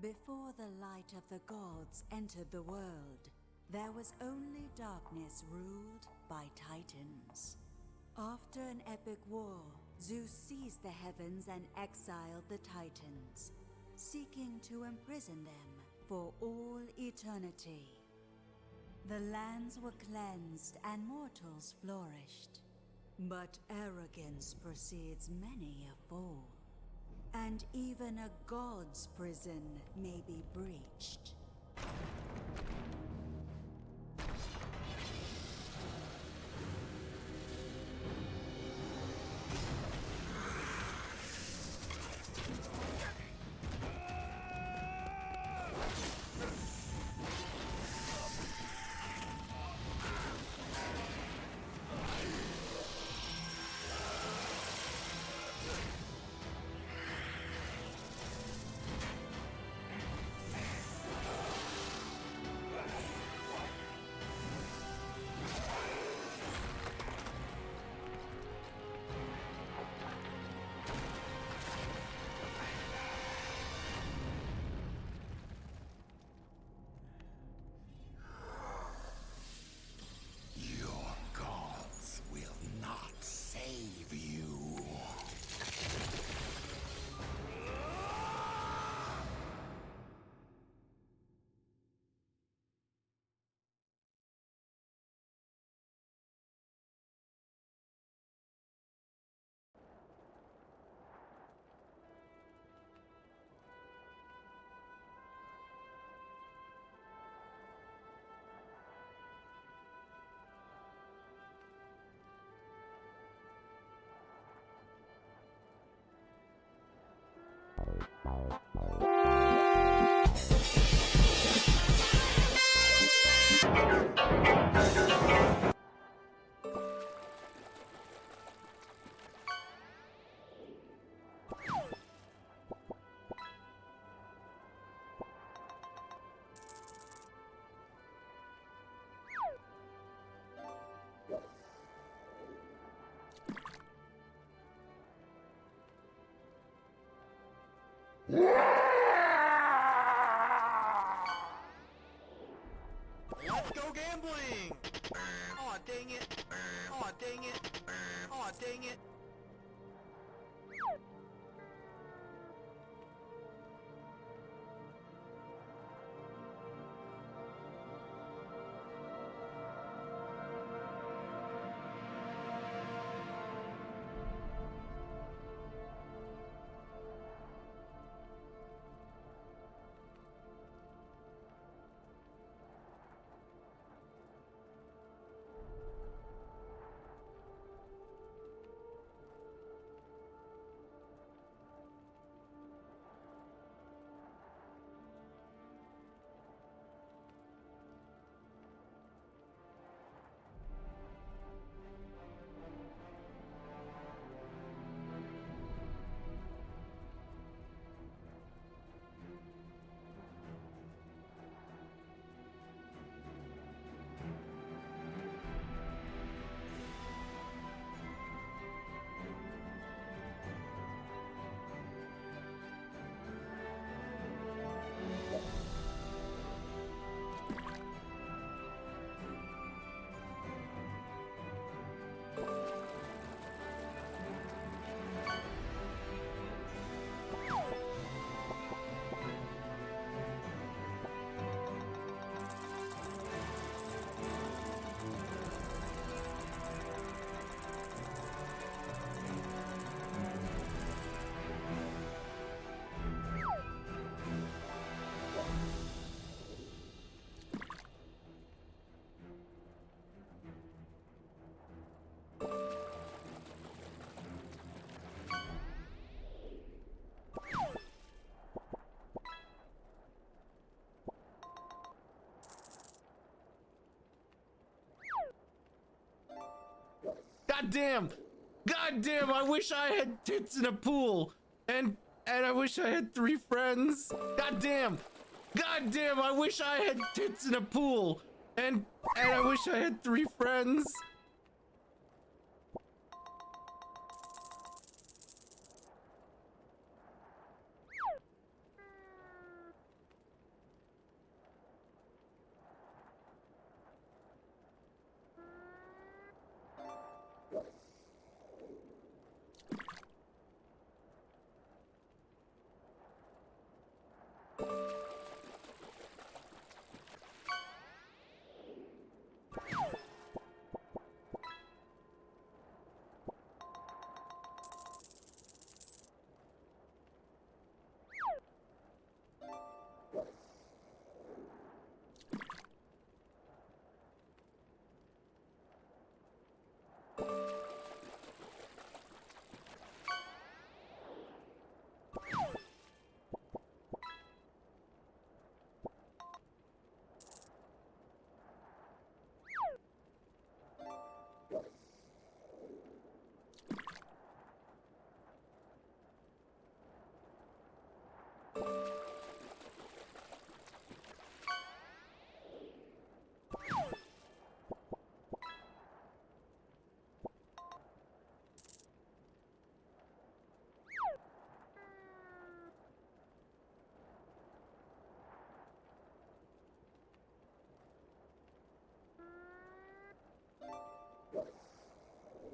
Before the light of the gods entered the world, there was only darkness ruled by Titans. After an epic war, Zeus seized the heavens and exiled the Titans, seeking to imprison them for all eternity. The lands were cleansed and mortals flourished. But arrogance precedes many a fall, and even a god's prison may be breached. Let's go gambling! Aw, dang it! Aw, dang it! Aw, dang it! Goddamn! Goddamn! I wish I had tits in a pool, and I wish I had 3 friends. Goddamn! Goddamn! I wish I had tits in a pool, and I wish I had 3 friends.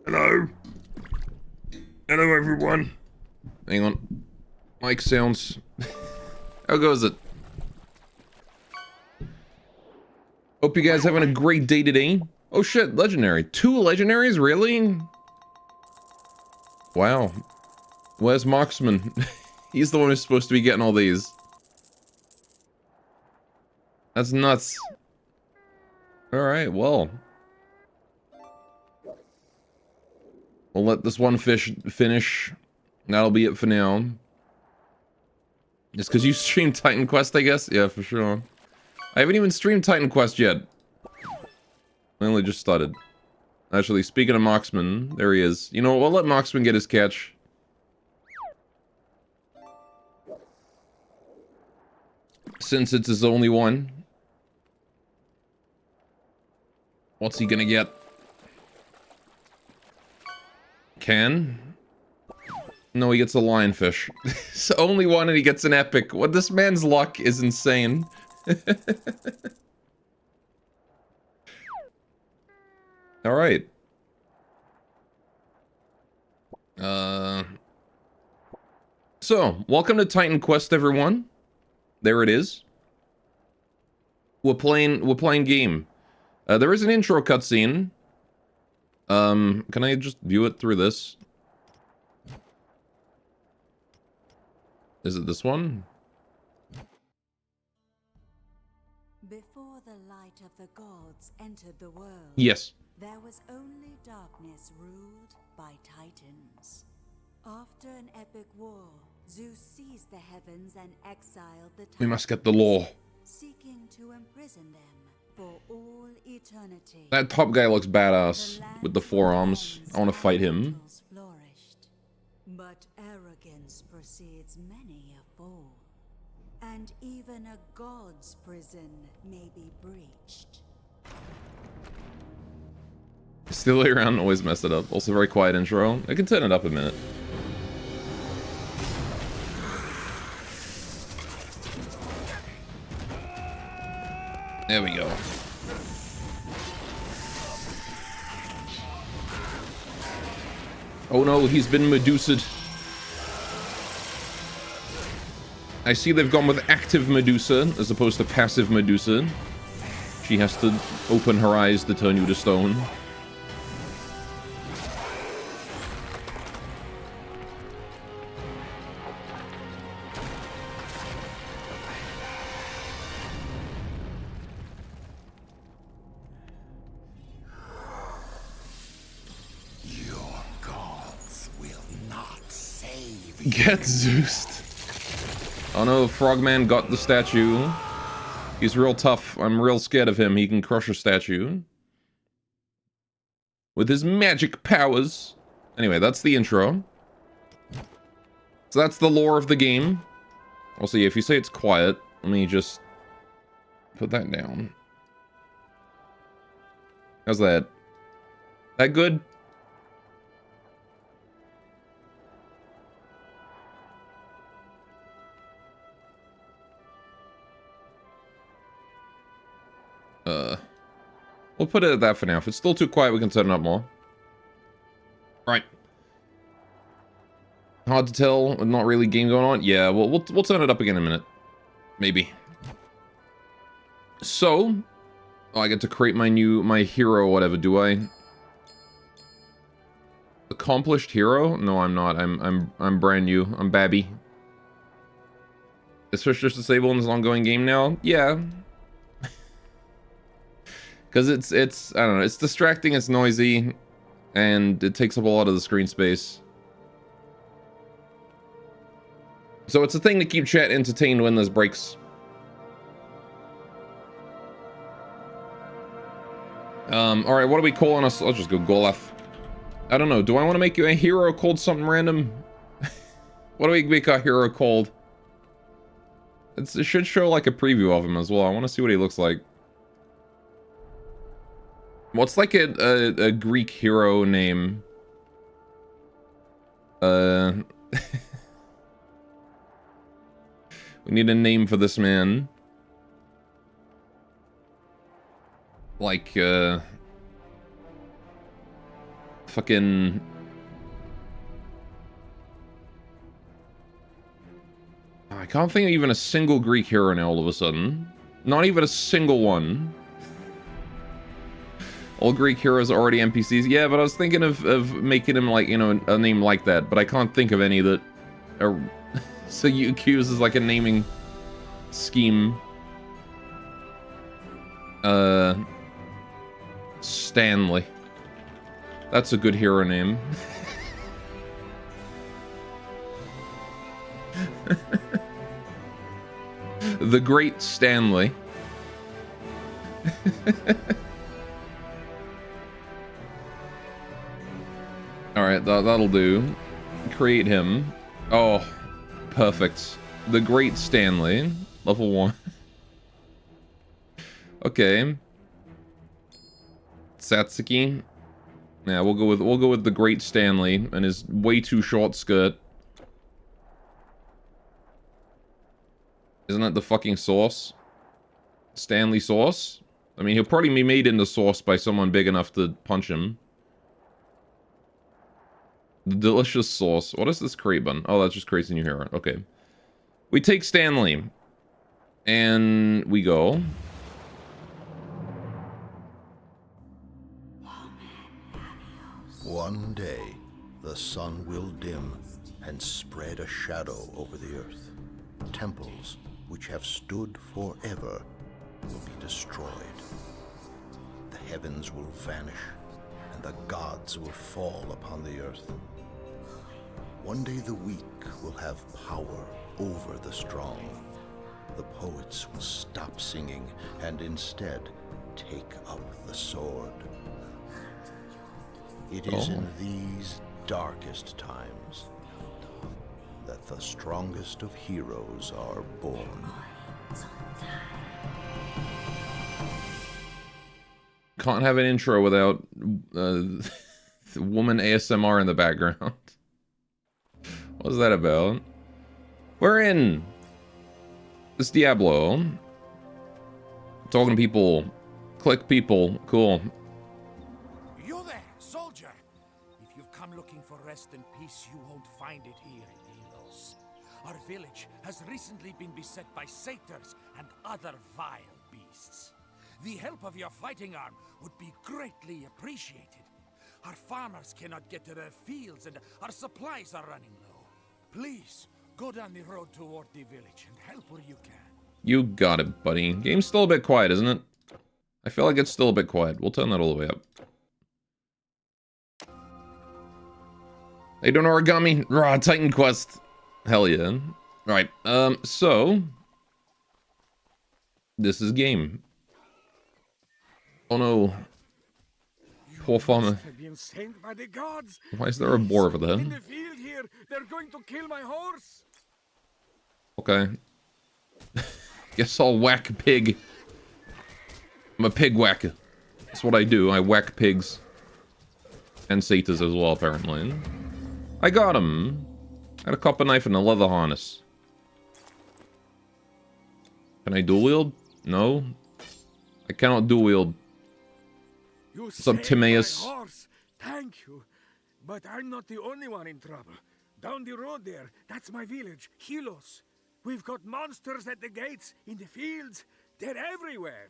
Hello. Hello, everyone. Hang on. Mic sounds. How goes it? Hope you guys having a great day today. Oh shit, legendary. 2 legendaries? Really? Wow. Where's Marksman? He's the one who's supposed to be getting all these. That's nuts. Alright, well. We'll let this one fish finish. That'll be it for now. It's because you streamed Titan Quest, I guess? Yeah, for sure. I haven't even streamed Titan Quest yet. I only just started. Actually, speaking of Marksman, there he is. You know what, we'll let Marksman get his catch. Since it's his only one. What's he gonna get? Can? No, he gets a lionfish. It's the only one and he gets an epic. What, this man's luck is insane. Alright. So, welcome to Titan Quest, everyone. There it is. We're playing game. There is an intro cutscene. Can I just view it through this? Is it this one? Before the light of the gods entered the world, Yes. there was only darkness ruled by Titans. After an epic war, Zeus seized the heavens and exiled the Titans, We must get the law. seeking to imprison them for all eternity. That top guy looks badass with the forearms. I want to fight him. Flourished. But arrogance precedes many a fall, and even a god's prison may be breached. Still way around, always mess it up. Also very quiet intro. I can turn it up a minute. There we go. Oh no, he's been Medusa'd. I see they've gone with active Medusa as opposed to passive Medusa. She has to open her eyes to turn you to stone. Get Zeused. Oh no, Frogman got the statue. He's real tough. I'm real scared of him. He can crush a statue. With his magic powers. Anyway, that's the intro. So that's the lore of the game. Also, if you say it's quiet, let me just put that down. How's that? That good? We'll put it at that for now. If it's still too quiet, we can turn it up more. Right. Hard to tell. Not really game going on. Yeah, we'll turn it up again in a minute. Maybe. So, oh, I get to create my hero or whatever, do I? Accomplished hero? No, I'm not. I'm brand new. I'm Babby. Is Fish just disabled in this ongoing game now? Yeah. Because it's I don't know, it's distracting, it's noisy, and it takes up a lot of the screen space. So it's a thing to keep chat entertained when there's breaks. Alright, what are we calling us? I'll just go Golaf. I don't know, do I want to make you a hero called something random? What do we make our hero called? It should show like a preview of him as well. I want to see what he looks like. What's like a Greek hero name? We need a name for this man. Like, fucking... I can't think of even a single Greek hero now all of a sudden. Not even a single one. All Greek heroes are already NPCs. Yeah, but I was thinking of making him like, you know, a name like that. But I can't think of any that are... So you accuse as like a naming scheme. Stanley. That's a good hero name. The Great Stanley. Alright, that'll do. Create him. Oh, perfect. The Great Stanley. Level 1. Okay. Satsuki. Yeah, we'll go with the Great Stanley and his way too short skirt. Isn't that the fucking sauce? Stanley sauce? I mean, he'll probably be made into sauce by someone big enough to punch him. The delicious sauce. What is this crate button? Oh, that's just creates a new hero. Okay. We take Stanley. And we go. One day, the sun will dim and spread a shadow over the earth. Temples, which have stood forever, will be destroyed. The heavens will vanish, and the gods will fall upon the earth. One day the weak will have power over the strong. The poets will stop singing and instead take up the sword. It is in these darkest times that the strongest of heroes are born. Can't have an intro without woman ASMR in the background. What's that about? We're in this Diablo. Talking to people. Click people. Cool. You there, soldier! If you've come looking for rest and peace, you won't find it here in Elos. Our village has recently been beset by satyrs and other vile beasts. The help of your fighting arm would be greatly appreciated. Our farmers cannot get to their fields and our supplies are running low. Please, go down the road toward the village and help where you can. You got it, buddy. Game's still a bit quiet, isn't it? I feel like it's still a bit quiet. We'll turn that all the way up. Hey, doing origami? Rah, Titan Quest. Hell yeah. Right, so... This is game. Oh no. Poor farmer. Been sent by the gods. Why is there a boar over there? In the field here, they're going to kill my horse. Okay. Guess I'll whack a pig. I'm a pig whacker. That's what I do. I whack pigs. And satyrs as well, apparently. I got him. Got a copper knife and a leather harness. Can I dual wield? No. I cannot dual wield. What's up, Timaeus? Thank you. But I'm not the only one in trouble. Down the road there, that's my village, Helos. We've got monsters at the gates, in the fields. They're everywhere.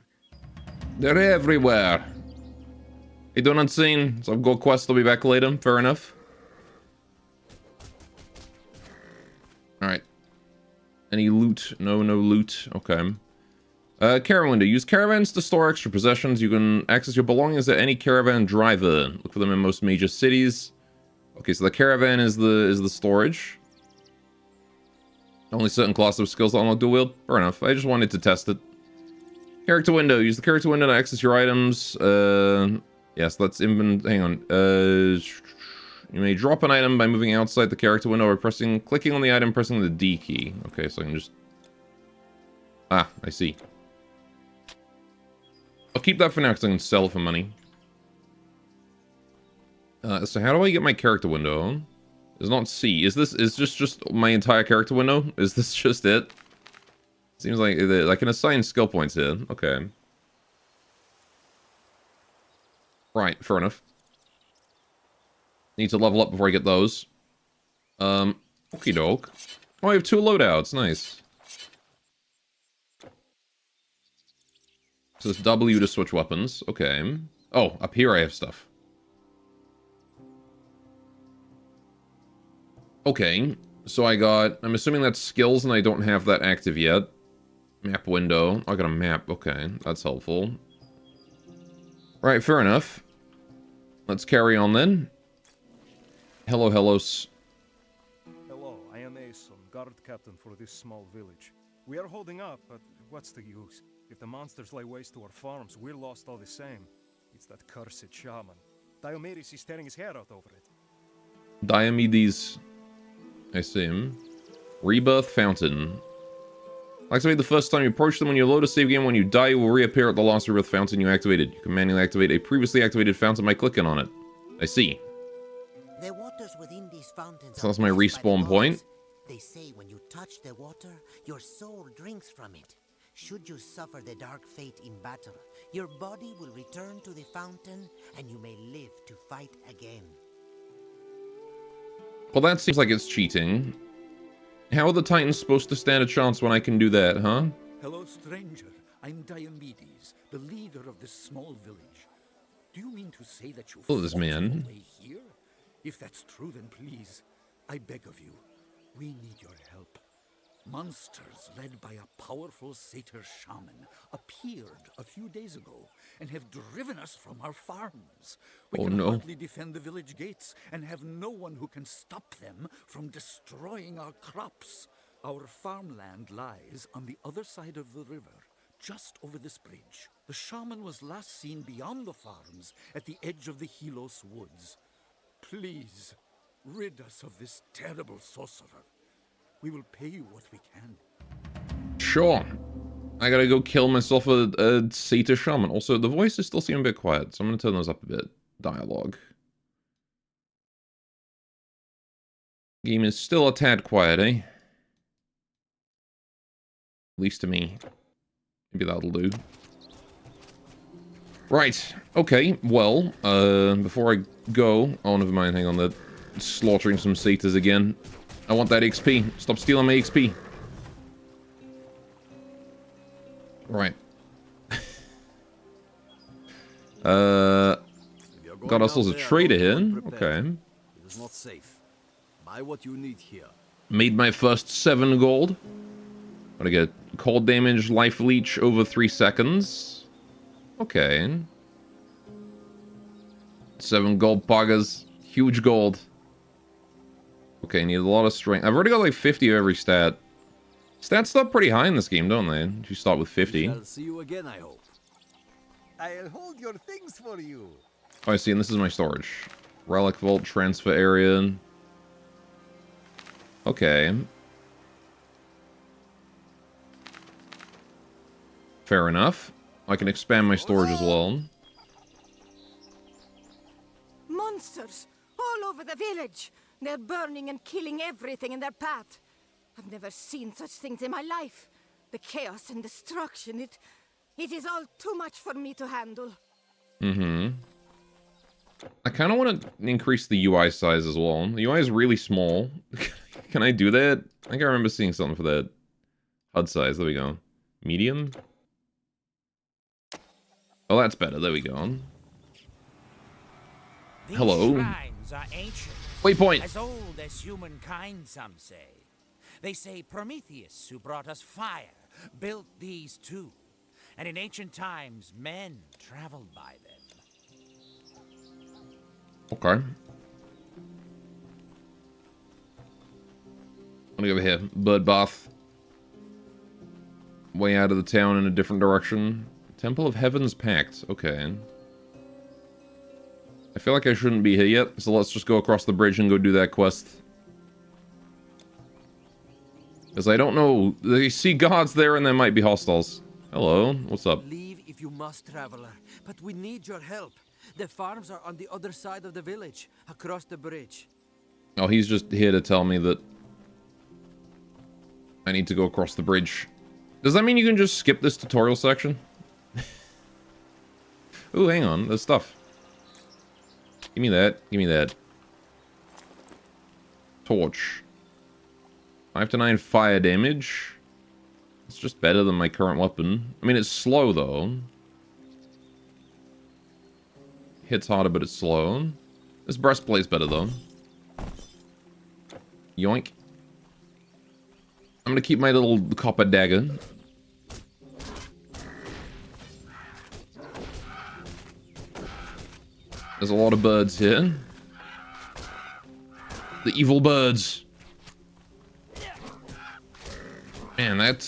They're everywhere. Hey, don't unseen. So I've got quest. I'll be back later. Fair enough. Alright. Any loot? No loot. Okay. Caravan window. Use caravans to store extra possessions. You can access your belongings at any caravan driver. Look for them in most major cities. Okay, so the caravan is the storage. Only certain classes of skills that unlock dual wield. Fair enough. I just wanted to test it. Character window. Use the character window to access your items. Yes, that's hang on. You may drop an item by moving outside the character window or clicking on the item, pressing the D key. Okay, so I can just... Ah, I see. I'll keep that for now because I can sell it for money. So how do I get my character window? It's not C. Is this just my entire character window? Is this just it? Seems like I can assign skill points here. Okay. Right, fair enough. Need to level up before I get those. Okie doke. Oh, I have 2 loadouts. Nice. So it's W to switch weapons. Okay. Oh, up here I have stuff. Okay. So I got... I'm assuming that's skills and I don't have that active yet. Map window. I got a map. Okay. That's helpful. Right, fair enough. Let's carry on then. Hello, Hellos. Hello, I am Aeson, guard captain for this small village. We are holding up, but what's the use? If the monsters lay waste to our farms, we're lost all the same. It's that cursed shaman. Diomedes is tearing his hair out over it. Diomedes. I see him. Rebirth Fountain. Activate the first time you approach them when you load a save game. When you die, you will reappear at the last Rebirth Fountain you activated. You can manually activate a previously activated fountain by clicking on it. I see. The waters within these fountains So that's are my blessed by the respawn point. gods. They say when you touch the water, your soul drinks from it. Should you suffer the dark fate in battle, your body will return to the fountain and you may live to fight again. Well, that seems like it's cheating. How are the Titans supposed to stand a chance when I can do that, huh? Hello, stranger. I'm Diomedes, the leader of this small village. Do you mean to say that you Oh, this fought your man. way here? If that's true, then please, I beg of you, we need your help. Monsters led by a powerful satyr shaman appeared a few days ago and have driven us from our farms. We Oh, can no. hardly defend the village gates and have no one who can stop them from destroying our crops. Our farmland lies on the other side of the river, just over this bridge. The shaman was last seen beyond the farms at the edge of the Helos woods. Please, rid us of this terrible sorcerer. We will pay you what we can. Sure. I gotta go kill myself a satyr shaman. Also, the voices still seem a bit quiet, so I'm gonna turn those up a bit. Dialogue. Game is still a tad quiet, eh? At least to me. Maybe that'll do. Right. Okay. Well, before I go... Oh, never mind. Hang on. They're slaughtering some satyrs again. I want that XP. Stop stealing my XP. Right. Got ourselves a trader here. Okay. It is not safe. Buy what you need here. Made my first 7 gold. Gotta get cold damage, life leech over 3 seconds. Okay. 7 gold poggers. Huge gold. Okay, need a lot of strength. I've already got like 50 of every stat. Stats start pretty high in this game, don't they? If you start with 50. I'll see you again, I hope. I'll hold your things for you. Oh, I see, and this is my storage. Relic vault, transfer area. Okay. Fair enough. I can expand my storage as well. Monsters all over the village. They're burning and killing everything in their path. I've never seen such things in my life. The chaos and destruction, it is all too much for me to handle. Mm-hmm. I kind of want to increase the UI size as well. The UI is really small. Can I do that? I think I remember seeing something for that. HUD size, there we go. Medium? Oh, that's better, there we go. These Hello. shrines are ancient. Waypoint. As old as humankind, some say. They say Prometheus, who brought us fire, built these too. And in ancient times, men traveled by them. Okay. I'm gonna go over here. Bird bath. Way out of the town in a different direction. Temple of Heaven's Pact. Okay. I feel like I shouldn't be here yet, so let's just go across the bridge and go do that quest. Because I don't know. They see gods there and there might be hostiles. Hello, what's up? Leave if you must, traveler. But we need your help. The farms are on the other side of the village, across the bridge. Oh, he's just here to tell me that I need to go across the bridge. Does that mean you can just skip this tutorial section? Ooh, hang on. There's stuff. Give me that. Give me that. Torch. 5 to 9 fire damage. It's just better than my current weapon. I mean, it's slow, though. Hits harder, but it's slow. This breastplate's better, though. Yoink. I'm gonna keep my little copper dagger. There's a lot of birds here. The evil birds. Man, that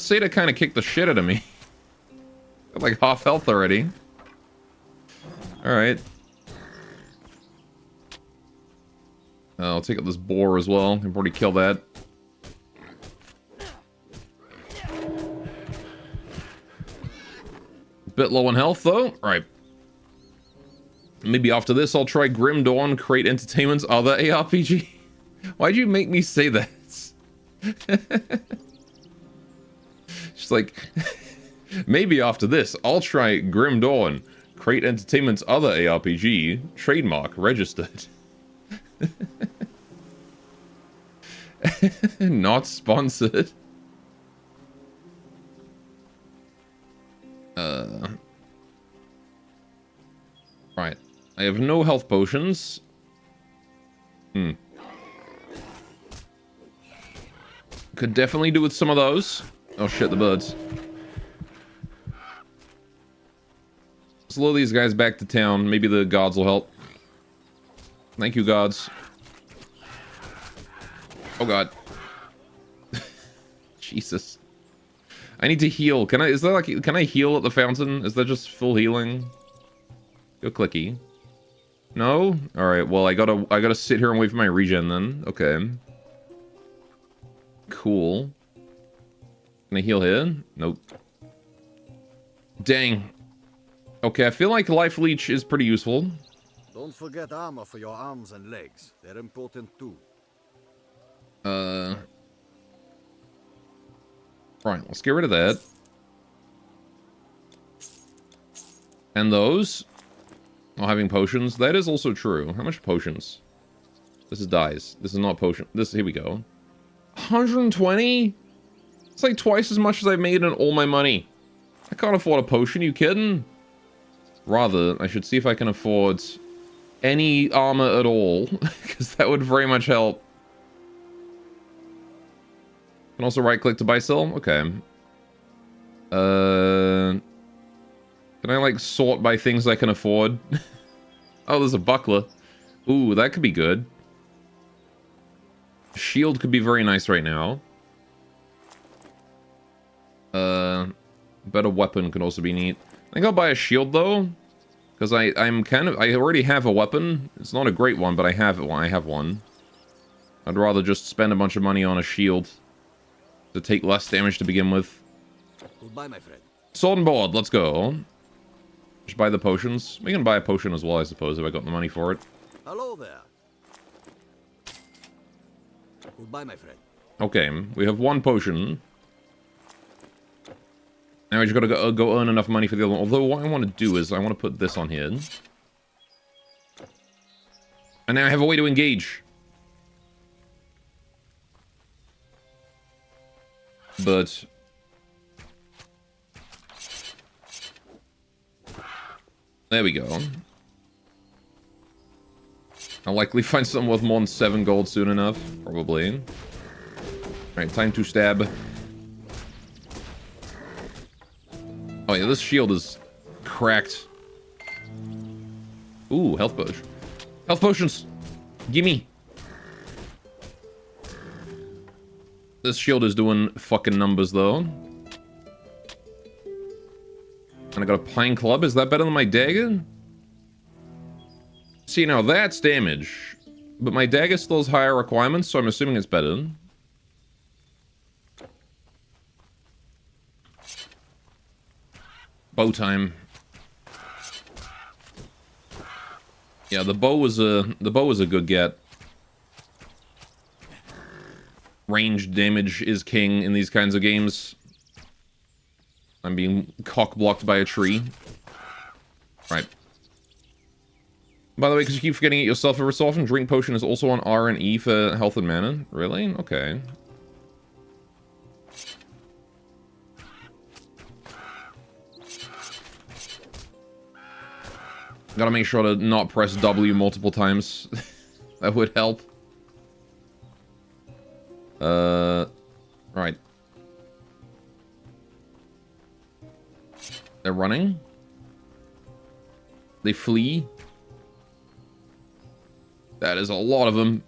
Satyr kind of kicked the shit out of me. Got like half health already. Alright. I'll take out this boar as well. I've already killed that. Bit low in health though. Right. Maybe after this I'll try Grim Dawn, Crate Entertainment's other ARPG. Why'd you make me say that? She's like, maybe after this I'll try Grim Dawn, Crate Entertainment's other ARPG, trademark registered. Not sponsored. Right. I have no health potions. Could definitely do with some of those. Oh shit, the birds. Slow these guys back to town. Maybe the gods will help. Thank you, gods. Oh god. Jesus. I need to heal. Can I heal at the fountain? Is that just full healing? Go clicky. No? Alright, well I gotta sit here and wait for my regen then. Okay. Cool. Can I heal here? Nope. Dang. Okay, I feel like Life Leech is pretty useful. Don't forget armor for your arms and legs. They're important too. Right, let's get rid of that. And those. Not having potions. That is also true. How much potions? This is dyes. This is not potion. Here we go. 120? It's like twice as much as I've made in all my money. I can't afford a potion, you kidding? Rather, I should see if I can afford any armor at all, because that would very much help. Can also right-click to buy sell? Okay. Can I, like, sort by things I can afford? Oh, there's a buckler. Ooh, that could be good. Shield could be very nice right now. Better weapon could also be neat. I think I'll buy a shield, though. Because I already have a weapon. It's not a great one, but I have one. I'd rather just spend a bunch of money on a shield. To take less damage to begin with. Goodbye, my friend. Sword and board, let's go. Just buy the potions. We can buy a potion as well, I suppose, if I got the money for it. Hello there. Goodbye, my friend. Okay, we have one potion. Now we just gotta go earn enough money for the other one. Although what I want to do is I want to put this on here. And now I have a way to engage. But there we go. I'll likely find something worth more than 7 gold soon enough. Probably. Alright, time to stab. Oh yeah, this shield is cracked. Ooh, health potion. Health potions! Gimme! This shield is doing fucking numbers, though. And I got a pine club. Is that better than my dagger? See, now that's damage. But my dagger still has higher requirements, so I'm assuming it's better. Bow time. Yeah, the bow was a good get. Ranged damage is king in these kinds of games. I'm being cock-blocked by a tree. Right. By the way, because you keep forgetting it yourself every so often, drink potion is also on R and E for health and mana. Really? Okay. Gotta make sure to not press W multiple times. That would help. Right. They're running. They flee. That is a lot of them.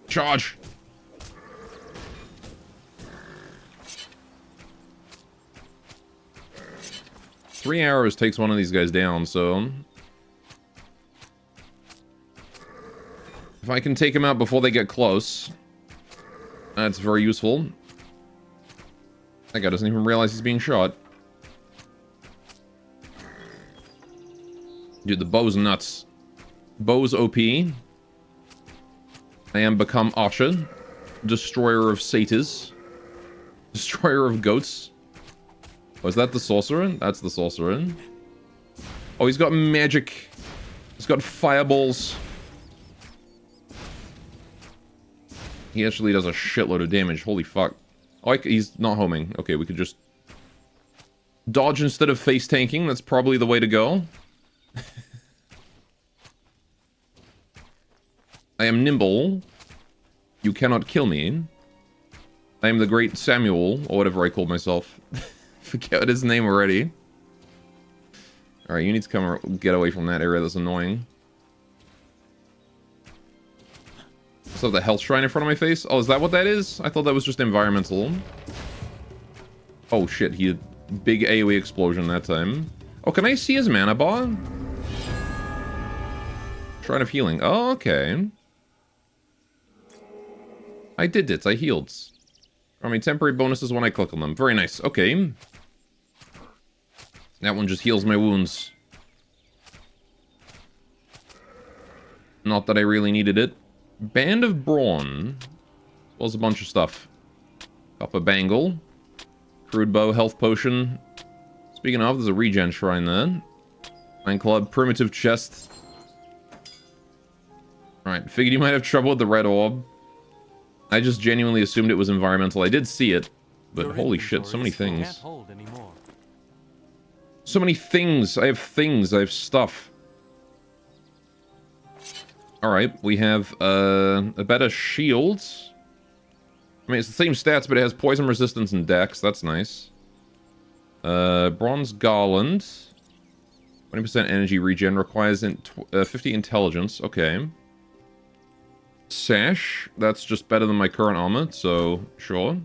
Charge! Three arrows takes one of these guys down, so... if I can take him out before they get close, that's very useful. That guy doesn't even realize he's being shot. Dude, the bow's nuts. Bow's OP. I am become Asha. Destroyer of satyrs. Destroyer of goats. Oh, is that the sorcerer? That's the sorcerer. Oh, he's got magic. He's got fireballs. He actually does a shitload of damage. Holy fuck. Oh, he's not homing. Okay, we could just dodge instead of face tanking. That's probably the way to go. I am nimble. You cannot kill me. I am the great Samuel, or whatever I called myself. Forget his name already. Alright, you need to come get away from that area that's annoying. So the health shrine in front of my face? Oh, is that what that is? I thought that was just environmental. Oh shit, he had big AoE explosion that time. Oh, can I see his mana bar? Shrine of healing. Oh, okay. I did it. I healed. I mean, temporary bonuses when I click on them. Very nice. Okay. That one just heals my wounds. Not that I really needed it. Band of Brawn. Was a bunch of stuff. Copper bangle. Crude bow, health potion. Speaking of, there's a regen shrine there. Pine club, primitive chest. Alright, figured you might have trouble with the red orb. I just genuinely assumed it was environmental. I did see it, but holy shit, so many things. So many things. I have things. I have stuff. Alright, we have a better shield. I mean, it's the same stats, but it has poison resistance and dex. That's nice. Bronze garland. 20% energy regen requires 50 intelligence. Okay. Sash. That's just better than my current armor, so sure.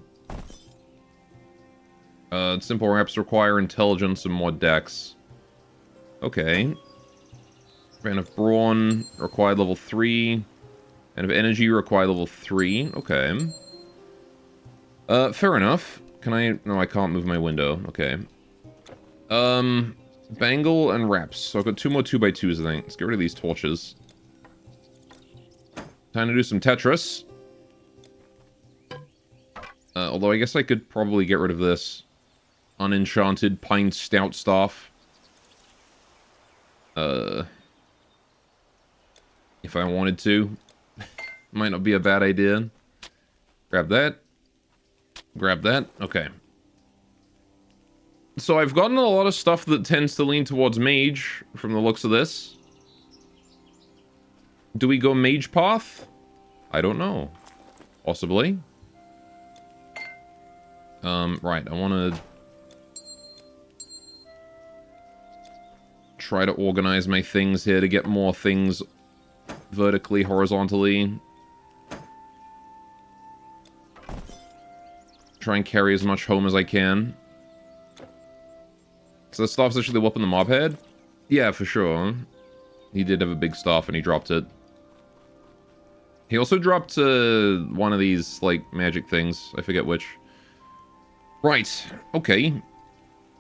Simple wraps require intelligence and more dex. Okay. Band of Brawn required level 3. Band of Energy required level 3. Okay. Fair enough. Can I... no, I can't move my window. Okay. Bangle and wraps. So I've got 2 more 2x2s, I think. Let's get rid of these torches. Time to do some Tetris. Although I guess I could probably get rid of this. Unenchanted Pine Stout Staff. If I wanted to. Might not be a bad idea. Grab that. Grab that. Okay. So I've gotten a lot of stuff that tends to lean towards mage from the looks of this. Do we go mage path? I don't know. Possibly. Right. I want to try to organize my things here to get more things vertically, horizontally. Try and carry as much home as I can. So the staff's actually whooping the mob head? Yeah, for sure. He did have a big staff and he dropped it. He also dropped one of these, like, magic things. I forget which. Right. Okay.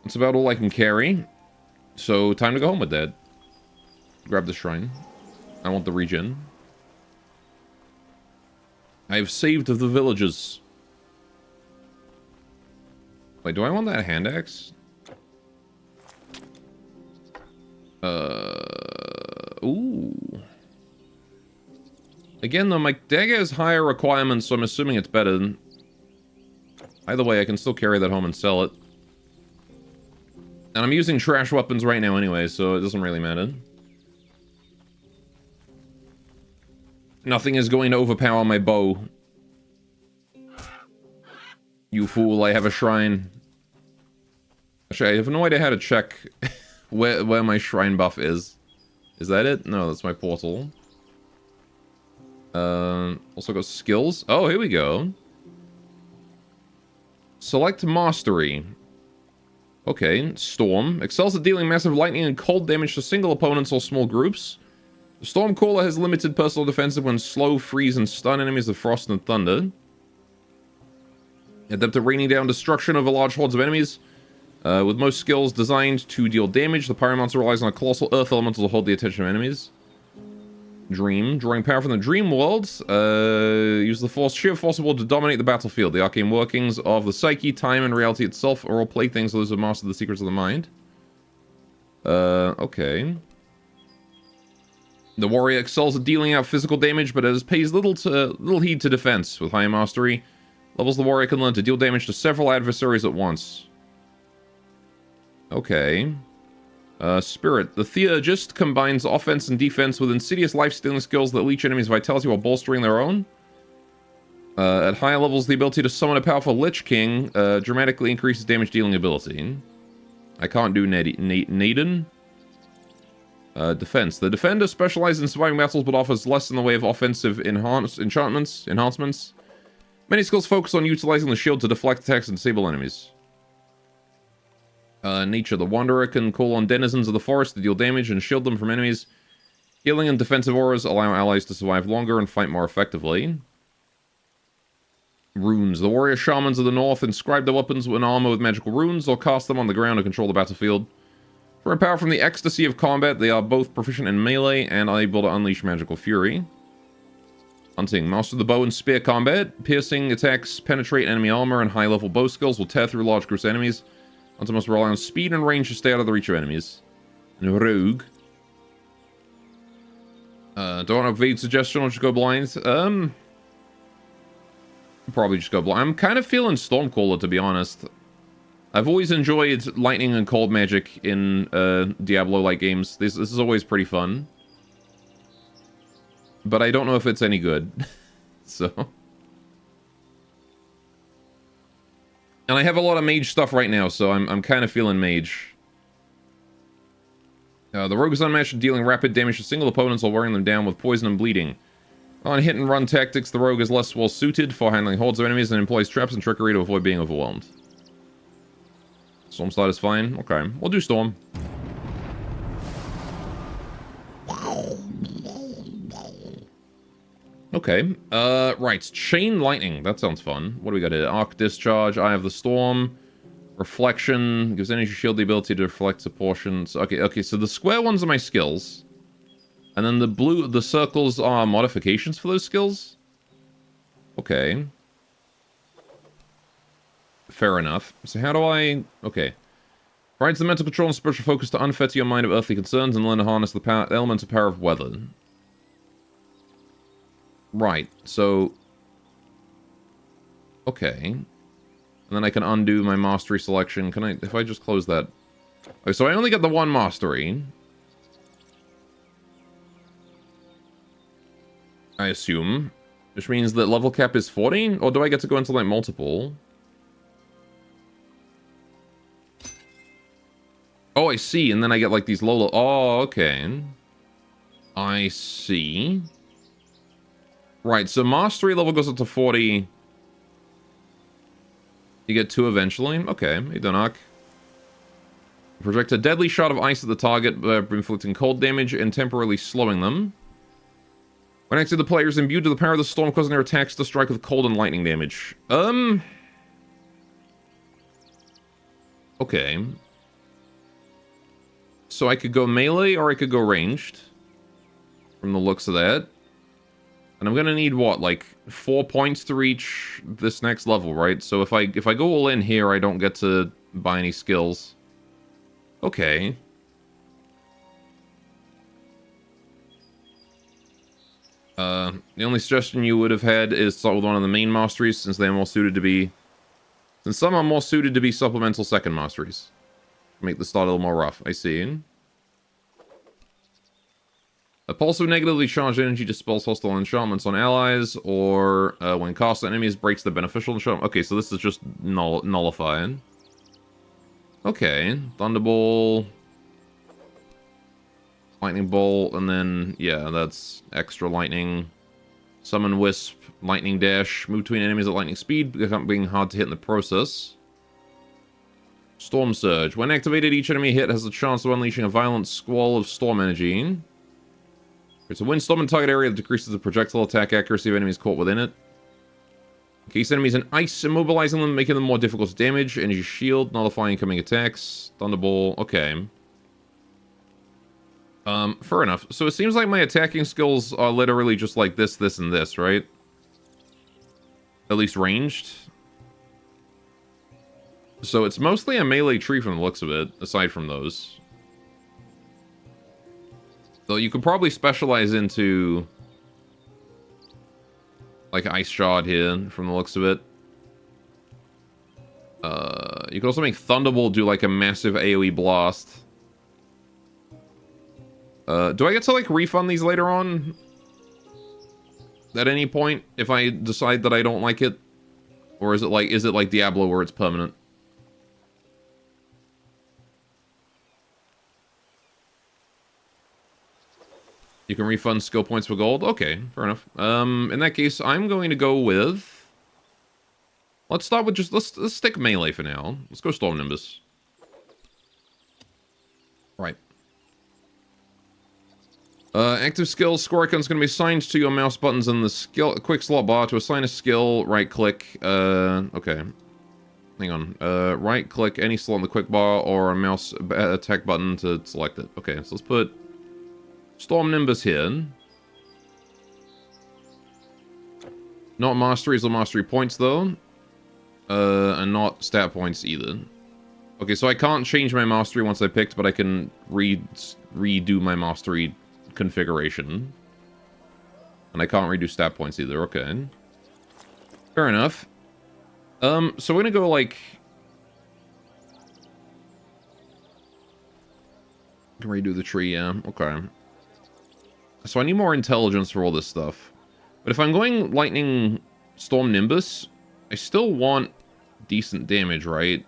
That's about all I can carry. So, time to go home with that. Grab the shrine. I want the regen. I have saved the villages. Wait, do I want that hand axe? Ooh. Again, though, my dagger has higher requirements, so I'm assuming it's better. Either way, I can still carry that home and sell it. And I'm using trash weapons right now anyway, so it doesn't really matter. Nothing is going to overpower my bow. You fool, I have a shrine. Actually, I have no idea how to check where my shrine buff is. Is that it? No, that's my portal. Also got skills. Oh, here we go. Select mastery. Okay, Storm. Excels at dealing massive lightning and cold damage to single opponents or small groups. The Stormcaller has limited personal defensive when slow, freeze, and stun enemies with frost and thunder. Adept at raining down destruction over large hordes of enemies. With most skills designed to deal damage, the Pyromancer relies on a colossal earth elemental to hold the attention of enemies. Dream. Drawing power from the dream world. Use the sheer force of will to dominate the battlefield. The arcane workings of the psyche, time, and reality itself are all playthings of those who have mastered the secrets of the mind. Okay. The warrior excels at dealing out physical damage, but pays little heed to defense. With high mastery, levels the warrior can learn to deal damage to several adversaries at once. Okay. Spirit. The Theurgist combines offense and defense with insidious life-stealing skills that leech enemies' vitality while bolstering their own. At higher levels, the ability to summon a powerful Lich King dramatically increases damage-dealing ability. I can't do Naden. Defense. The Defender specializes in surviving battles but offers less in the way of offensive enhancements. Many skills focus on utilizing the shield to deflect attacks and disable enemies. Nature. The Wanderer can call on denizens of the forest to deal damage and shield them from enemies. Healing and defensive auras allow allies to survive longer and fight more effectively. Runes. The warrior shamans of the north inscribe their weapons and armor with magical runes or cast them on the ground to control the battlefield. Drawing power from the ecstasy of combat, they are both proficient in melee and are able to unleash magical fury. Hunting. Master the bow and spear combat. Piercing attacks penetrate enemy armor, and high-level bow skills will tear through large groups of enemies. Hunter must rely on speed and range to stay out of the reach of enemies. And Rogue. Don't have a vague suggestion or just go blind? Probably just go blind. I'm kind of feeling Stormcaller, to be honest. I've always enjoyed lightning and cold magic in Diablo-like games. This is always pretty fun. But I don't know if it's any good. So... And I have a lot of mage stuff right now, so I'm kind of feeling mage. The rogue is unmatched at dealing rapid damage to single opponents while wearing them down with poison and bleeding. On hit-and-run tactics, the rogue is less well-suited for handling hordes of enemies and employs traps and trickery to avoid being overwhelmed. Storm Slide is fine. Okay, we'll do Storm. Okay, right, Chain Lightning, that sounds fun. What do we got here? Arc Discharge, Eye of the Storm, Reflection, gives energy shield the ability to reflect to portions. Okay, so the square ones are my skills. And then the circles are modifications for those skills? Okay. Fair enough. So how do I... Okay. Provides the mental control and spiritual focus to unfetter your mind of earthly concerns and learn to harness the elemental power of weather. Right, so... Okay. And then I can undo my mastery selection. Can I... If I just close that... Okay, so I only got the one mastery. I assume. Which means that level cap is 40? Or do I get to go into, like, multiple? Oh, I see. And then I get, like, these low... Oh, okay. I see. Right, so mastery level goes up to 40. You get 2 eventually. Okay, you don't knock. Project a deadly shot of ice at the target, inflicting cold damage and temporarily slowing them. When active, the player is imbued with the power of the storm, causing their attacks to strike with cold and lightning damage. Okay. So I could go melee or I could go ranged. From the looks of that. And I'm gonna need, what, like 4 points to reach this next level, right? So if I go all in here, I don't get to buy any skills. Okay. The only suggestion you would have had is start with one of the main masteries, since they are more suited to be... Since some are more suited to be supplemental second masteries. Make the start a little more rough. I see. A pulse of negatively charged energy dispels hostile enchantments on allies, or when cast on enemies breaks the beneficial enchantment. Okay, so this is just nullifying. Okay, Thunderbolt, Lightning Bolt, and then, yeah, that's extra lightning. Summon Wisp, Lightning Dash, move between enemies at lightning speed, being hard to hit in the process. Storm Surge. When activated, each enemy hit has the chance of unleashing a violent squall of storm energy. It's a windstorm in target area that decreases the projectile attack accuracy of enemies caught within it. Encase enemies in ice, immobilizing them, making them more difficult to damage. Energy shield, nullifying incoming attacks. Thunderbolt, okay. Fair enough. So it seems like my attacking skills are literally just like this, this, and this, right? At least ranged. So it's mostly a melee tree from the looks of it, aside from those. Though you could probably specialize into... like Ice Shard here, from the looks of it. You could also make Thunderbolt do like a massive AoE blast. Do I get to like refund these later on? At any point, if I decide that I don't like it? Or is it like Diablo where it's permanent? You can refund skill points for gold? Okay, fair enough. In that case, I'm going to go with... Let's start with just... Let's stick melee for now. Let's go Storm Nimbus. Right. Active skills. Score icon's going to be assigned to your mouse buttons in the skill quick slot bar. To assign a skill, right-click. Okay. Hang on. Right-click any slot in the quick bar or a mouse attack button to select it. Okay, so let's put... Storm Nimbus here. Not masteries or mastery points, though. And not stat points either. Okay, so I can't change my mastery once I picked, but I can redo my mastery configuration. And I can't redo stat points either, okay. Fair enough. So we're gonna go, like... Can redo the tree, yeah, okay. So I need more intelligence for all this stuff. But if I'm going Lightning Storm Nimbus, I still want decent damage, right?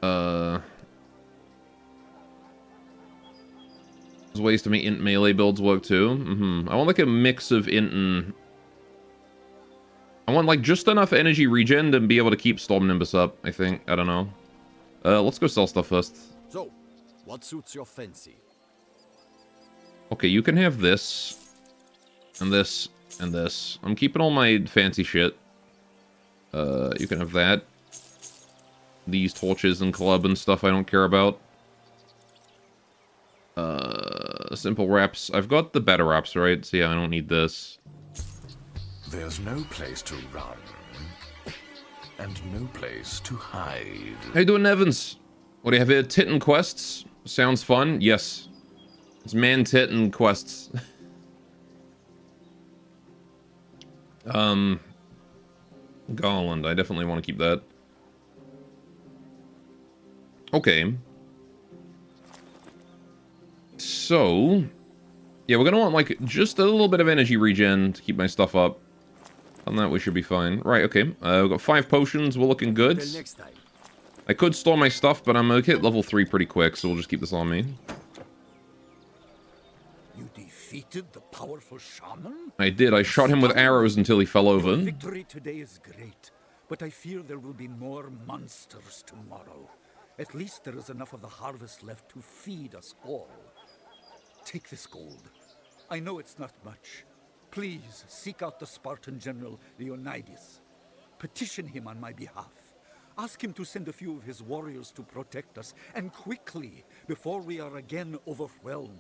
There's ways to make int melee builds work too. I want like a mix of int and... I want like just enough energy regen to be able to keep Storm Nimbus up, I think. I don't know. Let's go sell stuff first. So, what suits your fancy? Okay, you can have this, and this, and this. I'm keeping all my fancy shit. You can have that. These torches and club and stuff I don't care about. Simple wraps. I've got the better wraps, right? So yeah, I don't need this. There's no place to run, and no place to hide. How you doing, Evans? What do you have here? Titan quests? Sounds fun. Yes. It's man Titan quests. Garland. I definitely want to keep that. Okay. So... yeah, we're gonna want, like, just a little bit of energy regen to keep my stuff up. On that, we should be fine. Right, okay. We've got 5 potions. We're looking good. Until next time. I could store my stuff, but I'm gonna hit level 3 pretty quick, so we'll just keep this on me. You defeated the powerful shaman? I did. I shot him with arrows until he fell over. Your victory today is great, but I fear there will be more monsters tomorrow. At least there is enough of the harvest left to feed us all. Take this gold. I know it's not much. Please seek out the Spartan general Leonidas. Petition him on my behalf. Ask him to send a few of his warriors to protect us, and quickly, before we are again overwhelmed.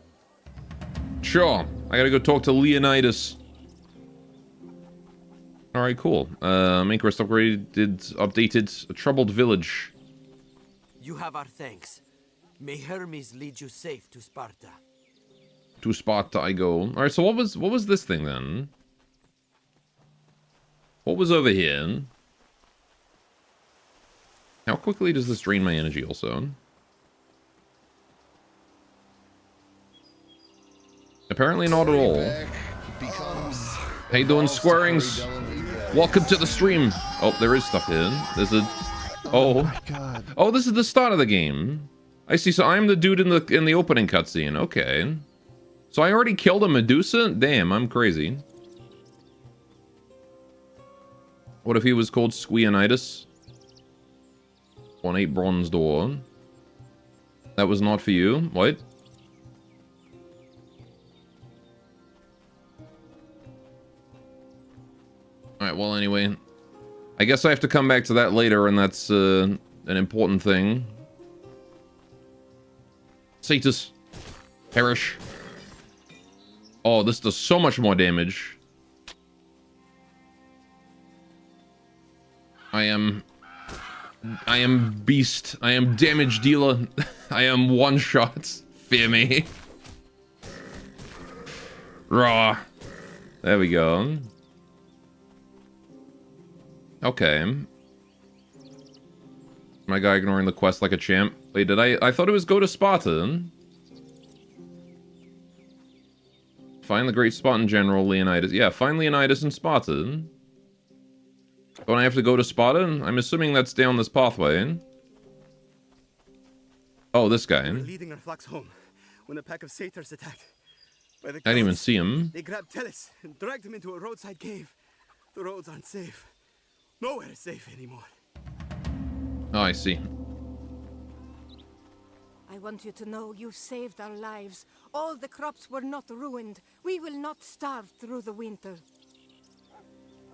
Sure. I gotta go talk to Leonidas. Alright, cool. Main quest updated a troubled village. You have our thanks. May Hermes lead you safe to Sparta. To Sparta I go. Alright, so what was this thing then? What was over here? How quickly does this drain my energy also? Apparently not at all. How you doing, Squarings? Welcome to the stream. Oh, there is stuff here. There's a... Oh. Oh, this is the start of the game. I see, so I'm the dude in the opening cutscene. Okay. So I already killed a Medusa? Damn, I'm crazy. What if he was called Squeonitis? 1-8 bronze door. That was not for you. What? Alright, well anyway. I guess I have to come back to that later, and that's an important thing. Cetus. Perish. Oh, this does so much more damage. I am beast. I am damage dealer. I am one shot. Fear me. Raw. There we go. Okay. My guy ignoring the quest like a champ. Wait, did I thought it was go to Sparta. Find the great spot in general, Leonidas. Yeah, find Leonidas and Sparta. Don't I have to go to Sparta? I'm assuming that's down this pathway. Oh, this guy. We're leading our flocks home when a pack of satyrs attacked. I didn't even see him. They grabbed Tellus and dragged him into a roadside cave. The roads aren't safe. Nowhere is safe anymore. Oh, I see. I want you to know you saved our lives. All the crops were not ruined. We will not starve through the winter.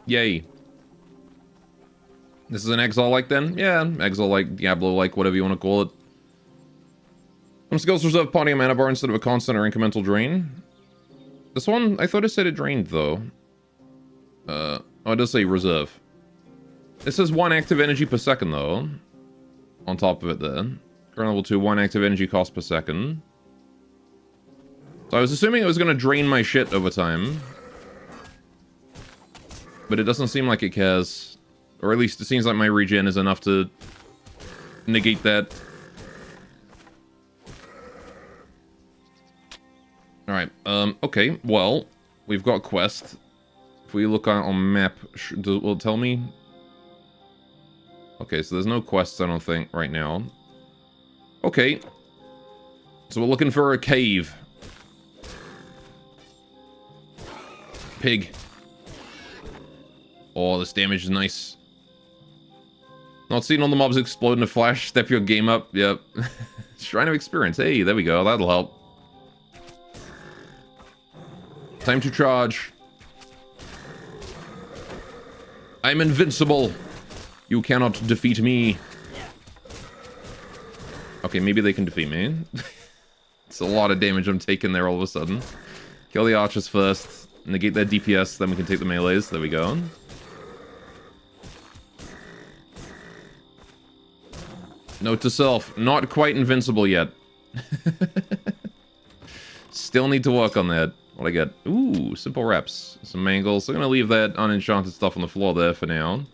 Yay. This is an exile-like then? Yeah, exile-like, Diablo-like, whatever you want to call it. Some skills reserve potting a mana bar instead of a constant or incremental drain. This one, I thought it said it drained, though. Oh, it does say reserve. It says 1 active energy per second, though. On top of it there. Current level 2, 1 active energy cost per second. So I was assuming it was going to drain my shit over time. But it doesn't seem like it cares. Or at least it seems like my regen is enough to negate that. Alright, okay, well, we've got quest. If we look on map, will it tell me? Okay, so there's no quests, I don't think, right now. Okay. So we're looking for a cave. Pig. Oh, this damage is nice. Not seeing all the mobs explode in a flash. Step your game up. Yep. Shrine of Experience. Hey, there we go. That'll help. Time to charge. I'm invincible. You cannot defeat me. Okay, maybe they can defeat me. It's a lot of damage I'm taking there all of a sudden. Kill the archers first. Negate their DPS, then we can take the melees. There we go. Note to self, not quite invincible yet. Still need to work on that. What I get? Ooh, simple reps. Some mangles. I'm gonna leave that unenchanted stuff on the floor there for now.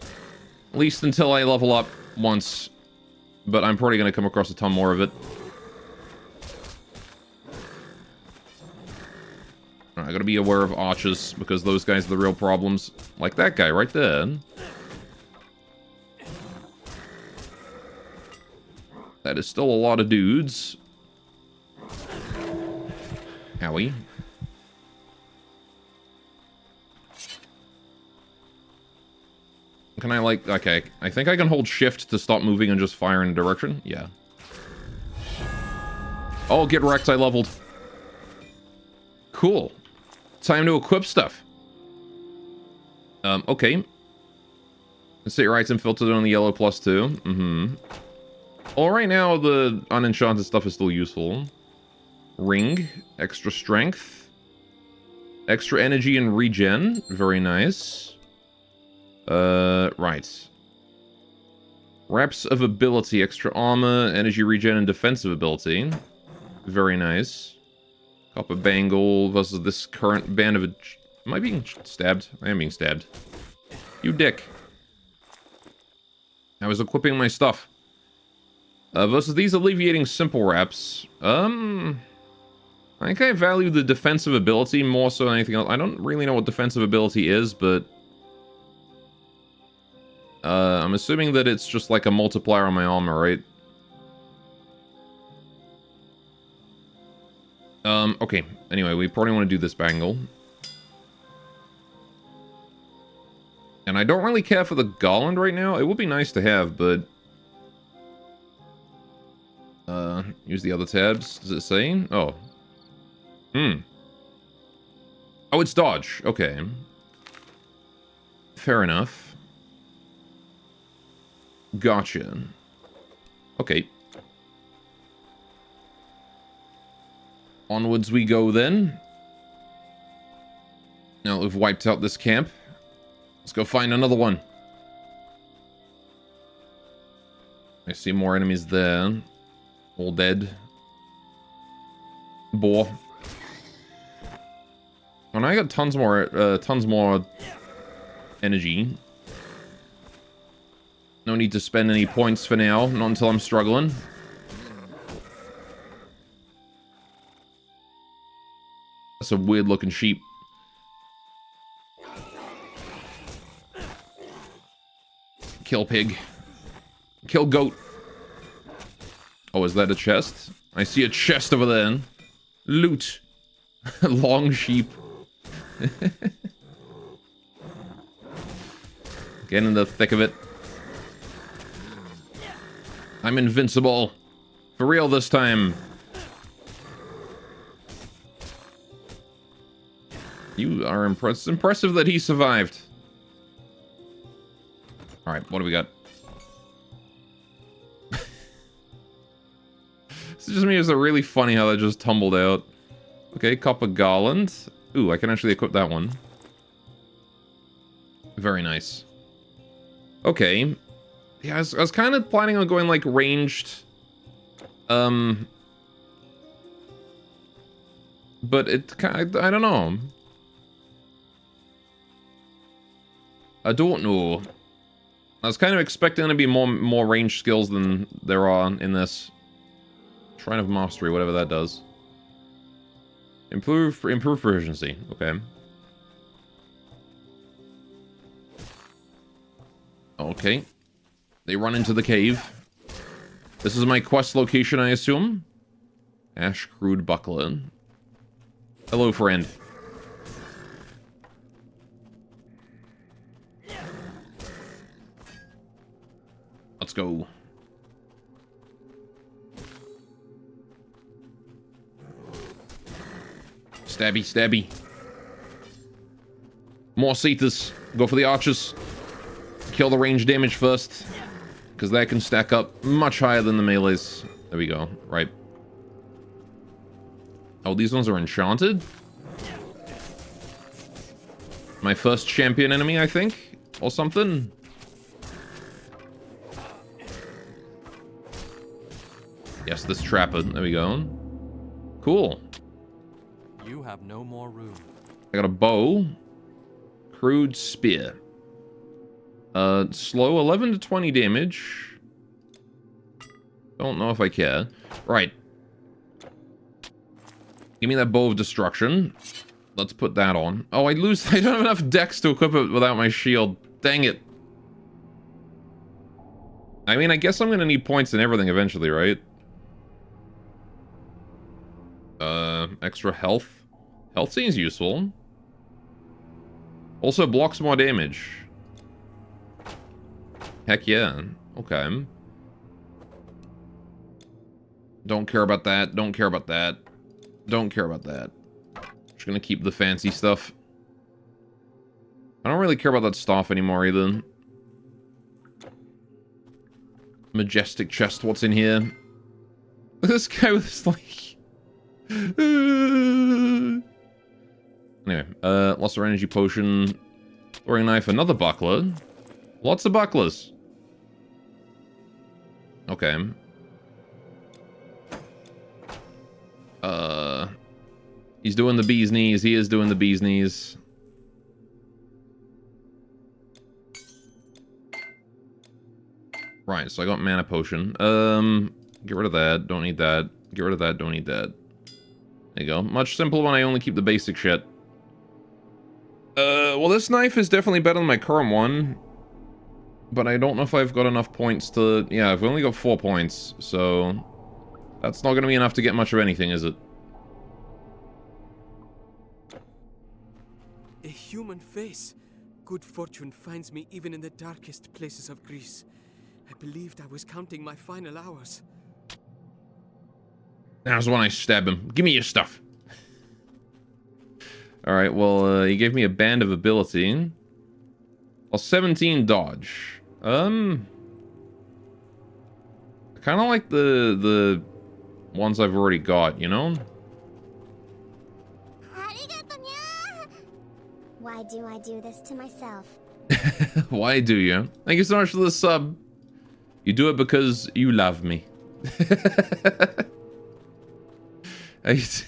At least until I level up once. But I'm probably gonna come across a ton more of it. I gotta be aware of archers, because those guys are the real problems. Like that guy right there. That is still a lot of dudes. Howie. Can I, like... Okay, I think I can hold shift to stop moving and just fire in a direction? Yeah. Oh, get wrecked, I leveled. Cool. Time to equip stuff. Okay. Let's say your item filtered on the yellow +2. Mm-hmm. Well, right now, the unenchanted stuff is still useful. Ring. Extra strength. Extra energy and regen. Very nice. Right. Reps of ability. Extra armor, energy regen, and defensive ability. Very nice. Copper Bangle versus this current band of... Am I being stabbed? I am being stabbed. You dick. I was equipping my stuff. Versus these alleviating simple wraps. I think I value the defensive ability more so than anything else. I don't really know what defensive ability is, but... I'm assuming that it's just like a multiplier on my armor, right? Okay. Anyway, we probably want to do this bangle. And I don't really care for the garland right now. It would be nice to have, but... use the other tabs. Does it say? Oh. Oh, it's dodge. Okay. Fair enough. Gotcha. Okay. Onwards we go then. Now that we've wiped out this camp, let's go find another one. I see more enemies there. All dead. Boar. Oh, now I got tons more energy. No need to spend any points for now, not until I'm struggling. That's a weird looking sheep. Kill pig. Kill goat. Oh, is that a chest? I see a chest over there. Loot. Long sheep. Get in the thick of it. I'm invincible. For real this time. You are impressed. Impressive that he survived. Alright, what do we got? This just me. Is it really funny how that just tumbled out? Okay, copper garland. Ooh, I can actually equip that one. Very nice. Okay. Yeah, I was kind of planning on going, like, ranged. But it kind of, I don't know. I don't know. I was kind of expecting there to be more ranged skills than there are in this. Shrine of Mastery, whatever that does. Improve proficiency. Okay. Okay. They run into the cave. This is my quest location, I assume. Ash Crude Buckler. Hello, friend. Let's go. Stabby, stabby. More Cetus. Go for the archers. Kill the range damage first. Because that can stack up much higher than the melees. There we go. Right. Oh, these ones are enchanted? My first champion enemy, I think? Or something? Yes, this trapper. There we go. Cool. You have no more room. I got a bow. Crude spear. Slow 11 to 20 damage. Don't know if I care. Right. Give me that bow of destruction. Let's put that on. Oh, I don't have enough dex to equip it without my shield. Dang it. I mean, I guess I'm gonna need points and everything eventually, right? Extra health. Health seems useful. Also blocks more damage. Heck yeah. Okay. Don't care about that. Don't care about that. Don't care about that. Just gonna keep the fancy stuff. I don't really care about that staff anymore either. Majestic chest, what's in here? Look at this guy with his, like... Anyway, lesser energy potion. Throwing knife, another buckler. Lots of bucklers. Okay. He's doing the bee's knees. He is doing the bee's knees. Right, so I got mana potion. Get rid of that. Don't need that. Get rid of that. Don't need that. There you go. Much simpler when I only keep the basic shit. Well, this knife is definitely better than my current one. But I don't know if I've got enough points to... Yeah, I've only got 4 points, so... That's not going to be enough to get much of anything, is it? A human face. Good fortune finds me even in the darkest places of Greece. I believed I was counting my final hours. Now's when I stab him. Give me your stuff. Alright, well, he gave me a band of ability. Well, 17 dodge. I kind of like the ones I've already got, you know? Why do I do this to myself? Why do you? Thank you so much for the sub. You do it because you love me. Thank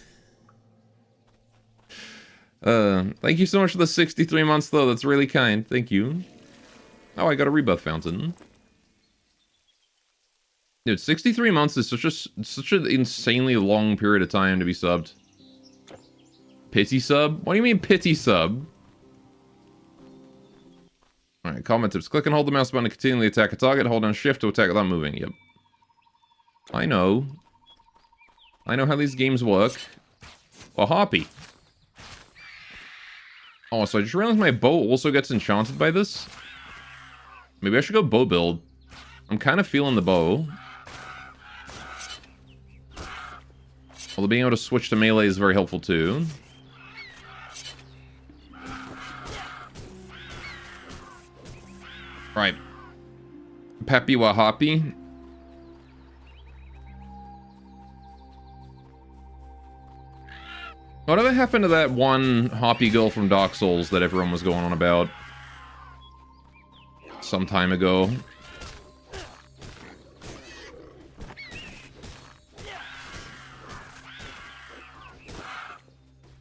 you so much for the 63 months, though. That's really kind. Thank you. Oh, I got a rebirth fountain. Dude, 63 months is such an insanely long period of time to be subbed. Pity sub? What do you mean pity sub? Alright, comment tips. Click and hold the mouse button to continually attack a target. Hold down shift to attack without moving. Yep. I know. I know how these games work. Oh, Harpy. Oh, so I just realized my bow also gets enchanted by this. Maybe I should go bow build. I'm kind of feeling the bow. Although being able to switch to melee is very helpful too. Right. Peppy wa hoppy. Whatever happened to that one hoppy girl from Dark Souls that everyone was going on about some time ago?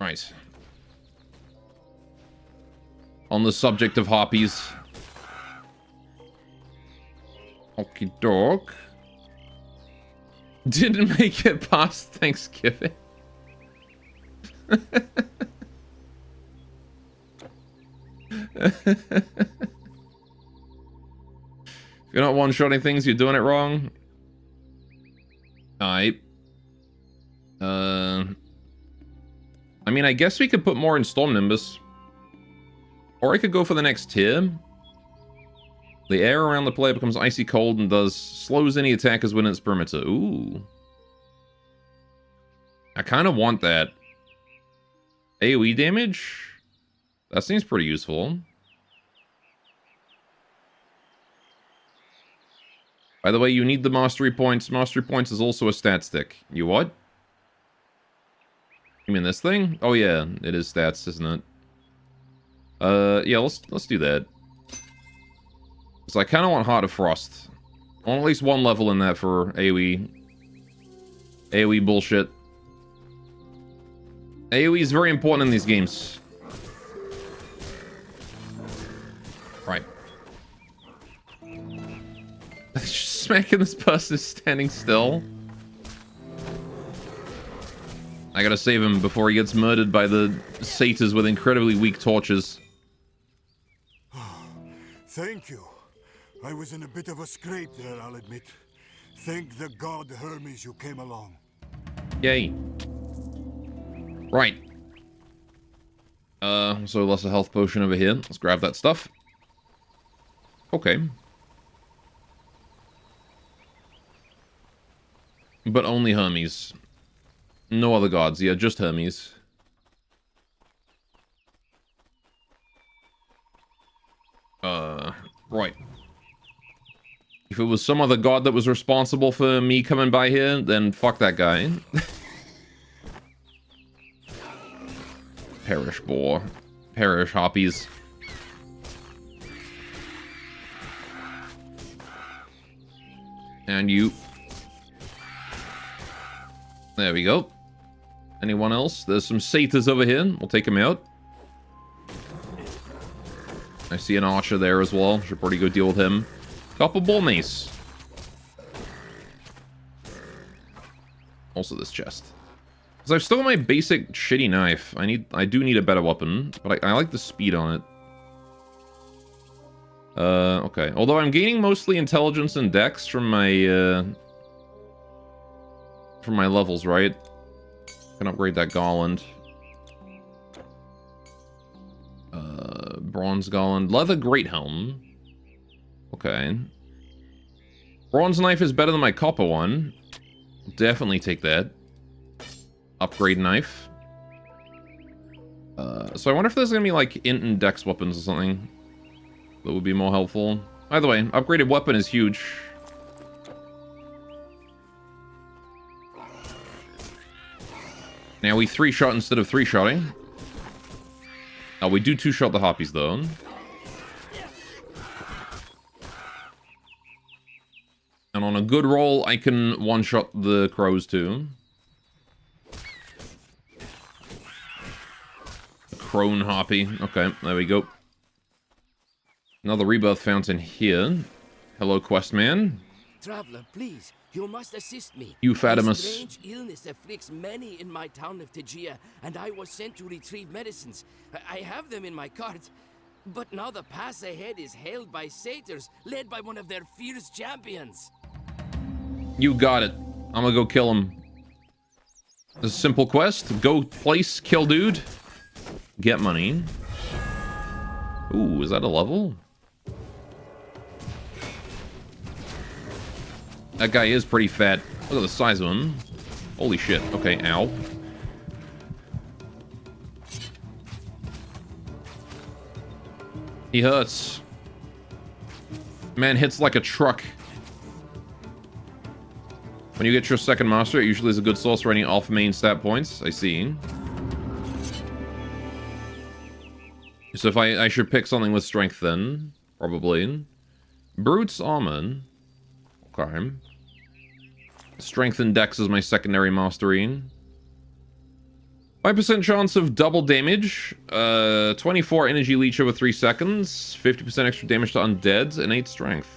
Right. On the subject of hoppies. Okie doke. Didn't make it past Thanksgiving. If you're not one-shotting things, you're doing it wrong. Alright. I mean, I guess we could put more in Storm Nimbus. Or I could go for the next tier. The air around the player becomes icy cold and slows any attackers within its perimeter. Ooh. I kind of want that. AoE damage? That seems pretty useful. By the way, you need the mastery points. Mastery points is also a stat stick. You what? You mean this thing? Oh yeah, it is stats, isn't it? Yeah, let's do that. So I kind of want Heart of Frost. I want at least one level in that for AoE. AoE bullshit. AoE is very important in these games. Right. Just smacking this person standing still. I gotta save him before he gets murdered by the satyrs with incredibly weak torches. Thank you. I was in a bit of a scrape there, I'll admit. Thank the god Hermes you came along. Yay. Right. So lost a health potion over here. Let's grab that stuff. Okay. But only Hermes. No other gods. Yeah, just Hermes. Right. If it was some other god that was responsible for me coming by here, then fuck that guy. Perish, boar. Perish, hoppies. And you. There we go. Anyone else? There's some satyrs over here. We'll take them out. I see an archer there as well. Should probably go deal with him. Copper ball mace. Also this chest. Because I've still got my basic shitty knife. I do need a better weapon, but I like the speed on it. Okay. Although I'm gaining mostly intelligence and dex from my levels, right? Can upgrade that garland. Bronze garland. Leather great helm. Okay. Bronze knife is better than my copper one. Definitely take that. Upgrade knife. So I wonder if there's gonna be like int and dex weapons or something that would be more helpful. Either way, upgraded weapon is huge. Now we 3-shot instead of 3-shotting. We do 2-shot the harpies though. And on a good roll, I can 1-shot the crows too. The crone harpy. Okay, there we go. Another rebirth fountain here. Hello, quest man. Traveler, please, you must assist me. Euphatimus. A strange illness afflicts many in my town of Tegea, and I was sent to retrieve medicines. I have them in my cart, but now the pass ahead is held by satyrs, led by one of their fierce champions. You got it. I'm gonna go kill him. It's a simple quest. Go place, kill dude. Get money. Ooh, is that a level? That guy is pretty fat. Look at the size of him. Holy shit. Okay, ow. He hurts. Man hits like a truck. When you get your second master, it usually is a good source for any off-main stat points. I see. So if I should pick something with strength then. Probably. Brute's armor. Okay. Strength and dex is my secondary mastery. 5% chance of double damage. 24 energy leech over 3 seconds. 50% extra damage to undeads and 8 strength.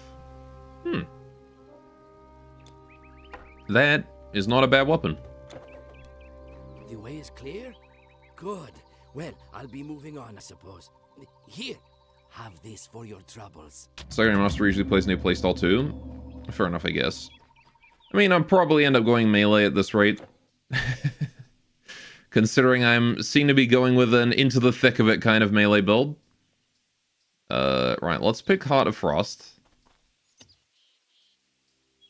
That is not a bad weapon. The way is clear? Good. Well, I'll be moving on, I suppose. Here, have this for your troubles. Secondary master usually plays new playstyle too. Fair enough, I guess. I mean, I'll probably end up going melee at this rate. Considering I'm seen to be going with an into the thick of it kind of melee build. Right, let's pick Heart of Frost.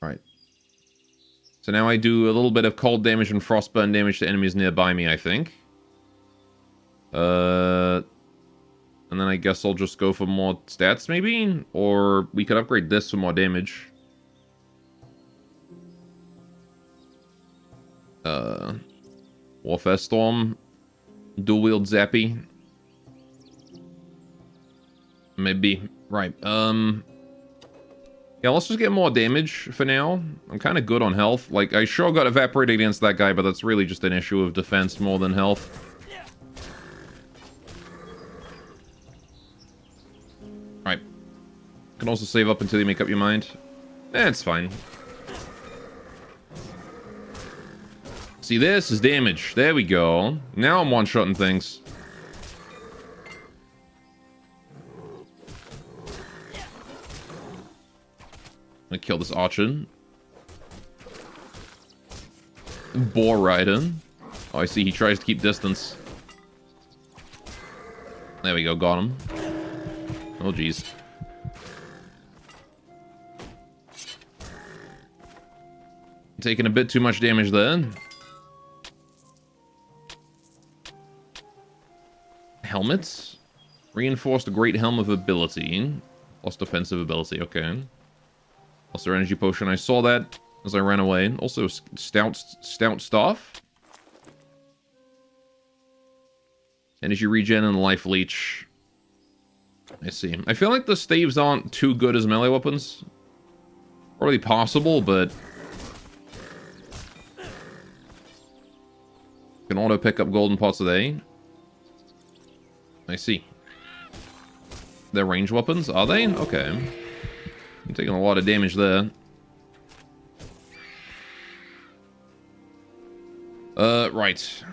Right. So now I do a little bit of cold damage and frostburn damage to enemies nearby me, I think. And then I guess I'll just go for more stats, maybe? Or we could upgrade this for more damage. Warfare Storm. Dual wield Zappy. Maybe. Right. Yeah, let's just get more damage for now. I'm kind of good on health. Like, I sure got evaporated against that guy, but that's really just an issue of defense more than health. Right. You can also save up until you make up your mind. It's fine. See, this is damage. There we go. Now I'm one-shotting things. I'm gonna kill this archer. Boar rider. Oh, I see. He tries to keep distance. There we go. Got him. Oh, jeez. Taking a bit too much damage there. Helmets. Reinforced great helm of ability. Lost offensive ability. Okay. Lost their energy potion. I saw that as I ran away. Also, stout staff. Energy regen and life leech. I see. I feel like the staves aren't too good as melee weapons. Probably possible, but I Can auto pick up golden pots a day. I see. They're range weapons, are they? Okay. I'm taking a lot of damage there. Right.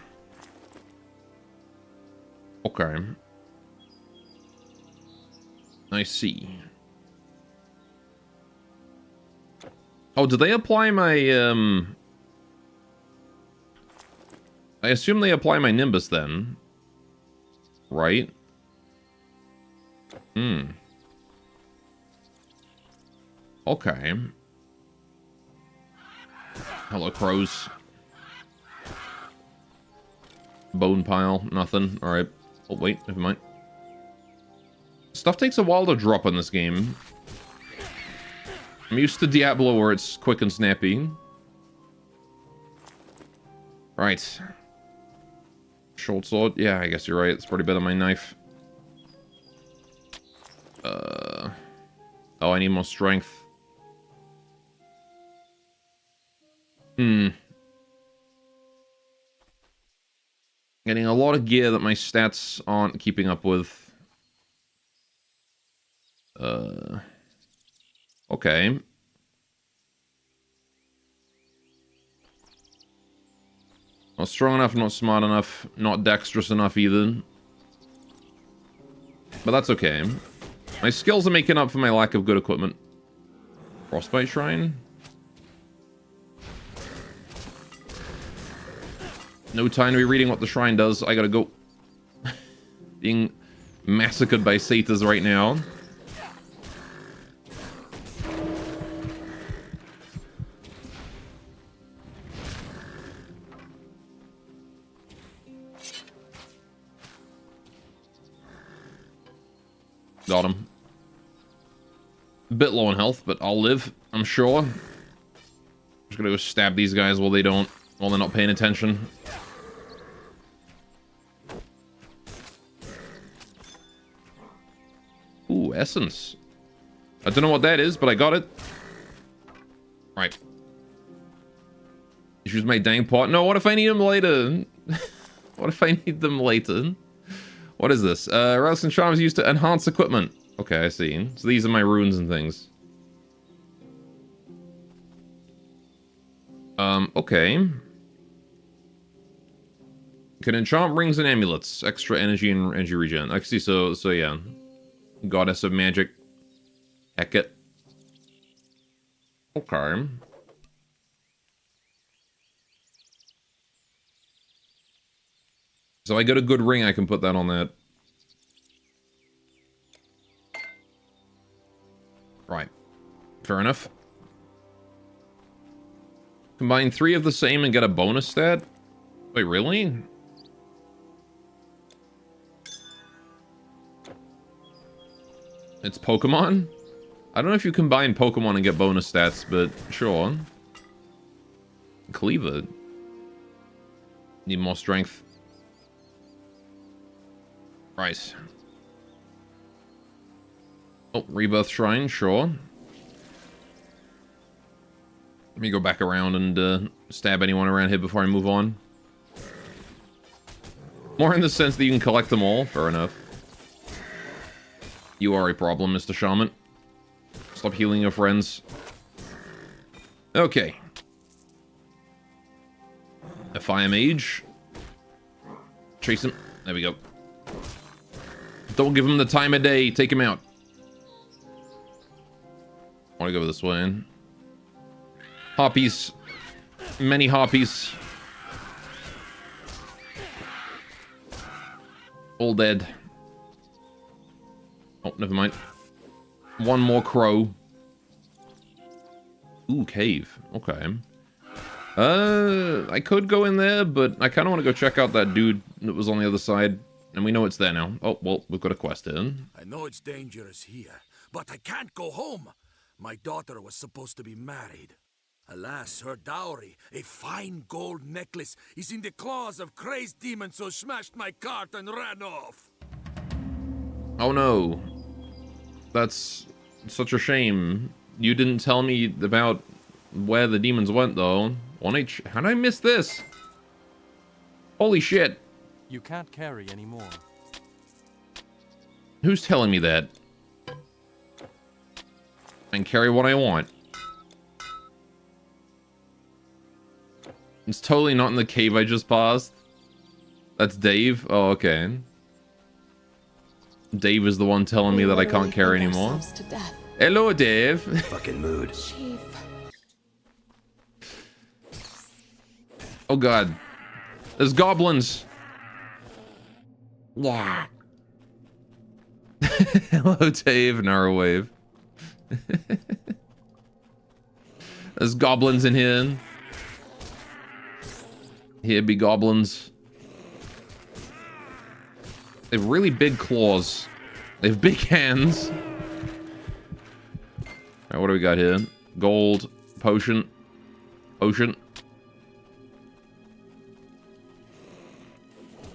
Okay. I see. Oh, do they apply my, I assume they apply my Nimbus then. Right? Hmm. Okay. Hello, crows. Bone pile, nothing. Alright. Oh, wait, never mind. Stuff takes a while to drop in this game. I'm used to Diablo where it's quick and snappy. Right. Short sword? Yeah, I guess you're right. It's pretty better than my knife. Oh, I need more strength. Getting a lot of gear that my stats aren't keeping up with. Okay. Not strong enough, not smart enough, not dexterous enough either. But that's okay. My skills are making up for my lack of good equipment. Frostbite Shrine? No time to be reading what the shrine does. I gotta go. Being massacred by satyrs right now. Got him. A bit low on health, but I'll live, I'm sure. Just gonna go stab these guys while they're not paying attention. Ooh, essence. I don't know what that is, but I got it. Right. Use my dang pot. No, what if I need them later? What if I need them later? What is this? Relics and charms used to enhance equipment. Okay, I see. So these are my runes and things. Okay. Can enchant rings and amulets. Extra energy and energy regen. I see, so yeah. Goddess of magic. Hecate. Okay. So I got a good ring, I can put that on that. Right. Fair enough. Combine 3 of the same and get a bonus stat? Wait, really? It's Pokemon? I don't know if you combine Pokemon and get bonus stats, but sure. Cleaver. Need more strength. Right. Oh, Rebirth Shrine, sure. Let me go back around and stab anyone around here before I move on. More in the sense that you can collect them all. Fair enough. You are a problem, Mr. Shaman. Stop healing your friends. Okay. A Fire Mage. Chase him. There we go. Don't give him the time of day. Take him out. I want to go this way. Harpies. Many harpies. All dead. Oh, never mind. One more crow. Ooh, cave. Okay. I could go in there, but I kind of want to go check out that dude that was on the other side. And we know it's there now. Oh, well, we've got a quest in. I know it's dangerous here, but I can't go home. My daughter was supposed to be married. Alas, her dowry, a fine gold necklace, is in the claws of crazed demons who smashed my cart and ran off. Oh no. That's such a shame. You didn't tell me about where the demons went, though. 1H. How did I miss this? Holy shit. You can't carry anymore. Who's telling me that? I can carry what I want. It's totally not in the cave I just passed. That's Dave? Oh, okay. Dave is the one telling me that I can't carry anymore. Hello, Dave. Fucking mood. Chief. Oh god. There's goblins. Yeah. Hello, Dave. Narrowwave. There's goblins in here. Here be goblins. They have really big claws. They have big hands. Alright, what do we got here? Gold, potion, potion.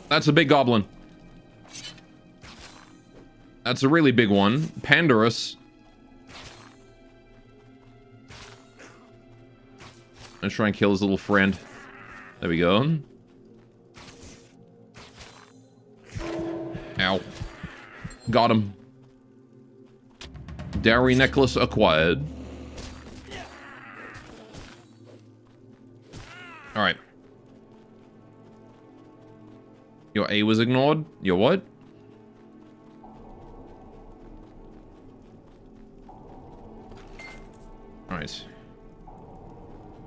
That's a big goblin. That's a really big one. Pandorus. Let's try and kill his little friend. There we go. Ow. Got him. Dowry necklace acquired. Alright. Your A was ignored? Your what? Alright.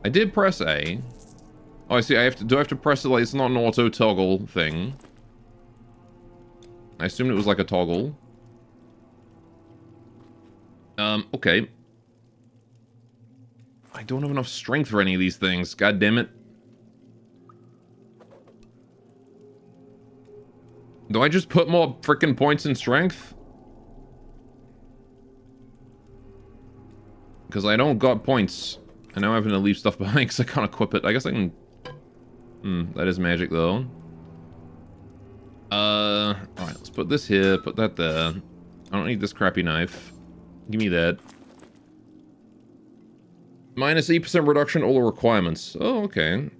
I did press A. Oh, I see. Do I have to press it like it's not an auto toggle thing? I assumed it was like a toggle. Okay. I don't have enough strength for any of these things. God damn it. Do I just put more freaking points in strength? Because I don't got points. And now I'm having to leave stuff behind because I can't equip it. I guess I can... that is magic though. Alright, let's put this here, put that there. I don't need this crappy knife. Give me that. Minus 8% reduction, all the requirements. Oh, okay.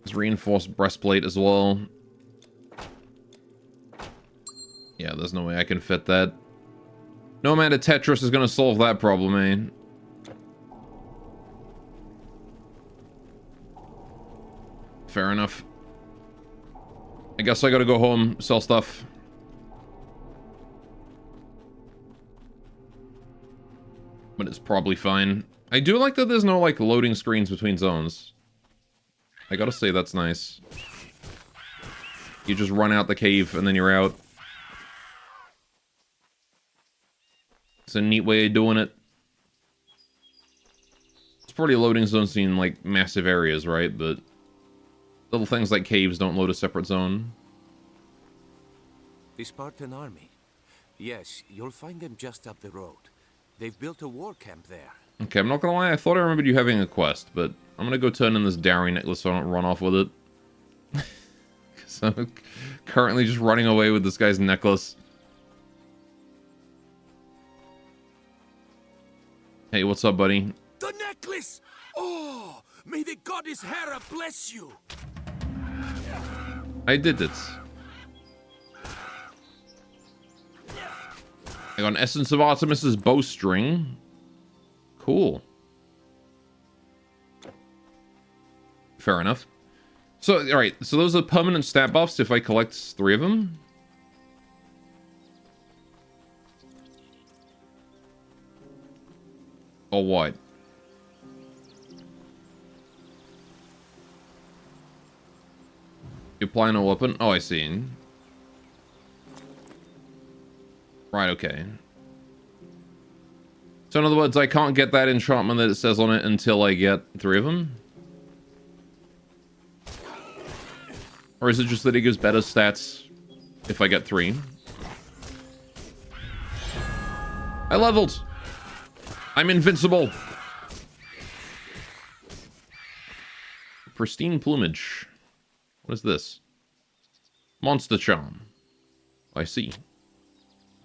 It's reinforced breastplate as well. Yeah, there's no way I can fit that. No amount of Tetris is gonna solve that problem, eh? Fair enough. I guess I gotta go home, sell stuff. But it's probably fine. I do like that there's no, like, loading screens between zones. I gotta say, that's nice. You just run out the cave, and then you're out. It's a neat way of doing it. It's probably loading zones in, like, massive areas, right? But little things like caves don't load a separate zone. The Spartan army. Yes, you'll find them just up the road. They've built a war camp there. Okay, I'm not gonna lie, I thought I remembered you having a quest, but I'm gonna go turn in this dowry necklace so I don't run off with it. Because I'm currently just running away with this guy's necklace. Hey, what's up, buddy? The necklace! Oh, may the goddess Hera bless you! I did it. I got an Essence of Artemis's bowstring. Cool. Fair enough. So, alright, so those are permanent stat buffs if I collect 3 of them? Or what? You apply no weapon? Oh, I see. Right, okay. So in other words, I can't get that enchantment that it says on it until I get 3 of them? Or is it just that it gives better stats if I get 3? I leveled! I'm invincible! Pristine plumage. What is this? Monster charm. I see.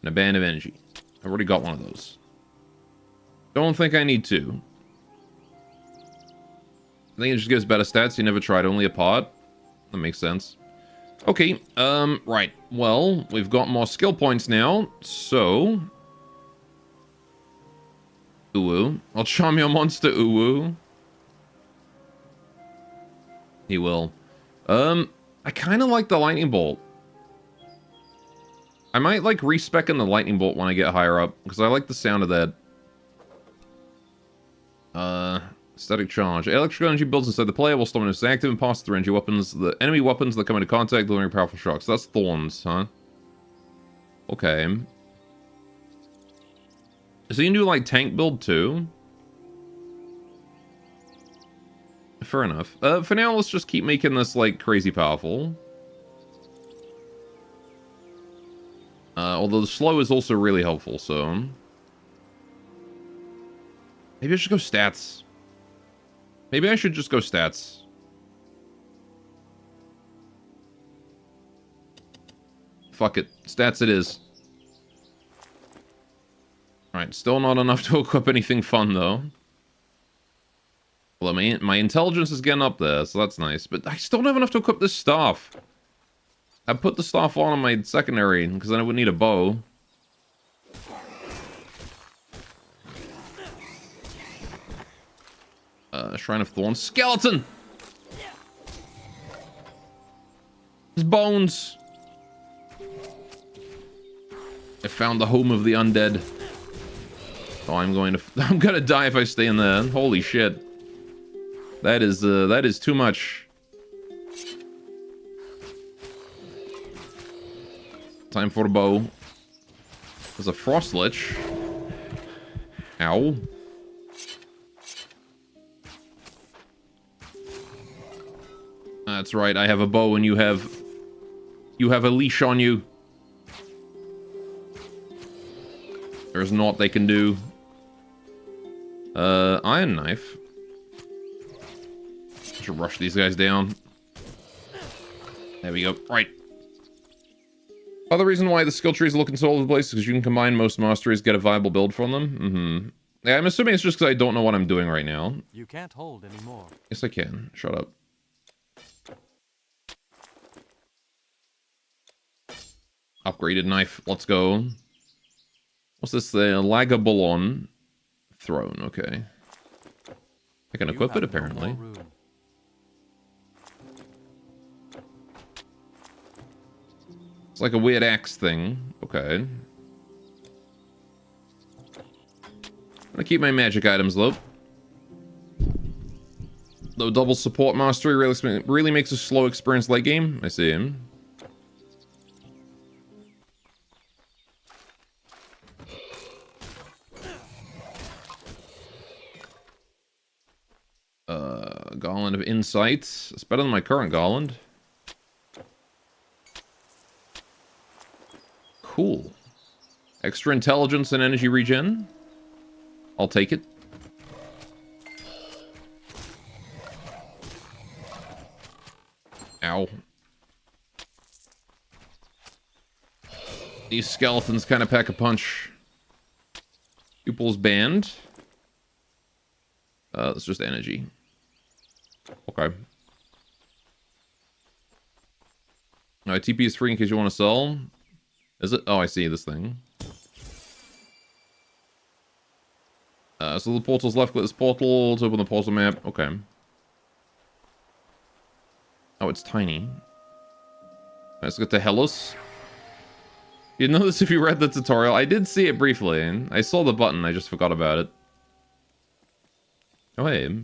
And a band of energy. I've already got one of those. Don't think I need to. think it just gives better stats. You never tried only a part. That makes sense. Okay, right. Well, we've got more skill points now, so... Uwu. I'll charm your monster, Uwu. He will. I kind of like the lightning bolt. I might like respec in the lightning bolt when I get higher up, because I like the sound of that. Static charge. Electrical energy builds inside the player while stamina is active and passes through energy weapons. The enemy weapons that come into contact delivering powerful shocks. That's thorns, huh? Okay. So you can do like tank build too? Fair enough. For now, let's just keep making this like crazy powerful. Although the slow is also really helpful, so... Maybe I should go stats. Maybe I should just go stats. Fuck it. Stats it is. Alright, still not enough to equip anything fun, though. Well, my intelligence is getting up there, so that's nice. But I still don't have enough to equip this staff. I put the staff on my secondary, because then I would need a bow. Shrine of Thorns. Skeleton! His bones! I found the home of the undead. Oh, I'm gonna die if I stay in there. Holy shit. That is too much. Time for a bow. There's a frost lich. Ow. That's right, I have a bow and you have a leash on you. There's naught they can do. Iron knife. Should rush these guys down. There we go. Right. Other reason why the skill trees look in all over the place is because you can combine most masteries, get a viable build from them. Yeah, I'm assuming it's just because I don't know what I'm doing right now. You can't hold anymore. Yes, I can. Shut up. Upgraded knife. Let's go. What's this? The Lagabulon throne. Okay. I can equip it, apparently. It's like a weird axe thing. Okay. I'm gonna keep my magic items low. Though double support mastery really makes a slow experience late game. I see him. Garland of Insights. It's better than my current Garland. Cool. Extra intelligence and energy regen. I'll take it. Ow. These skeletons kind of pack a punch. Pupils banned. It's just energy. Okay. Alright, TP is free in case you want to sell. Is it? Oh, I see this thing. So the portal's left, click this portal to open the portal map. Okay. Oh, it's tiny. Let's get to Hellas. You'd know this if you read the tutorial. I did see it briefly. I saw the button, I just forgot about it. Oh, hey.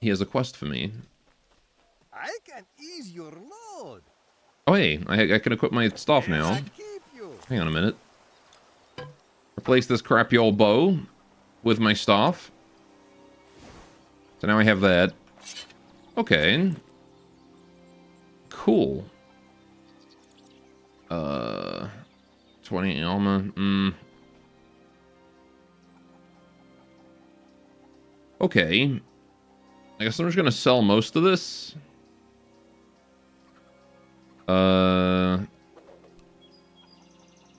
He has a quest for me. I can ease your load. Oh, hey. I can equip my staff now. Hang on a minute. Replace this crappy old bow with my staff. So now I have that. Okay. Cool. 20 armor. Okay. I guess I'm just gonna sell most of this.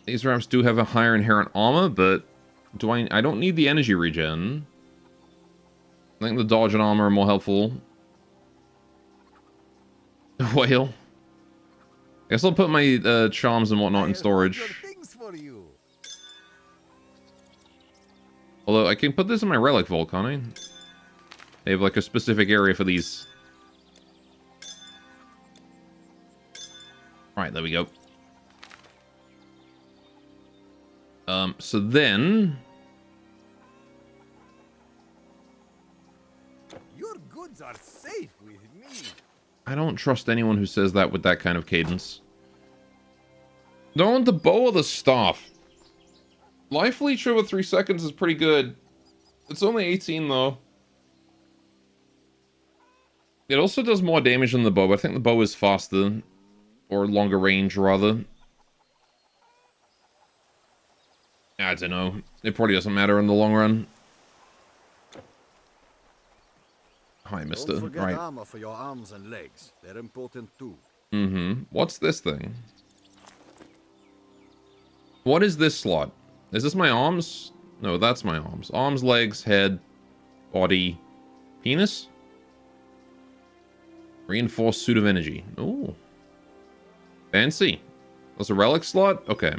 These ramps do have a higher inherent armor, but I don't need the energy regen. I think the dodge and armor are more helpful. Whale. I guess I'll put my charms and whatnot in storage. Although I can put this in my relic vault, can't I? They have like a specific area for these. Alright, there we go. So then... Your goods are safe with me. I don't trust anyone who says that with that kind of cadence. Don't want the bow or the staff. Life leech over 3 seconds is pretty good. It's only 18 though. It also does more damage than the bow, but I think the bow is faster. Or longer range, rather. I don't know. It probably doesn't matter in the long run. Oh, I missed Don't it. forget Right. armor for your arms and legs. They're important too. Mm-hmm. What's this thing? What is this slot? Is this my arms? No, that's my arms. Arms, legs, head, body, penis? Reinforced suit of energy. Ooh. Fancy. That's a relic slot? Okay.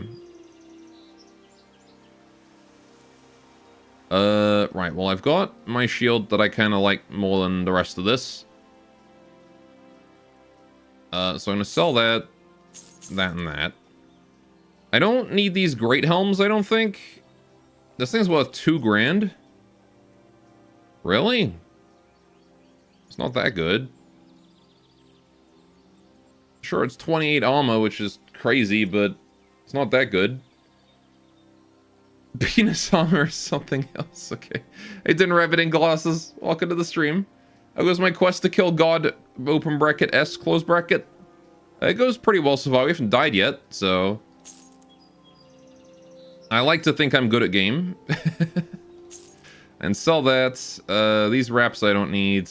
Right. Well, I've got my shield that I kind of like more than the rest of this. So I'm going to sell that, and that. I don't need these great helms, I don't think. This thing's worth 2 grand. Really? It's not that good. Sure, it's 28 armor, which is crazy, but it's not that good. Penis armor is something else. Okay. Hey, Dinner Rabbit in glasses. Welcome to the stream. How goes my quest to kill God? Open bracket S, close bracket. It goes pretty well so far. We haven't died yet, so... I like to think I'm good at game. And sell that. These wraps I don't need.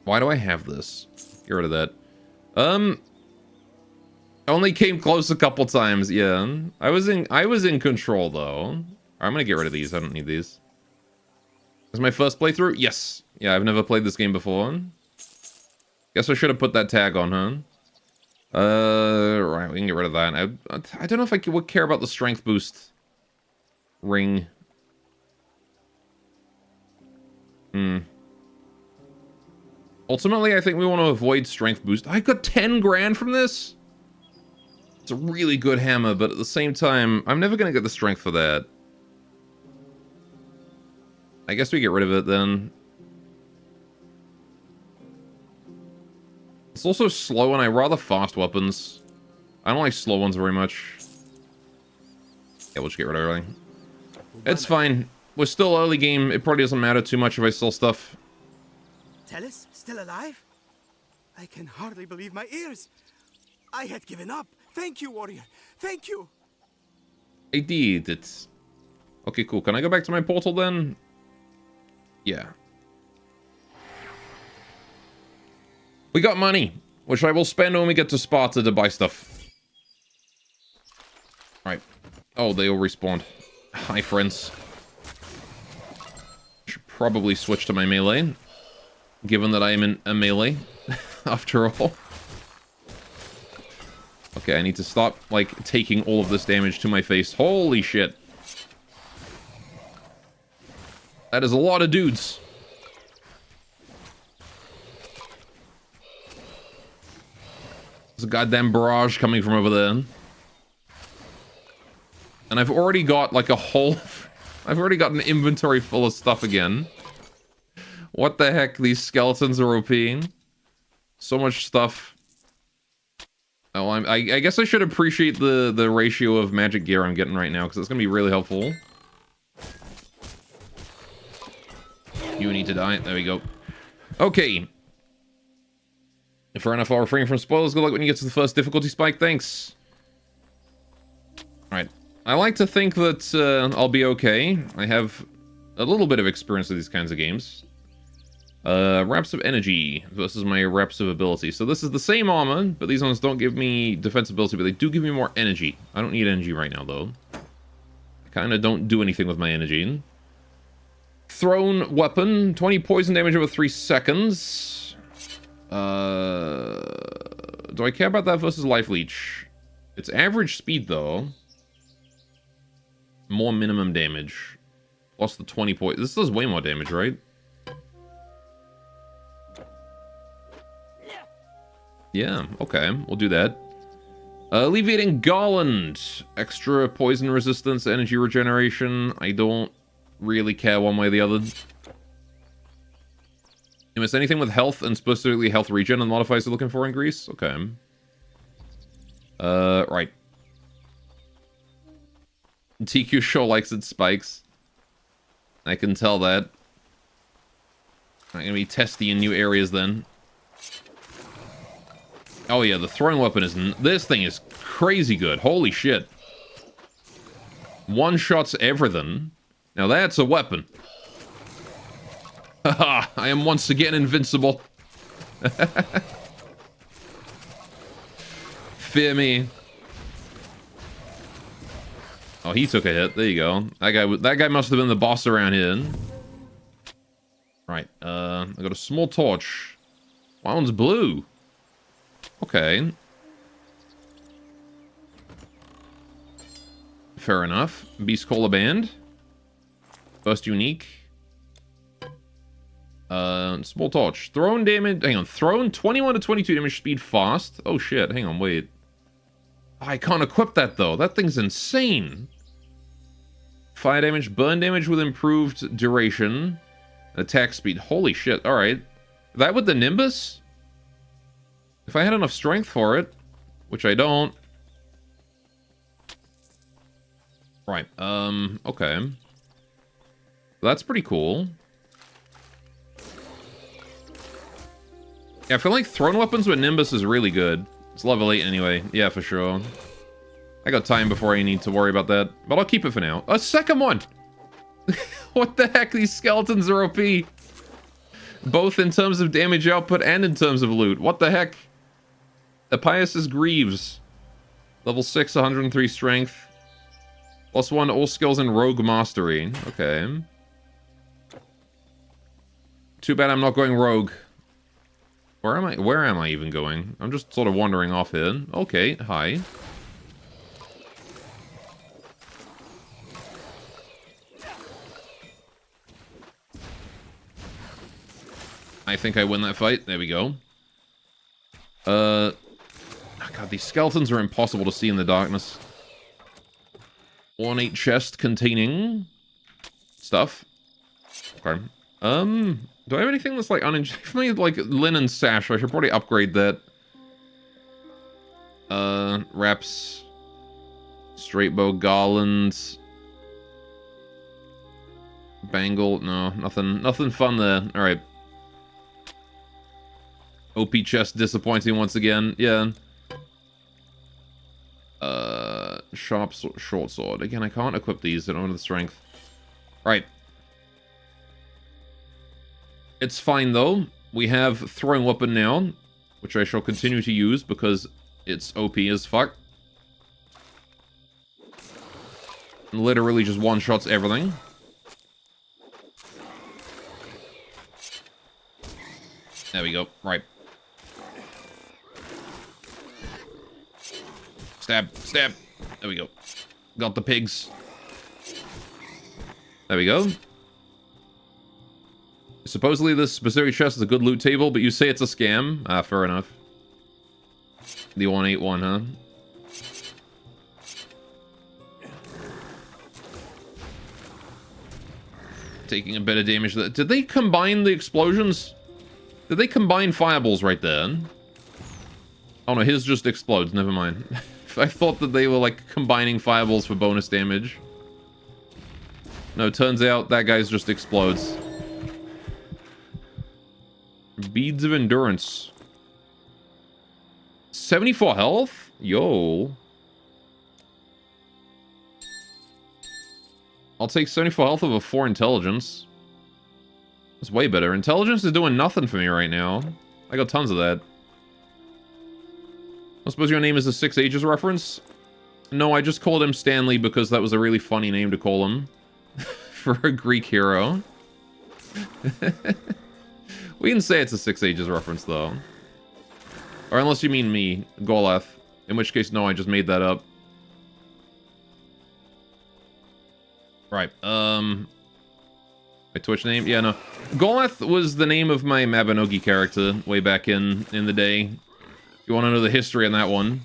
Why do I have this? Get rid of that. Only came close a couple times. Yeah, I was in control though. I'm gonna get rid of these. I don't need these. Is my first playthrough? Yes. Yeah, I've never played this game before. Guess I should have put that tag on, huh? Right, we can get rid of that. I don't know if I would care about the strength boost ring. Ultimately, I think we want to avoid strength boost. I got 10 grand from this? It's a really good hammer, but at the same time, I'm never going to get the strength for that. I guess we get rid of it then. It's also slow, and I rather fast weapons. I don't like slow ones very much. Yeah, we'll just get rid of everything. It's fine. We're still early game. It probably doesn't matter too much if I sell stuff. Tellus, still alive? I can hardly believe my ears. I had given up. Thank you, warrior. Thank you. I did it. Okay, cool. Can I go back to my portal then? Yeah. We got money, which I will spend when we get to Sparta to buy stuff. Right. Oh, they all respawned. Hi, friends. Should probably switch to my melee, given that I am in a melee, after all. Okay, I need to stop, like, taking all of this damage to my face. Holy shit. That is a lot of dudes. There's a goddamn barrage coming from over there. And I've already got, like, a whole... I've already got an inventory full of stuff again. What the heck? These skeletons are OPing. So much stuff. Oh, I guess I should appreciate the ratio of magic gear I'm getting right now, because it's going to be really helpful. You need to die. There we go. Okay. For NFL, refraining from spoilers. Good luck when you get to the first difficulty spike. Thanks. Alright. I like to think that I'll be okay. I have a little bit of experience with these kinds of games. Reps of energy versus my reps of ability. So this is the same armor, but these ones don't give me defensibility, but they do give me more energy. I don't need energy right now, though. I kind of don't do anything with my energy. Thrown weapon, 20 poison damage over 3 seconds. Do I care about that versus life leech? It's average speed though. More minimum damage. Plus the 20 poison. This does way more damage, right? Yeah, okay, we'll do that. Alleviating Garland. Extra poison resistance, energy regeneration. I don't really care one way or the other. You miss anything with health and specifically health regen and modifiers you're looking for increase? Okay. Right. TQ sure likes its spikes. I can tell that. I'm gonna be testy in new areas then. Oh yeah, the throwing weapon is... This thing is crazy good. Holy shit. One-shots everything. Now that's a weapon. Haha, I am once again invincible. Fear me. Oh, he took a hit. There you go. That guy must have been the boss around here. Right, I got a small torch. That one's blue. Okay. Fair enough. Beast Cola Band. First unique. Small torch. Thrown damage. Hang on. Thrown 21 to 22 damage speed fast. Oh shit. Hang on. Wait. I can't equip that though. That thing's insane. Fire damage. Burn damage with improved duration. Attack speed. Holy shit. Alright. That with the Nimbus? If I had enough strength for it, which I don't. Right, okay. That's pretty cool. Yeah, I feel like thrown weapons with Nimbus is really good. It's level 8 anyway. Yeah, for sure. I got time before I need to worry about that. But I'll keep it for now. A second one! What the heck? These skeletons are OP. Both in terms of damage output and in terms of loot. What the heck? Epias' Greaves. Level 6, 103 strength. +1 all skills in Rogue Mastery. Okay. Too bad I'm not going Rogue. Where am I even going? I'm just sort of wandering off here. Okay, hi. I think I win that fight. There we go. God, these skeletons are impossible to see in the darkness. Ornate chest containing stuff. Okay. Do I have anything that's like for me, like linen sash? I should probably upgrade that. Wraps. Straight bow garlands. Bangle. No, nothing fun there. All right. OP chest disappointing once again. Yeah. Sharp short sword. Again, I can't equip these. I don't have the strength. Right. It's fine though. We have throwing weapon now, which I shall continue to use because it's OP as fuck. Literally just one-shots everything. There we go. Right. Stab, stab. There we go. Got the pigs. There we go. Supposedly this specific chest is a good loot table, but you say it's a scam. Ah, fair enough. The 181, huh? Taking a bit of damage. Did they combine the explosions? Did they combine fireballs right there? Oh no, his just explodes. Never mind. I thought that they were like combining fireballs for bonus damage. No, turns out that guy's just explodes. Beads of Endurance. 74 health? Yo. I'll take 74 health over 4 intelligence. That's way better. Intelligence is doing nothing for me right now. I got tons of that. I suppose your name is a Six Ages reference? No, I just called him Stanley because that was a really funny name to call him. For a Greek hero. We can say it's a Six Ages reference, though. Or unless you mean me, Goleth. In which case, no, I just made that up. Right, my Twitch name? Yeah, no. Goleth was the name of my Mabinogi character way back in the day. You want to know the history on that one?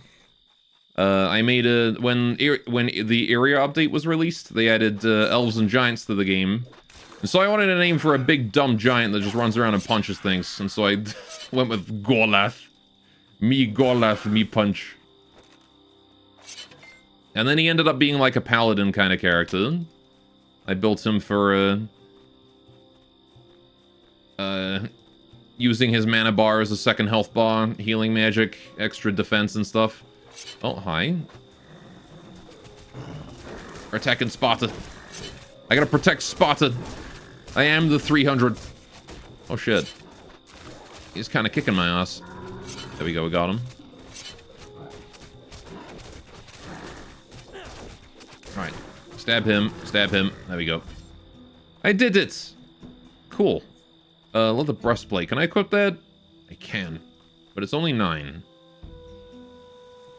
I made a... When the area update was released, they added elves and giants to the game. And so I wanted a name for a big dumb giant that just runs around and punches things. And so I went with Goleth. Me Goleth, me punch. And then he ended up being like a paladin kind of character. I built him for using his mana bar as a second health bar, healing magic, extra defense and stuff. Oh, hi. We're attacking Sparta. I gotta protect Sparta. I am the 300. Oh shit. He's kind of kicking my ass. There we go, we got him. Alright. Stab him. Stab him. There we go. I did it! Cool. Leather breastplate. Can I equip that? I can. But it's only 9.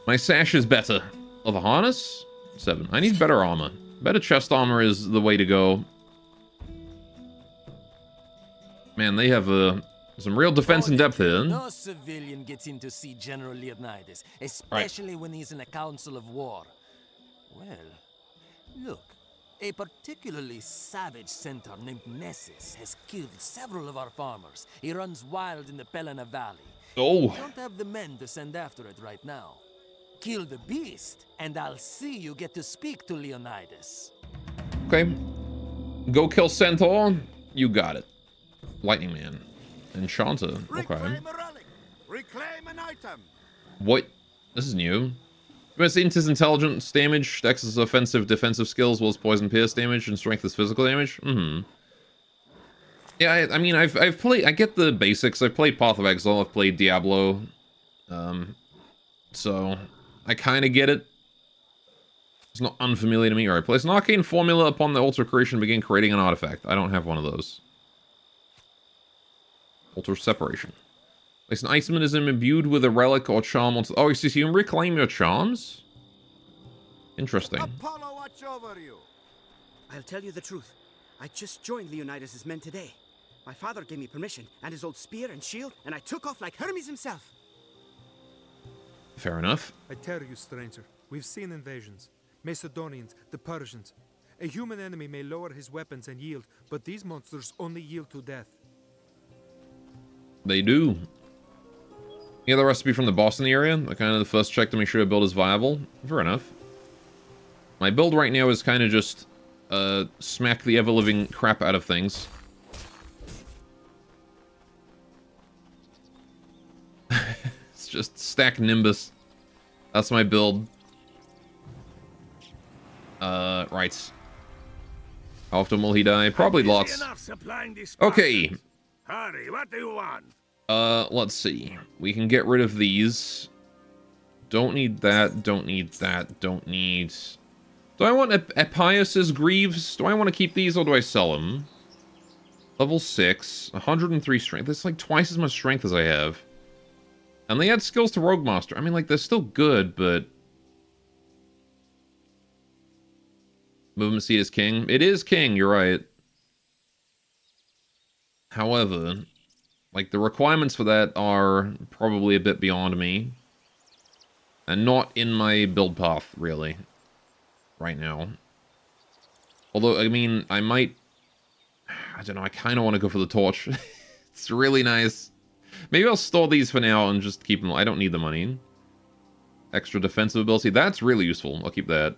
My sash is better. Leather harness? 7. I need better armor. Better chest armor is the way to go. Man, they have some real defense and depth here. No civilian gets in to see General Leonidas, especially when he's in a council of war. Well, look. A particularly savage centaur named Nessus has killed several of our farmers. He runs wild in the Pelena Valley. Oh. I don't have the men to send after it right now. Kill the beast, and I'll see you get to speak to Leonidas. Okay. Go kill Centaur. You got it. Lightning Man. Enchanter. Okay. Reclaim a relic. Reclaim an item. What? This is new. Best int is intelligence damage, dex is offensive, defensive skills, as well as poison pierce damage, and strength is physical damage. Yeah, I mean, I've played. I get the basics. I've played Path of Exile. I've played Diablo. So I kind of get it. It's not unfamiliar to me. All right, place an arcane formula upon the altar creation. Begin creating an artifact. I don't have one of those. Altar separation. Place an item is imbued with a relic or charm. Oh, you see, so you can reclaim your charms? Interesting. Apollo, watch over you. I'll tell you the truth. I just joined Leonidas' men today. My father gave me permission, and his old spear and shield, and I took off like Hermes himself. Fair enough. I tell you, stranger, we've seen invasions. Macedonians, the Persians. A human enemy may lower his weapons and yield, but these monsters only yield to death. They do. Any other recipe from the boss in the area? I kind of the first check to make sure a build is viable. Fair enough. My build right now is kind of just smack the ever-living crap out of things. It's just stack Nimbus. That's my build. Right. How often will he die? Probably lots. Okay. Hurry, what do you want? Let's see. We can get rid of these. Don't need that, don't need that, don't need... Do I want Epius's Greaves? Do I want to keep these or do I sell them? Level 6, 103 strength. That's like twice as much strength as I have. And they add skills to Rogue Master. I mean, like, they're still good, but... Movement Seat is king. It is king, you're right. However... Like, the requirements for that are probably a bit beyond me. And not in my build path, really. Right now. Although, I mean, I might... I don't know, I kind of want to go for the torch. It's really nice. Maybe I'll store these for now and just keep them. I don't need the money. Extra defensive ability. That's really useful. I'll keep that.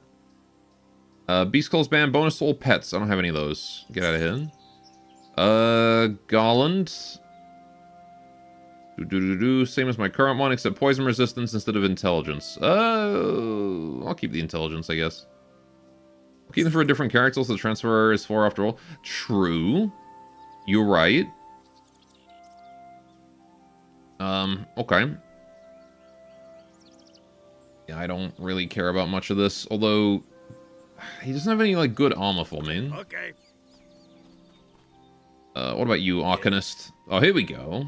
Beast Claws Band, bonus to all pets. I don't have any of those. Get out of here. Garland... Same as my current one, except poison resistance instead of intelligence. I'll keep the intelligence, I guess. I'll keep them for a different character, so the transfer is 4 after all. True. You're right. Okay. Yeah, I don't really care about much of this, although... He doesn't have any, like, good armor for me. Okay. What about you, Arcanist? Oh, here we go.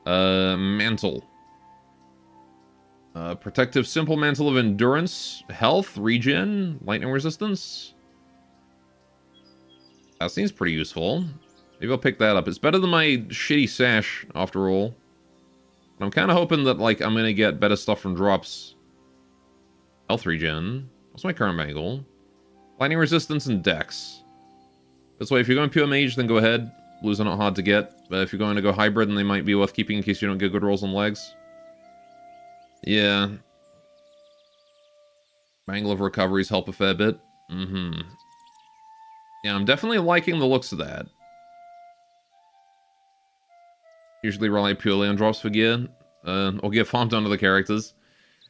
Mantle. Protective simple mantle of endurance, health, regen, lightning resistance. That seems pretty useful. Maybe I'll pick that up. It's better than my shitty sash, after all. I'm kind of hoping that, like, I'm gonna get better stuff from drops. Health regen. What's my current angle? Lightning resistance and dex. This way, if you're going pure mage, then go ahead. Blues are not hard to get. But if you're going to go hybrid, then they might be worth keeping in case you don't get good rolls on legs. Yeah. Angle of recoveries help a fair bit. Mm-hmm. Yeah, I'm definitely liking the looks of that. Usually rely purely on drops for gear. Or gear farmed onto the characters.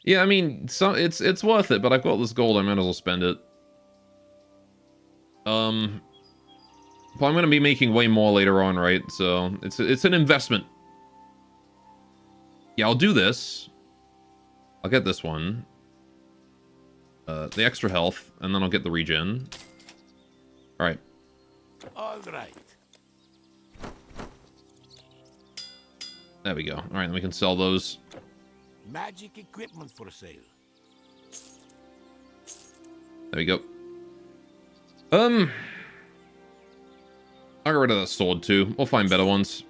Yeah, I mean, so it's worth it, but I've got this gold, I might as well spend it. But I'm gonna be making way more later on, right? So it's an investment. Yeah, I'll do this. I'll get this one. The extra health, and then I'll get the regen. Alright. Alright. There we go. Alright, then we can sell those. Magic equipment for sale. There we go. I'll get rid of that sword too. We'll find better ones.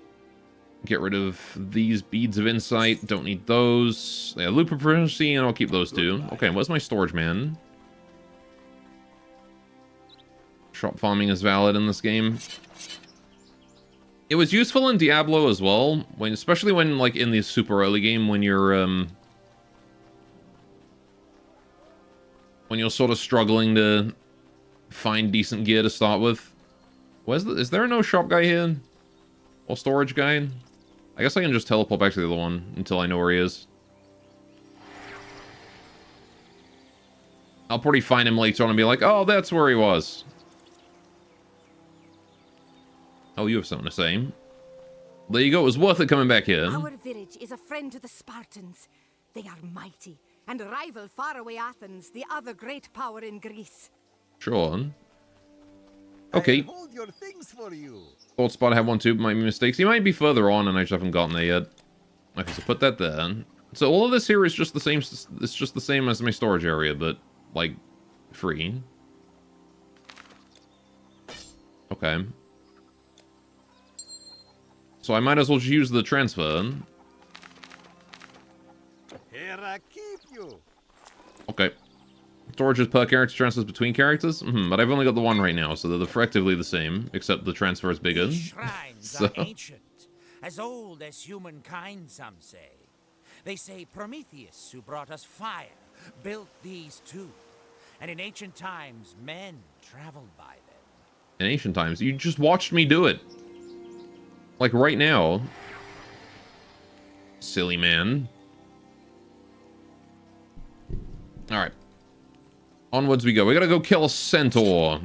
Get rid of these beads of insight. Don't need those. Yeah, loop of proficiency, and I'll keep those too. Okay, where's my storage man? Shop farming is valid in this game. It was useful in Diablo as well, especially when, like, in the super early game, when you're sort of struggling to find decent gear to start with. Is there no shop guy here? Or storage guy? I guess I can just teleport back to the other one until I know where he is. I'll probably find him later on and be like, oh, that's where he was. Oh, you have something to say. There you go, it was worth it coming back here. Our village is a friend to the Spartans. They are mighty and rival faraway Athens, the other great power in Greece. Sure. Okay. Hold your things for you. Thought spot I have one too, but might be mistakes. He might be further on and I just haven't gotten there yet. Okay, so put that there. So all of this here is just the same. It's just the same as my storage area, but like free. Okay. So I might as well just use the transfer. Here I keep you. Okay. Storage is per character, transfers between characters. But I've only got the one right now, so they're effectively the same, except the transfer is bigger. These shrines are ancient, as old as humankind, some say. They say Prometheus, who brought us fire, built these too. And in ancient times, men traveled by them. In ancient times? You just watched me do it. Like right now. Silly man. Alright. Onwards we go. We gotta go kill a centaur.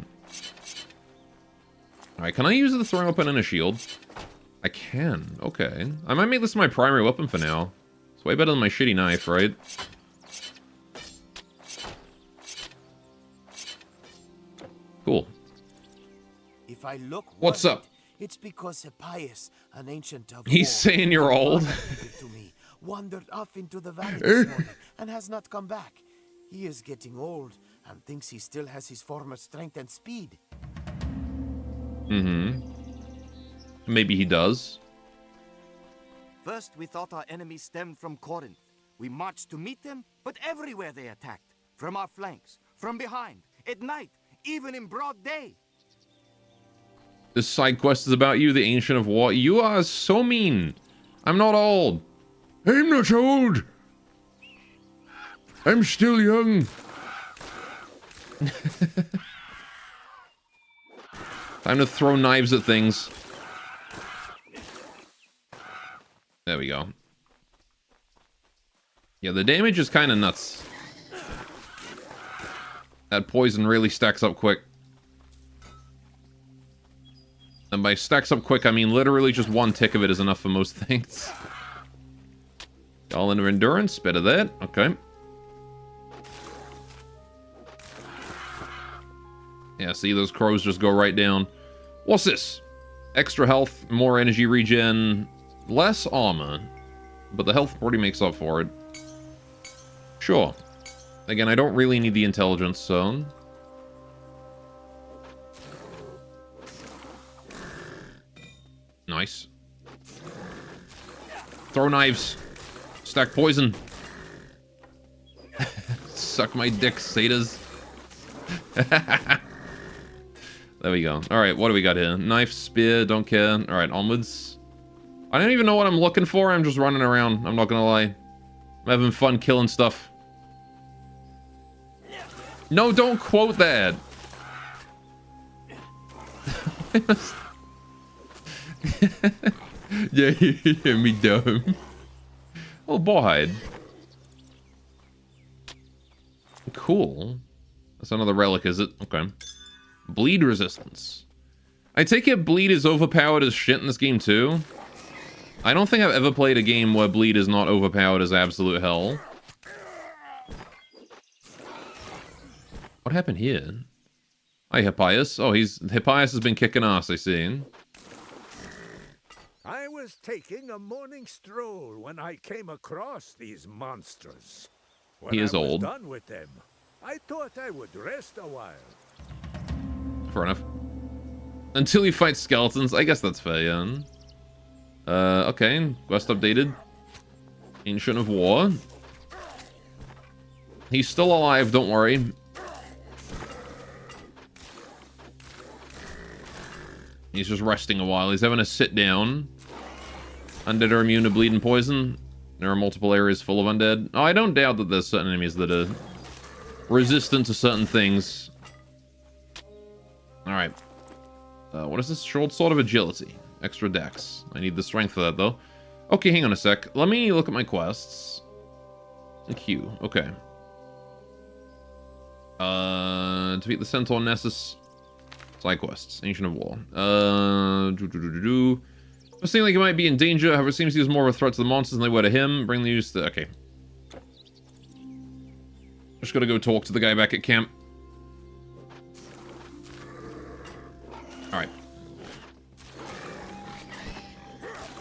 Alright, can I use the throwing weapon and a shield? I can. Okay. I might make this my primary weapon for now. It's way better than my shitty knife, right? Cool. If I look What's up? It's because Hippias, an ancient of He's saying you're old. to me, wandered off into the valley this morning and has not come back. He is getting old and thinks he still has his former strength and speed. Maybe he does. First, we thought our enemies stemmed from Corinth. We marched to meet them, but everywhere they attacked. From our flanks, from behind, at night, even in broad day. This side quest is about you, the Ancient of War. You are so mean. I'm not old. I'm not old. I'm still young. Time to throw knives at things. There we go. Yeah, the damage is kind of nuts. That poison really stacks up quick. And by stacks up quick, I mean literally just one tick of it is enough for most things. All into endurance, bit of that. Okay. Yeah, see, those crows just go right down. What's this? Extra health, more energy regen, less armor, but the health already makes up for it. Sure. Again, I don't really need the intelligence, so... Nice. Throw knives. Stack poison. Suck my dick, satyrs. There we go. Alright, what do we got here? Knife, spear, don't care. Alright, onwards. I don't even know what I'm looking for. I'm just running around. I'm not gonna lie. I'm having fun killing stuff. No, don't quote that. Yeah, you hear me dumb. Oh, bowhide. Cool. That's another relic, is it? Okay. Bleed resistance. I take it bleed is overpowered as shit in this game too. I don't think I've ever played a game where bleed is not overpowered as absolute hell. What happened here? Hi, Hippias. Oh, Hippias has been kicking ass, I see. I was taking a morning stroll when I came across these monsters. When He is I was old. done with them, I thought I would rest a while. Fair enough. Until you fight skeletons, I guess that's fair, yeah. Okay, quest updated. Ancient of War. He's still alive, don't worry. He's just resting a while. He's having a sit down. Undead are immune to bleed and poison. There are multiple areas full of undead. Oh, I don't doubt that there's certain enemies that are resistant to certain things. Alright. What is this? Short Sword of Agility. Extra dex. I need the strength for that, though. Okay, hang on a sec. Let me look at my quests. Q. Okay. Defeat the Centaur Nessus. Side quests. Ancient of War. It seems like he might be in danger. However, it seems he was more of a threat to the monsters than they were to him. Bring the use to... Okay. Just gotta go talk to the guy back at camp. Alright.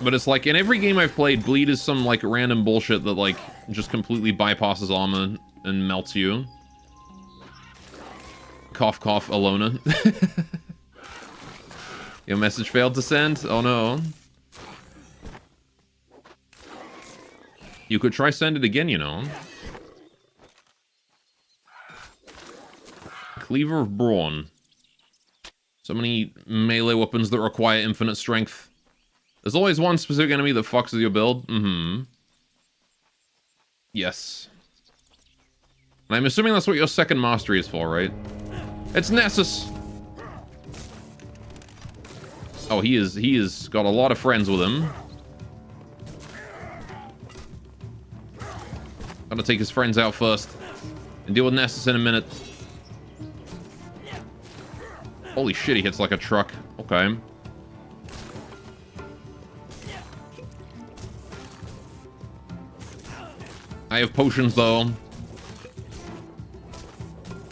But it's like, in every game I've played, bleed is some, like, random bullshit that, like, just completely bypasses armor and melts you. Cough, cough, Alona. Your message failed to send? Oh, no. You could try send it again, you know. Cleaver of Brawn. So many melee weapons that require infinite strength. There's always one specific enemy that fucks with your build. Mm-hmm. Yes. And I'm assuming that's what your second mastery is for, right? It's Nessus! Oh, he is got a lot of friends with him. Gotta take his friends out first. And deal with Nessus in a minute. Holy shit, he hits like a truck. Okay. I have potions, though.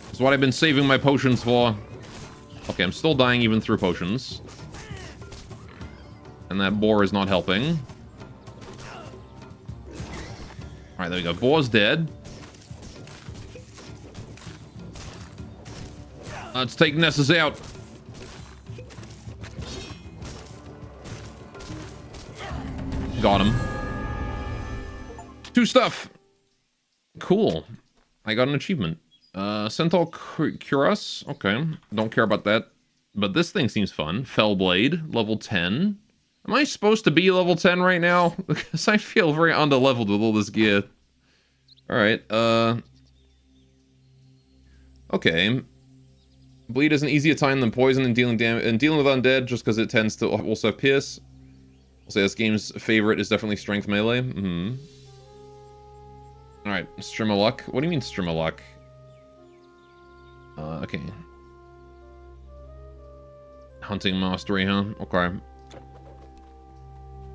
That's what I've been saving my potions for. Okay, I'm still dying even through potions. And that boar is not helping. Alright, there we go. Boar's dead. Let's take Nessus out. Got him. 2 stuff. Cool. I got an achievement. Centaur Cuirass. Okay. Don't care about that. But this thing seems fun. Fellblade. Level 10. Am I supposed to be level 10 right now? Because I feel very underleveled with all this gear. Alright. Okay. Bleed is an easier time than poison in dealing with undead, just because it tends to also pierce. I'll say this game's favorite is definitely strength melee. Mm-hmm. Alright, Strim of Luck. What do you mean Strim of Luck? Okay. Hunting Mastery, huh? Okay.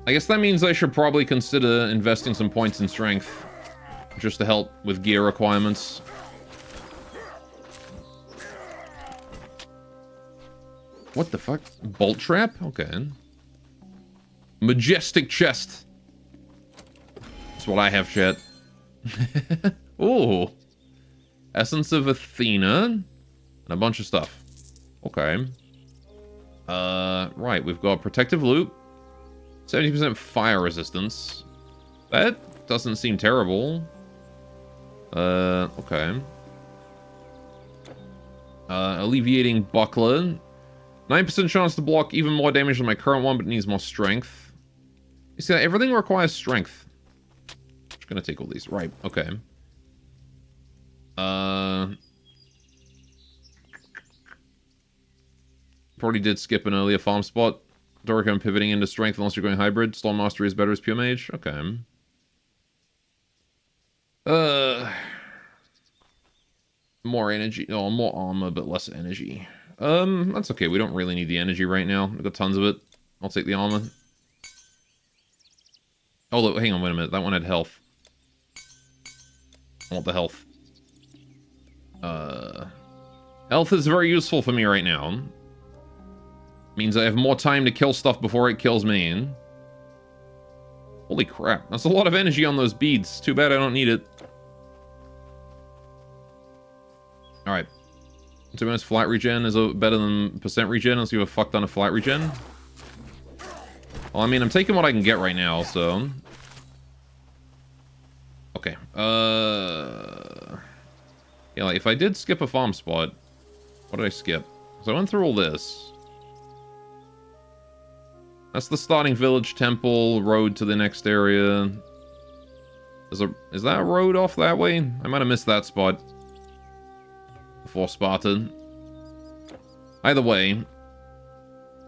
I guess that means I should probably consider investing some points in strength. Just to help with gear requirements. What the fuck? Bolt trap? Okay. Majestic chest. That's what I have, chat. Ooh. Essence of Athena. And a bunch of stuff. Okay. Right. We've got protective loop. 70% fire resistance. That doesn't seem terrible. Okay. Alleviating buckler. 9% chance to block even more damage than my current one, but it needs more strength. You see, everything requires strength. I'm just gonna take all these. Right, okay. Probably did skip an earlier farm spot. Don't recommend pivoting into strength unless you're going hybrid. Storm Mastery is better as pure mage. Okay. More energy. Oh, more armor, but less energy. That's okay. We don't really need the energy right now. We've got tons of it. I'll take the armor. Oh, look, hang on, wait a minute. That one had health. I want the health. Health is very useful for me right now. Means I have more time to kill stuff before it kills me. Holy crap. That's a lot of energy on those beads. Too bad I don't need it. Alright. 2 minutes flat regen is better than percent regen unless you have a fuck ton of flat regen. Well, I mean, I'm taking what I can get right now, so... Okay. Yeah, like, if I did skip a farm spot... What did I skip? So I went through all this. That's the starting village, temple, road to the next area. Is that a road off that way? I might have missed that spot. Before Sparta. Either way,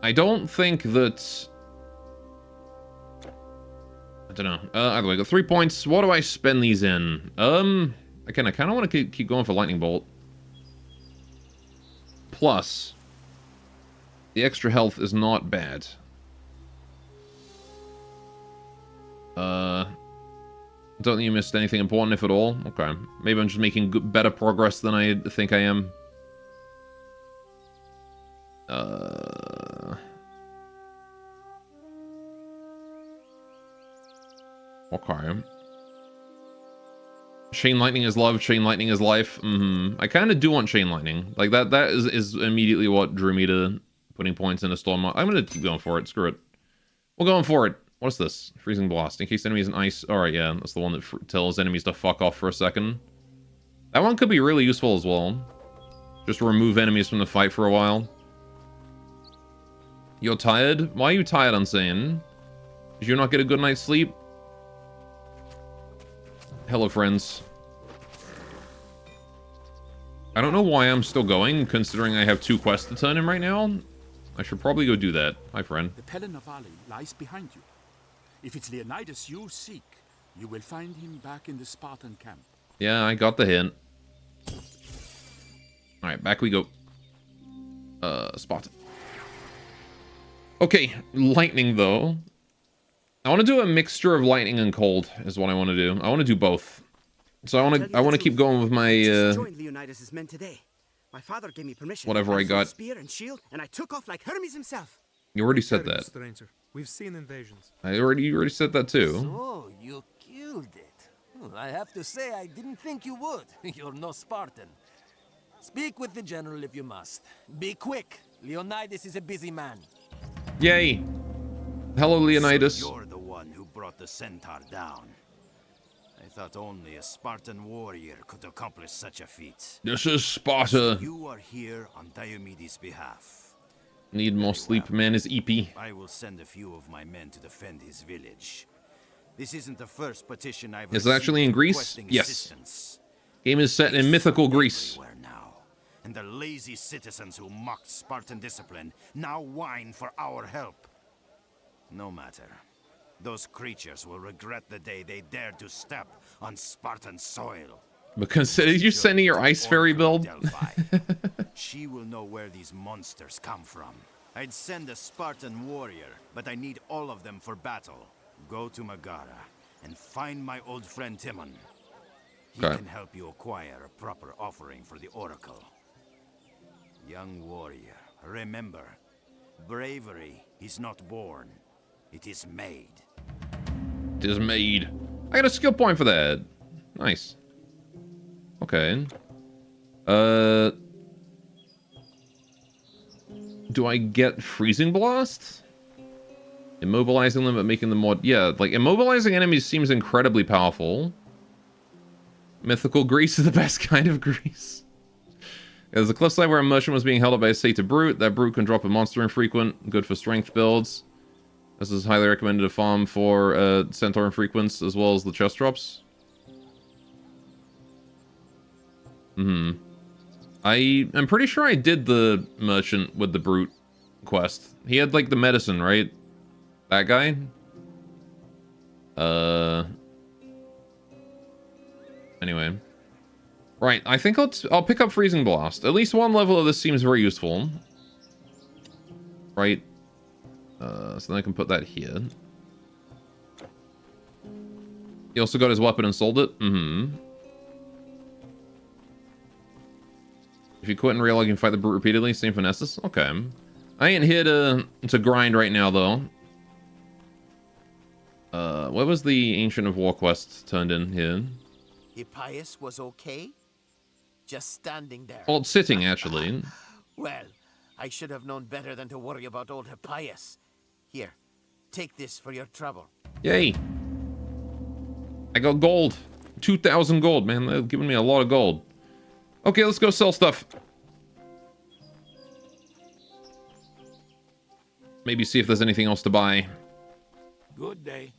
I don't think that... I don't know. Either way, got 3 points. What do I spend these in? Again, I kind of want to keep going for Lightning Bolt. Plus, the extra health is not bad. Don't think you missed anything important, if at all. Okay. Maybe I'm just making better progress than I think I am. Okay. Chain Lightning is love, Chain Lightning is life. I kind of do want Chain Lightning. Like, that is immediately what drew me to putting points into Storm. I'm gonna keep going for it. Screw it. We're going for it. What is this? Freezing Blast. In case enemies in ice... Alright, yeah. That's the one that tells enemies to fuck off for a second. That one could be really useful as well. Just remove enemies from the fight for a while. You're tired? Why are you tired, Unsane? Did you not get a good night's sleep? Hello, friends. I don't know why I'm still going, considering I have 2 quests to turn in right now. I should probably go do that. Hi, friend. The Pelen of Ali lies behind you. If it's Leonidas you seek, you will find him back in the Spartan camp. Yeah, I got the hint. Alright, back we go. Spartan. Okay, lightning, though. I want to do a mixture of lightning and cold, is what I want to do. I want to do both. So I want to keep going with my, joined Leonidas' men today. My father gave me permission. Whatever I got. Spear and shield, and I took off like Hermes himself. You already said that. Stranger. We've seen invasions. You already said that too. So, you killed it. I have to say, I didn't think you would. You're no Spartan. Speak with the general if you must. Be quick. Leonidas is a busy man. Yay. Hello, Leonidas. So you're the one who brought the centaur down. I thought only a Spartan warrior could accomplish such a feat. This is Sparta. You are here on Diomedes' behalf. Need more sleep, man is EP. I will send a few of my men to defend his village. This isn't the first petition I've Is it actually in Greece? Yes. Assistance. Game is set in mythical Greece. Now. And the lazy citizens who mocked Spartan discipline now whine for our help. No matter. Those creatures will regret the day they dared to step on Spartan soil. But consider you sending your ice fairy build? She will know where these monsters come from. I'd send a Spartan warrior, but I need all of them for battle. Go to Megara and find my old friend Timon. He can help you acquire a proper offering for the Oracle. Young warrior, remember, Bravery is not born, it is made. It is made. I got a skill point for that. Nice. Okay. Do I get Freezing Blast? Immobilizing them but making them more... Yeah, like, immobilizing enemies seems incredibly powerful. Mythical grease is the best kind of grease. There's a cliffside where a merchant was being held up by a Satyr brute. That brute can drop a monster infrequent. Good for strength builds. This is highly recommended to farm for Centaur infrequents as well as the chest drops. I'm pretty sure I did the merchant with the brute quest. He had like the medicine, right? That guy? Anyway. Right, I think I'll pick up Freezing Blast. At least one level of this seems very useful. Right. So then I can put that here. He also got his weapon and sold it. If you quit and realize you can fight the brute repeatedly, same for Nessus. Okay. I ain't here to grind right now, though. What was the Ancient of War quest turned in here? Hippias was okay? Just standing there. Well, it's sitting, actually. Well, I should have known better than to worry about old Hippias. Here, take this for your trouble. Yay. I got gold. 2,000 gold, man. They're giving me a lot of gold. Okay, let's go sell stuff. Maybe see if there's anything else to buy. Good day.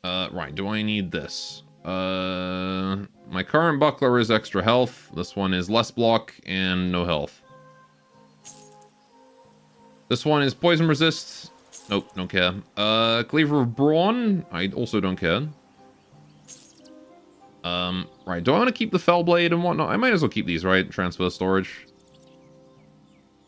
Right, do I need this? My current buckler is extra health. This one is less block and no health. This one is poison resist. Nope, don't care. Cleaver of Brawn. I also don't care. Right, do I want to keep the Fell Blade and whatnot? I might as well keep these, right? Transfer storage.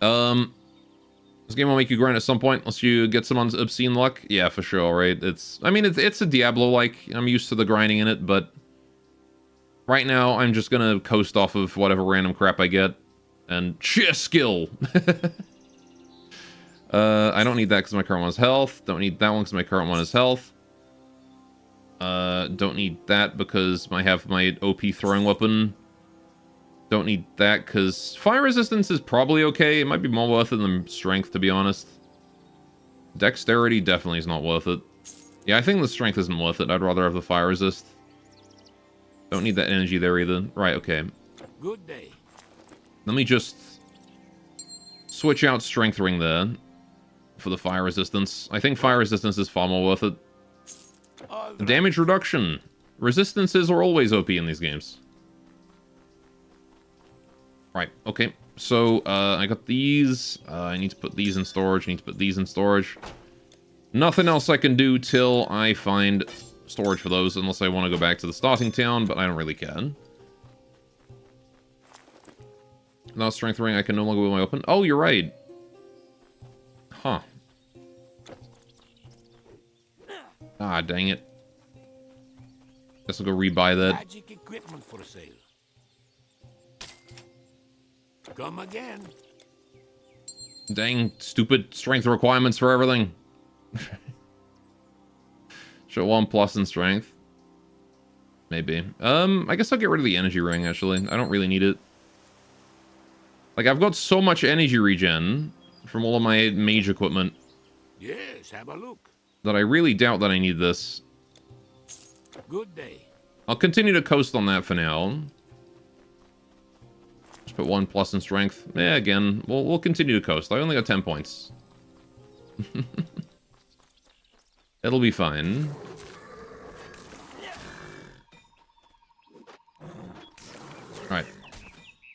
This game will make you grind at some point, unless you get some obscene luck. Yeah, for sure, right? It's a Diablo-like. I'm used to the grinding in it, but right now I'm just gonna coast off of whatever random crap I get. And sheer skill! I don't need that because my current one is health. Don't need that one because my current one is health. Don't need that because I have my OP throwing weapon. Don't need that because fire resistance is probably okay. It might be more worth it than strength, to be honest. Dexterity definitely is not worth it. Yeah, I think the strength isn't worth it. I'd rather have the fire resist. Don't need that energy there either. Right, okay. Good day. Let me just switch out strength ring there for the fire resistance. I think fire resistance is far more worth it. Damage reduction. Resistances are always OP in these games. Right, okay. So, I got these. I need to put these in storage. I need to put these in storage. Nothing else I can do till I find storage for those, unless I want to go back to the starting town, but I don't really care. Without strength ring, I can no longer wield my weapon. Oh, you're right. Huh. Ah, dang it. Guess I'll go rebuy that. Magic equipment for sale. Come again. Dang, stupid strength requirements for everything. Show 1+ in strength. Maybe. I guess I'll get rid of the energy ring, actually. I don't really need it. Like, I've got so much energy regen from all of my mage equipment. Yes, have a look. That I really doubt that I need this. Good day. I'll continue to coast on that for now. Just put 1+ in strength. Yeah, again, we'll continue to coast. I only got 10 points. It'll be fine. Alright.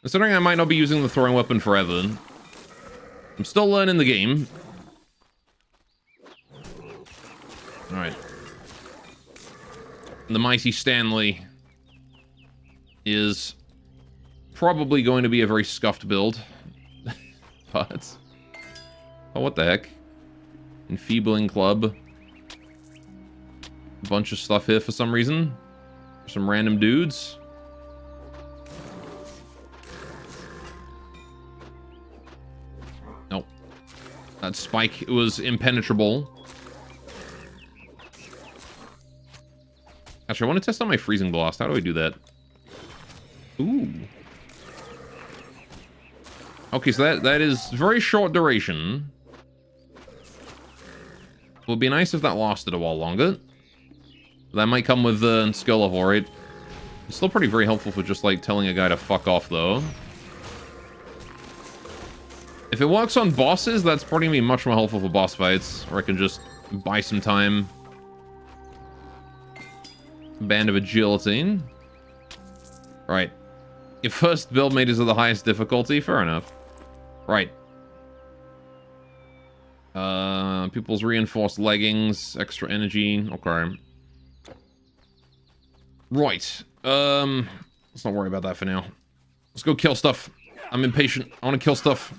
Considering I might not be using the throwing weapon forever, I'm still learning the game. Alright. The mighty Stanley is probably going to be a very scuffed build. But... oh, what the heck? Enfeebling Club. A bunch of stuff here for some reason. Some random dudes. Nope. That spike was impenetrable. Actually, I want to test out my freezing blast. How do I do that? Ooh. Okay, so that is very short duration. It would be nice if that lasted a while longer. That might come with the skill level, right? It's still very helpful for just, like, telling a guy to fuck off, though. If it works on bosses, that's probably going to be much more helpful for boss fights, where I can just buy some time. Band of Agility. Right. Your first build made is of the highest difficulty? Fair enough. Right. People's reinforced leggings, extra energy. Okay. Right. Let's not worry about that for now. Let's go kill stuff. I'm impatient. I want to kill stuff.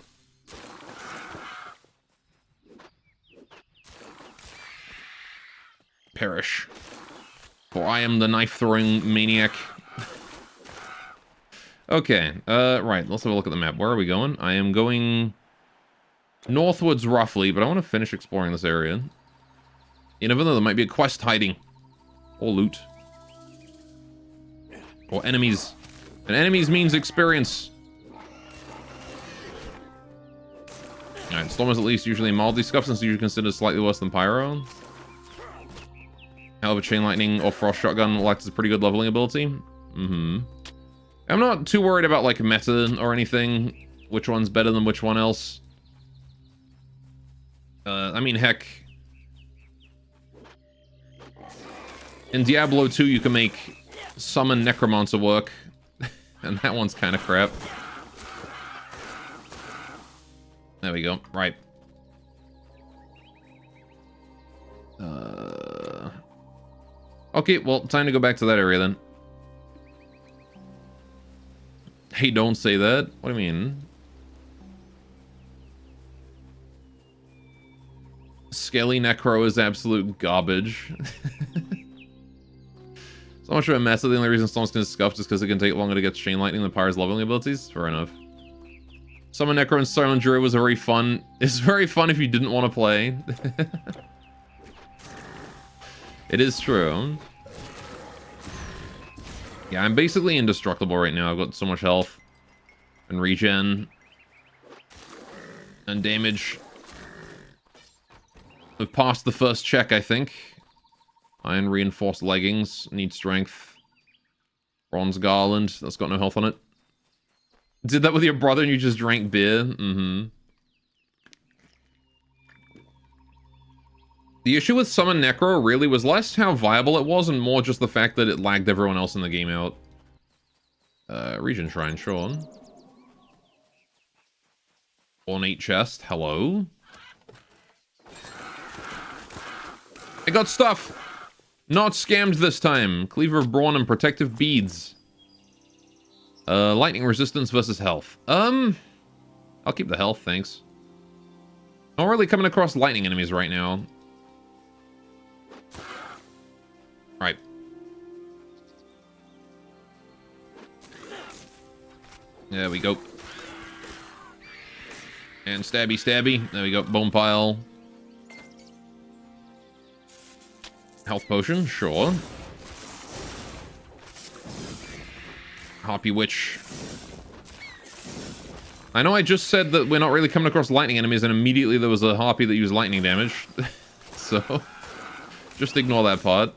Perish. For I am the knife-throwing maniac. Okay, right, let's have a look at the map. Where are we going? I am going northwards roughly, but I want to finish exploring this area. You never know, there might be a quest hiding. Or loot. Or enemies. And enemies means experience. Alright, Storm is at least usually mildly scuffed, since usually considered slightly worse than Pyro. However, Chain Lightning or Frost Shotgun will act as a pretty good leveling ability. Mm-hmm. I'm not too worried about, like, meta or anything. Which one's better than which one else. I mean, heck. In Diablo 2, you can make Summon Necromancer work. And that one's kind of crap. There we go. Right. Okay, well, time to go back to that area then. Hey, don't say that. What do you mean? Skelly Necro is absolute garbage. So much of a mess. The only reason Storm's gonna scuff is because it can take longer to get Chain Lightning than Pyro's leveling abilities. Fair enough. Summon Necro and Silent Druid was very fun. It's very fun if you didn't want to play. It is true. Yeah, I'm basically indestructible right now. I've got so much health. And regen. And damage. We've passed the first check, I think. Iron reinforced leggings. Need strength. Bronze garland. That's got no health on it. Did that with your brother and you just drank beer? Mm-hmm. The issue with Summon Necro really was less how viable it was and more just the fact that it lagged everyone else in the game out. Regen Shrine, sure. Ornate chest, hello? I got stuff! Not scammed this time. Cleaver of Brawn and protective beads. Lightning resistance versus health. I'll keep the health, thanks. Not really coming across lightning enemies right now. Right. There we go. And stabby stabby. There we go. Bone pile. Health potion, sure. Harpy Witch. I know I just said that we're not really coming across lightning enemies, and immediately there was a Harpy that used lightning damage. So, just ignore that part.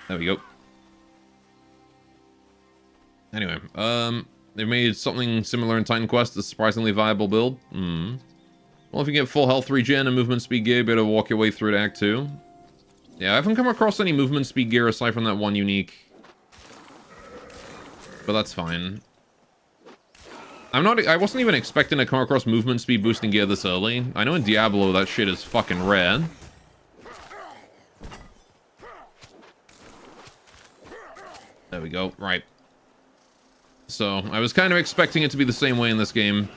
There we go. Anyway, they made something similar in Titan Quest, a surprisingly viable build. Well, if you get full health regen and movement speed gear, you better walk your way through to Act 2. Yeah, I haven't come across any movement speed gear aside from that one unique. But that's fine. I wasn't even expecting to come across movement speed boosting gear this early. I know in Diablo that shit is fucking rare. There we go, right. So, I was kind of expecting it to be the same way in this game.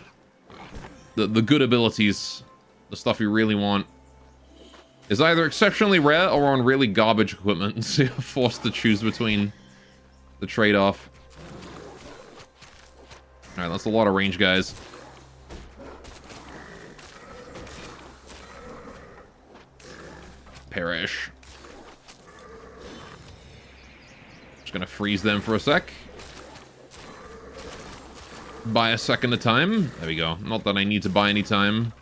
The good abilities, the stuff you really want, is either exceptionally rare or on really garbage equipment, so you're forced to choose between the trade-off. Alright, that's a lot of range, guys. perish. Just gonna freeze them for a sec. Buy a second of time. There we go. Not that I need to buy any time.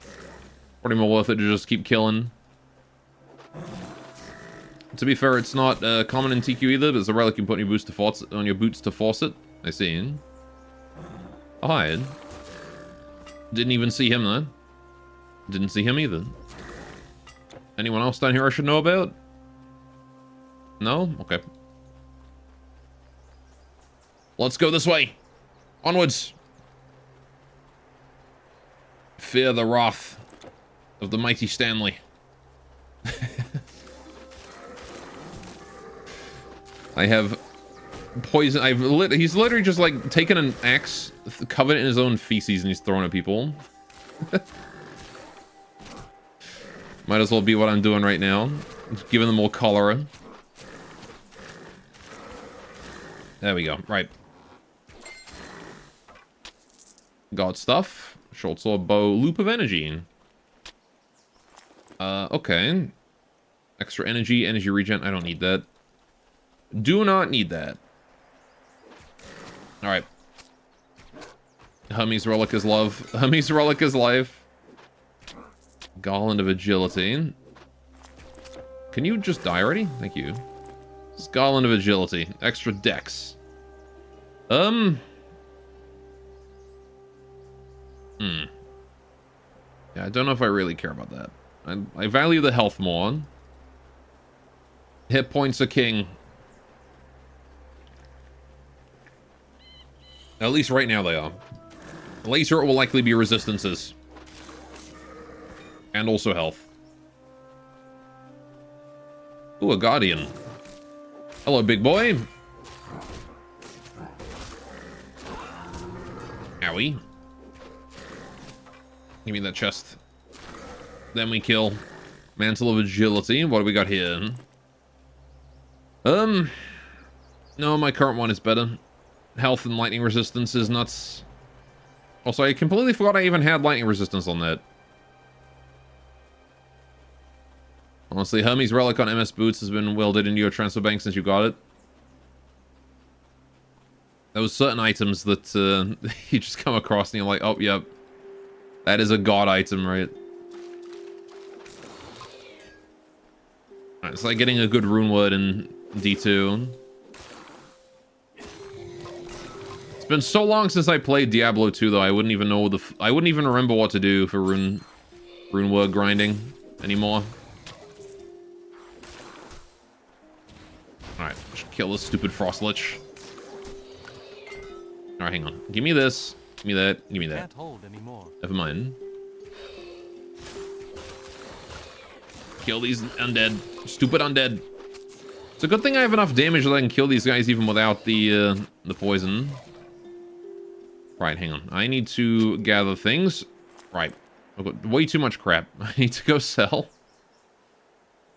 Probably more worth it to just keep killing. To be fair, it's not common in TQ either, but it's a relic you put on your boots to force it. I see. Oh, hi. Didn't even see him then. Didn't see him either. Anyone else down here I should know about? No? Okay. Let's go this way. Onwards. Fear the wrath of the mighty Stanley. I have poison. He's literally just like taken an axe, covered it in his own feces, and he's throwing at people. Might as well be what I'm doing right now. Just giving them more cholera. There we go. Right. Got stuff. Short sword, bow, loop of energy. Okay. Extra energy, energy regen. I don't need that. Do not need that. Alright. Hermes Relic is love. Hermes Relic is life. Garland of Agility. Can you just die already? Thank you. It's Garland of Agility. Extra dex. Yeah, I don't know if I really care about that. I value the health more. Hit points are king. At least right now they are. Later it will likely be resistances. And also health. Ooh, a Guardian. Hello, big boy. Owie. Give me that chest. Then we kill. Mantle of Agility. What do we got here? No, my current one is better. Health and lightning resistance is nuts. Also, I completely forgot I even had lightning resistance on that. Honestly, Hermes Relic on MS Boots has been welded into your transfer bank since you got it. There was certain items that you just come across and you're like, oh, yep. That is a god item, right? Alright, it's like getting a good rune word in D2. It's been so long since I played Diablo 2, though. I wouldn't even know I wouldn't even remember what to do for rune word grinding anymore. Alright, just kill this stupid Frost Lich. Alright, hang on. Give me this. Give me that. Give me that. Can't hold anymore. Never mind. Kill these undead. Stupid undead. It's a good thing I have enough damage that I can kill these guys even without the poison. Right, hang on. I need to gather things. Right. I've got way too much crap. I need to go sell.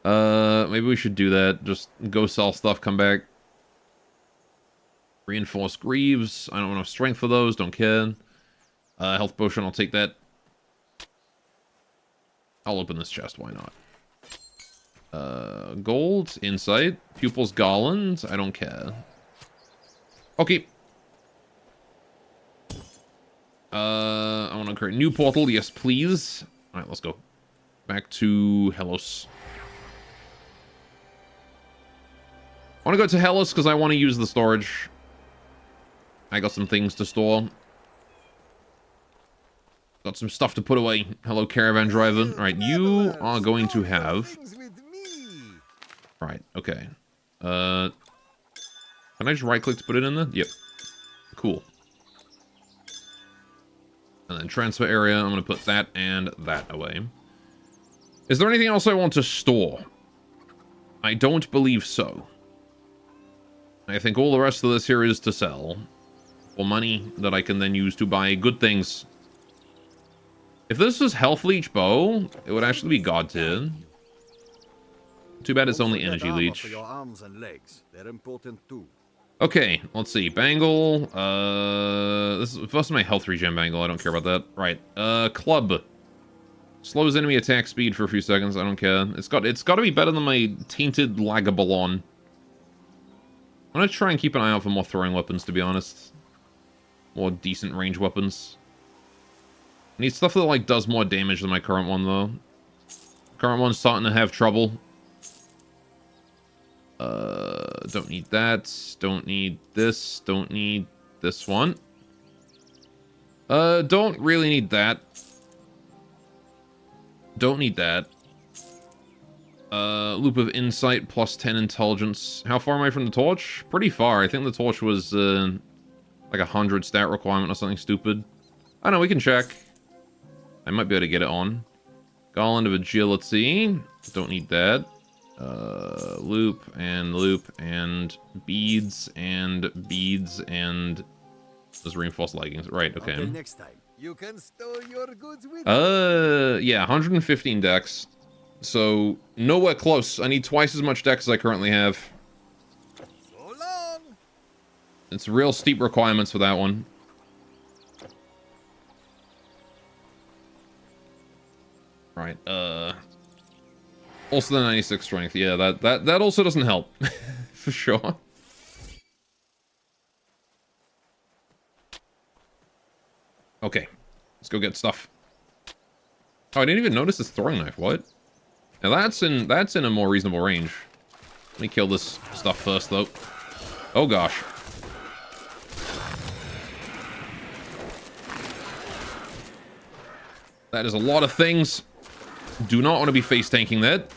Maybe we should do that. Just go sell stuff, come back. Reinforced Greaves. I don't have enough strength for those. Don't care. Health potion. I'll take that. I'll open this chest. Why not? Gold. Insight. Pupils Garland. I don't care. Okay. I want to create a new portal. Yes, please. Alright, let's go. Back to Hellos. I want to go to Hellos because I want to use the storage. I got some things to store. Got some stuff to put away. Hello, caravan driver. Alright, you are going to have... Right, okay. Can I just right-click to put it in there? Yep. Cool. And then transfer area, I'm going to put that and that away. Is there anything else I want to store? I don't believe so. I think all the rest of this here is to sell. For money that I can then use to buy good things. If this was Health Leech Bow, it would actually be God tier. Too bad it's only Energy Leech. For your arms and legs. They're important too. Okay, let's see. Bangle. This is first my health regen bangle. I don't care about that. Right. Club. Slows enemy attack speed for a few seconds. I don't care. It's got to be better than my tainted Lagabalon. I'm gonna try and keep an eye out for more throwing weapons, to be honest. More decent range weapons. I need stuff that like does more damage than my current one though. Current one's starting to have trouble. Don't need that. Don't need this. Don't need this one. Don't really need that. Don't need that. Loop of Insight plus 10 Intelligence. How far am I from the torch? Pretty far. I think the torch was, like 100 stat requirement or something stupid. I know, we can check. I might be able to get it on. Garland of Agility. Don't need that. Loop, and beads, and those reinforced leggings. Right, okay. Until next time, you can store your goods with yeah, 115 dex. So, nowhere close. I need twice as much dex as I currently have. So long. It's real steep requirements for that one. Right, also the 96 strength. Yeah, that also doesn't help. For sure. Okay, let's go get stuff. Oh, I didn't even notice this throwing knife. What? Now that's in a more reasonable range. Let me kill this stuff first, though. Oh gosh. That is a lot of things. Do not want to be face tanking that.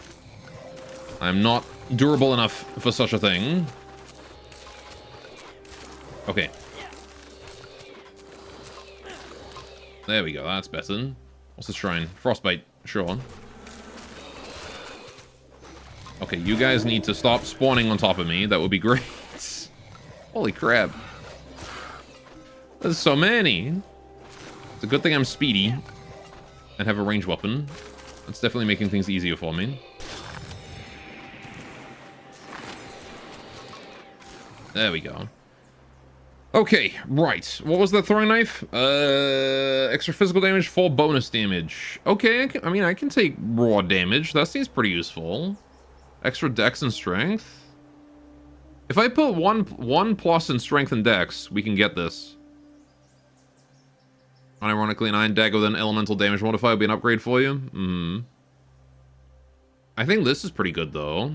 I'm not durable enough for such a thing. Okay. There we go, that's better. What's this shrine? Frostbite, sure. Okay, you guys need to stop spawning on top of me. That would be great. Holy crap. There's so many. It's a good thing I'm speedy and have a ranged weapon. That's definitely making things easier for me. There we go. Okay, right. What was that throwing knife? Extra physical damage, 4 bonus damage. Okay, I mean, I can take raw damage. That seems pretty useful. Extra dex and strength. If I put one plus in strength and dex, we can get this. Unironically, an iron dagger with an elemental damage modifier would be an upgrade for you. I think this is pretty good, though.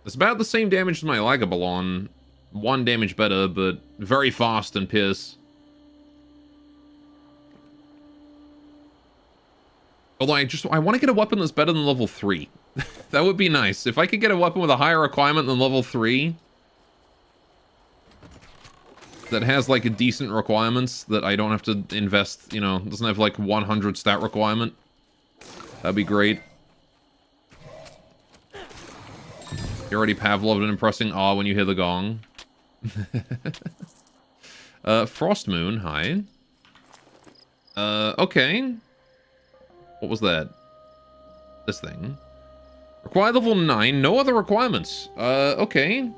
It's about the same damage as my Lagabalon. 1 damage better, but very fast and pierce. Although I want to get a weapon that's better than level 3. That would be nice. If I could get a weapon with a higher requirement than level 3, that has like a decent requirements that I don't have to invest, you know, doesn't have like 100 stat requirement, that'd be great. You're already Pavloved and impressing awe when you hear the gong. Frost Moon, hi. Okay. What was that? This thing. Require level 9, no other requirements. Okay.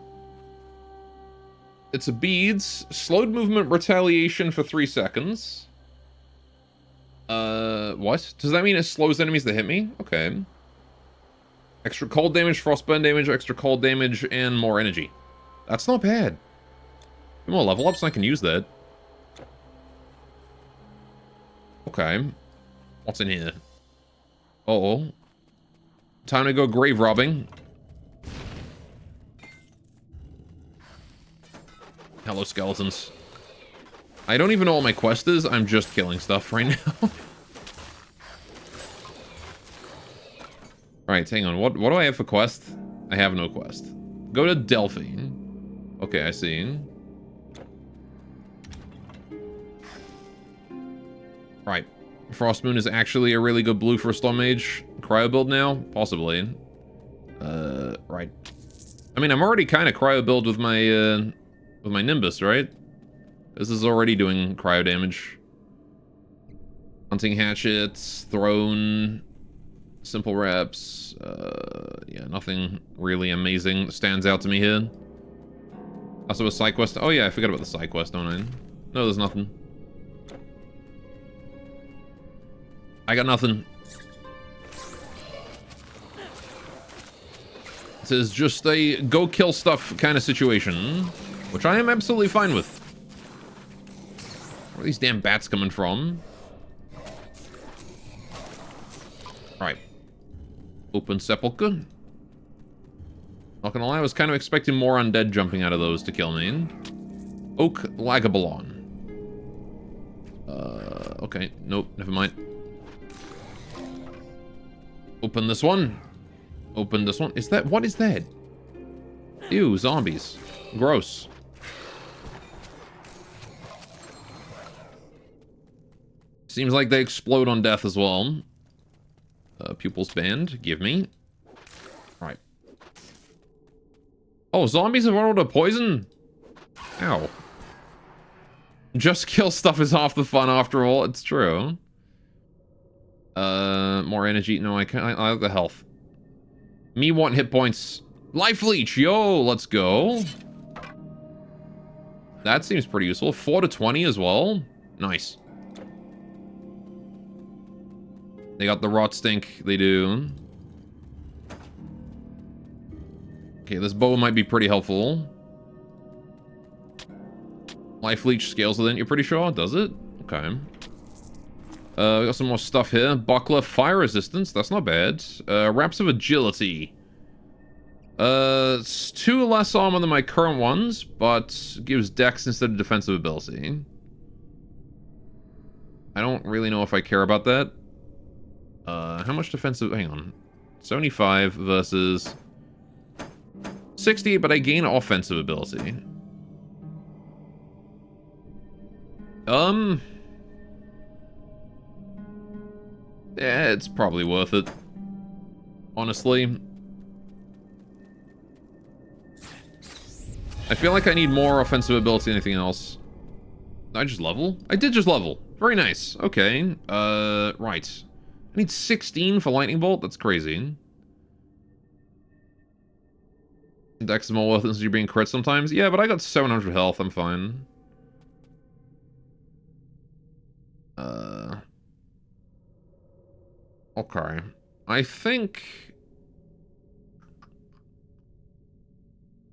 It's a beads, slowed movement retaliation for 3 seconds. What? Does that mean it slows enemies that hit me? Okay. Extra cold damage, frostburn damage, extra cold damage, and more energy. That's not bad. Get more level ups and I can use that. Okay. What's in here? Uh-oh. Time to go grave robbing. Hello, skeletons. I don't even know what my quest is. I'm just killing stuff right now. Alright, hang on. What do I have for quest? I have no quest. Go to Delphi. Okay, I see. Right. Frostmoon is actually a really good blue for a Storm Mage. Cryo build now? Possibly. Right. I mean, I'm already kind of cryo build with my Nimbus, right? This is already doing cryo damage. Hunting hatchets, throne, simple reps. Yeah, nothing really amazing that stands out to me here. Also a side quest. Oh yeah, I forgot about the side quest, don't I? No, there's nothing. I got nothing. It is just a go kill stuff kind of situation, which I am absolutely fine with. Where are these damn bats coming from? Right. Open sepulcher. Not gonna lie, I was kind of expecting more undead jumping out of those to kill me. Oak Lagabalon. Okay. Nope, never mind. Open this one. Open this one. Is that... What is that? Ew, zombies. Gross. Seems like they explode on death as well. Pupils banned. Give me. Right. Oh, zombies have run out of poison? Ow. Just kill stuff is half the fun after all. It's true. More energy. No, I can't. I like the health. Me want hit points. Life leech. Yo, let's go. That seems pretty useful. 4 to 20 as well. Nice. They got the rot stink. They do. Okay, this bow might be pretty helpful. Life leech scales with it, you're pretty sure? Does it? Okay. We got some more stuff here. Buckler, fire resistance. That's not bad. Wraps of agility. It's 2 less armor than my current ones, but gives dex instead of defensive ability. I don't really know if I care about that. How much defensive... Hang on. 75 versus 60, but I gain offensive ability. Yeah, it's probably worth it. Honestly. I feel like I need more offensive ability than anything else. Did I just level? I did just level. Very nice. Okay. Right. I need 16 for lightning bolt? That's crazy. Dex is more worth it since you're being crit sometimes? Yeah, but I got 700 health. I'm fine. Okay. I think...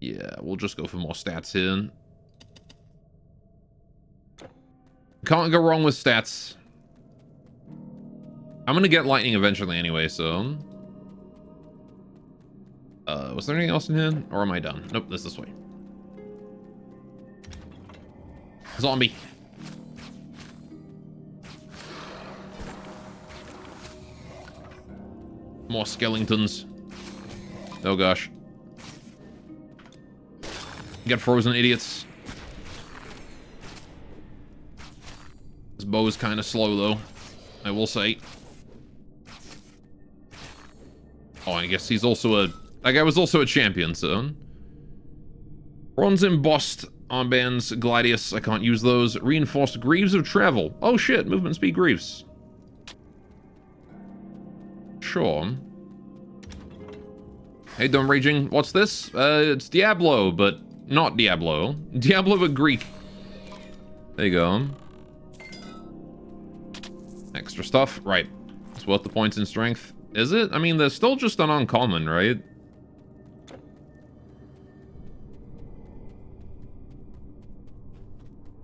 Yeah, we'll just go for more stats here. Can't go wrong with stats. I'm gonna get lightning eventually anyway, so... was there anything else in here? Or am I done? Nope, this way. Zombie. More skeletons. Oh gosh. Get frozen, idiots. This bow is kind of slow, though. I will say. Oh, I guess he's also a... That guy was also a champion, so... Bronze embossed armbands, Gladius. I can't use those. Reinforced Greaves of Travel. Oh shit, movement speed Greaves. Sure. Hey, Dumb Raging. What's this? It's Diablo, but not Diablo. Diablo, but Greek. There you go. Extra stuff. Right. It's worth the points in strength. Is it? I mean, they're still just an uncommon, right?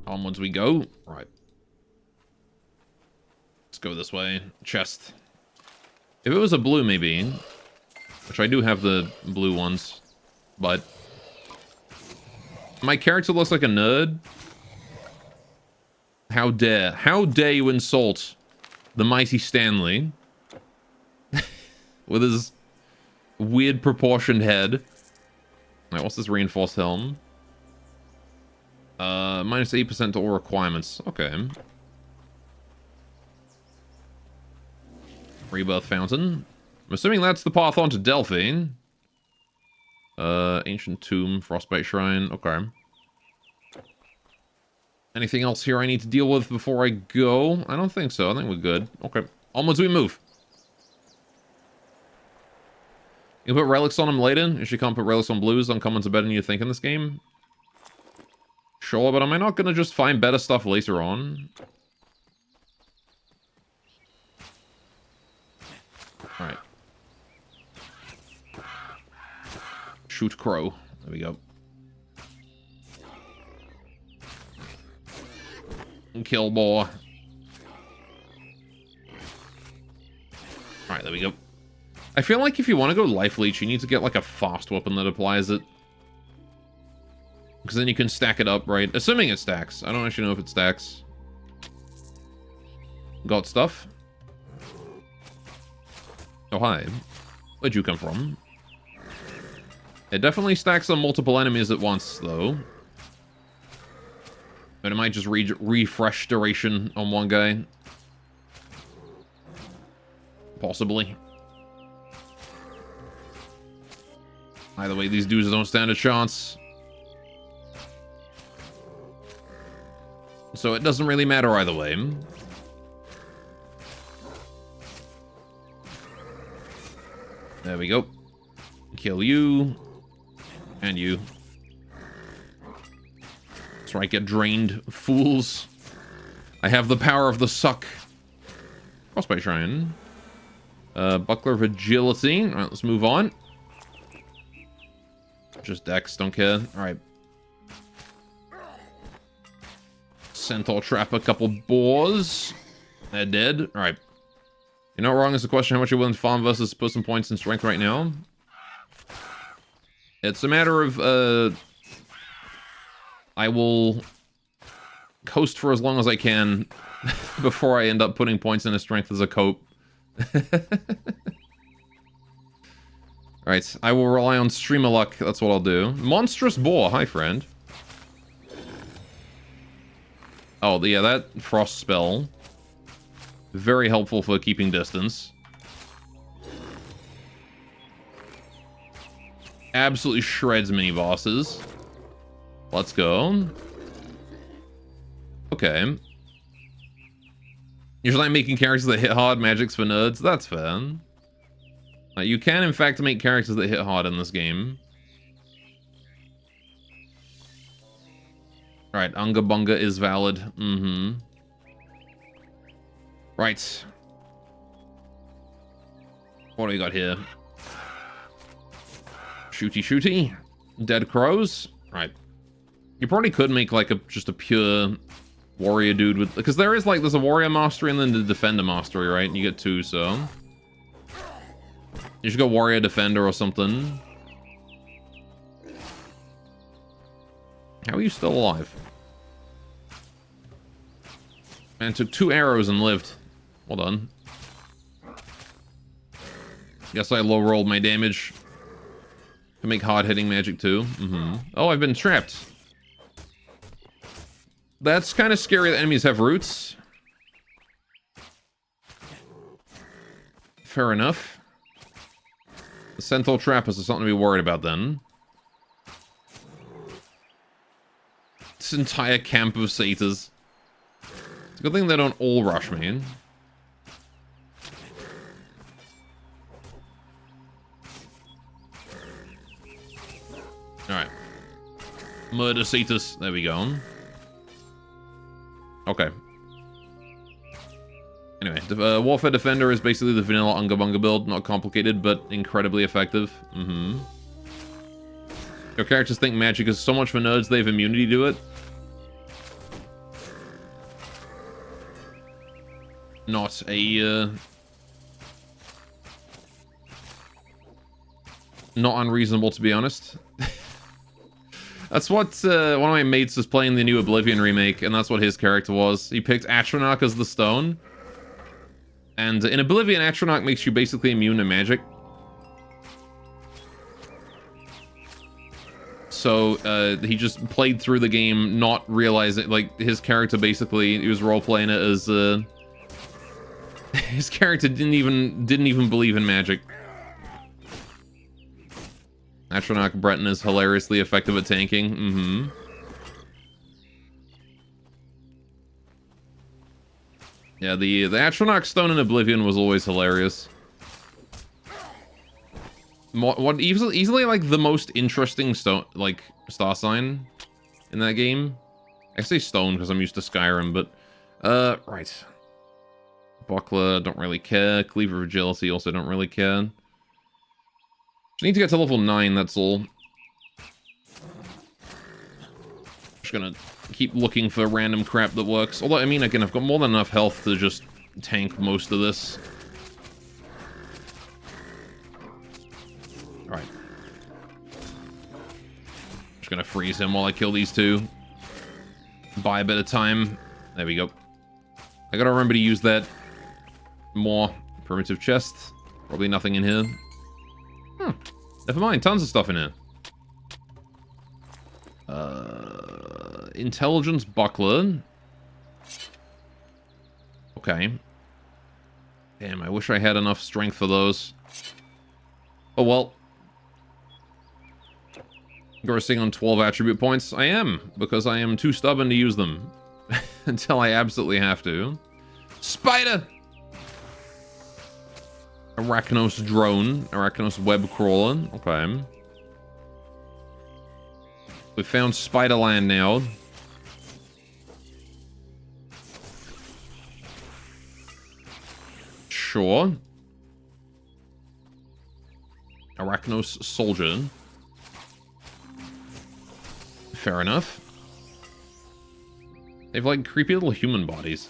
Onwards we go. Right. Let's go this way. Chest. If it was a blue, maybe. Which I do have the blue ones. But... my character looks like a nerd. How dare. How dare you insult the mighty Stanley. With his weird proportioned head. Alright, what's this reinforced helm? Minus 8% to all requirements. Okay. Rebirth Fountain. I'm assuming that's the path on to Delphi. Ancient Tomb, Frostbite Shrine. Okay. Anything else here I need to deal with before I go? I don't think so. I think we're good. Okay. Onwards we move. You can put relics on them later. You should can't put relics on blues. Uncommons are better than you think in this game. Sure, but am I not going to just find better stuff later on? Alright. shoot crow. There we go. Kill boar. Alright, there we go. I feel like if you want to go life leech, you need to get like a fast weapon that applies it. Because then you can stack it up, right? Assuming it stacks. I don't actually know if it stacks. Got stuff? Oh, hi. Where'd you come from? It definitely stacks on multiple enemies at once, though. But it might just refresh duration on one guy. Possibly. Either way, these dudes don't stand a chance. So it doesn't really matter either way. There we go. Kill you. And you. That's right, get drained, fools. I have the power of the suck. Crossbow Shrine. Buckler of Agility. Alright, let's move on. Just Dex, don't care. Alright. Centaur trap a couple boars. They're dead. Alright. You're not wrong. It's a question how much you're willing to farm versus put some points in strength right now. It's a matter of, I will coast for as long as I can before I end up putting points into strength as a cope. Alright, I will rely on streamer luck. That's what I'll do. Monstrous boar. Hi, friend. Oh, yeah, that frost spell. Very helpful for keeping distance. Absolutely shreds mini-bosses. Let's go. Okay. Usually I'm making characters that hit hard, magic's for nerds. That's fair. You can, in fact, make characters that hit hard in this game. Alright, Unga Bunga is valid. Mm-hmm. Right. What do we got here? Shooty shooty. Dead crows. Right. You probably could make like just a pure warrior dude with, because there's a warrior mastery and then the defender mastery, right? And you get two, so you should go warrior defender or something. How are you still alive? Man, took 2 arrows and lived. Well done. Guess I low rolled my damage. Can make hard hitting magic too. Mm-hmm. Oh, I've been trapped. That's kind of scary that enemies have roots. Fair enough. The Centaur trap is something to be worried about then. This entire camp of satyrs. It's a good thing they don't all rush me. Alright. Murder satyrs. There we go. Okay. Anyway, Warfare Defender is basically the vanilla Unga Bunga build. Not complicated, but incredibly effective. Mm-hmm. Your characters think magic is so much for nerds they have immunity to it. Not a, not unreasonable, to be honest. That's what one of my mates is playing the new Oblivion remake, and that's what his character was. He picked Atronach as the stone. And in Oblivion, Atronach makes you basically immune to magic. So he just played through the game not realizing, like, his character basically, he was role-playing it as, his character didn't even believe in magic. Atronach Breton is hilariously effective at tanking. Mm-hmm. Yeah, the Atronach stone in Oblivion was always hilarious. What easily like the most interesting stone, like, star sign in that game. I say stone because I'm used to Skyrim, but right. Buckler, don't really care. Cleaver of Agility, also don't really care. Just need to get to level 9, that's all. just gonna keep looking for random crap that works. Although, I mean, again, I've got more than enough health to just tank most of this. Alright. Just gonna freeze him while I kill these two. Buy a bit of time. There we go. I gotta remember to use that more. Primitive chest. Probably nothing in here. Never mind, tons of stuff in here. Intelligence buckler. Okay. Damn, I wish I had enough strength for those. Oh well. Grossing on 12 attribute points. I am, because I am too stubborn to use them. Until I absolutely have to. Spider! Arachnos drone. Arachnos web crawler. Okay. We found Spiderland now. Sure. Arachnos soldier. Fair enough. They have like creepy little human bodies.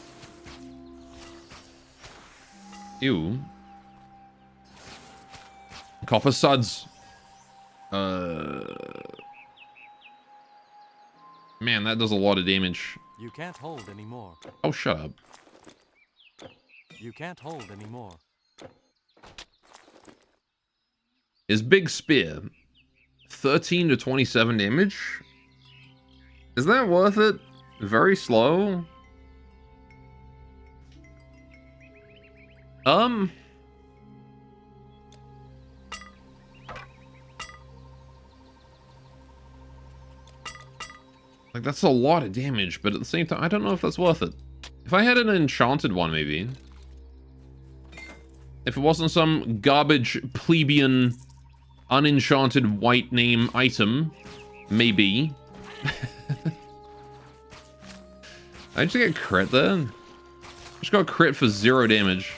Ew. Copper suds. Man, that does a lot of damage. You can't hold anymore. Oh, shut up. You can't hold anymore. His big spear. 13 to 27 damage? Is that worth it? Very slow? Like, that's a lot of damage, but at the same time, I don't know if that's worth it. If I had an enchanted one, maybe. If it wasn't some garbage, plebeian, unenchanted white name item, maybe. I just get crit there. Just got crit for 0 damage.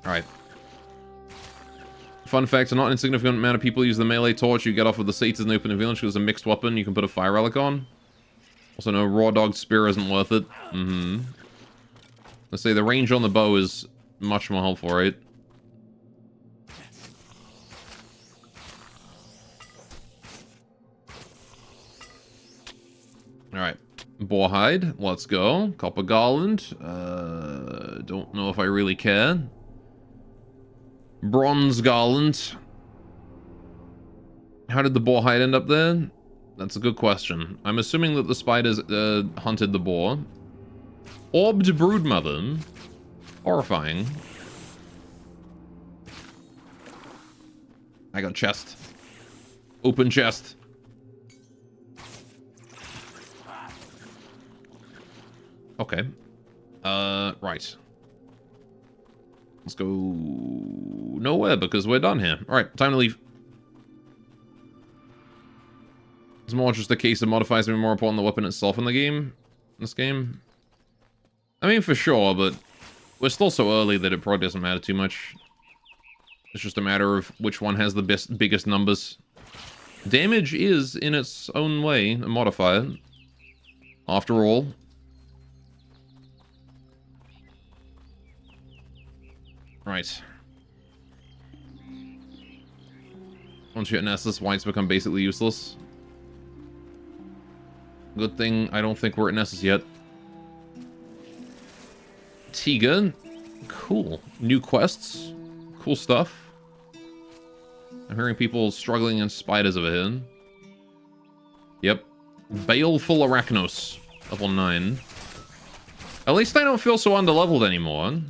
Alright. Fun fact, a not insignificant amount of people use the melee torch you get off of the satyrs in the open village because it's a mixed weapon you can put a fire relic on. Also, no, raw dog spear isn't worth it. Let's say the range on the bow is much more helpful, right? Alright. Boarhide, let's go. Copper garland. Don't know if I really care. Bronze garland. How did the boarhide end up there? That's a good question. I'm assuming that the spiders hunted the boar. Orbed broodmother. Horrifying. I got chest. Open chest. Okay. Right. Let's go nowhere because we're done here. Alright, time to leave. It's more just a case of modifiers being more important than the weapon itself in the game. In this game. I mean, for sure, but we're still so early that it probably doesn't matter too much. It's just a matter of which one has the biggest numbers. Damage is, in its own way, a modifier. After all. Right. Once you hit Nessus, whites become basically useless. Good thing I don't think we're at Nessus yet. Tiga. Cool. New quests. Cool stuff. I'm hearing people struggling in spiders over here. Yep. Baleful Arachnos. Level 9. At least I don't feel so underleveled anymore.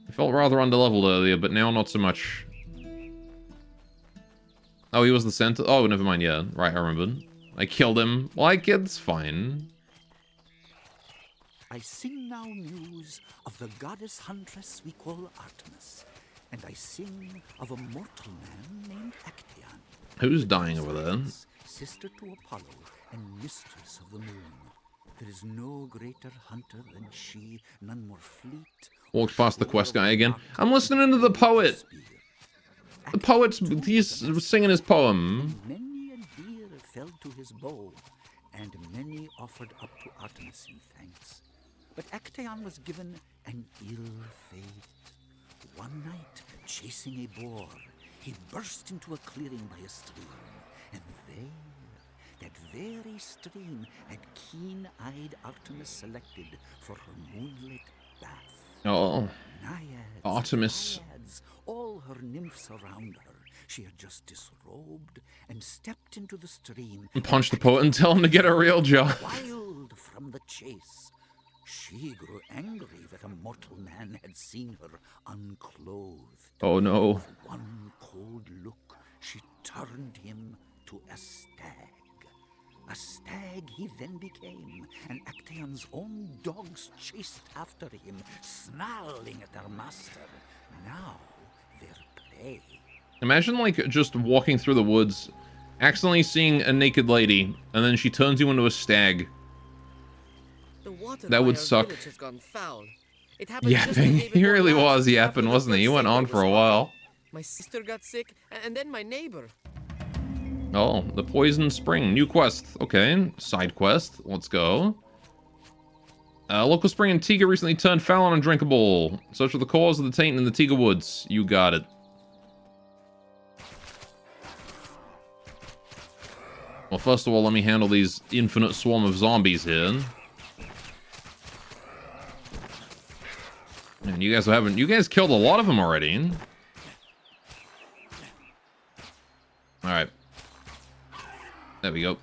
I felt rather underleveled earlier, but now not so much. Oh, he was the center? Oh, never mind, yeah. Right, I remembered. I killed him. Like, it's fine. I sing now news of the goddess huntress we call Artemis, and I sing of a mortal man named Actaeon. Who's dying over there? Sister to Apollo and mistress of the moon. There is no greater hunter than she, none more fleet. Walked past the quest guy again. I'm listening to the poet. The poet's, he's singing his poem. Many a dear fell to his bow, and many offered up to Artemis in thanks. But Actaeon was given an ill fate. One night, chasing a boar, he burst into a clearing by a stream, and there, that very stream had keen-eyed Artemis selected for her moonlit bath. Oh. Naiads, Artemis. dryads, all her nymphs around her. She had just disrobed and stepped into the stream. And punch the poet and tell him to get a real job. Wild from the chase. She grew angry that a mortal man had seen her unclothed. Oh no. With one cold look, she turned him to a stag. A stag he then became, and Actaeon's own dogs chased after him, snarling at their master. Now their prey. Imagine, like, just walking through the woods, accidentally seeing a naked lady, and then she turns you into a stag. The water That by would our suck. village has gone foul. It happened just the Yapping. day He before really last, was yapping, after the wasn't he? He first went satyr on was for a slaughtered. while. My sister got sick, and then my neighbor. Oh, the Poison Spring. New quest. Okay. Side quest. Let's go. Local spring in Tiga recently turned foul and undrinkable. Search for the cause of the taint in the Tiga woods. You got it. Well, first of all, let me handle these infinite swarm of zombies here. Man, you guys killed a lot of them already. Alright. There we go.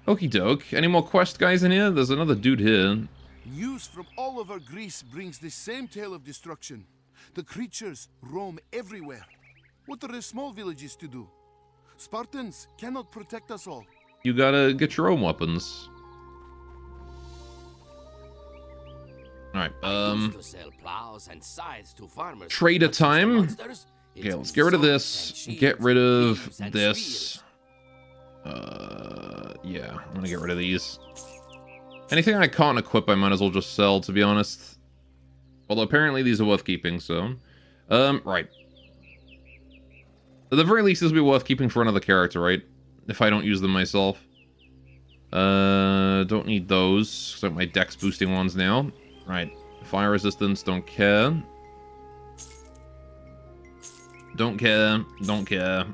Okie doke. Any more quest guys in here? There's another dude here. News from all over Greece brings the same tale of destruction. The creatures roam everywhere. What are the small villages to do? Spartans cannot protect us all. You gotta get your own weapons. Alright, used to sell plows and scythes to farmers. trader but since the time. monsters, Okay, it's let's get rid of swords this. and shields, Get rid of spears and this. spears. Yeah, I'm gonna get rid of these. Anything I can't equip, I might as well just sell, to be honest. Although apparently these are worth keeping, so... right. At the very least, this will be worth keeping for another character, right? If I don't use them myself. Don't need those. So my dex boosting ones now. Right. Fire resistance, don't care. Don't care. Don't care.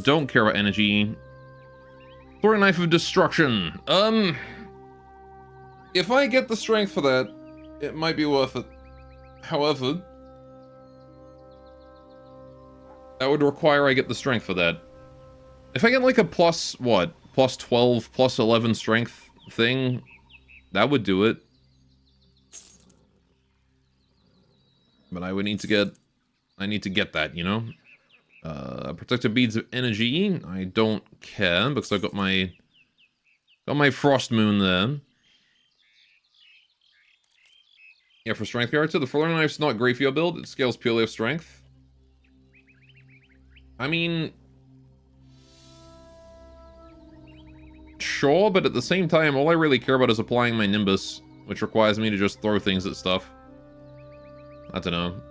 Don't care about energy. Throwing Knife of Destruction. If I get the strength for that, it might be worth it. However, that would require I get the strength for that. If I get like a plus, what? Plus 12, plus 11 strength thing, that would do it. But I would need to get... I need to get that, you know? Protective Beads of Energy. I don't care, because I've got my... Got my Frost Moon there. Yeah, for strength character, the Throwing Knife's not great for your build. It scales purely of strength. I mean... Sure, but at the same time, all I really care about is applying my Nimbus, which requires me to just throw things at stuff. I don't know.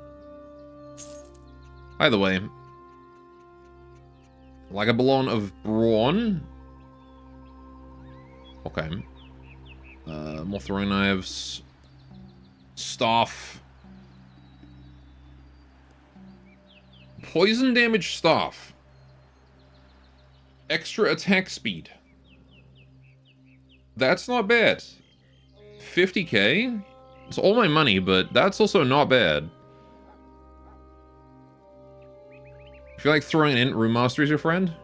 Either way. Lagaballon of Brawn. Okay. More throwing knives. Staff. Poison damage staff. Extra attack speed. That's not bad. 50k? It's all my money, but that's also not bad. I feel like throwing in Room Mastery is your friend.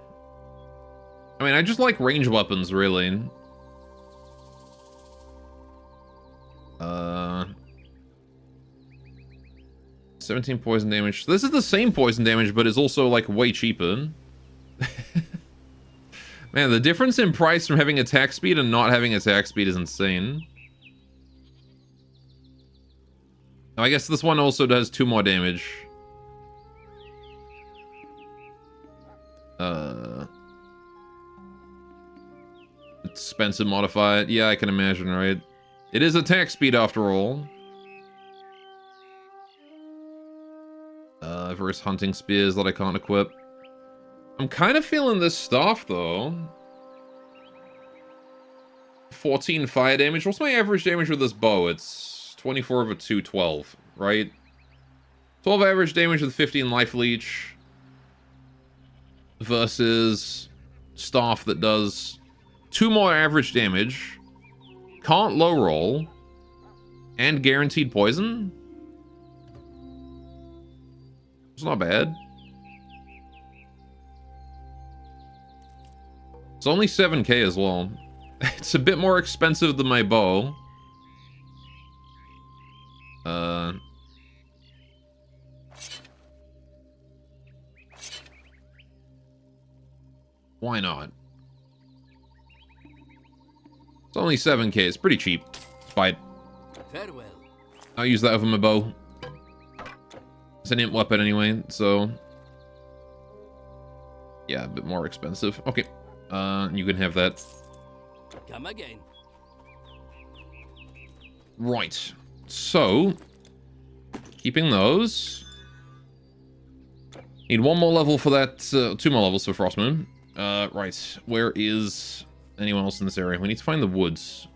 I mean, I just like range weapons, really. 17 poison damage. This is the same poison damage, but it's also, like, way cheaper. Man, the difference in price from having attack speed and not having attack speed is insane. I guess this one also does 2 more damage. Expensive modifier. Yeah, I can imagine, right? It is attack speed after all. Versus hunting spears that I can't equip. I'm kind of feeling this staff, though. 14 fire damage. What's my average damage with this bow? It's 24 over 212, right? 12 average damage with 15 life leech. Versus staff that does 2 more average damage. Can't low roll. And guaranteed poison. It's not bad. It's only 7k as well. It's a bit more expensive than my bow. Why not? It's only 7k. It's pretty cheap. Buy it. Farewell. I'll use that over my bow. It's an imp weapon anyway, so... yeah, a bit more expensive. Okay. You can have that. Come again. Right. So... keeping those. Need 1 more level for that, 2 more levels for Frostmoon. Right. Where is anyone else in this area? We need to find the woods.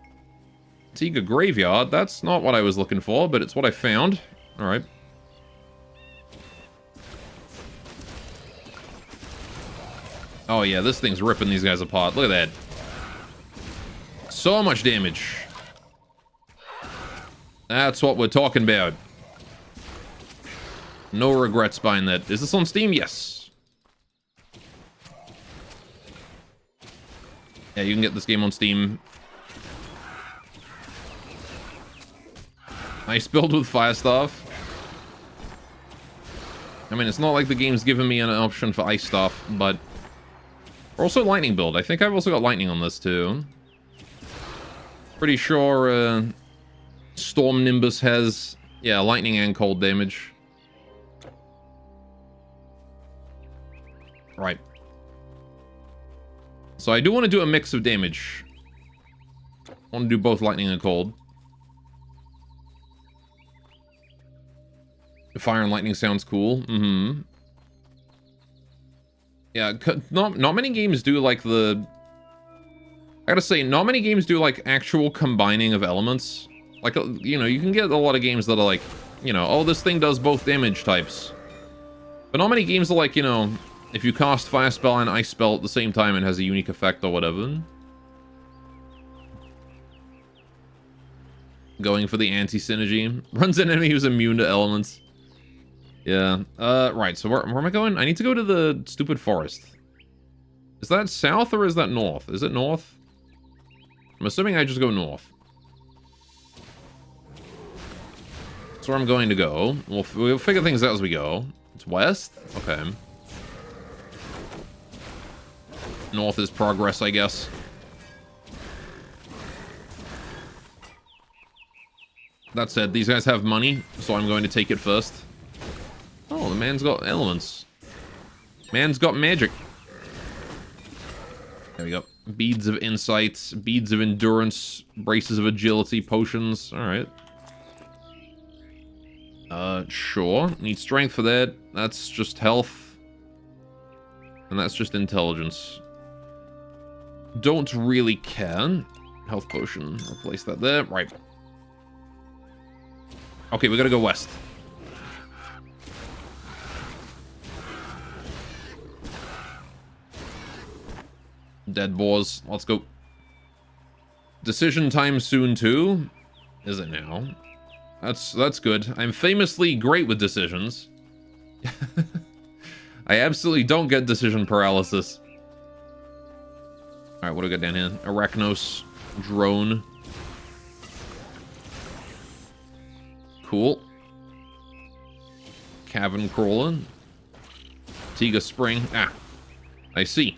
Tiga Graveyard. That's not what I was looking for, but it's what I found. Alright. Oh yeah, this thing's ripping these guys apart. Look at that. So much damage. That's what we're talking about. No regrets buying that. Is this on Steam? Yes. Yeah, you can get this game on Steam. Ice build with fire stuff. I mean, it's not like the game's given me an option for ice stuff, but... also lightning build. I think I've also got lightning on this too. Pretty sure Storm Nimbus has, yeah, lightning and cold damage. Right. So I do want to do a mix of damage. I want to do both lightning and cold. The fire and lightning sounds cool. Mm-hmm. Yeah, not many games do like the... I gotta say, not many games do like actual combining of elements. Like, you know, you can get a lot of games that are like, you know, oh, this thing does both damage types. But not many games are like, you know, if you cast fire spell and ice spell at the same time, it has a unique effect or whatever. Going for the anti-synergy. Runs an enemy who's immune to elements. Yeah. Right, so where am I going? I need to go to the stupid forest. Is that south or is that north? Is it north? I'm assuming I just go north. That's where I'm going to go. We'll figure things out as we go. It's west? Okay. North is progress, I guess. That said, these guys have money, so I'm going to take it first. Oh, the man's got elements. Man's got magic. There we go. Beads of insight, beads of endurance, braces of agility, potions. Alright. Sure. Need strength for that. That's just health. And that's just intelligence. Don't really care. Health potion. Replace that there. Right. Okay, we gotta go west. Dead boars. Let's go. Decision time soon too. Is it now? That's good. I'm famously great with decisions. I absolutely don't get decision paralysis. Alright, what do we got down here? Arachnos. Drone. Cool. Cavern Crawler. Tiga Spring. Ah. I see.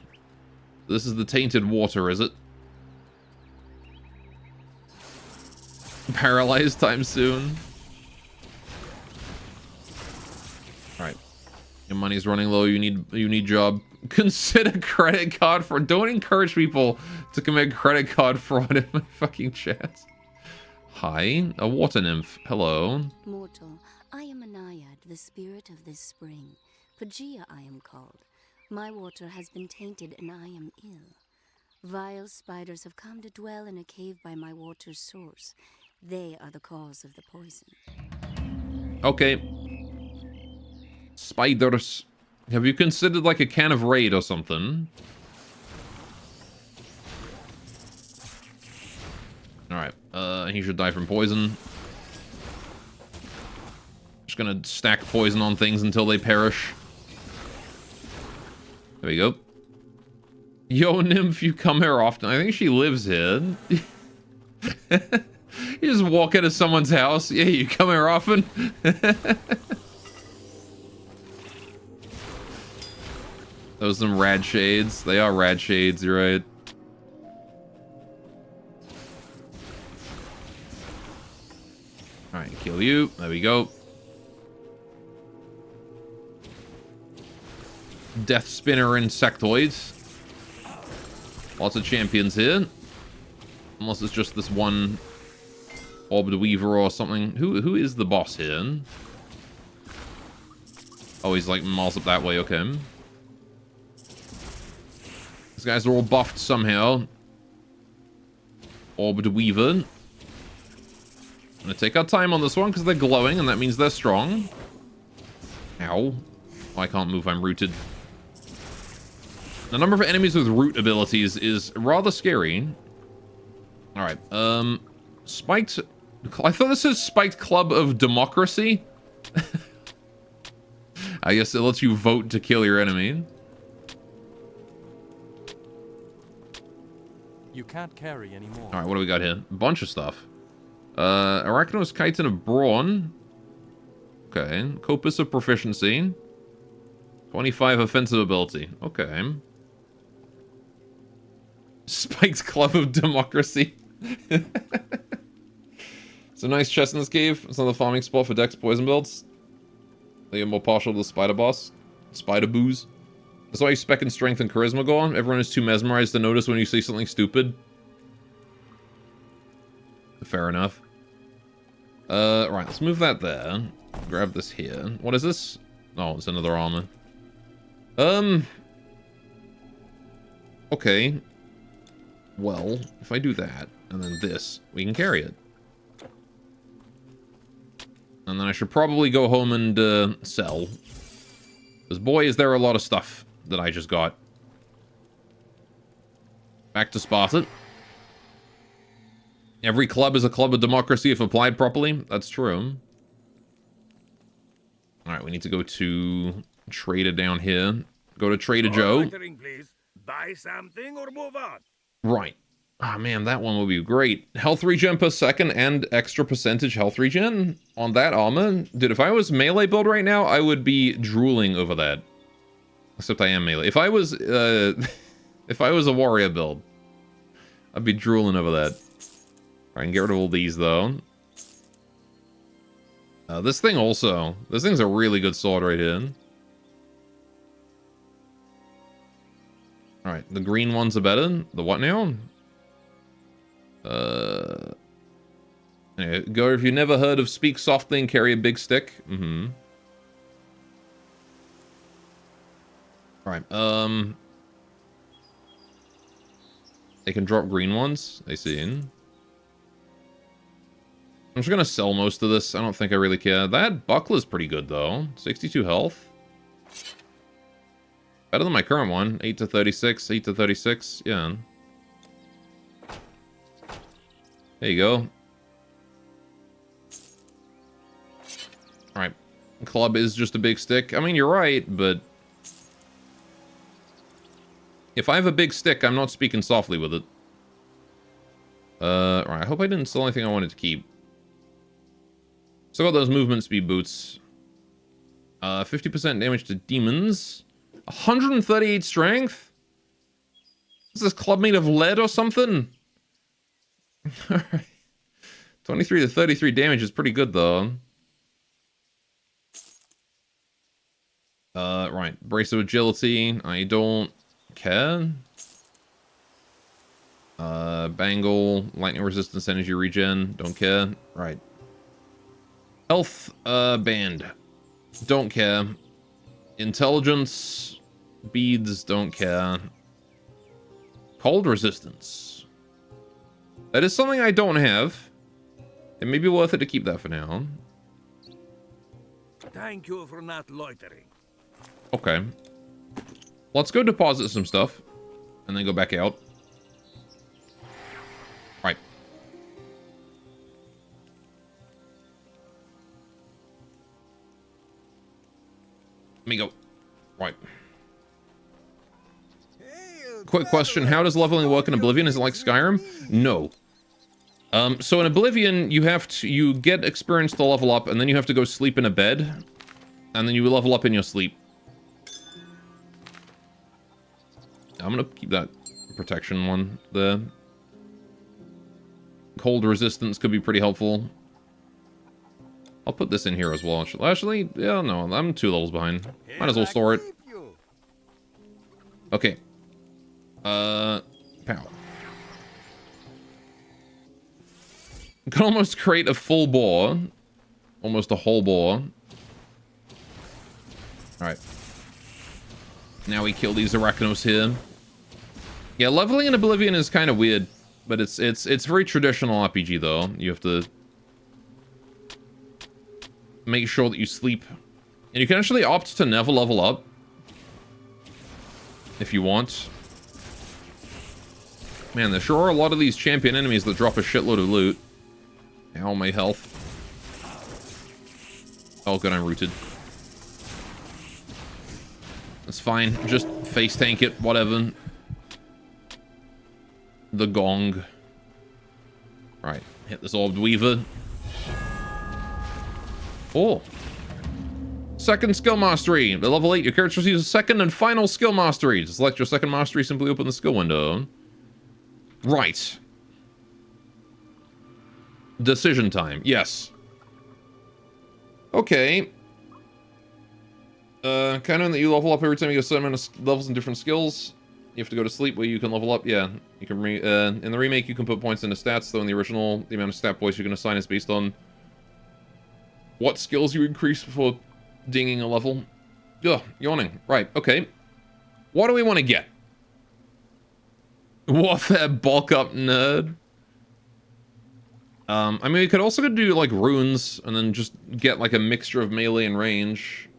This is the tainted water, is it? Paralyzed time soon. Alright. Your money's running low, you need job. Consider credit card fraud. Don't encourage people to commit credit card fraud in my fucking chat. Hi, a water nymph. Hello. Mortal, I am a naiad, the spirit of this spring. Pagea I am called. My water has been tainted and I am ill. Vile spiders have come to dwell in a cave by my water's source. They are the cause of the poison. Okay. Spiders. Have you considered like a can of Raid or something? Alright, he should die from poison. Just gonna stack poison on things until they perish. There we go. Yo, Nymph, you come here often. I think she lives here. You just walk into someone's house. Yeah, you come here often. Those are some rad shades. They are rad shades, you're right. Alright, kill you. There we go. Death Spinner Insectoids. Lots of champions here. Unless it's just this one Orbed Weaver or something. Who is the boss here? Oh, he's like miles up that way, okay. These guys are all buffed somehow. Orbed Weaver. I'm gonna take our time on this one because they're glowing and that means they're strong. Ow. Oh, I can't move, I'm rooted. The number of enemies with root abilities is rather scary. Alright, Spiked... I thought this is Spiked Club of Democracy. I guess it lets you vote to kill your enemy. You can't carry anymore. Alright, what do we got here? A bunch of stuff. Arachnos Chitin of Brawn. Okay. Copus of Proficiency. 25 offensive ability. Okay. Spiked Club of Democracy. It's a nice chest in this cave. It's another farming spot for Dex poison builds. They get more partial to the spider boss. Spider booze. That's why you spec in strength and charisma go on. Everyone is too mesmerized to notice when you say something stupid. Fair enough. Right, let's move that there. Grab this here. What is this? Oh, it's another armor. Okay. Well, if I do that, and then this, we can carry it. And then I should probably go home and sell. Because boy, is there a lot of stuff that I just got. Back to Sparta. Every club is a club of democracy if applied properly. That's true. Alright, we need to go to Trader down here. Go to Trader Joe. Please. Buy something or move on. Right. Ah, man, that one will be great. Health regen per second and extra percentage health regen on that armor. Dude, if I was melee build right now, I would be drooling over that. Except I am melee. If I was a warrior build, I'd be drooling over that. I can get rid of all these, though. This thing also. This thing's a really good sword right here. Alright, the green ones are better. The what now? Anyway, go if you've never heard of speak softly and carry a big stick. Mm-hmm. Alright, they can drop green ones, I see. I'm just gonna sell most of this. I don't think I really care. That buckler's pretty good, though. 62 health. Better than my current one. 8 to 36, 8 to 36. Yeah. There you go. Alright. Club is just a big stick. I mean, you're right, but... if I have a big stick, I'm not speaking softly with it. Alright, I hope I didn't sell anything I wanted to keep. So I got those movement speed boots. 50% damage to demons. 138 strength? Is this club made of lead or something? Alright. 23 to 33 damage is pretty good, though. Right. Brace of agility. I don't care. Bangle. Lightning resistance, energy regen. Don't care. Right. Health band. Don't care. Intelligence. Beads, don't care. Cold resistance. That is something I don't have. It may be worth it to keep that for now. Thank you for not loitering. Okay. Let's go deposit some stuff. And then go back out. Right. Let me go. Right. Quick question. How does leveling work in Oblivion? Is it like Skyrim? No. So in Oblivion, you get experience to level up, and then you have to go sleep in a bed. And then you level up in your sleep. I'm gonna keep that protection one there. Cold resistance could be pretty helpful. I'll put this in here as well. Actually, yeah, no, I'm 2 levels behind. Might as well store it. Okay. Pow. Can almost create a full boar. Almost a whole boar. Alright. Now we kill these Arachnos here. Yeah, leveling in Oblivion is kind of weird, but it's very traditional RPG though. You have to make sure that you sleep. And you can actually opt to never level up if you want. Man, there sure are a lot of these champion enemies that drop a shitload of loot. Ow, my health. Oh, good, I'm rooted. That's fine. Just face tank it, whatever. The gong. Right, hit this Orbed Weaver. Oh. Second skill mastery. At level 8, your character receives a second and final skill mastery. To select your second mastery, simply open the skill window. Right. Decision time. Yes. Okay. Kind of that you level up every time you get a certain amount of levels in different skills. You have to go to sleep where you can level up. Yeah, you can in the remake you can put points into stats, though in the original the amount of stat points you can assign is based on what skills you increase before dinging a level. Ugh, yawning. Right, okay. What do we want to get? Warfare bulk up nerd. I mean, we could also do like runes and then just get like a mixture of melee and range.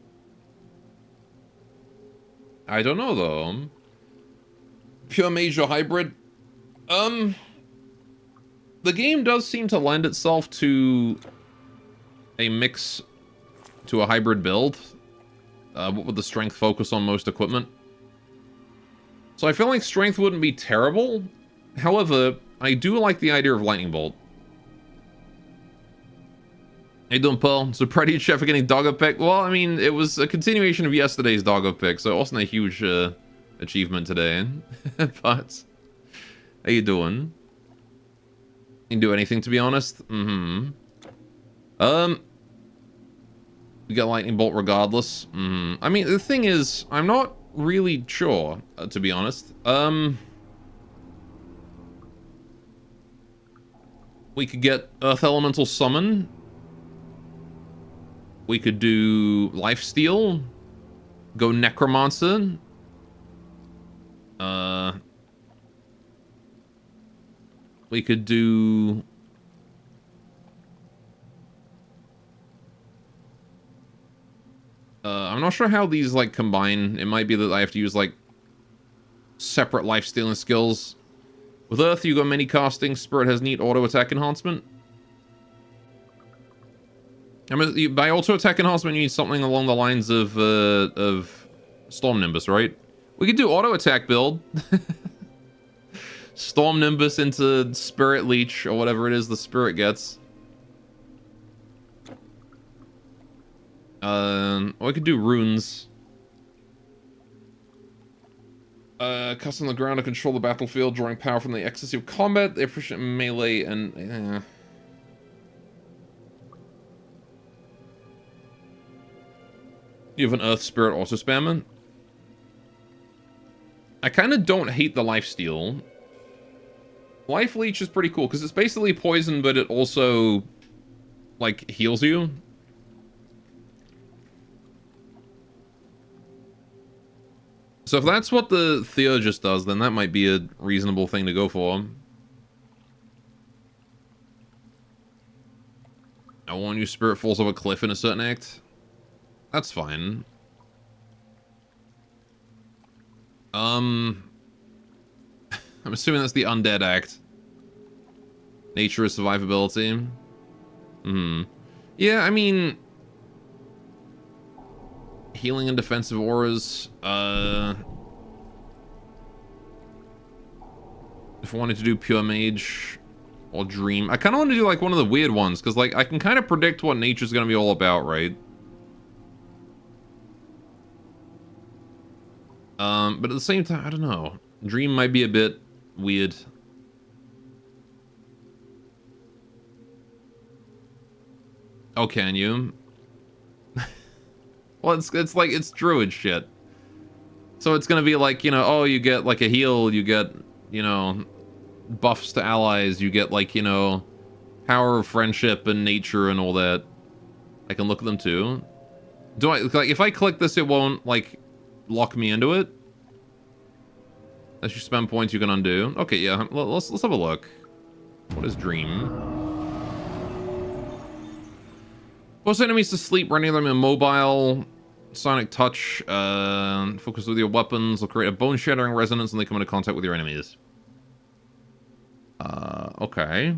I don't know though. Pure mage or hybrid? The game does seem to lend itself to a mix, to a hybrid build. What would the strength focus on most equipment? So I feel like strength wouldn't be terrible. However, I do like the idea of lightning bolt. How you doing, Pearl? So proud of you, Chef, for getting Doggo Pick. Well, I mean, it was a continuation of yesterday's Doggo Pick, so it wasn't a huge achievement today. But how you doing? You can do anything, to be honest. We get lightning bolt regardless. I mean, the thing is, I'm not really sure, to be honest. We could get Earth Elemental Summon. We could do Lifesteal. Go Necromancer. We could do... I'm not sure how these, like, combine. It might be that I have to use, like, separate life-stealing skills. With Earth, you go mini casting. Spirit has neat auto-attack enhancement. I mean, by auto-attack enhancement, you need something along the lines of Storm Nimbus, right? We could do auto-attack build. Storm Nimbus into Spirit Leech, or whatever it is the Spirit gets. We could do runes. Custom the ground to control the battlefield, drawing power from the ecstasy of combat, the efficient melee, and... You have an Earth Spirit auto spammer. I kind of don't hate the lifesteal. Life Leech is pretty cool, because it's basically poison, but it also, like, heals you. So So if that's what the Theurgist does, then that might be a reasonable thing to go for. I warn you, spirit falls off a cliff in a certain act. That's fine. I'm assuming that's the undead act. Nature is survivability. Yeah, I mean... Healing and defensive auras. If I wanted to do pure mage or dream, I kind of want to do like one of the weird ones because like I can kind of predict what nature's gonna be all about, right? But at the same time, I don't know. Dream might be a bit weird. Oh, can you? Well, it's like, it's druid shit. So it's gonna be like, you know, oh, you get like a heal, you get, you know, buffs to allies, you get like, you know, power of friendship and nature and all that. I can look at them too. Do I, like, if I click this, it won't, like, lock me into it? As you spend points, you can undo. Okay, yeah, let's have a look. What is Dream? Force enemies to sleep, rendering them immobile. Sonic Touch, focus with your weapons will create a bone-shattering resonance when they come into contact with your enemies. Okay.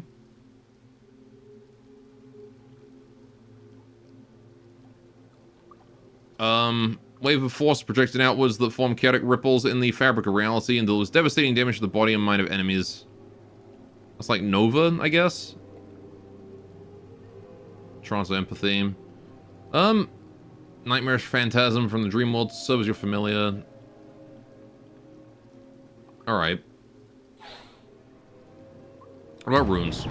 Wave of force projected outwards that form chaotic ripples in the fabric of reality and deals devastating damage to the body and mind of enemies. That's like Nova, I guess? Trance of Empathy. Nightmarish Phantasm from the Dream World serves your familiar. Alright. What about runes?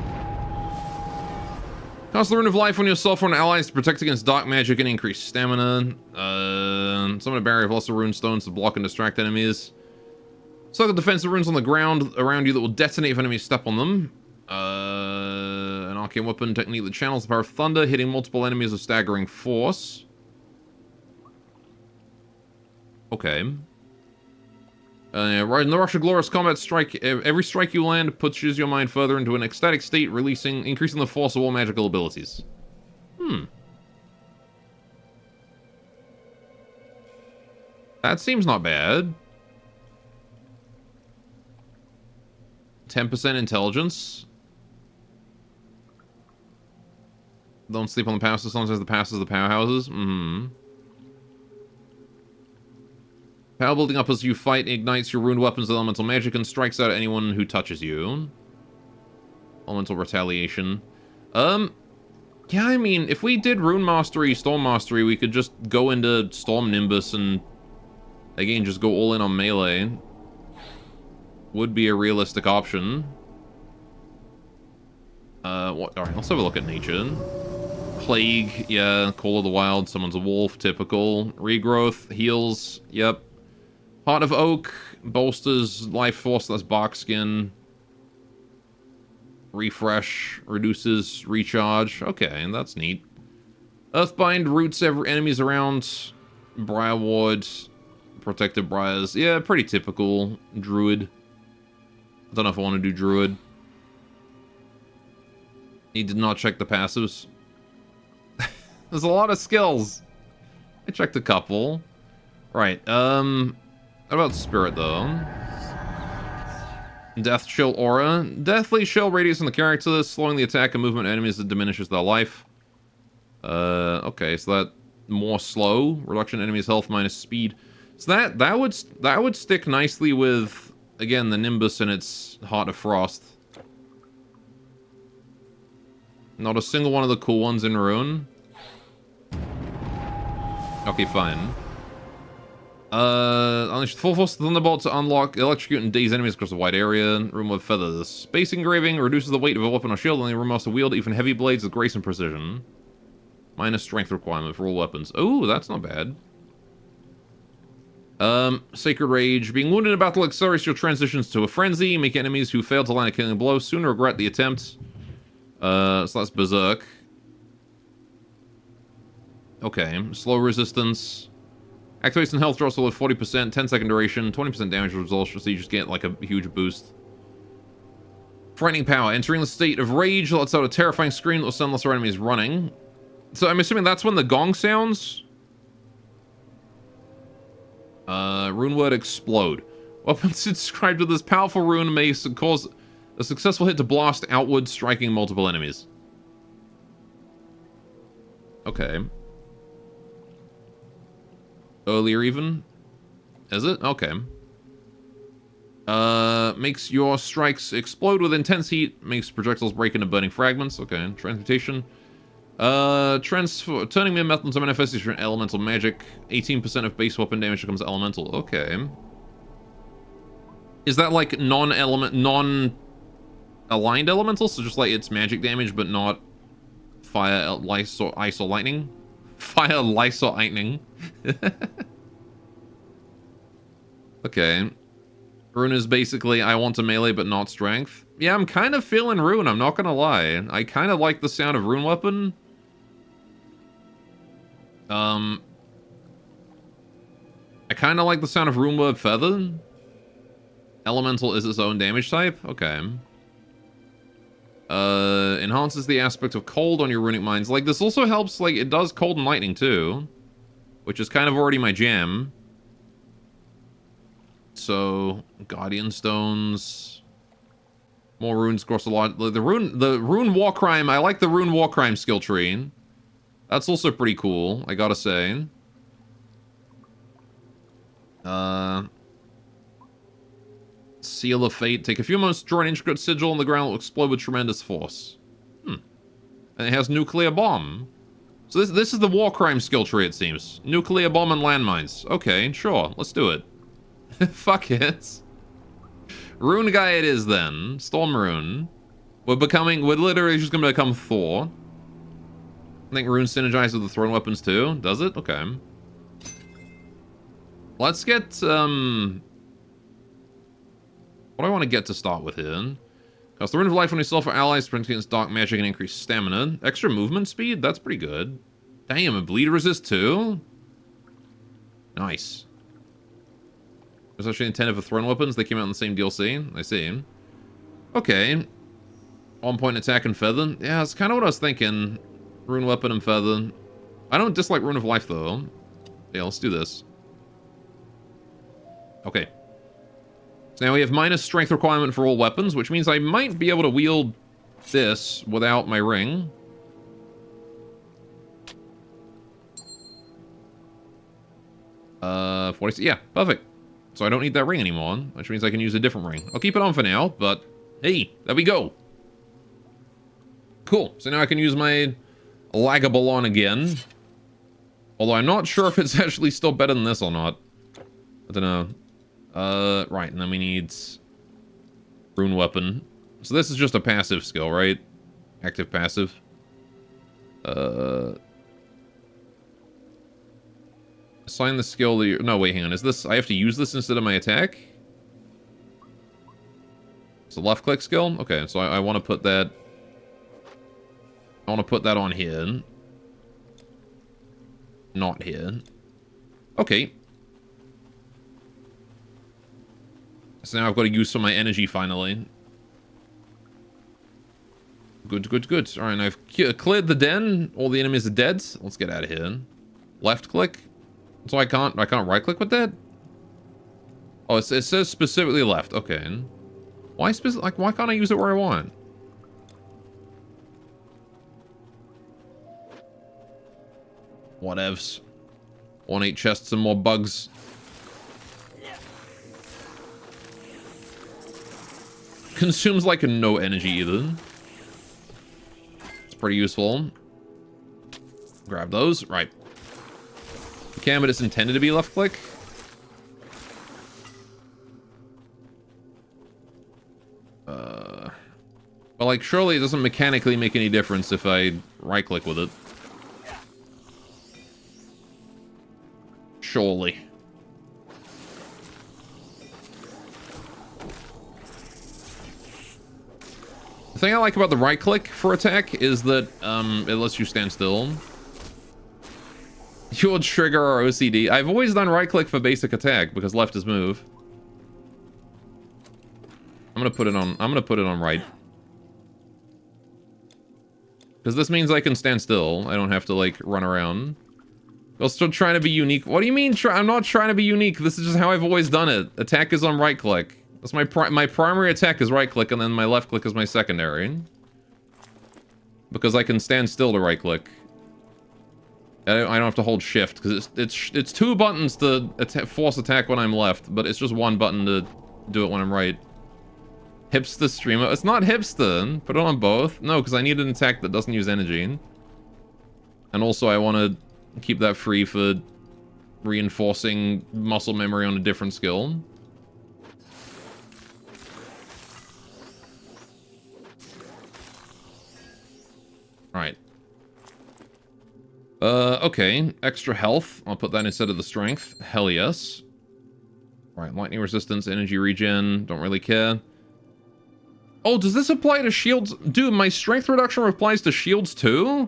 Cast the Rune of Life on yourself or on allies to protect against dark magic and increase stamina. Summon a barrier of lesser rune stones to block and distract enemies. Summon defensive runes on the ground around you that will detonate if enemies step on them. An arcane weapon technique that channels the power of thunder, hitting multiple enemies of staggering force. Okay. Right in the rush of glorious combat strike, every strike you land pushes your mind further into an ecstatic state, increasing the force of all magical abilities. That seems not bad. 10% intelligence. Don't sleep on the past as long as the past is the powerhouses. Power building up as you fight ignites your ruined weapons with elemental magic and strikes out at anyone who touches you. Elemental retaliation. Yeah, I mean, if we did Rune Mastery, Storm Mastery, we could just go into Storm Nimbus and, again, just go all in on melee. Would be a realistic option. Alright, let's have a look at nature. Plague, yeah, Call of the Wild, someone's a wolf, typical. Regrowth, heals, yep. Heart of Oak, bolsters life force, that's bark skin. Refresh, reduces recharge. Okay, that's neat. Earthbind roots every enemies around. Briarward, protected briars. Yeah, pretty typical. Druid. I don't know if I want to do Druid. He did not check the passives. There's a lot of skills. I checked a couple. Right, what about Spirit, though? Death Chill Aura. Deathly chill radius on the character, slowing the attack and movement of enemies that diminishes their life. Okay, so that more slow. Reduction in enemies' health minus speed. So that would stick nicely with, again, the Nimbus and its Heart of Frost. Not a single one of the cool ones in Rune. Okay, fine. Unleash full force Thunderbolt to unlock, electrocute, and daze enemies across a wide area. Room with feathers. Space engraving reduces the weight of a weapon or shield, and the room must wield even heavy blades with grace and precision. Minus strength requirement for all weapons. Oh, that's not bad. Sacred Rage. Being wounded in battle accelerates your transitions to a frenzy. Make enemies who fail to land a killing blow soon regret the attempt. So that's Berserk. Okay. Slow resistance. Activates and health drops below 40%, 10-second duration, 20% damage results, so you just get like a huge boost. Frightening power. Entering the state of rage lets out a terrifying scream that will send lesser enemies running. So I'm assuming that's when the gong sounds? Rune word explode. Weapons described with this powerful rune may cause a successful hit to blast outward, striking multiple enemies. Okay. Earlier even? Is it? Okay. Makes your strikes explode with intense heat, makes projectiles break into burning fragments. Okay, transmutation. Turning mere metal into manifestation of elemental magic. 18% of base weapon damage becomes elemental. Okay. Is that like non-aligned elementals? So just like it's magic damage, but not fire, ice, or lightning? Fire, lice, or lightning. Okay. Rune is basically, I want to melee, but not strength. Yeah, I'm kind of feeling Rune, I'm not gonna lie. I kind of like the sound of Rune weapon. I kind of like the sound of Rune word feather. Elemental is its own damage type. Okay. Enhances the aspect of cold on your runic mines. Like, this also helps, like, it does cold and lightning, too. Which is kind of already my jam. So, Guardian Stones. More runes across a lot. The rune war crime, I like the rune war crime skill tree. That's also pretty cool, I gotta say. Seal of Fate. Take a few moments to draw an intricate sigil on the ground that will explode with tremendous force. And it has nuclear bomb. So this is the war crime skill tree, it seems. Nuclear bomb and landmines. Okay, sure. Let's do it. Fuck it. Rune guy it is then. Storm Rune. We're literally just gonna become Thor. I think Rune synergizes with the thrown weapons too. Does it? Okay. Let's get, what do I want to get to start with here? Cost the Rune of Life on yourself or allies, protect against dark magic and increase stamina. Extra movement speed? That's pretty good. Damn, and bleed resist too? Nice. There's actually intended for thrown weapons. They came out in the same DLC. I see. Okay. 1 point attack and feather. Yeah, that's kind of what I was thinking. Rune weapon and feather. I don't dislike Rune of Life though. Yeah, let's do this. Okay. So now we have minus strength requirement for all weapons, which means I might be able to wield this without my ring. Yeah, perfect. So I don't need that ring anymore, which means I can use a different ring. I'll keep it on for now, but hey, there we go. Cool. So now I can use my Lagabalon again. Although I'm not sure if it's actually still better than this or not. I don't know. Right, and then we need Rune Weapon. So this is just a passive skill, right? Active passive. Assign the skill to your... No, wait, hang on. Is this... I have to use this instead of my attack? It's a left-click skill? Okay, so I want to put that... I want to put that on here. Not here. Okay. So now I've got to use some of my energy, finally. Good, good, good. Alright, I've cleared the den. All the enemies are dead. Let's get out of here. Left-click. So I can't right-click with that? Oh, it says specifically left. Okay. Why why can't I use it where I want? Whatevs. 1-8 chests and more bugs. Consumes like no energy either. It's pretty useful. Grab those. Right. You can, but it's intended to be left click. But like, surely it doesn't mechanically make any difference if I right click with it. Surely. The thing I like about the right click for attack is that it lets you stand still. You'll trigger our OCD. I've always done right click for basic attack because left is move. I'm gonna put it on right. Because this means I can stand still. I don't have to like run around. I'm still trying to be unique. What do you mean? I'm not trying to be unique. This is just how I've always done it. Attack is on right click. That's my primary attack is right click, and then my left click is my secondary. Because I can stand still to right click. I don't have to hold shift because it's 2 buttons to force attack when I'm left, but it's just 1 button to do it when I'm right. Hipster streamer. It's not hipster. Put it on both. No, because I need an attack that doesn't use energy. And also I want to keep that free for reinforcing muscle memory on a different skill. Alright. Okay. Extra health. I'll put that instead of the strength. Hell yes. Alright, lightning resistance, energy regen. Don't really care. Oh, does this apply to shields? Dude, my strength reduction applies to shields too?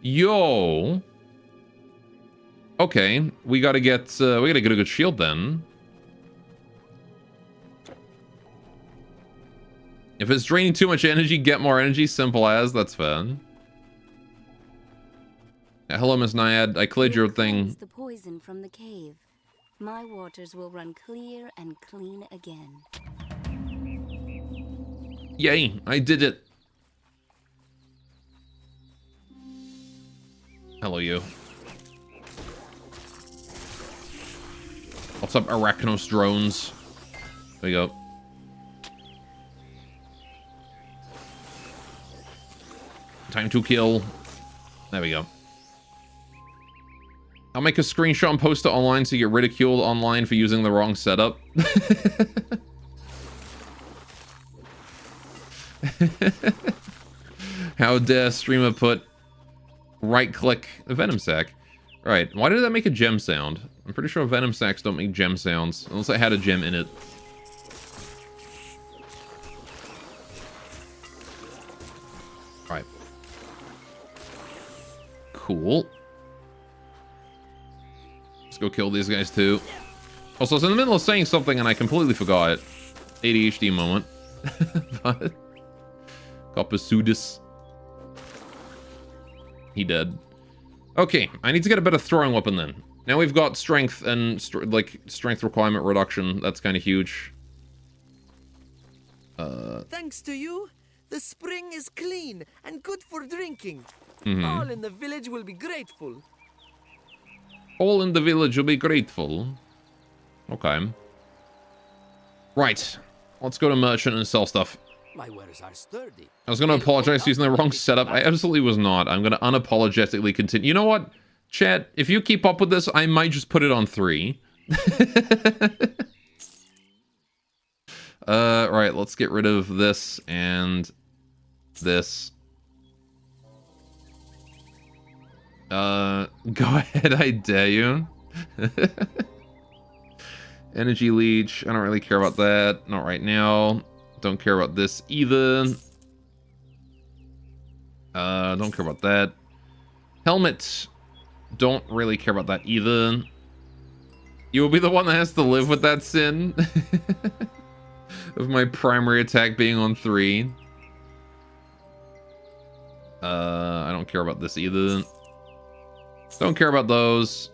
Yo. Okay, we gotta get a good shield then. If it's draining too much energy, get more energy. Simple as. That's fair. Yeah, hello, Miss Naiad. I cleared your thing. The poison from the cave. My waters will run clear and clean again. Yay, I did it. Hello, you. What's up, Arachnos drones? There we go. Time to kill. There we go. I'll make a screenshot and post it online so you get ridiculed online for using the wrong setup. How dare streamer put right click venom sac. Right, why did that make a gem sound? I'm pretty sure venom sacs don't make gem sounds unless I had a gem in it. Right. Cool. Let's go kill these guys too. Also, I was in the middle of saying something and I completely forgot. ADHD moment. But Copasudis. He dead. Okay, I need to get a better throwing weapon then. Now we've got strength and strength requirement reduction. That's kind of huge. Thanks to you, the spring is clean and good for drinking. Mm-hmm. All in the village will be grateful. All in the village will be grateful. Okay. Right. Let's go to merchant and sell stuff. My wares are sturdy. I was going to apologize for using the wrong setup. I absolutely was not. I'm going to unapologetically continue. You know what? Chat, if you keep up with this, I might just put it on 3. Right, let's get rid of this and this. Go ahead, I dare you. Energy leech, I don't really care about that. Not right now. Don't care about this either. Don't care about that. Helmet. Don't really care about that either. You will be the one that has to live with that sin. Of my primary attack being on 3. I don't care about this either. Don't care about those.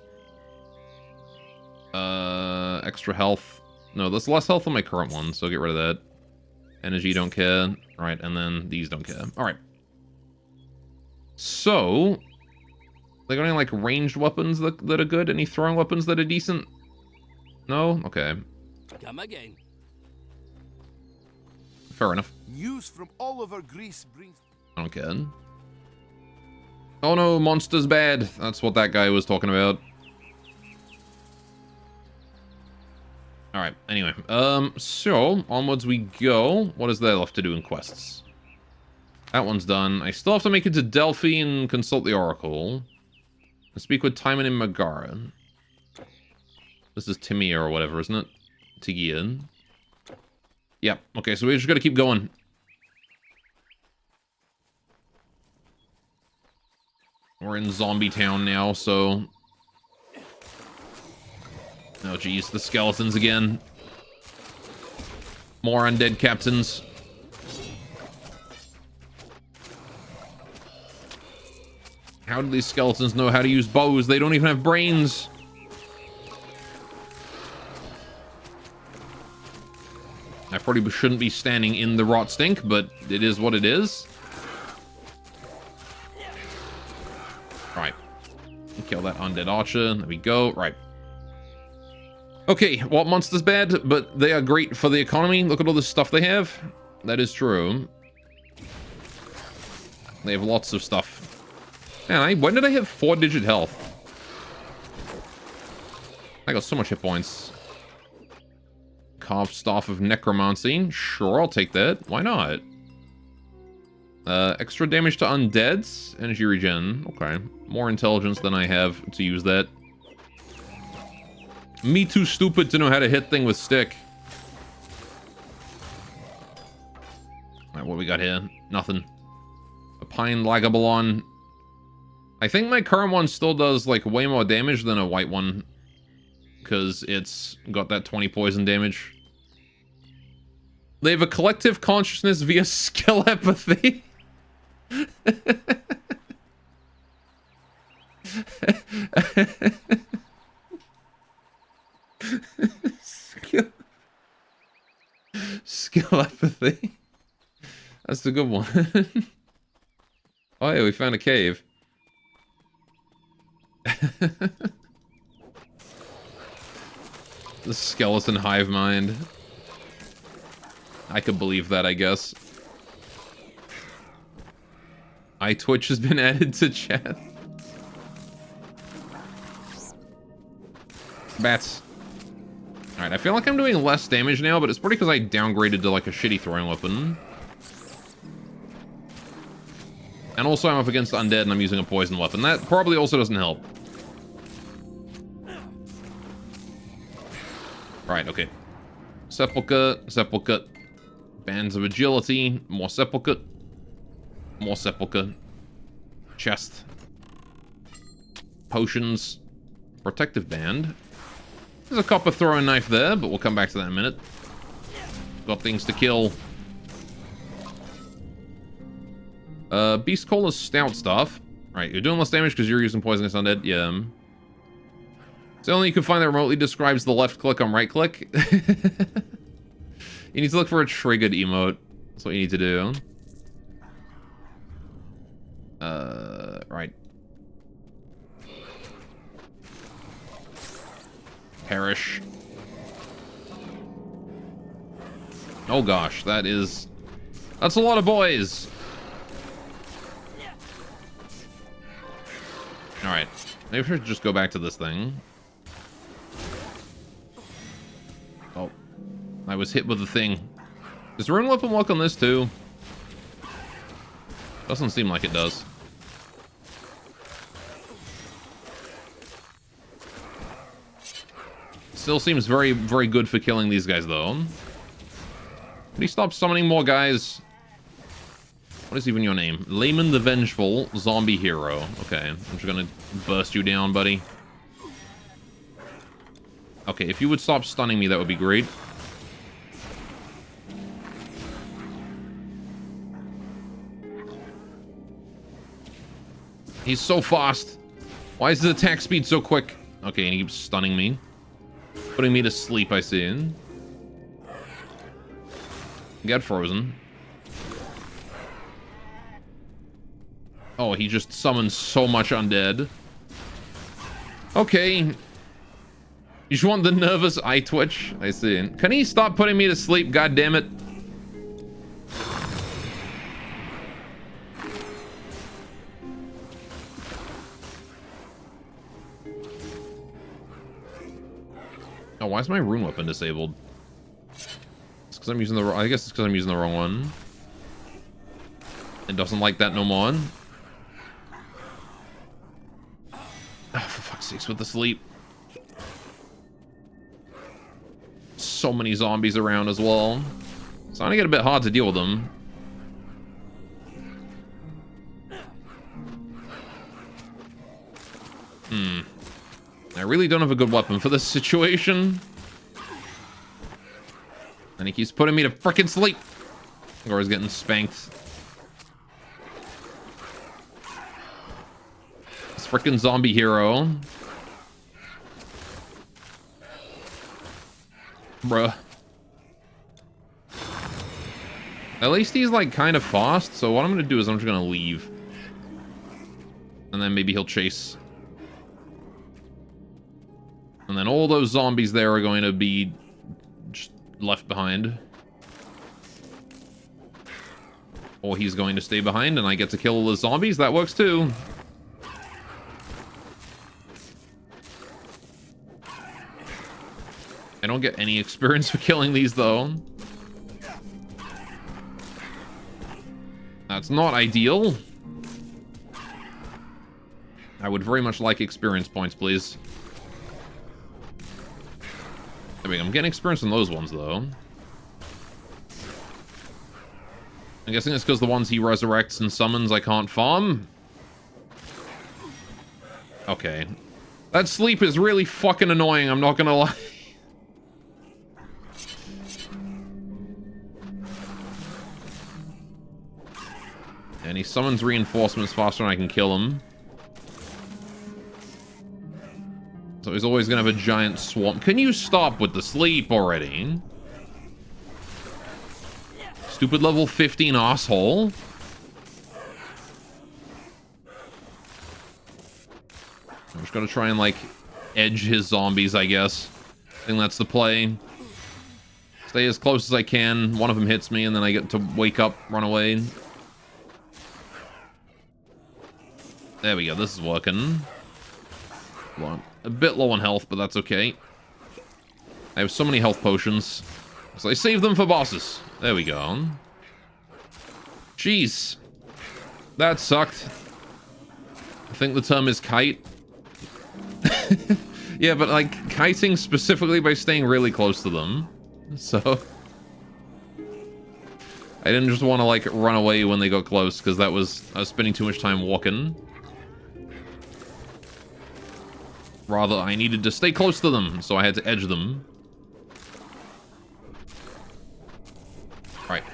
Extra health. No, there's less health on my current one, so get rid of that. Energy, don't care. Alright, and then these don't care. Alright. So, they got any, like, ranged weapons that are good? Any throwing weapons that are decent? No? Okay. Come again. Fair enough. News from all over Greece brings... I don't care. Oh no, monster's bad. That's what that guy was talking about. Alright, anyway. So, onwards we go. What is there left to do in quests? That one's done. I still have to make it to Delphi and consult the Oracle. And speak with Timon in Megara. This is Timia or whatever, isn't it? Tigian. Yep, okay, so we just gotta keep going. We're in Zombie Town now, so Oh geez, the skeletons again. More undead captains. How do these skeletons know how to use bows? They don't even have brains. I probably shouldn't be standing in the rot stink, but it is what it is. Right. Kill that undead archer. There we go. Right. Okay, what monster's bad, but they are great for the economy. Look at all this stuff they have. That is true. They have lots of stuff. Man, when did I have 4-digit health? I got so much hit points. Carved Staff of Necromancy. Sure, I'll take that. Why not? Extra damage to undeads. Energy regen. Okay. More intelligence than I have to use that. Me too stupid to know how to hit thing with stick. Alright, what we got here? Nothing. A Pine Lagabalon. I think my current one still does, like, way more damage than a white one. Because it's got that 20 poison damage. They have a collective consciousness via skill empathy. Skill empathy. That's a good one. Oh yeah, we found a cave. The skeleton hive mind. I could believe that, I guess. iTwitch has been added to chat. Bats. Alright, I feel like I'm doing less damage now, but it's probably because I downgraded to like a shitty throwing weapon. And also I'm up against undead and I'm using a poison weapon. That probably also doesn't help. Right, okay. Sepulchre, Sepulchre. Bands of Agility, more Sepulchre. More Sepulchre. Chest. Potions. Protective Band. There's a copper throwing knife there, but we'll come back to that in a minute. Got things to kill. Beast Caller's Stout Staff. Right, you're doing less damage because you're using Poisonous Undead. Yeah. It's the only you can find that remotely describes the left click on right click. You need to look for a triggered emote. That's what you need to do. Right. Perish. Oh gosh, that's a lot of boys. Alright. Maybe we should just go back to this thing. Oh. I was hit with the thing. Does Rune Weapon work on this too? Doesn't seem like it does. Still seems very, very good for killing these guys though. Can you stop summoning more guys? What is even your name? Layman the Vengeful, Zombie Hero. Okay, I'm just gonna burst you down, buddy. Okay, if you would stop stunning me, that would be great. He's so fast. Why is his attack speed so quick? Okay, and he keeps stunning me. Putting me to sleep, I see. Get frozen. Oh, he just summons so much undead. Okay. You just want the nervous eye twitch? I see. Can he stop putting me to sleep? God damn it. Oh, why is my rune weapon disabled? It's because I'm using the wrong... I guess it's because I'm using the wrong one. It doesn't like that no more. Oh, for fuck's sakes, with the sleep. So many zombies around as well. It's starting to get a bit hard to deal with them. I really don't have a good weapon for this situation. And he keeps putting me to frickin' sleep. Or he's getting spanked. This frickin' zombie hero. Bruh. At least he's like kind of fast, so what I'm gonna do is I'm just gonna leave. And then maybe he'll chase. And then all those zombies there are going to be just left behind. Or he's going to stay behind and I get to kill all the zombies. That works too. I don't get any experience for killing these though. That's not ideal. I would very much like experience points, please. There we go. I'm getting experience on those ones, though. I'm guessing it's because the ones he resurrects and summons I can't farm. Okay. That sleep is really fucking annoying, I'm not gonna lie. And he summons reinforcements faster than I can kill him. So he's always gonna have a giant swamp. Can you stop with the sleep already? Stupid level 15 asshole. I'm just gonna try and, like, edge his zombies, I guess. I think that's the play. Stay as close as I can. One of them hits me, and then I get to wake up, run away. There we go. This is working. A bit low on health, but that's okay. I have so many health potions. So I save them for bosses. There we go. Jeez. That sucked. I think the term is kite. Yeah, but like kiting specifically by staying really close to them. So I didn't just want to like run away when they got close because I was spending too much time walking. Rather, I needed to stay close to them, so I had to edge them. Right.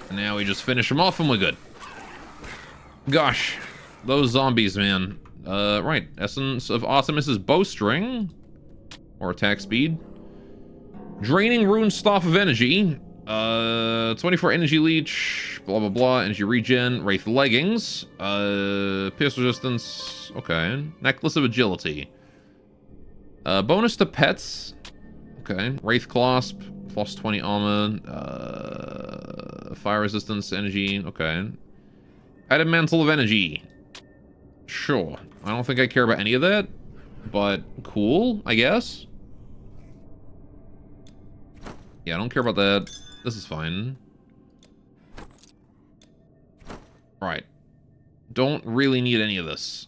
And now we just finish them off and we're good. Gosh, those zombies, man. Right. Essence of Artemis's bowstring. Or attack speed. Draining Rune Staff of Energy. 24 energy leech, blah blah blah, energy regen, wraith leggings, pierce resistance, okay, necklace of agility, bonus to pets, okay, wraith clasp, plus 20 armor, fire resistance, energy, okay, added mantle of energy, sure, I don't think I care about any of that, but cool, I guess. Yeah, I don't care about that. This is fine. Right. Don't really need any of this.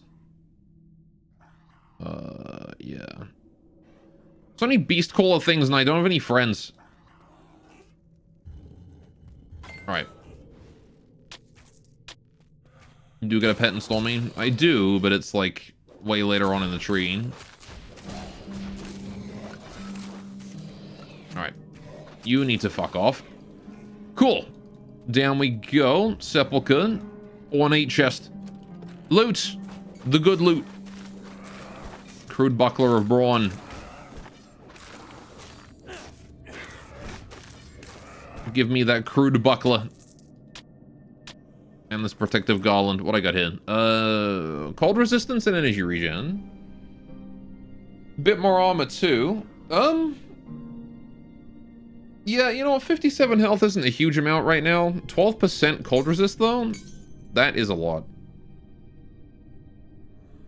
Yeah. So many beast caller things and I don't have any friends. Alright. You do get a pet in Stormy? I do, but it's like way later on in the tree. Alright. You need to fuck off. Cool. Down we go. Sepulchre. Ornate chest. Loot. The good loot. Crude buckler of brawn. Give me that crude buckler. And this protective garland. What I got here? Cold resistance and energy regen. Bit more armor too. Yeah, you know, 57 health isn't a huge amount right now. 12% cold resist, though? That is a lot.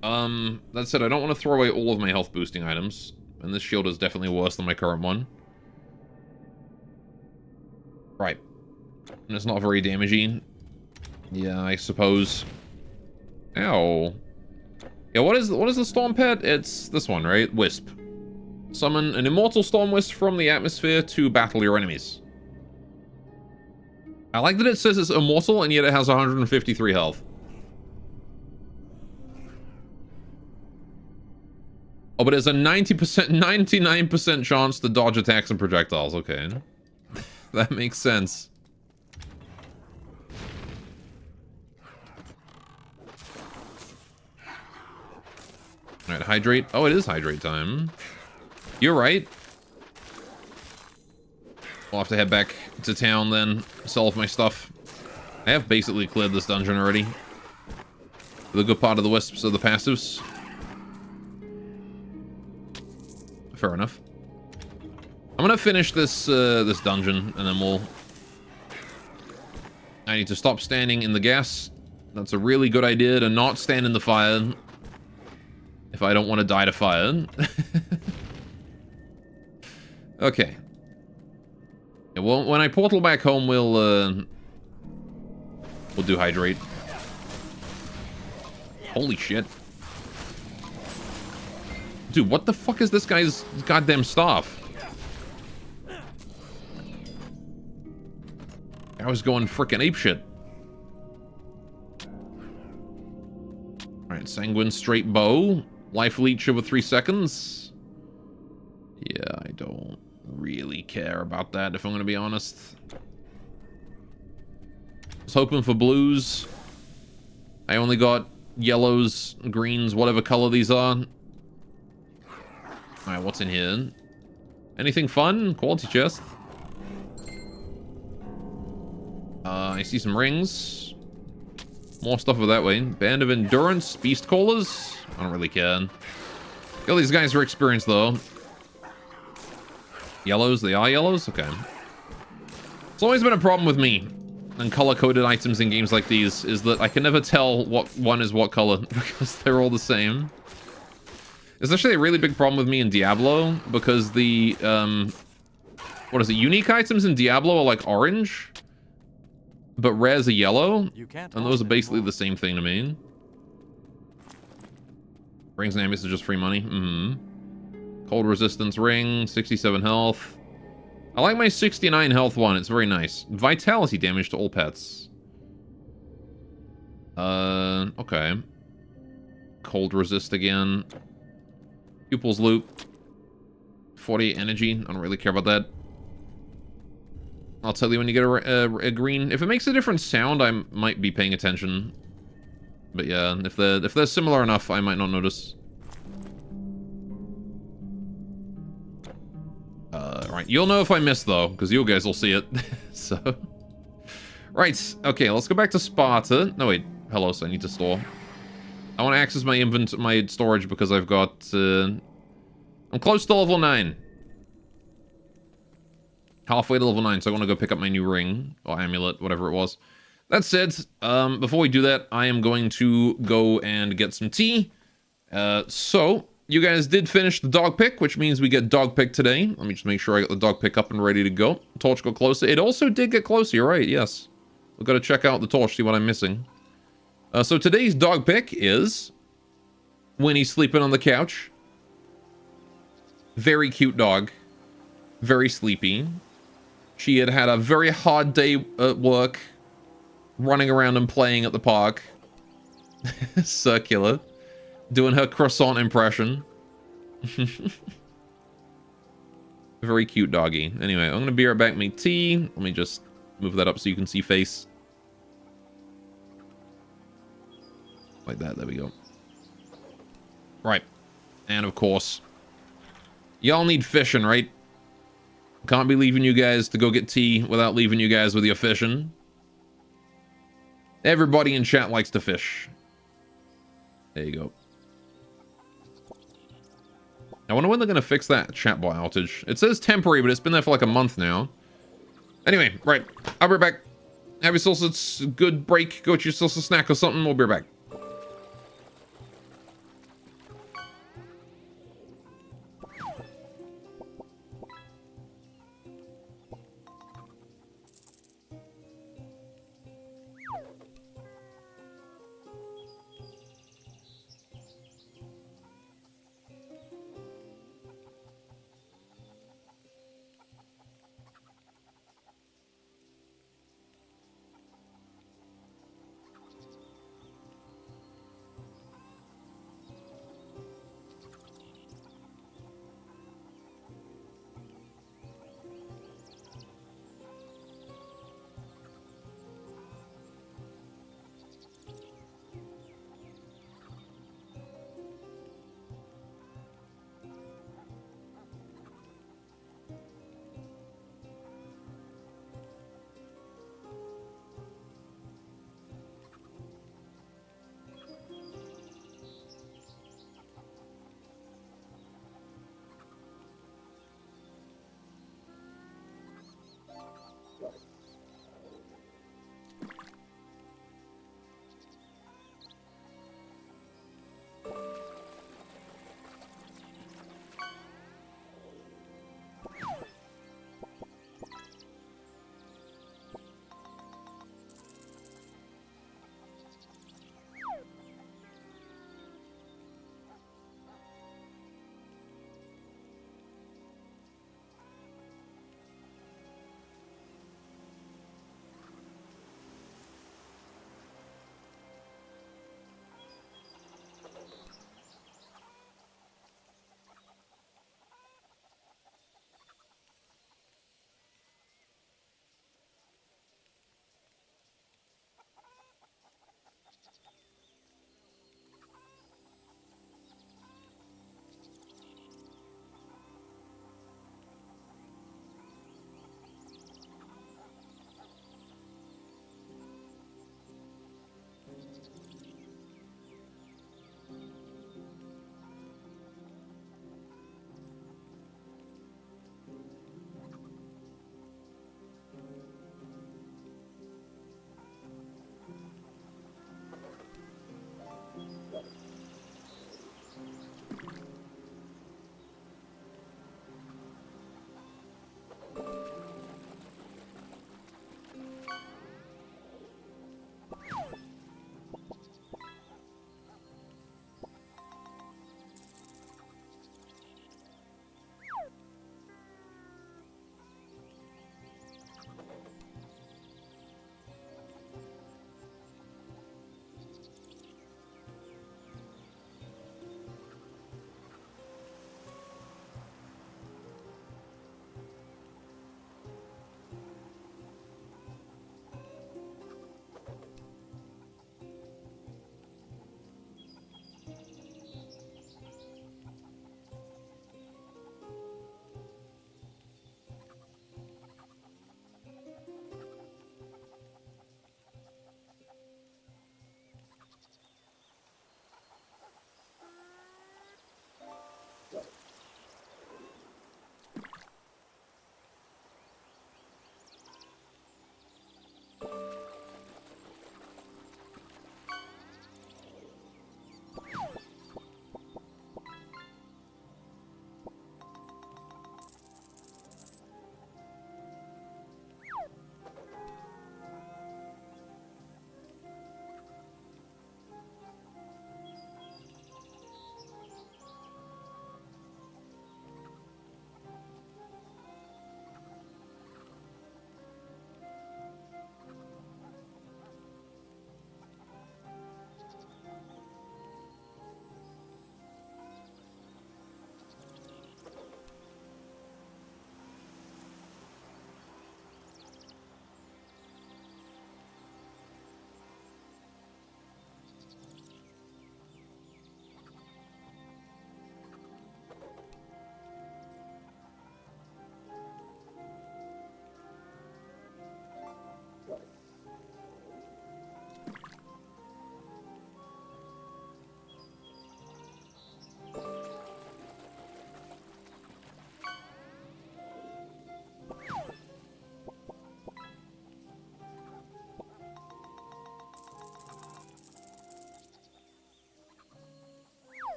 That said, I don't want to throw away all of my health boosting items. And this shield is definitely worse than my current one. Right. And it's not very damaging. Yeah, I suppose. Ow. Yeah, what is the storm pet? It's this one, right? Wisp. Summon an immortal storm wisp from the atmosphere to battle your enemies. I like that it says it's immortal and yet it has 153 health. Oh, but there's a 90%, 99% chance to dodge attacks and projectiles. Okay. That makes sense. Alright, hydrate. Oh, it is hydrate time. You're right. I'll have to head back to town then, sell off my stuff. I have basically cleared this dungeon already. The good part of the wisps are the passives. Fair enough. I'm gonna finish this this dungeon, and then we'll... I need to stop standing in the gas. That's a really good idea, to not stand in the fire. If I don't want to die to fire. Okay. Yeah, well, when I portal back home, we'll do hydrate. Holy shit. Dude, what the fuck is this guy's goddamn staff? I was going frickin' apeshit. Alright, Sanguine straight bow. Life leech over 3 seconds. Yeah, I don't really care about that, if I'm gonna be honest. I was hoping for blues. I only got yellows, greens, whatever color these are. Alright, what's in here? Anything fun? Quality chest. I see some rings. More stuff over that way. Band of Endurance, Beast Callers. I don't really care. All these guys are experienced though. Yellows? They are yellows? Okay. It's always been a problem with me and color-coded items in games like these, is that I can never tell what one is what color because they're all the same. It's actually a really big problem with me in Diablo because the, what is it? Unique items in Diablo are like orange, but rares are yellow, and those are basically the same thing to me. Rings and amulets are just free money. Cold resistance ring, 67 health. I like my 69 health one. It's very nice. Vitality damage to all pets. Okay. Cold resist again. Pupils loop. 48 energy. I don't really care about that. I'll tell you when you get a green. If it makes a different sound, I might be paying attention. But yeah, if they're similar enough, I might not notice. Right, you'll know if I miss though, because you guys will see it. So, right, okay, let's go back to Sparta. No wait, Hellos, I need to store. I want to access my storage because I've got. I'm close to level 9. Halfway to level 9, so I want to go pick up my new ring or amulet, whatever it was. That said, before we do that, I am going to go and get some tea. So, you guys did finish the dog pick, which means we get dog pick today. Let me just make sure I got the dog pick up and ready to go. Torch got closer. It also did get closer, you're right, yes. We've got to check out the torch, see what I'm missing. So today's dog pick is Winnie sleeping on the couch. Very cute dog. Very sleepy. She had had a very hard day at work. Running around and playing at the park. Circular. Doing her croissant impression. Very cute doggy. Anyway, I'm going to be right back, make tea. Let me just move that up so you can see face. Like that, there we go. Right. And of course, y'all need fishing, right? Can't be leaving you guys to go get tea without leaving you guys with your fishing. Everybody in chat likes to fish. There you go. I wonder when they're going to fix that chatbot outage. It says temporary, but it's been there for like a month now. Anyway, right. I'll be right back. Have yourselves a good break. Go get yourselves a snack or something. We'll be right back.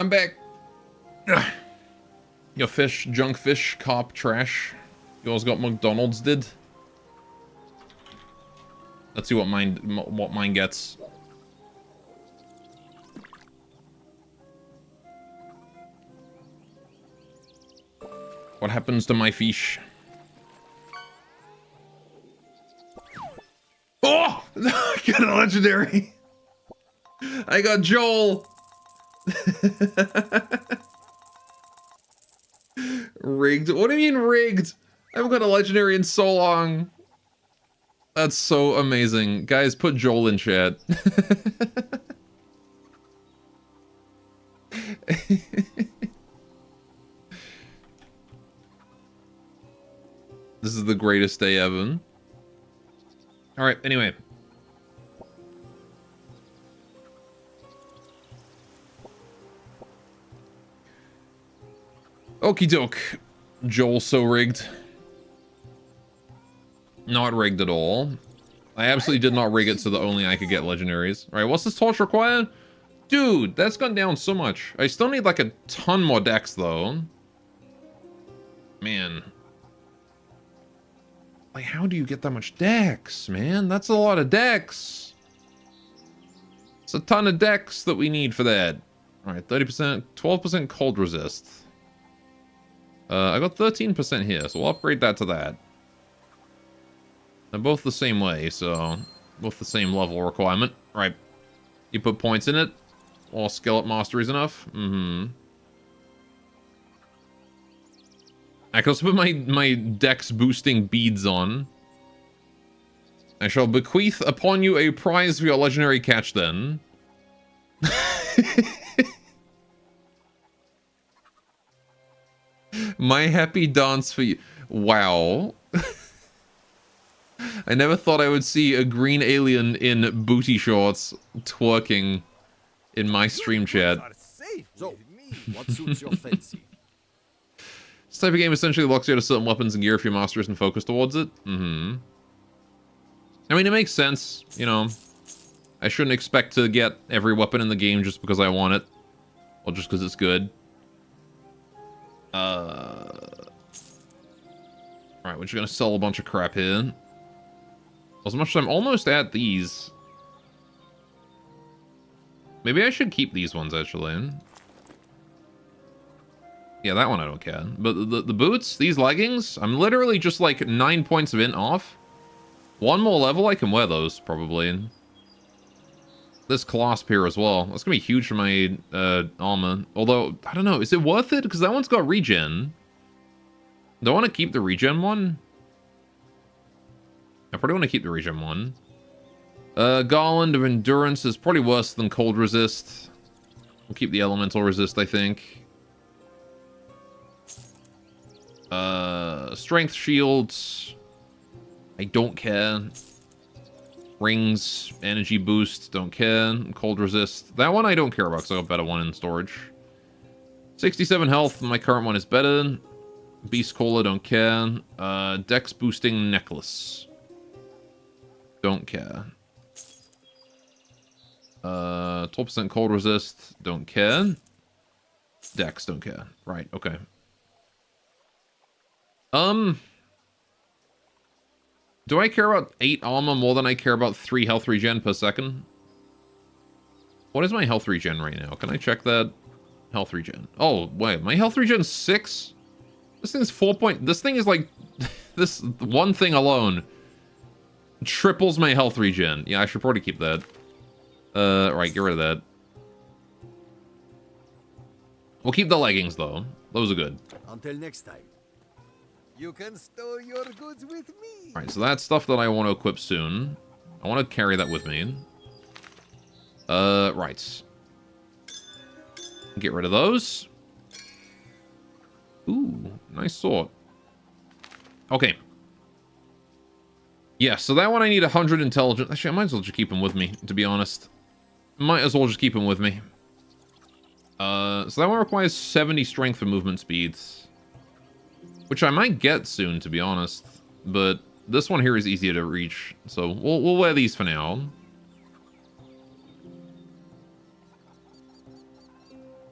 I'm back. Your fish, junk fish, carp trash. Yours got McDonald's did. Let's see what mine gets. What happens to my fish? Oh! I got a legendary! I got Joel! Rigged? What do you mean rigged? I haven't got a legendary in so long. That's so amazing. Guys, put Joel in chat. This is the greatest day ever. Alright, anyway. Okie doke. Joel so rigged. Not rigged at all. I absolutely did not rig it so that only I could get legendaries. Alright, what's this torch require? Dude, that's gone down so much. I still need like a ton more decks though. Man. Like, how do you get that much dex, man? That's a lot of dex. It's a ton of dex that we need for that. Alright, 30%, 12% cold resist. I got 13% here, so we'll upgrade that to that. They're both the same way, so both the same level requirement. Right. You put points in it, or skillet mastery is enough. Mm-hmm. I can also put my dex boosting beads on. I shall bequeath upon you a prize for your legendary catch then. My happy dance for you. Wow. I never thought I would see a green alien in booty shorts twerking in my stream chat. So, what suits your fancy? This type of game essentially locks you out of certain weapons and gear if your master isn't focused towards it. Mm-hmm. I mean, it makes sense, you know. I shouldn't expect to get every weapon in the game just because I want it. Or just because it's good. Alright, we're just gonna sell a bunch of crap here. As much as I'm almost at these. Maybe I should keep these ones, actually. Yeah, that one I don't care. But the boots, these leggings, I'm literally just like 9 points of int off. One more level, I can wear those, probably. This clasp here as well. That's gonna be huge for my armor. Although, I don't know, is it worth it? Because that one's got regen. Do I want to keep the regen one? I probably want to keep the regen one. Garland of Endurance is probably worse than Cold Resist. We'll keep the Elemental Resist, I think. Strength Shields. I don't care. Rings, Energy Boost, don't care. Cold Resist. That one I don't care about because I got better one in storage. 67 health, my current one is better. Beast Cola, don't care. Dex Boosting Necklace. Don't care. 12% Cold Resist, don't care. Dex, don't care. Right, okay. Do I care about 8 armor more than I care about 3 health regen per second? What is my health regen right now? Can I check that? Health regen. Oh, wait, my health regen's 6? This thing's 4 point... This thing is like... this one thing alone triples my health regen. Yeah, I should probably keep that. Right, get rid of that. We'll keep the leggings, though. Those are good. Until next time. You can store your goods with me. Alright, so that's stuff that I want to equip soon. I want to carry that with me. Right. Get rid of those. Ooh, nice sword. Okay. Yeah, so that one I need 100 intelligence. Actually, I might as well just keep him with me, to be honest. Might as well just keep him with me. So that one requires 70 strength for movement speeds. Which I might get soon, to be honest. But this one here is easier to reach. So we'll wear these for now.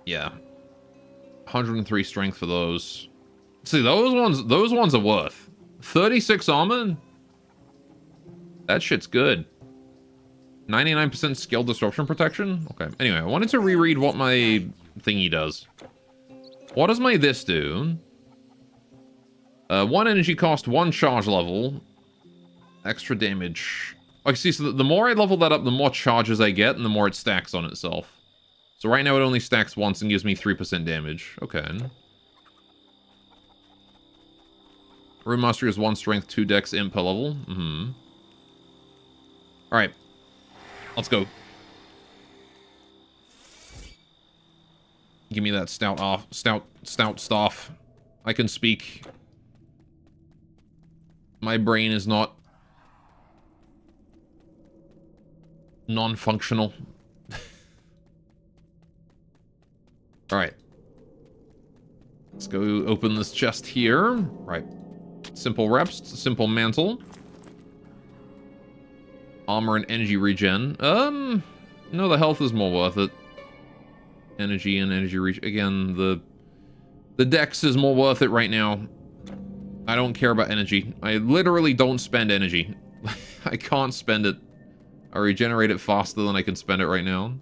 Yeah. 103 strength for those. See, those ones are worth 36 armor. That shit's good. 99% skill disruption protection. Okay. Anyway, I wanted to reread what my thingy does. What does my this do? 1 energy cost, 1 charge level, extra damage. Okay, see, so the more I level that up, the more charges I get, and the more it stacks on itself. So right now it only stacks once and gives me 3% damage. Okay. Rune Mastery is 1 strength, 2 dex, imp per level. Alright. Let's go. Give me that stout staff. I can speak. My brain is not non-functional. Alright. Let's go open this chest here. Right. Simple reps, simple mantle. Armor and energy regen. No, the health is more worth it. Energy and energy regen. Again, the dex is more worth it right now. I don't care about energy. I literally don't spend energy. I can't spend it. I regenerate it faster than I can spend it right now.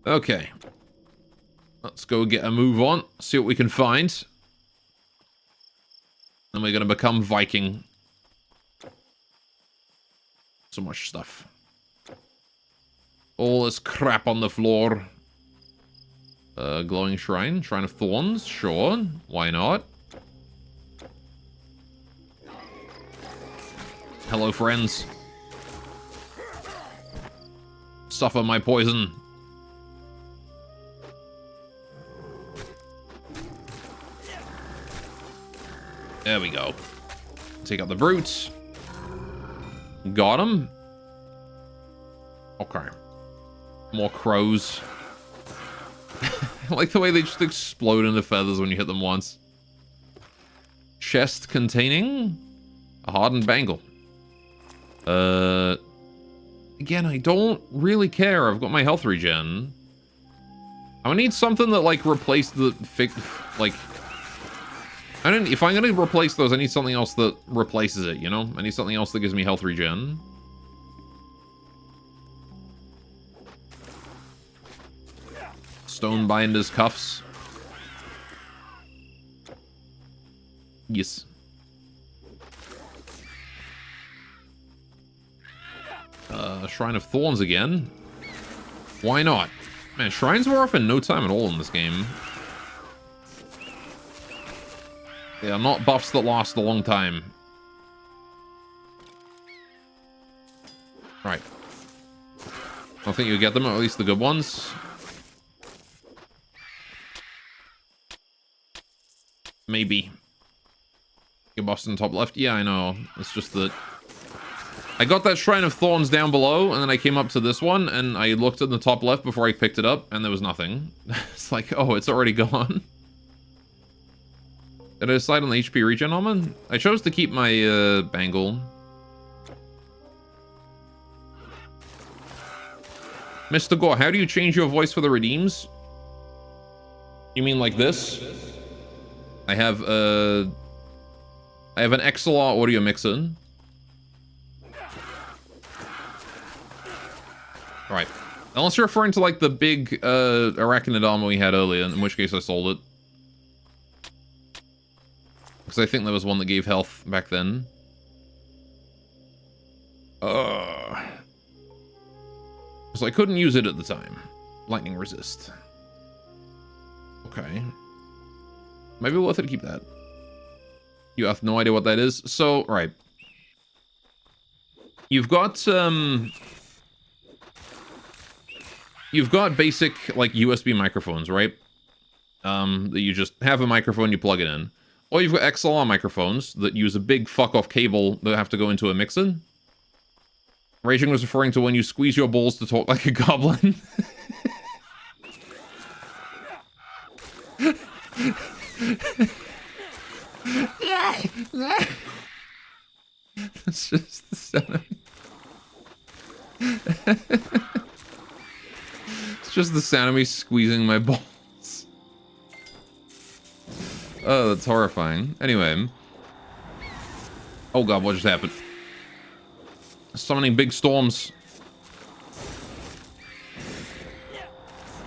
Okay. Let's go get a move on. See what we can find. Then we're going to become Viking. So much stuff. All this crap on the floor. Glowing Shrine. Shrine of Thorns. Sure. Why not? Hello, friends. Suffer my poison. There we go. Take out the brutes. Got him. Okay. More crows. I like the way they just explode into feathers when you hit them once. Chest containing a hardened bangle. Again, I don't really care. I've got my health regen. I need something that, like, replace the like... if I'm gonna replace those, I need something else that replaces it, you know? I need something else that gives me health regen. Stonebinder's cuffs. Yes. Shrine of Thorns again. Why not? Man, shrines were off in no time at all in this game. They are not buffs that last a long time. Right. I think you'll get them, or at least the good ones. Maybe. Get buffs in the top left? Yeah, I know. It's just that... I got that Shrine of Thorns down below, and then I came up to this one, and I looked at the top left before I picked it up, and there was nothing. It's like, oh, it's already gone. Did I decide on the HP regen almond? I chose to keep my bangle. Mr. Gore, how do you change your voice for the redeems? You mean like this? I have an XLR audio mixer. Right. Unless you're referring to like the big arachnid armor we had earlier, in which case I sold it. Because I think there was one that gave health back then. So I couldn't use it at the time. Lightning resist. Okay. Maybe worth it to keep that. You have no idea what that is. So, right. You've got basic, like, USB microphones, right? That you just have a microphone, you plug it in. Or you've got XLR microphones that use a big fuck-off cable that have to go into a mixer. Raging was referring to when you squeeze your balls to talk like a goblin. That's just the sound. It's just the sound of me squeezing my balls. Oh, that's horrifying. Anyway. Oh god, what just happened? Summoning big storms.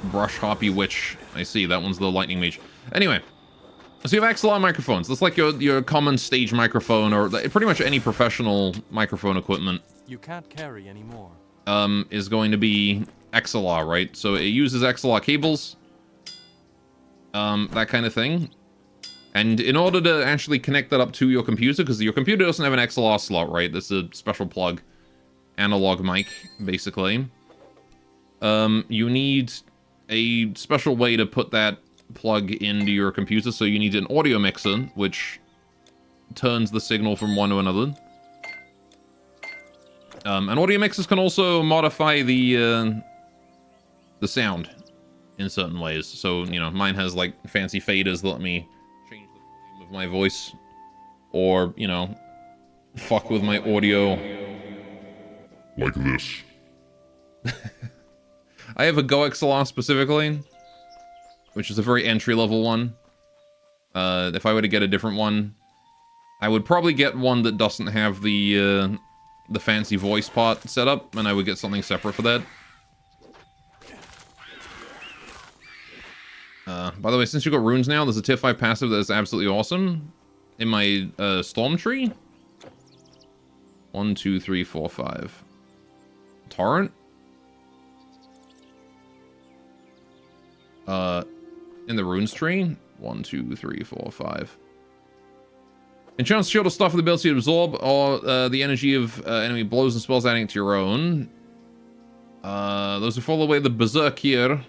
Brush Harpy Witch. I see, that one's the lightning mage. Anyway. So you have XLR microphones. That's like your common stage microphone, or pretty much any professional microphone equipment. You can't carry anymore. Is going to be XLR, right? So it uses XLR cables. That kind of thing. And in order to actually connect that up to your computer, because your computer doesn't have an XLR slot, right? This is a special plug. Analog mic, basically. You need a special way to put that plug into your computer, so you need an audio mixer, which turns the signal from one to another. And audio mixers can also modify the sound in certain ways. So, you know, mine has like fancy faders that let me change the volume of my voice, or, you know, fuck with my audio like this. I have a Go XLR specifically, which is a very entry-level one. If I were to get a different one, I would probably get one that doesn't have the fancy voice part set up, and I would get something separate for that. By the way, since you got runes now, there's a Tier 5 passive that is absolutely awesome. In my Storm Tree. 1, 2, 3, 4, 5. Torrent. In the runes tree. 1, 2, 3, 4, 5. Enchant shield or stuff with the ability to absorb or the energy of enemy blows and spells adding to your own. Those who follow away the berserk here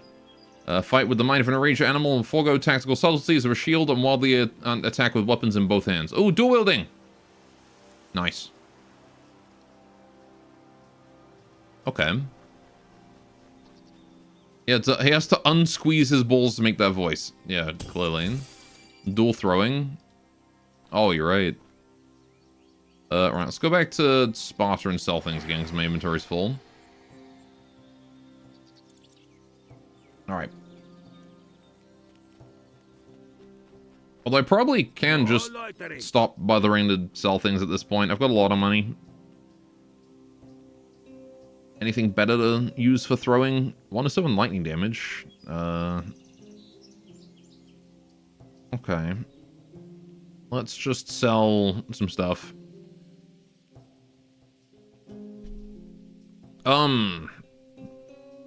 fight with the mind of an enraged animal and forego tactical subtleties of a shield and wildly attack with weapons in both hands. Oh, dual wielding! Nice. Okay. Yeah, he has to unsqueeze his balls to make that voice. Yeah, clearly. Dual throwing. Oh, you're right. Right, let's go back to Sparta and sell things again because my inventory's full. Alright. Although I probably can just stop bothering to sell things at this point. I've got a lot of money. Anything better to use for throwing? 1 to 7 lightning damage. Okay. Let's just sell some stuff.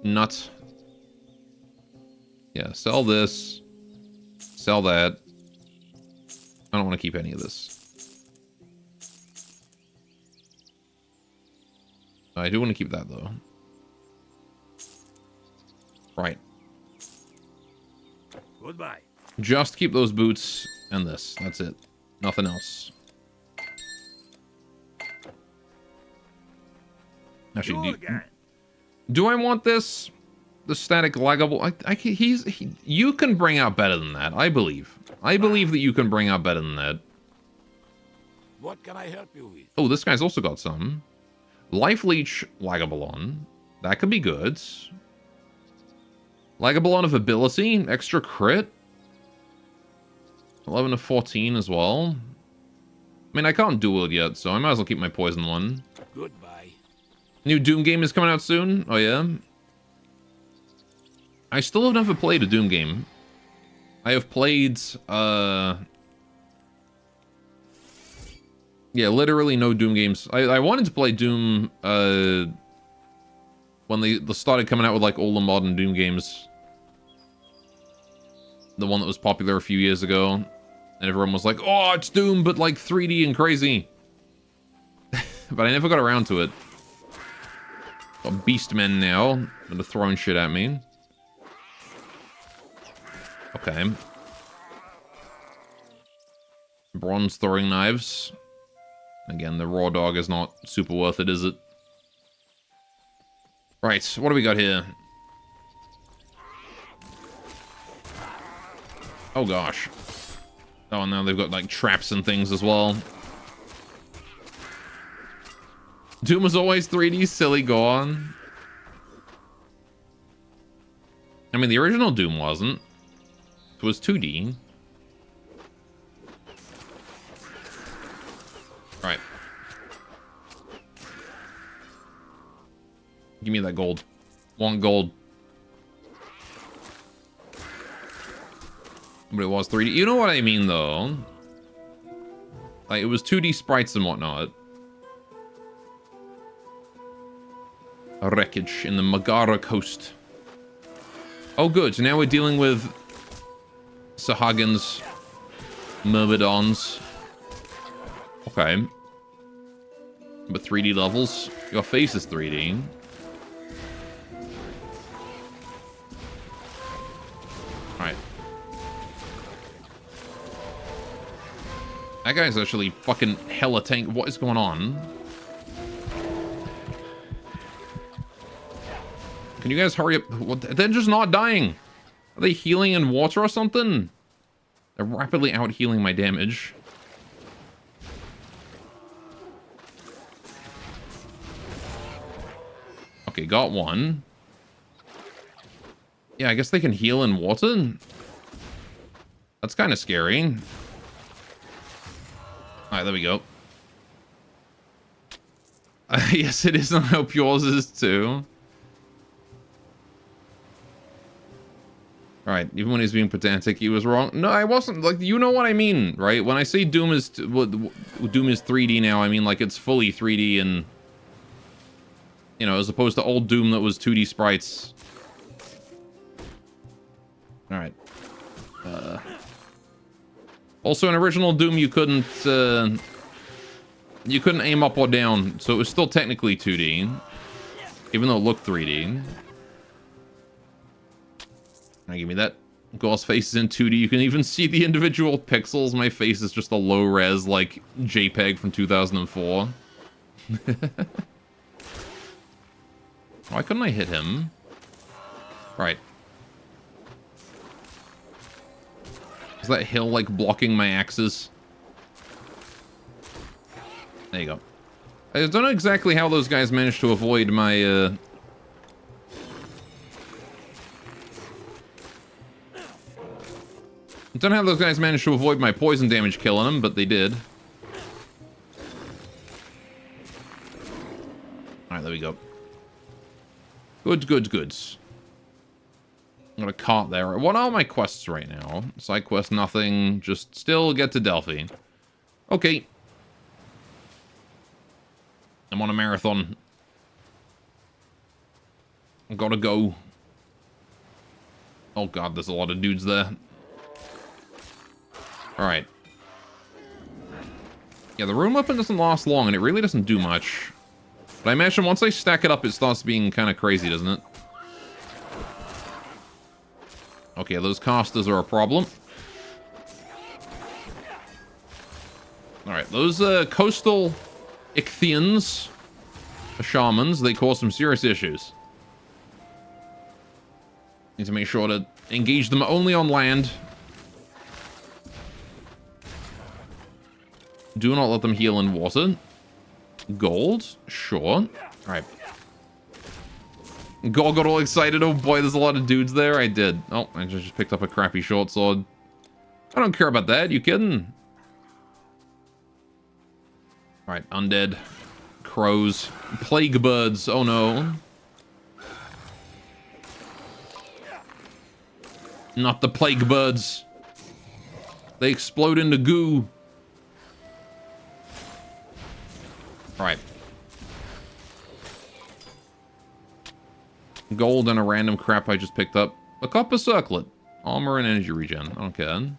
Nut. Yeah, sell this. Sell that. I don't want to keep any of this. I do want to keep that, though. Right. Goodbye. Just keep those boots and this. That's it. Nothing else. Actually, do I want this? The static laggable? You can bring out better than that, I believe. I believe that you can bring out better than that. What can I help you with? Oh, this guy's also got some. Life Leech Lagabalon. That could be good. Lagabalon of ability. Extra crit. 11 to 14 as well. I mean, I can't dual it yet, so I might as well keep my poison one. Goodbye. New Doom game is coming out soon. Oh, yeah? I still have never played a Doom game. I have played, yeah, literally no Doom games. I wanted to play Doom, when they started coming out with, like, all the modern Doom games. The one that was popular a few years ago. And everyone was like, oh, it's Doom, but, like, 3D and crazy. But I never got around to it. Got Beastmen now. They're throwing shit at me. Okay. Bronze throwing knives. Again, the raw dog is not super worth it, is it? Right, what do we got here? Oh gosh. Oh, and now they've got like traps and things as well. Doom was always 3D, silly, go on. I mean, the original Doom wasn't. It was 2D. Alright. Give me that gold. Want gold. But it was 3D. You know what I mean, though? Like, it was 2D sprites and whatnot. A wreckage in the Megara coast. Oh, good. So now we're dealing with Sahagins, Myrmidons. Okay. But 3D levels. Your face is 3D. Alright. That guy's actually fucking hella tank. What is going on? Can you guys hurry up? What, they're just not dying. Are they healing in water or something? They're rapidly out healing my damage. Okay, got one. Yeah, I guess they can heal in water. That's kind of scary. Alright, there we go. Yes, it is. I hope yours is too. Alright, even when he's being pedantic, he was wrong. No, I wasn't. Like, you know what I mean, right? When I say Doom is 3D now, I mean, like, it's fully 3D and... You know, as opposed to old Doom that was 2D sprites. Alright. Also, in original Doom, you couldn't aim up or down, so it was still technically 2D. Even though it looked 3D. Now give me that. Ghost face is in 2D. You can even see the individual pixels. My face is just a low-res, like, JPEG from 2004. Why couldn't I hit him? Right. Is that hill, like, blocking my axes? There you go. I don't know exactly how those guys managed to avoid my, I don't know how those guys managed to avoid my poison damage killing them, but they did. Alright, there we go. Good, good, good. Got a cart there. What are my quests right now? Side quest, nothing. Just still get to Delphi. Okay. I'm on a marathon. I gotta go. Oh god, there's a lot of dudes there. Alright. Yeah, the rune weapon doesn't last long, and it really doesn't do much. But I imagine once I stack it up, it starts being kind of crazy, doesn't it? Okay, those casters are a problem. Alright, those coastal Ichthians, the shamans, they cause some serious issues. Need to make sure to engage them only on land. Do not let them heal in water. Gold? Sure. Alright. God got all excited. Oh boy, there's a lot of dudes there. I did. Oh, I just picked up a crappy short sword. I don't care about that. You kidding? Alright, undead. Crows. Plague birds. Oh no. Not the plague birds. They explode into goo. Alright. Gold and a random crap I just picked up. A copper circlet. Armor and energy regen. Okay.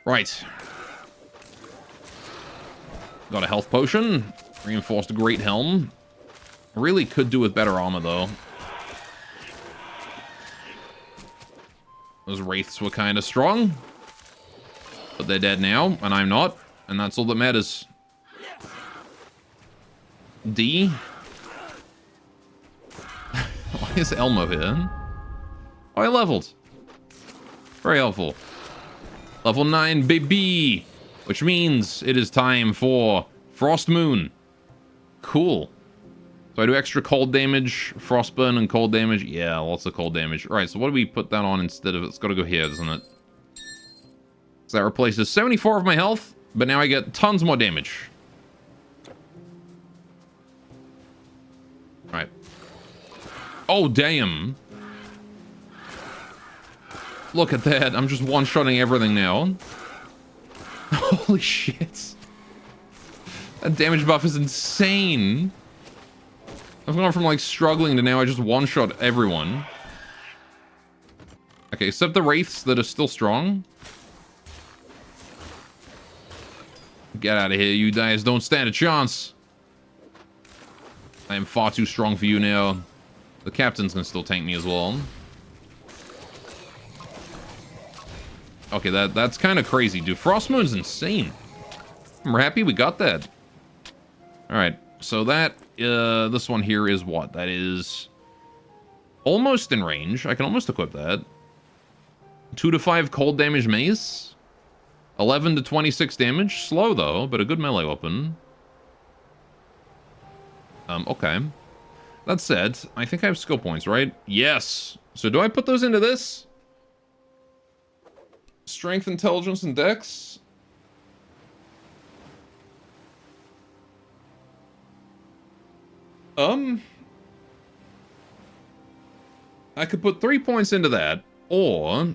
Right. Got a health potion. Reinforced great helm. Really could do with better armor, though. Those wraiths were kind of strong. But they're dead now, and I'm not. And that's all that matters. D. Why is Elmo here? Oh, I leveled. Very helpful. Level 9, baby! Which means it is time for Frost Moon. Cool. So I do extra cold damage, frostburn, and cold damage. Yeah, lots of cold damage. All right, so what do we put that on instead of? It's got to go here, doesn't it? So that replaces 74 of my health, but now I get tons more damage. All right. Oh, damn. Look at that. I'm just one-shotting everything now. Holy shit. That damage buff is insane. I've gone from like struggling to now I just one-shot everyone. Okay, except the wraiths that are still strong. Get out of here, you guys don't stand a chance. I am far too strong for you now. The captain's gonna still tank me as well. Okay, that's kind of crazy, dude. Frostmoon's insane. I'm happy we got that. Alright, so that, this one here is what? That is almost in range. I can almost equip that. 2 to 5 cold damage mace. 11 to 26 damage. Slow, though, but a good melee weapon. Okay. That said, I think I have skill points, right? Yes! So do I put those into this? Strength, intelligence, and dex? I could put 3 points into that, or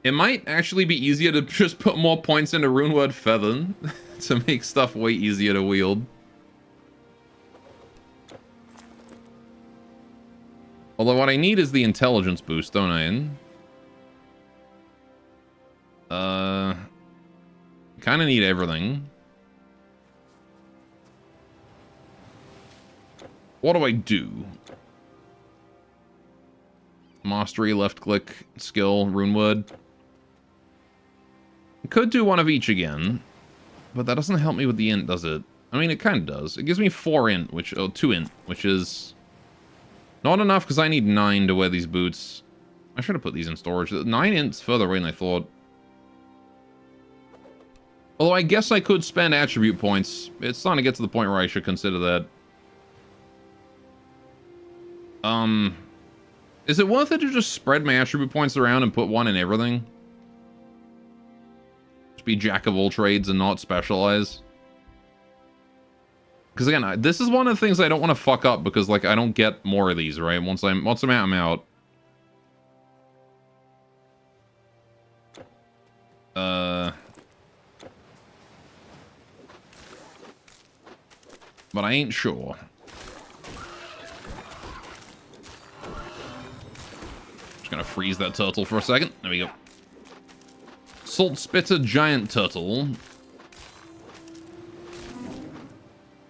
it might actually be easier to just put more points into Runeword Feather to make stuff way easier to wield. Although what I need is the intelligence boost, don't I? Kind of need everything. What do I do? Mastery, left click, skill, Runewood. Could do one of each again, but that doesn't help me with the int, does it? I mean, it kind of does. It gives me 4 int, which, oh, 2 int, which is not enough because I need 9 to wear these boots. I should have put these in storage. 9 int's further away than I thought. Although I guess I could spend attribute points. It's starting to get to the point where I should consider that. Is it worth it to just spread my attribute points around and put 1 in everything? Just be jack of all trades and not specialize? Because again, this is one of the things I don't want to fuck up because like I don't get more of these, right? Once I'm out, I'm out. But I ain't sure. Just gonna freeze that turtle for a second. There we go. Salt Spitter Giant Turtle.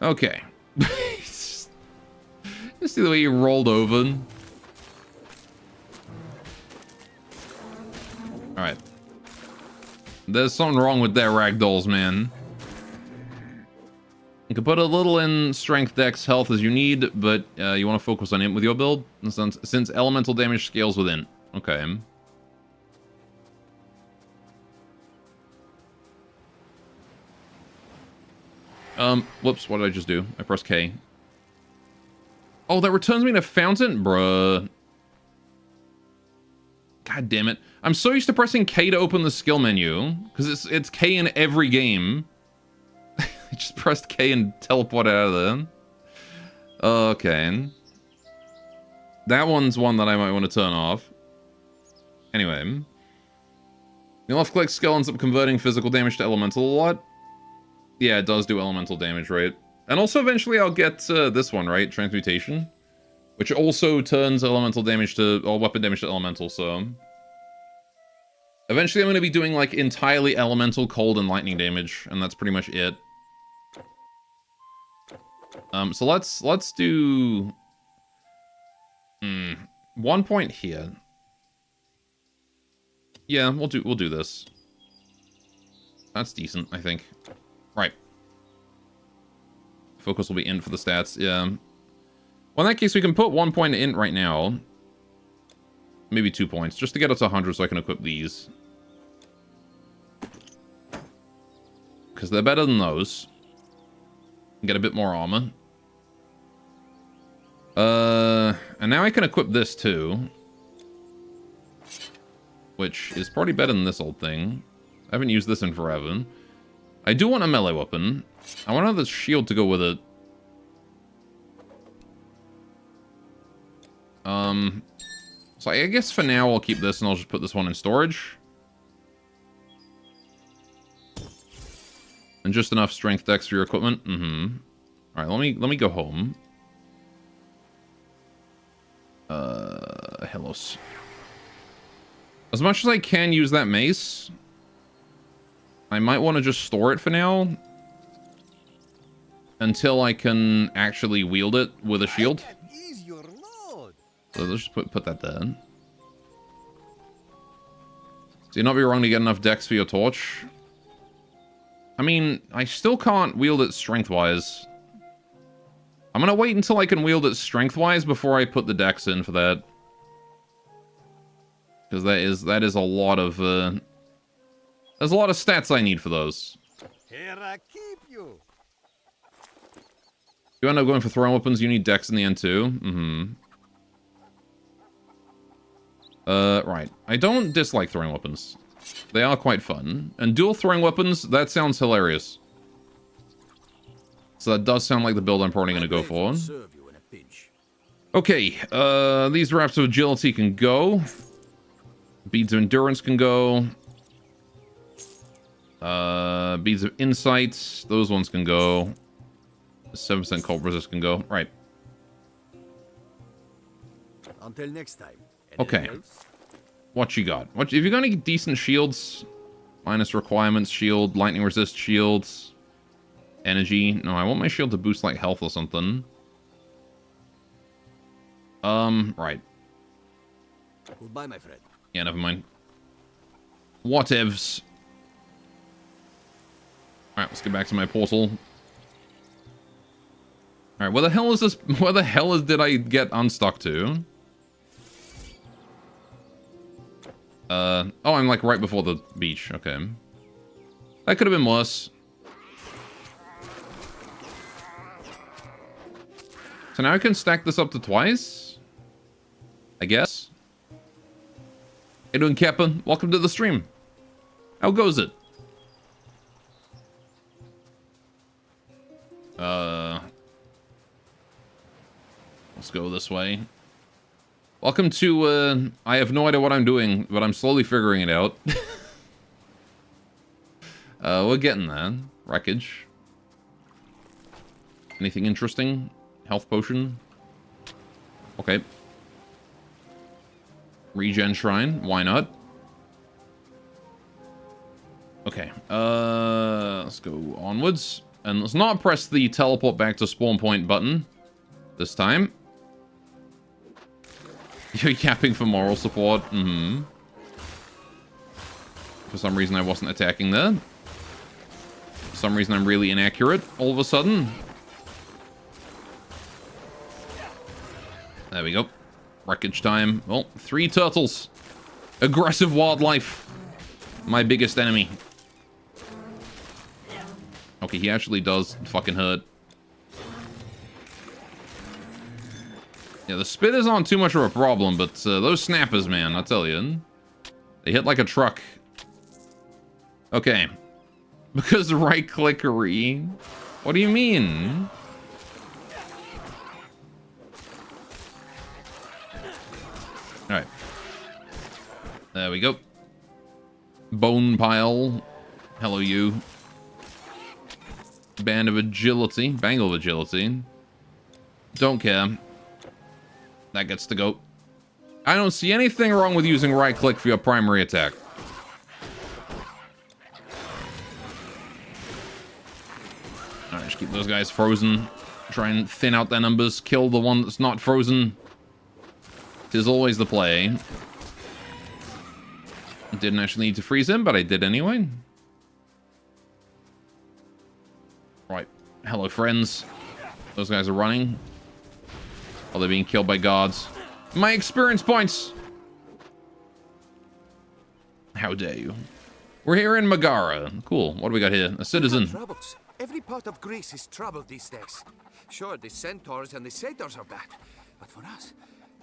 Okay. Just see the way he rolled over. Alright. There's something wrong with their ragdolls, man. You can put a little in strength, dex, health as you need, but you want to focus on int with your build, since elemental damage scales with int. Okay. Whoops, what did I just do? I pressed K. Oh, that returns me to Fountain? Bruh. God damn it. I'm so used to pressing K to open the skill menu, because it's K in every game. I just pressed K and teleported out of there. Okay. That one's one that I might want to turn off. Anyway. Your left-click skill ends up converting physical damage to elemental a lot. Yeah, it does do elemental damage, right? And also eventually I'll get this one, right? Transmutation. Which also turns elemental damage to, or weapon damage to elemental, so... Eventually I'm going to be doing, like, entirely elemental, cold, and lightning damage, and that's pretty much it. So let's do... 1 point here. Yeah, we'll do this. That's decent, I think. Right. Focus will be int for the stats, yeah. Well, in that case, we can put 1 point int right now. Maybe 2 points, just to get us 100 so I can equip these. Because they're better than those. Get a bit more armor. And now I can equip this too. Which is probably better than this old thing. I haven't used this in forever. I do want a melee weapon. I want another shield to go with it. So I guess for now I'll keep this and I'll just put this one in storage. And just enough strength dex for your equipment. Mm-hmm. Alright, let me go home. Hellos. As much as I can use that mace, I might want to just store it for now. Until I can actually wield it with a shield. So let's just put that there. So you'd not be wrong to get enough dex for your torch. I mean, I still can't wield it strength-wise. I'm gonna wait until I can wield it strength-wise before I put the dex in for that. Because that is a lot of, there's a lot of stats I need for those. Here I keep you. If you end up going for throwing weapons, you need dex in the end too. Mm-hmm. Right. I don't dislike throwing weapons. They are quite fun. And dual throwing weapons, that sounds hilarious. So that does sound like the build I'm probably going to go for. Okay, these wraps of agility can go. Beads of endurance can go. Beads of insight, those ones can go. 7% cold resist can go. Right. Until next time. Okay. What you got? If you're gonna get decent shields, minus requirements, shield, lightning resist shields, energy. No, I want my shield to boost like health or something. Right. Goodbye, my friend. Yeah, never mind. Whatevs. Alright, let's get back to my portal. Alright, where the hell is this? Where the hell did I get unstuck to? Oh, I'm like right before the beach. Okay. That could have been worse. So now I can stack this up to twice? I guess. Hey doing, Kappa? Welcome to the stream. How goes it? Let's go this way. Welcome to, I have no idea what I'm doing, but I'm slowly figuring it out. We're getting there. Wreckage. Anything interesting? Health potion. Okay. Regen shrine. Why not? Okay. Let's go onwards. And let's not press the teleport back to spawn point button this time. You're yapping for moral support. Mm-hmm. For some reason I wasn't attacking there. For some reason I'm really inaccurate all of a sudden. There we go. Wreckage time. Well, 3 turtles. Aggressive wildlife. My biggest enemy. Okay, he actually does fucking hurt. Yeah, the spitters aren't too much of a problem, but those snappers, man, I tell you. They hit like a truck. Okay. Because right-clickery? What do you mean? Alright. There we go. Bone pile. Hello, you. Band of agility. Bangle of agility. Don't care. That gets to go. I don't see anything wrong with using right click for your primary attack. Alright, just keep those guys frozen. Try and thin out their numbers. Kill the one that's not frozen. Tis always the play. Didn't actually need to freeze him, but I did anyway. Right. Hello, friends. Those guys are running. While they're being killed by guards. My experience points! How dare you. We're here in Megara. Cool. What do we got here? A citizen. Every part of Greece is troubled these days. Sure, the centaurs and the satyrs are bad, But for us,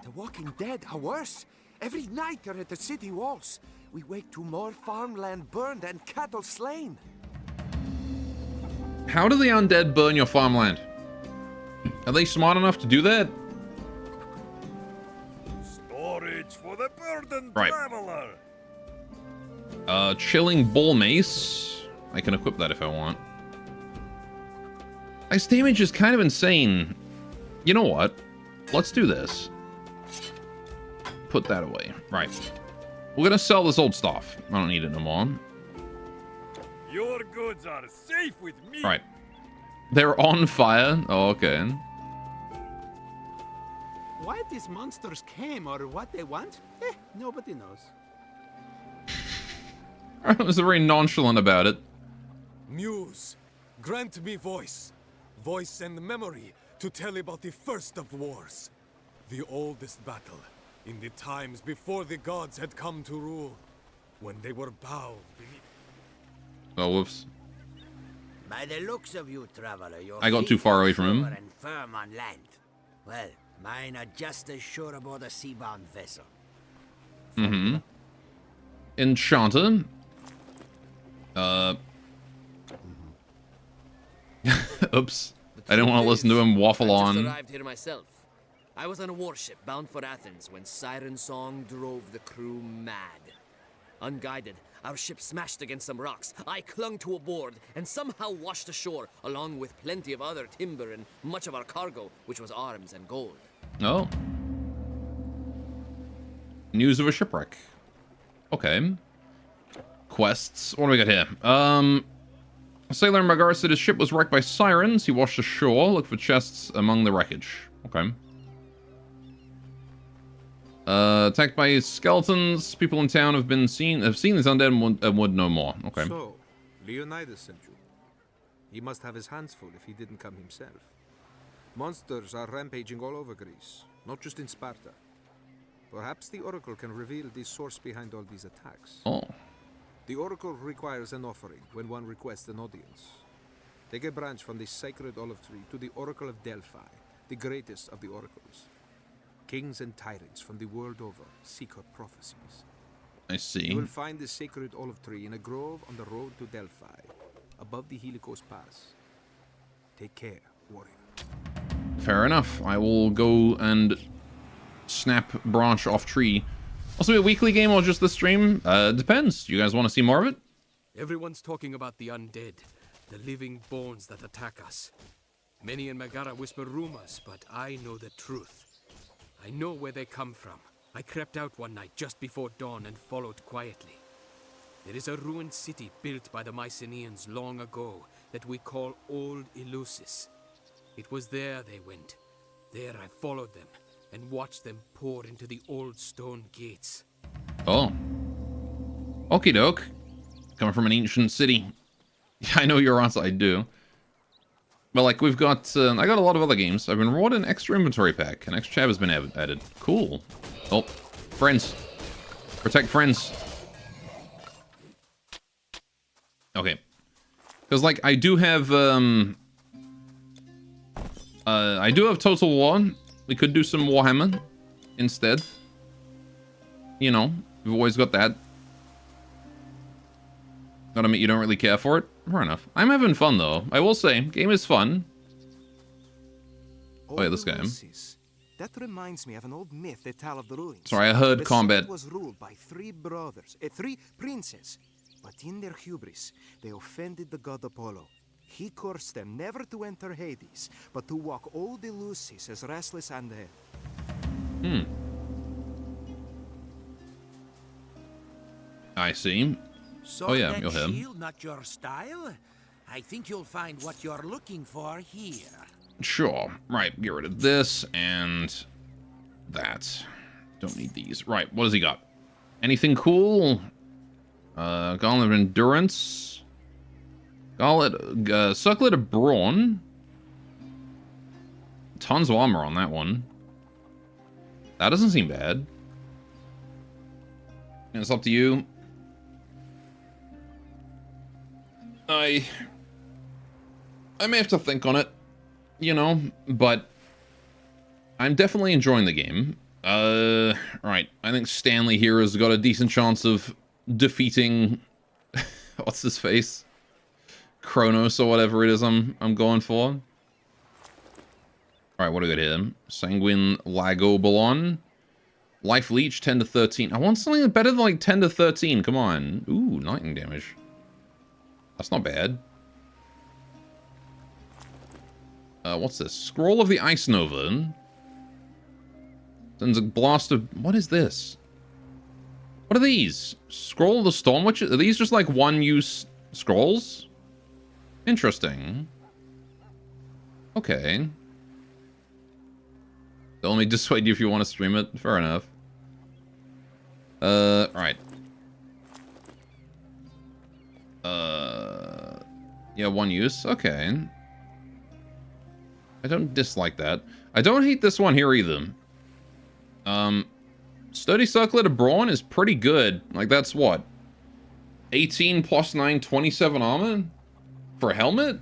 the Walking Dead are worse. Every night they're at the city walls. We wake to more farmland burned and cattle slain. How do the undead burn your farmland? Are they smart enough to do that? Storage for the burdened Right. traveler. Chilling bull mace. I can equip that if I want. Ice damage is kind of insane. You know what? Let's do this. Put that away. Right. We're gonna sell this old stuff. I don't need it no more. Your goods are safe with me. Right. They're on fire. Oh, okay. Why these monsters came or what they want? Nobody knows. I was very nonchalant about it. Muse, grant me voice. Voice and memory to tell about the first of wars. The oldest battle, in the times before the gods had come to rule. When they were bowed beneath... Oh, whoops. By the looks of you, traveler, your I got feet too far are away from him. sure and firm on land. Well, mine are just as sure aboard a sea-bound vessel. Mm-hmm. Enchanter. Oops. I didn't want to listen to him waffle I just on. arrived here myself. I was on a warship bound for Athens when Siren Song drove the crew mad. Unguided, our ship smashed against some rocks. I clung to a board and somehow washed ashore, along with plenty of other timber and much of our cargo, which was arms and gold. Oh. News of a shipwreck. Okay. Quests. What do we got here? Sailor Magar said his ship was wrecked by sirens. He washed ashore. Look for chests among the wreckage. Okay. Attacked by skeletons. People in town have seen these undead and would know more. Okay. So, Leonidas sent you. He must have his hands full if he didn't come himself. Monsters are rampaging all over Greece, not just in Sparta. Perhaps the Oracle can reveal the source behind all these attacks. Oh. The Oracle requires an offering when one requests an audience. Take a branch from the sacred olive tree to the Oracle of Delphi, the greatest of the oracles. Kings and tyrants from the world over seek her prophecies. I see. You will find the sacred olive tree in a grove on the road to Delphi, above the Helicos Pass. Take care, warrior. Fair enough. I will go and snap branch off tree. Also, a weekly game or just the stream? Depends. You guys want to see more of it? Everyone's talking about the undead, the living bones that attack us. Many in Megara whisper rumors, but I know the truth. I know where they come from. I crept out one night just before dawn and followed quietly. There is a ruined city built by the Mycenaeans long ago that we call Old Eleusis. It was there they went. There I followed them and watched them pour into the old stone gates. Oh. Okie doke. Coming from an ancient city. I know your answer, I do. But like, we've got, I got a lot of other games. I've been rewarded an extra inventory pack. An extra tab has been added. Cool. Oh, friends. Protect friends. Okay. Because like, I do have Total War. We could do some Warhammer instead. You know, we've always got that. Gotta admit, you don't really care for it. Fair enough. I'm having fun though. I will say, game is fun. Oh, yeah, this guy. That reminds me of an old myth they tell of the ruins. Sorry, I heard the combat. city was ruled by three princes, but in their hubris, they offended the god Apollo. He cursed them never to enter Hades, but to walk old Eleusis as restless undead. I see. Sword oh yeah, and you'll hit him. shield, not your style? I think you'll find what you're looking for here. Sure. Right, get rid of this and that. Don't need these. Right, what does he got? Anything cool? Gauntlet of Endurance. Circlet of Brawn. Tons of armor on that one. That doesn't seem bad. And it's up to you. I may have to think on it, you know, but I'm definitely enjoying the game. Right. I think Stanley here has got a decent chance of defeating what's his face? Kronos or whatever it is I'm going for. Alright, what do we got here? Sanguine Lagobalon. Life Leech, 10 to 13. I want something better than like 10 to 13. Come on. Ooh, lightning damage. That's not bad. What's this? Scroll of the Ice Nova. Sends a blast of... What is this? What are these? Scroll of the Storm Witches? Are these just like one-use scrolls? Interesting. Okay. They'll only dissuade you if you want to stream it. Fair enough. Right. Yeah, one use. Okay. I don't dislike that. I don't hate this one here either. Sturdy Circlet of Brawn is pretty good. Like, that's what? 18 plus 9, 27 armor? For a helmet?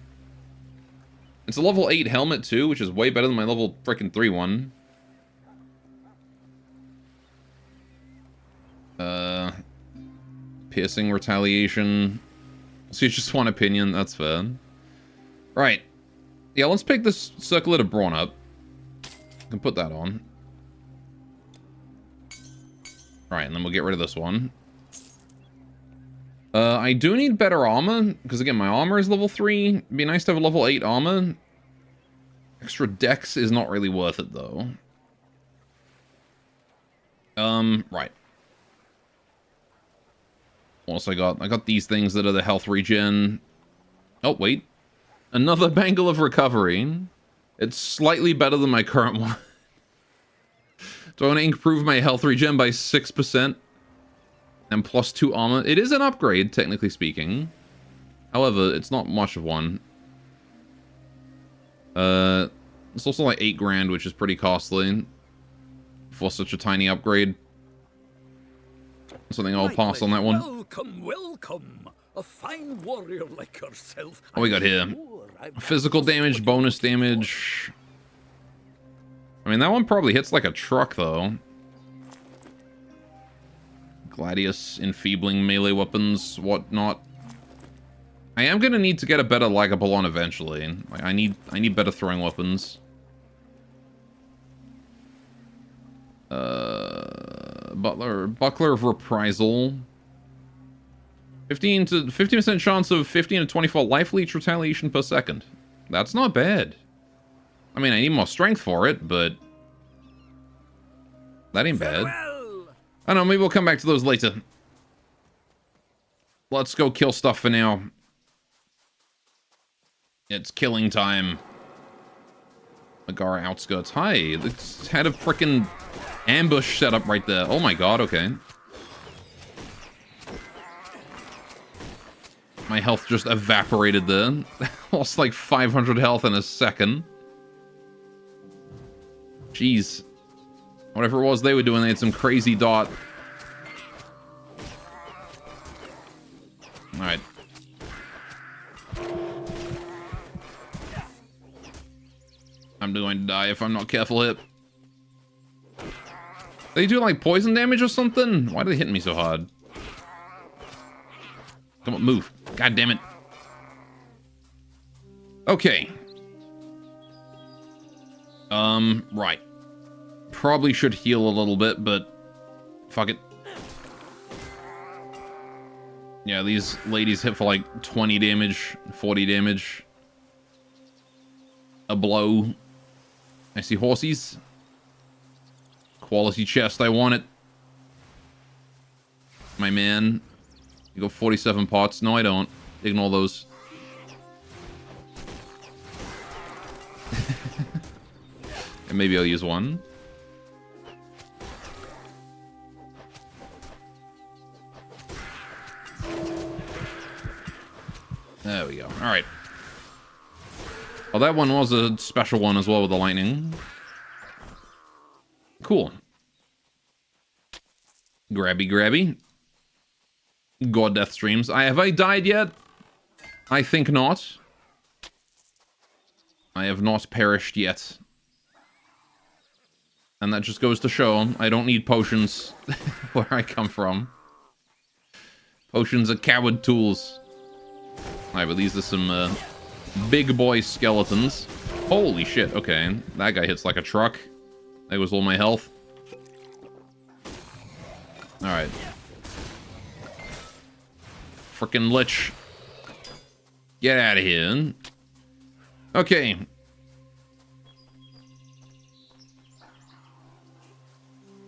It's a level 8 helmet too, which is way better than my level frickin' 3 one. Piercing Retaliation. So you just want opinion, that's fair. Right. Yeah, let's pick this Circlet of Brawn up. I can put that on. Right, and then we'll get rid of this one. I do need better armor, because again, my armor is level 3. It'd be nice to have a level 8 armor. Extra dex is not really worth it, though. Right. What else I got? I got these things that are the health regen. Oh, wait. Another Bangle of Recovery. It's slightly better than my current one. Do I want to improve my health regen by 6%? And plus 2 armor? It is an upgrade, technically speaking. However, it's not much of one. It's also like 8 grand, which is pretty costly for such a tiny upgrade. Something I'll pass on that one. Welcome, welcome. A fine warrior like yourself. What we got here? Physical damage, bonus damage. I mean, that one probably hits like a truck, though. Gladius, enfeebling melee weapons, whatnot. I am gonna need to get a better Lagaballon eventually. Like, I need better throwing weapons. Buckler of Reprisal. 15% chance of 15 to 24 life leech retaliation per second. That's not bad. I mean, I need more strength for it, but that ain't bad. I don't know, maybe we'll come back to those later. Let's go kill stuff for now. It's killing time. Megara outskirts. Hi, it's had a freaking ambush set up right there. Oh my god, okay. My health just evaporated there. Lost like 500 health in a second. Jeez. Whatever it was they were doing, they had some crazy dot. Alright. I'm going to die if I'm not careful here. They do like poison damage or something? Why do they hit me so hard? Come on, move. God damn it. Okay. Right. Probably should heal a little bit, but fuck it. Yeah, these ladies hit for like 20 damage, 40 damage. A blow. I see horsies. Quality chest, I want it. My man. You got 47 pots. No, I don't. Ignore those. And maybe I'll use one. There we go. Alright. Oh, that one was a special one as well with the lightning. Cool. Grabby, grabby. God death streams. Have I died yet? I think not. I have not perished yet. And that just goes to show I don't need potions where I come from. Potions are coward tools. Alright, but these are some big boy skeletons. Holy shit, okay. That guy hits like a truck. That was all my health. Alright. Frickin' lich. Get out of here. Okay.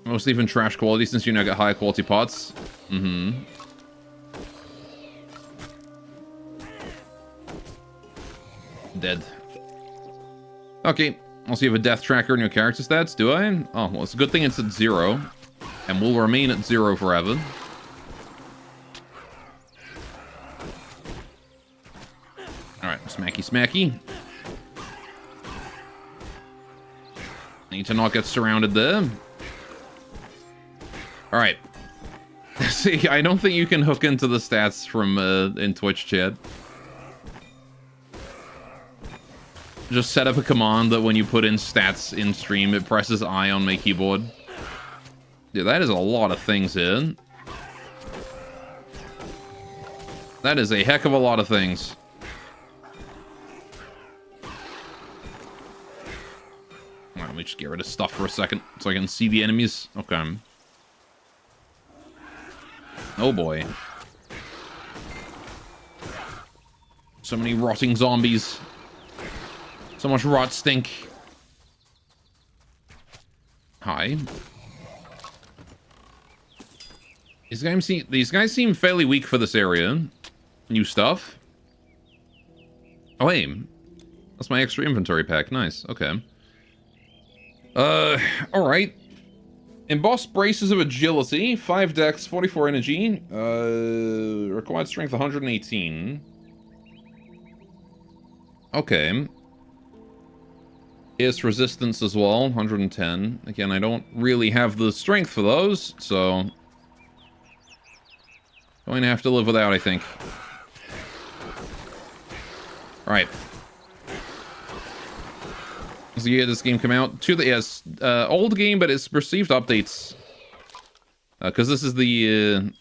Most even trash quality since you now get higher quality parts. Mm-hmm. Dead. Okay. Also, you have a death tracker in your character stats, do I? Oh, well, it's a good thing it's at 0. And will remain at 0 forever. Alright, smacky smacky. Need to not get surrounded there. Alright. See, I don't think you can hook into the stats from in Twitch chat. Just set up a command that when you put in stats in stream, it presses I on my keyboard. Dude, that is a lot of things here. That is a heck of a lot of things. Well, let me just get rid of stuff for a second so I can see the enemies. Okay. Oh boy. So many rotting zombies. So much rot stink. Hi. These guys seem fairly weak for this area. New stuff. Oh, hey. That's my extra inventory pack. Nice. Okay. Alright. Embossed braces of agility. 5 dex, 44 energy. Required strength 118. Okay. Pierce resistance as well. 110. Again, I don't really have the strength for those, so... going to have to live without, I think. Alright. So yeah, this game came out. Yes, old game, but it's received updates. Because this is the...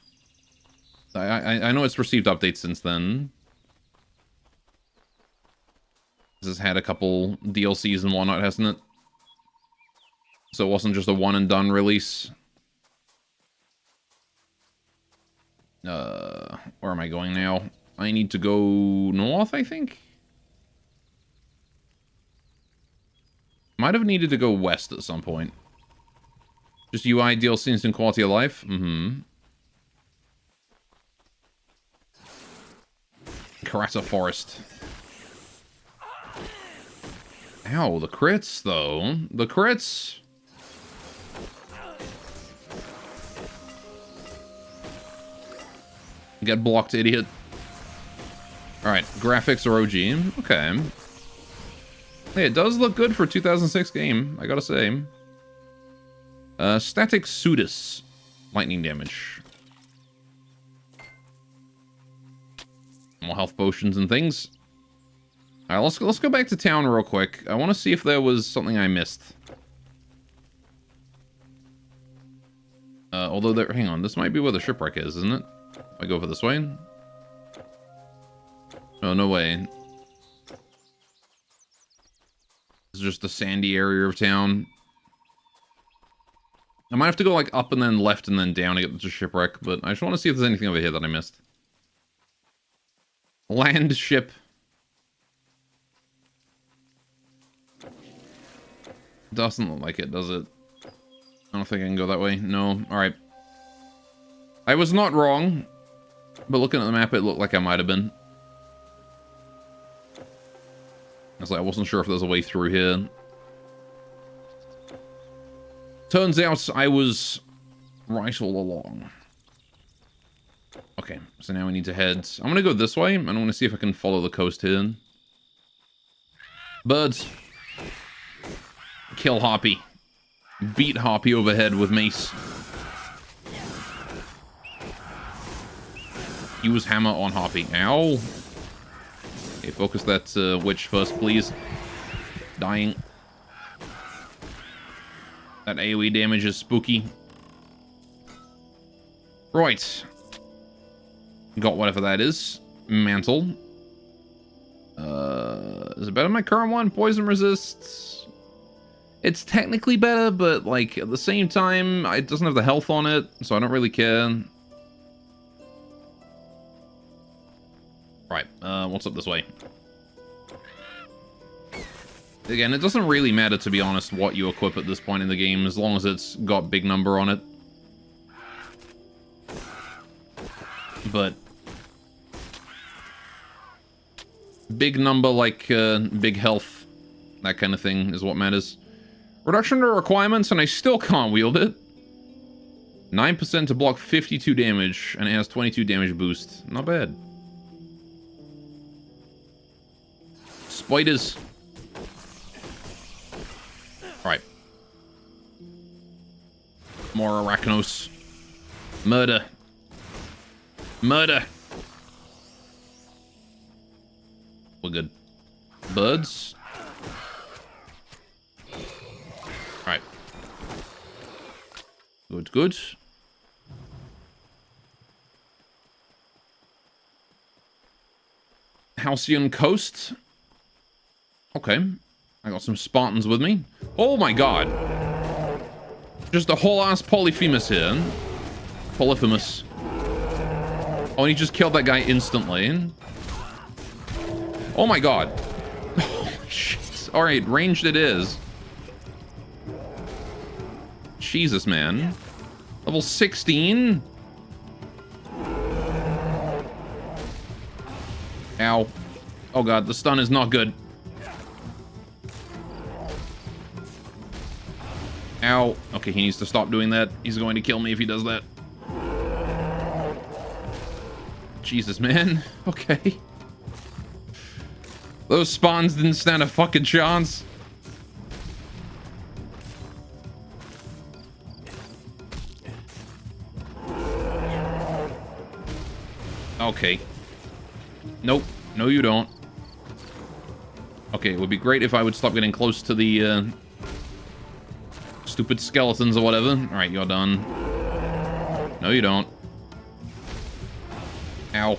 I know it's received updates since then. This has had a couple DLCs and whatnot, hasn't it? So it wasn't just a one and done release. Where am I going now? I need to go north, I think? Might have needed to go west at some point. Just UI, DLC, and quality of life? Mm-hmm. Karasa Forest. Ow, the crits, though. The crits! Get blocked, idiot. Alright, graphics are OG. Okay. Hey, it does look good for a 2006 game, I gotta say. Static Sudus. Lightning damage. More health potions and things. Alright, let's go back to town real quick. I want to see if there was something I missed. Although there... hang on, this might be where the shipwreck is, isn't it? If I go over this way? Oh, no way. It's just a sandy area of town. I might have to go, like, up and then left and then down to get to shipwreck, but I just want to see if there's anything over here that I missed. Land ship. Doesn't look like it, does it? I don't think I can go that way. No. Alright. I was not wrong. But looking at the map, it looked like I might have been. I wasn't sure if there was a way through here. Turns out I was right all along. Okay, so now we need to head... I'm gonna go this way, and I want to see if I can follow the coast here. Birds. Kill Harpy. Beat Harpy overhead with mace. Use hammer on Harpy. Ow. Okay, focus that witch first, please. Dying. That AoE damage is spooky. Right. Got whatever that is. Mantle. Is it better than my current one? Poison resists. It's technically better, but like at the same time, it doesn't have the health on it, so I don't really care. Right, what's up this way? Again, it doesn't really matter, to be honest, what you equip at this point in the game, as long as it's got big number on it. But big number, like big health, that kind of thing is what matters. Reduction to requirements, and I still can't wield it. 9% to block 52 damage, and it has 22 damage boost. Not bad. Spiders. Right. More Arachnos. Murder. Murder. We're good. Birds. Right. Good, good. Halcyon Coast. Okay. I got some Spartans with me. Oh my god. Just a whole ass Polyphemus here. Polyphemus. Oh, and he just killed that guy instantly. Oh my god. Oh, shit. Alright, ranged it is. Jesus, man. Level 16? Ow. Oh god, the stun is not good. Ow. Okay, he needs to stop doing that. He's going to kill me if he does that. Jesus, man. Okay. Those spawns didn't stand a fucking chance. Okay. Nope. No, you don't. Okay, it would be great if I would stop getting close to the, stupid skeletons or whatever. Alright, you're done. No, you don't. Ow.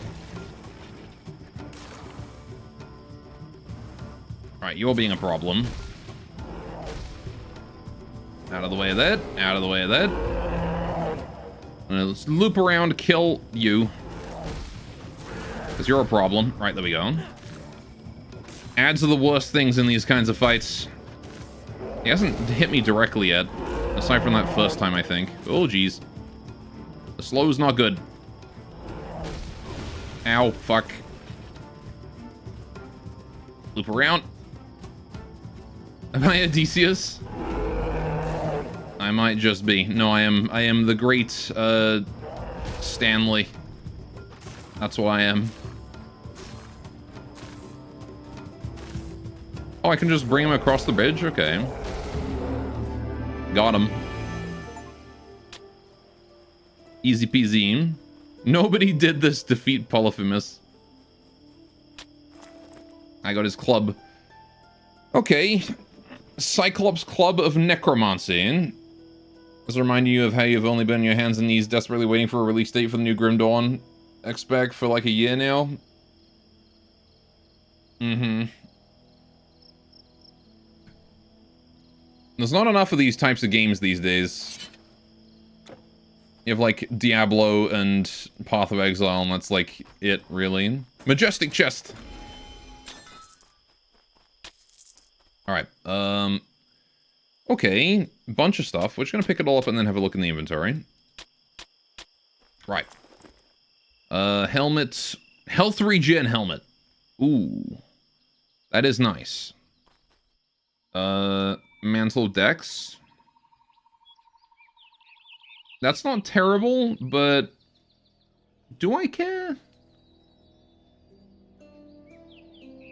Alright, you're being a problem. Out of the way of that. Out of the way of that. Let's loop around, kill you. Because you're a problem. Right, there we go. Adds are the worst things in these kinds of fights. He hasn't hit me directly yet. Aside from that first time, I think. Oh, jeez. The slow's not good. Ow, fuck. Loop around. Am I Odysseus? I might just be. No, I am the great, Stanley. That's what I am. Oh, I can just bring him across the bridge? Okay. Got him. Easy peasy. Nobody did this defeat Polyphemus. I got his club. Okay. Cyclops Club of Necromancy. Just reminding you of how you've only been on your hands and knees desperately waiting for a release date for the new Grim Dawn X-Bag for like a year now. Mm-hmm. There's not enough of these types of games these days. You have like Diablo and Path of Exile, and that's like it, really. Majestic chest. Alright, okay, bunch of stuff. We're just gonna pick it all up and then have a look in the inventory. Right. Helmet. Health regen helmet. Ooh. That is nice. Mantle of Dex. That's not terrible, but do I care?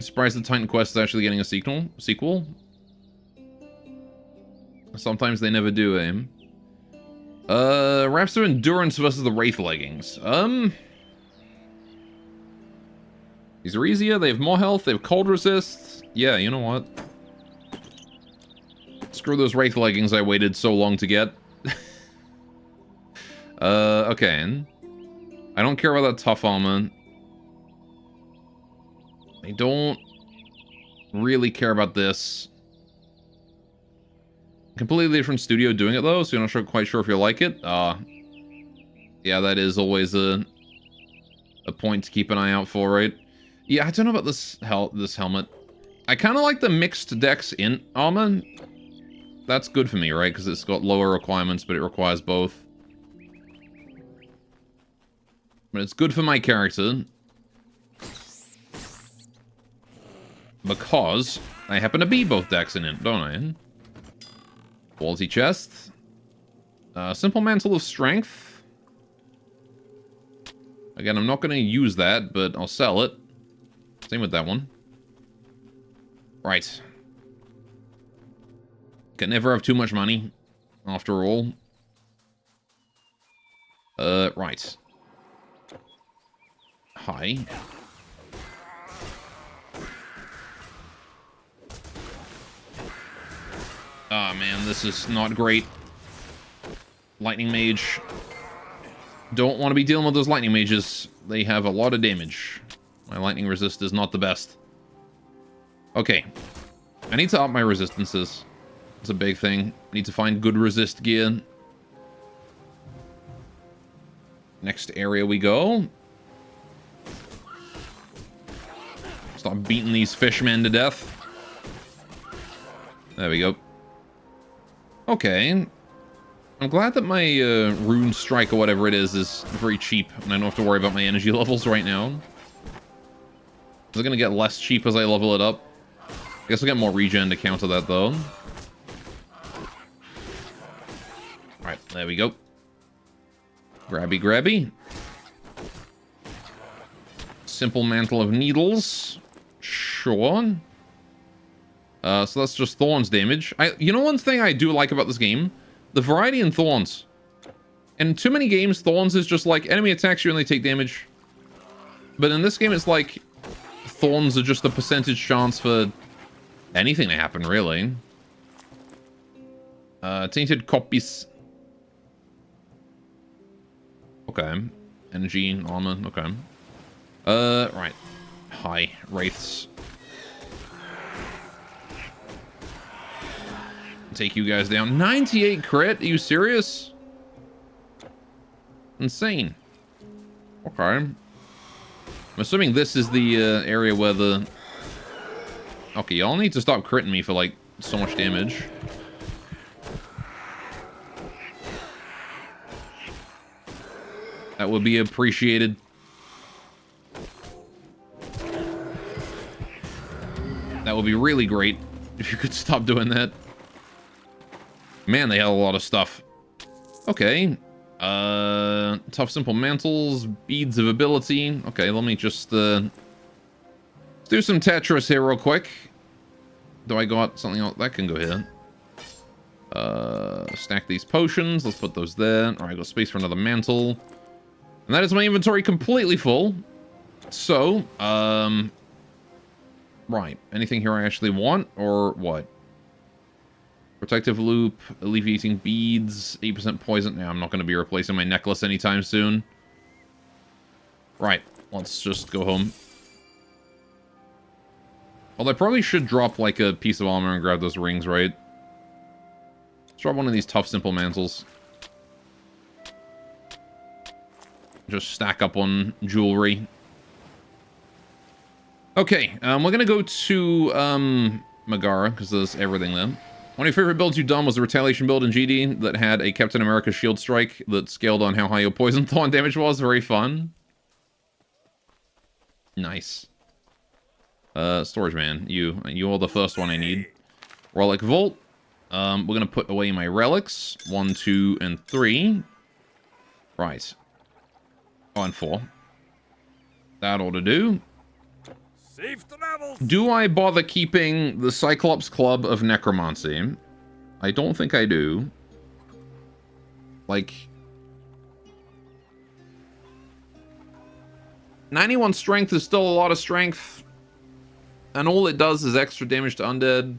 Surprised the Titan Quest is actually getting a sequel. Sometimes they never do, eh? Raps of Endurance versus the Wraith Leggings. These are easier, they have more health, they have cold resist. Yeah, you know what? Screw those Wraith leggings I waited so long to get. Okay. I don't care about that tough armor. I don't really care about this. Completely different studio doing it though, so you're not quite sure if you like it. Yeah, that is always a point to keep an eye out for, right? Yeah, I don't know about this helmet. I kind of like the mixed dex in armor. That's good for me, right? Because it's got lower requirements, but it requires both. But it's good for my character. Because I happen to be both decks in it, don't I? Quality chest. Simple Mantle of Strength. Again, I'm not going to use that, but I'll sell it. Same with that one. Right. Can never have too much money, after all. Right. Hi. Ah, man, this is not great. Lightning Mage. Don't want to be dealing with those Lightning Mages. They have a lot of damage. My Lightning Resist is not the best. Okay. I need to up my resistances. It's a big thing. I need to find good resist gear. Next area we go. Stop beating these fishmen to death. There we go. Okay. I'm glad that my rune strike or whatever it is very cheap, and I don't have to worry about my energy levels right now. Is it going to get less cheap as I level it up? I guess I'll get more regen to counter that, though. Alright, there we go. Grabby, grabby. Simple Mantle of Needles. Sure. So that's just Thorns damage. You know one thing I do like about this game? The variety in Thorns. In too many games, Thorns is just like, enemy attacks you and they take damage. But in this game, it's like, Thorns are just a percentage chance for anything to happen, really. Tainted Copies. Okay. Energy, armor, okay. Right. Hi, Wraiths. Take you guys down. 98 crit? Are you serious? Insane. Okay. I'm assuming this is the area where the... Okay, y'all need to stop critting me for, like, so much damage. That would be appreciated. That would be really great if you could stop doing that. Man, they had a lot of stuff. Okay. Tough Simple Mantles, Beads of Ability. Okay, let me just let's do some Tetris here real quick. Do I got something else? That can go here. Stack these potions. Let's put those there. Alright, got space for another mantle. And that is my inventory completely full. So, right. Anything here I actually want, or what? Protective Loop, Alleviating Beads, 8% Poison. Now, I'm not going to be replacing my necklace anytime soon. Right. Let's just go home. Well, I probably should drop, like, a piece of armor and grab those rings, right? Let's drop one of these tough, simple mantles. Just stack up on jewelry. Okay, we're going to go to Megara, because there's everything there. One of your favorite builds you've done was the Retaliation build in GD that had a Captain America shield strike that scaled on how high your Poison Thorn damage was. Very fun. Nice. Storage Man, you are the first one I need. Relic Vault. We're going to put away my relics. 1, 2, and 3. Right. Oh, and 4. That ought to do. Safe travels. Do I bother keeping the Cyclops Club of Necromancy? I don't think I do. Like... 91 strength is still a lot of strength. And all it does is extra damage to undead.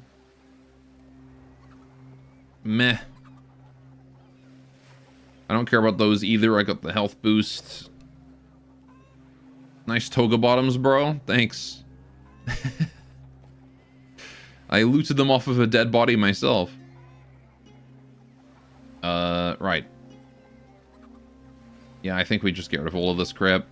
Meh. I don't care about those either. I got the health boost. Nice toga bottoms, bro. Thanks. I looted them off of a dead body myself. Right. Yeah, I think we just get rid of all of this crap.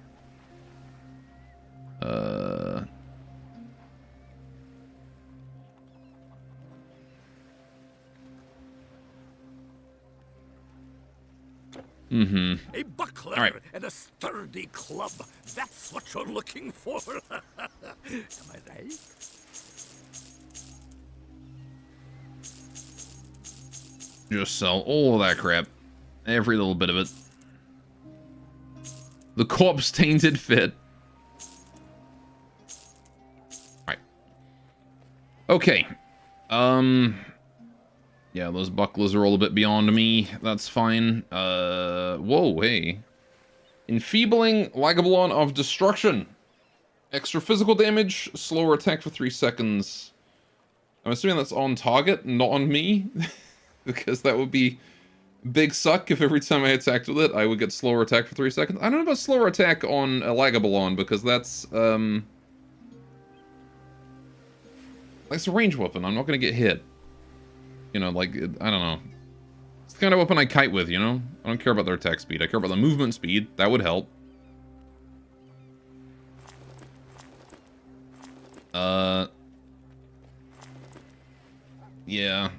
A buckler All right. and a sturdy club. That's what you're looking for. Am I right? Just sell all of that crap. Every little bit of it. The corpse tainted fit. Alright. Okay. Yeah, those bucklers are all a bit beyond me. That's fine. Whoa, hey. Enfeebling Lagabalon of Destruction. Extra physical damage, slower attack for 3 seconds. I'm assuming that's on target, not on me. Because that would be big suck if every time I attacked with it, I would get slower attack for 3 seconds. I don't know about slower attack on a Lagabalon, because that's a range weapon. I'm not going to get hit. You know, like, I don't know. It's the kind of weapon I kite with, you know? I don't care about their attack speed. I care about the movement speed. That would help. Yeah.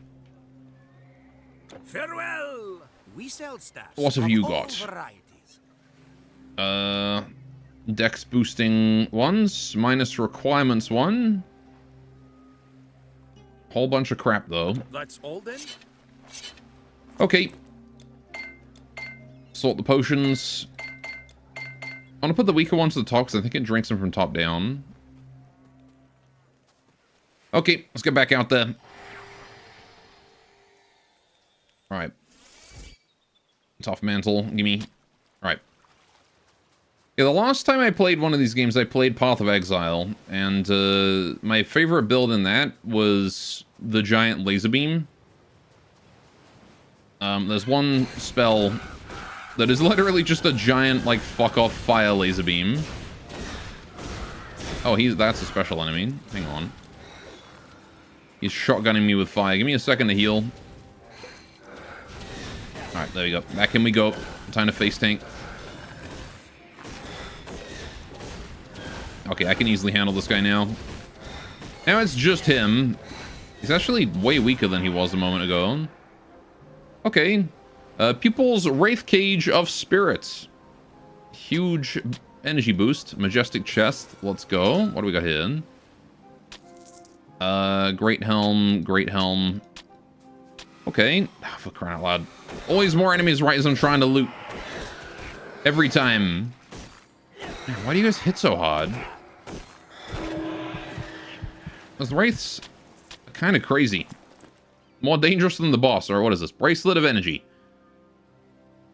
Farewell. We sell stuff. What have you got? Dex boosting ones, minus requirements 1. Whole bunch of crap though. That's all then? Okay. Sort the potions. I'm gonna put the weaker ones to the top because I think it drinks them from top down. Okay, let's get back out there. Alright. Tough mantle, gimme. Alright. Yeah, the last time I played one of these games, I played Path of Exile, and my favorite build in that was the giant laser beam. There's one spell that is literally just a giant, like, fuck-off fire laser beam. Oh, that's a special enemy. Hang on. He's shotgunning me with fire. Give me a second to heal. Alright, there we go. Back in we go. Time to face tank. Okay, I can easily handle this guy now. Now it's just him. He's actually way weaker than he was a moment ago. Okay. Pupil's Wraith Cage of Spirits. Huge energy boost. Majestic chest. Let's go. What do we got here? Great helm. Great helm. Okay. Oh, for crying out loud. Always more enemies right as I'm trying to loot. Every time. Man, why do you guys hit so hard? Those wraiths are kind of crazy. More dangerous than the boss. Or what is this? Bracelet of Energy.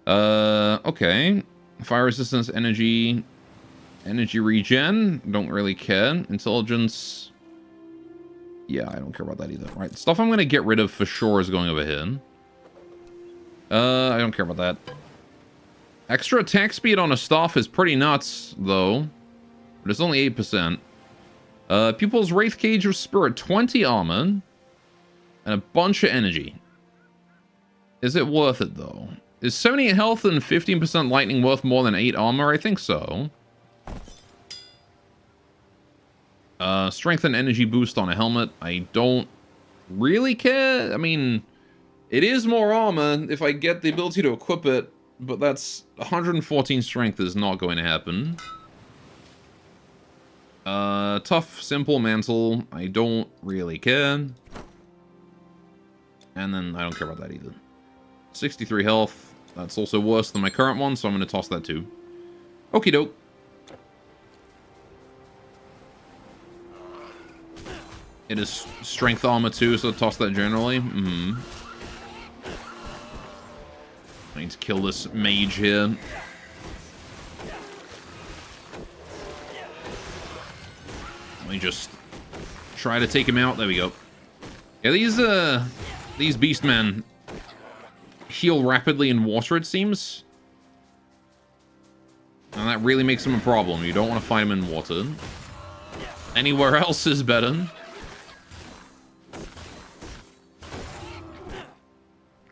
Okay. Fire resistance, energy. Energy regen. Don't really care. Intelligence. Yeah, I don't care about that either. Right. Stuff I'm going to get rid of for sure is going over here. I don't care about that. Extra attack speed on a staff is pretty nuts, though. But it's only 8%. Pupil's Wraith Cage of Spirit, 20 armor. And a bunch of energy. Is it worth it, though? Is 78 health and 15% lightning worth more than 8 armor? I think so. Strength and energy boost on a helmet. I don't really care. I mean, it is more armor if I get the ability to equip it. But that's 114 strength is not going to happen. Tough, simple mantle. I don't really care. And then I don't care about that either. 63 health. That's also worse than my current one, so I'm going to toss that too. Okie doke. It is strength armor too, so toss that generally. I need to kill this mage here. Let me just try to take him out. There we go. Yeah, these beastmen heal rapidly in water, it seems. And that really makes him a problem. You don't want to fight him in water. Anywhere else is better.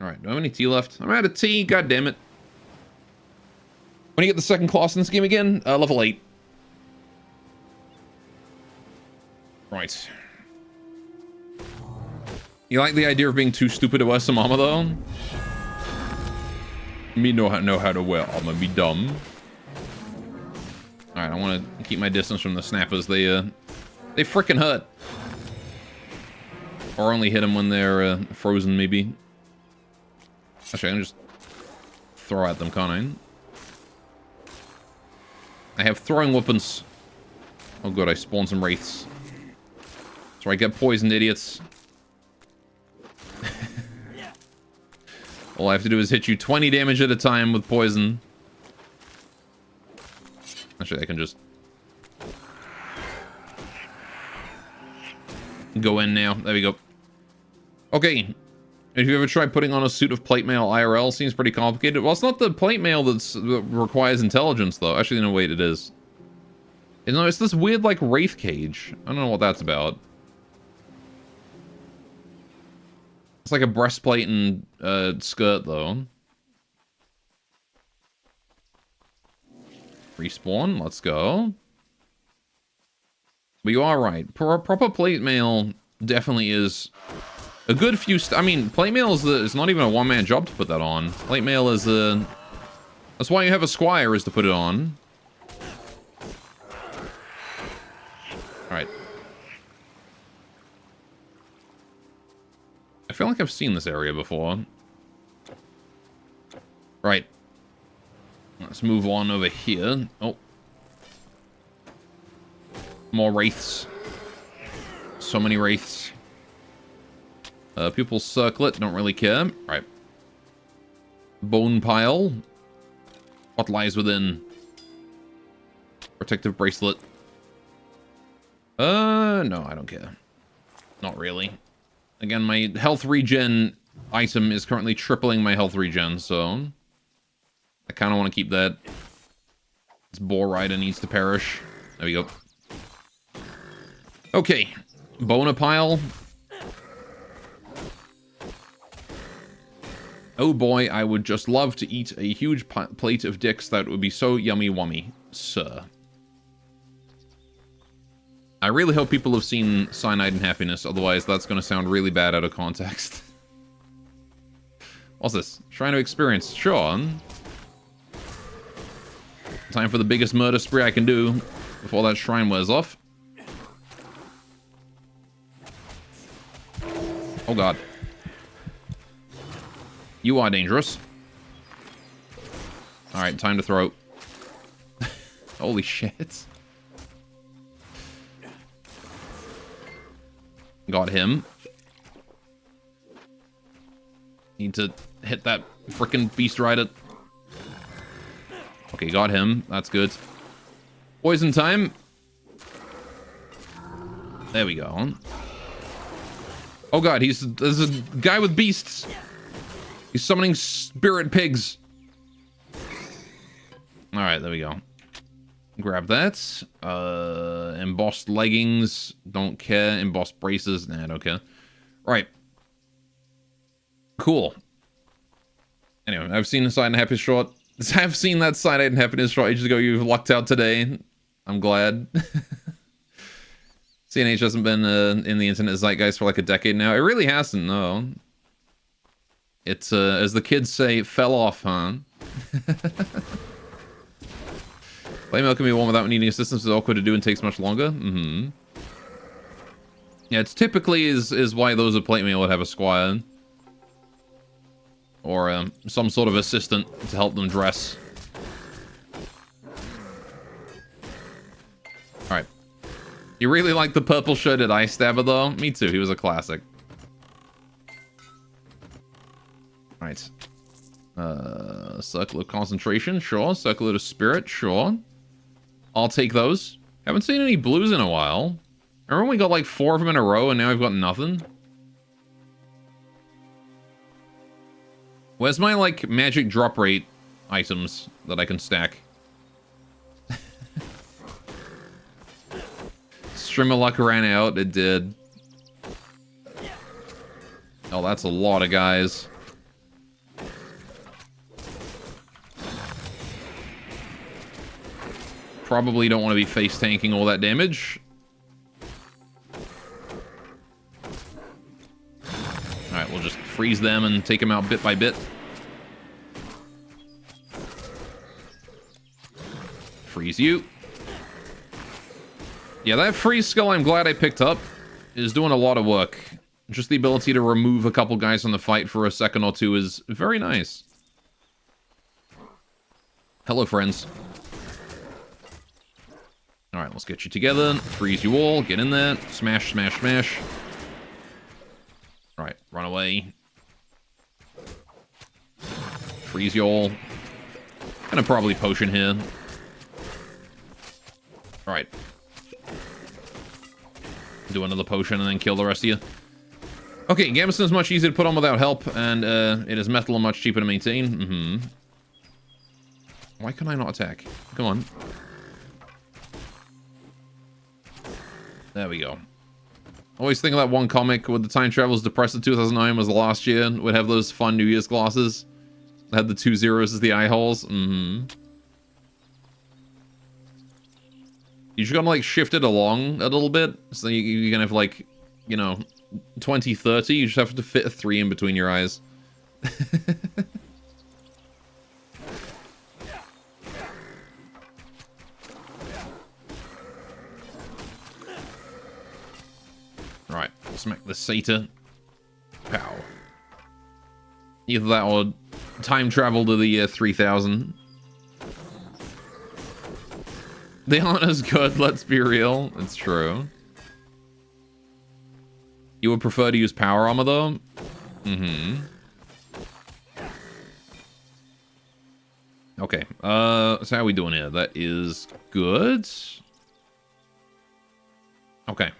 Alright, do I have any tea left? I'm out of tea, god damn it. When you get the second class in this game again? Level 8. Right. You like the idea of being too stupid to wear some armor, though? Me know how to wear armor, be dumb. Alright, I want to keep my distance from the snappers. They frickin' hurt. Or only hit them when they're frozen, maybe. Actually, I can just throw at them, can't I have throwing weapons. Oh good, I spawned some wraiths. So I get poisoned, idiots. All I have to do is hit you 20 damage at a time with poison. Actually, I can just go in now. There we go. Okay. If you ever tried putting on a suit of plate mail IRL, seems pretty complicated. Well, it's not the plate mail that requires intelligence, though. Actually, no, wait, it is. You know, it's this weird, like, wraith cage. I don't know what that's about. It's like a breastplate and skirt, though. Respawn, let's go. But you are right. Proper plate mail definitely is a good few... I mean, plate mail is not even a one-man job to put that on. Plate mail is a... That's why you have a squire, is to put it on. Alright. I feel like I've seen this area before. Right. Let's move on over here. Oh. More wraiths. So many wraiths. Pupil circlet, don't really care. Right. Bone pile. What lies within? Protective bracelet. No, I don't care. Not really. Again, my health regen item is currently tripling my health regen, so I kind of want to keep that. This boar rider needs to perish. There we go. Okay, bone pile. Oh boy, I would just love to eat a huge plate of dicks. That would be so yummy wummy, sir. I really hope people have seen Cyanide and Happiness, otherwise that's going to sound really bad out of context. What's this? Shrine of Experience. Sure. Time for the biggest murder spree I can do before that shrine wears off. Oh god. You are dangerous. Alright, time to throw. Holy shit. Got him. Need to hit that frickin' beast rider. Okay, got him. That's good. Poison time. There we go. Oh god, there's a guy with beasts. He's summoning spirit pigs. Alright, there we go. Grab that. Embossed leggings. Don't care. Embossed braces. Nah, don't care. Right. Cool. Anyway, I've seen the Cyanide and Happiness short. I've seen that Cyanide and Happiness short ages ago. You've lucked out today. I'm glad. CNH hasn't been in the internet zeitgeist for like a decade now. It really hasn't, no. It's, as the kids say, fell off, huh? Playmail can be one without needing assistance. It's awkward to do and takes much longer. Mm-hmm. Yeah, it's typically is why those at Playmail would have a squire. Or some sort of assistant to help them dress. Alright. You really like the purple shirted Ice Stabber, though? Me too, he was a classic. Alright. Circle of Concentration, sure. Circle of Spirit, sure. I'll take those. Haven't seen any blues in a while. Remember when we got like 4 of them in a row and now I've got nothing? Where's my, like, magic drop rate items that I can stack? Streamer luck ran out. It did. Oh, that's a lot of guys. Probably don't want to be face tanking all that damage. Alright, we'll just freeze them and take them out bit by bit. Freeze you. Yeah, that freeze skill I'm glad I picked up is doing a lot of work. Just the ability to remove a couple guys from the fight for a second or two is very nice. Hello, friends. Alright, let's get you together. Freeze you all. Get in there. Smash, smash, smash. Alright, run away. Freeze you all. Gonna probably potion here. Alright. Do another potion and then kill the rest of you. Okay, Gambeson is much easier to put on without help, and it is metal and much cheaper to maintain. Why can I not attack? Come on. There we go. Always think of that one comic with the time travelers depressed in 2009 was the last year. Would have those fun New Year's glasses. That had the 2 zeros as the eye holes. You just gotta like shift it along a little bit. So you can have like, you know, 20/30. You just have to fit a 3 in between your eyes. Right, smack the satyr. Pow. Either that or time travel to the year 3000. They aren't as good, let's be real. It's true. You would prefer to use power armor, though? Okay, so how are we doing here? That is good. Okay.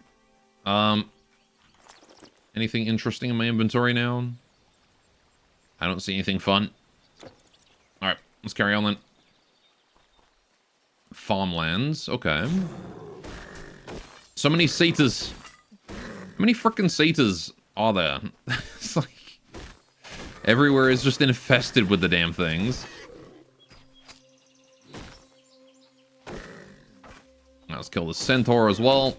Anything interesting in my inventory now? I don't see anything fun. Alright, let's carry on then. Farmlands, okay. So many satyrs. How many frickin' satyrs are there? It's like... everywhere is just infested with the damn things. Let's kill the centaur as well.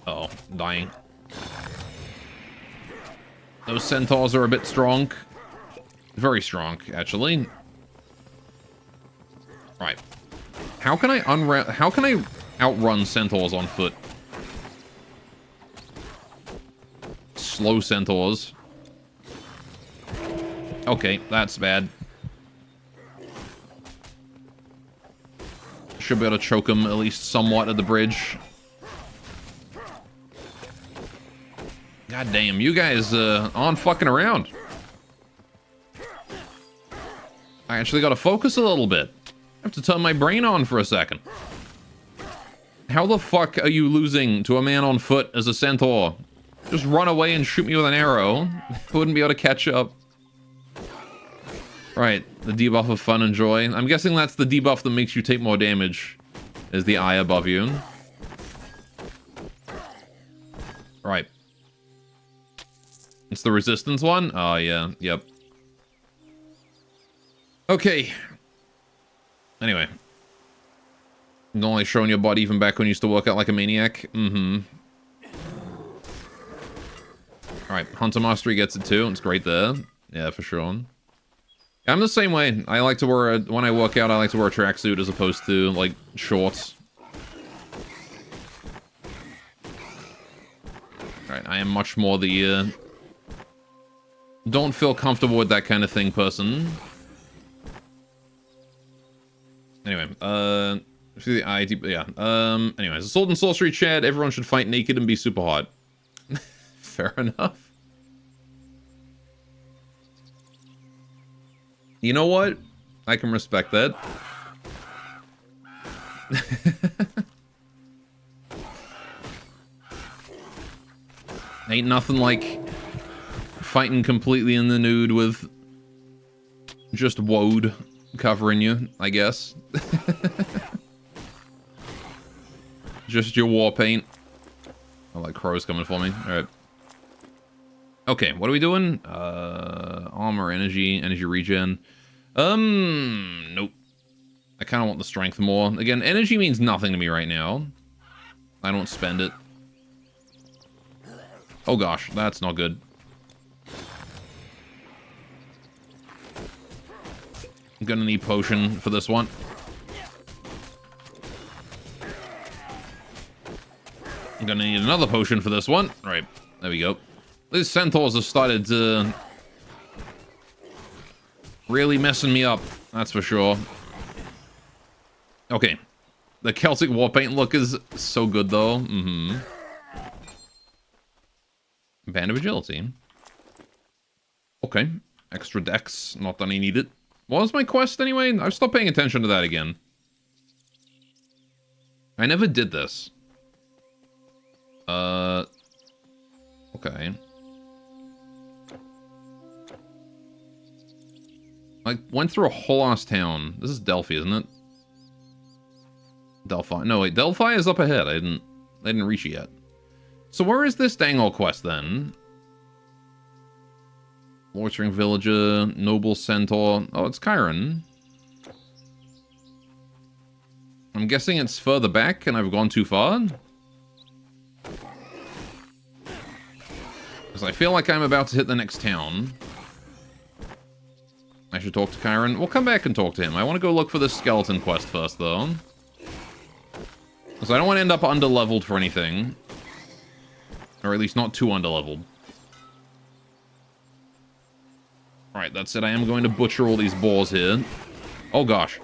Uh-oh, dying. Those centaurs are a bit strong. Very strong, actually. Right. How can I outrun centaurs on foot? Slow centaurs. Okay, that's bad. Should be able to choke him at least somewhat at the bridge. God damn, you guys aren't fucking around. I actually gotta focus a little bit. I have to turn my brain on for a second. How the fuck are you losing to a man on foot as a centaur? Just run away and shoot me with an arrow. Wouldn't be able to catch up. Right, the debuff of fun and joy. I'm guessing that's the debuff that makes you take more damage. Is the eye above you. Right. It's the resistance one? Oh, yeah. Yep. Okay. Anyway. Not only showing your body even back when you used to work out like a maniac. Alright, Hunter Mastery gets it too. It's great there. Yeah, for sure. I'm the same way. I like to wear when I work out, I like to wear a tracksuit as opposed to, like, shorts. Alright, I am much more the, don't feel comfortable with that kind of thing person. Anyway, the ID, yeah. Anyways, Sword and Sorcery Chad, everyone should fight naked and be super hot. Fair enough. You know what? I can respect that. Ain't nothing like fighting completely in the nude with just woad covering you, I guess. Just your war paint. Oh, like crow's coming for me. Alright. Okay, what are we doing? Armor, energy regen. Nope. I kind of want the strength more. Again, energy means nothing to me right now. I don't spend it. Oh gosh, that's not good. I'm gonna need potion for this one. I'm gonna need another potion for this one. All right, there we go. These centaurs have started to really messing me up, that's for sure. Okay, the Celtic war paint look is so good though. Band of agility. Okay, extra dex, not that I need it. What was my quest anyway? I've stopped paying attention to that again. I never did this. Okay. I went through a whole ass town. This is Delphi, isn't it? Delphi. No, wait, Delphi is up ahead. I didn't reach it yet. So where is this dang old quest then? Loitering villager, noble centaur. Oh, it's Chiron. I'm guessing it's further back and I've gone too far. Because I feel like I'm about to hit the next town. I should talk to Chiron. We'll come back and talk to him. I want to go look for this skeleton quest first, though. Because I don't want to end up underleveled for anything. Or at least not too underleveled. Alright, that's it. I am going to butcher all these boars here. Oh, gosh.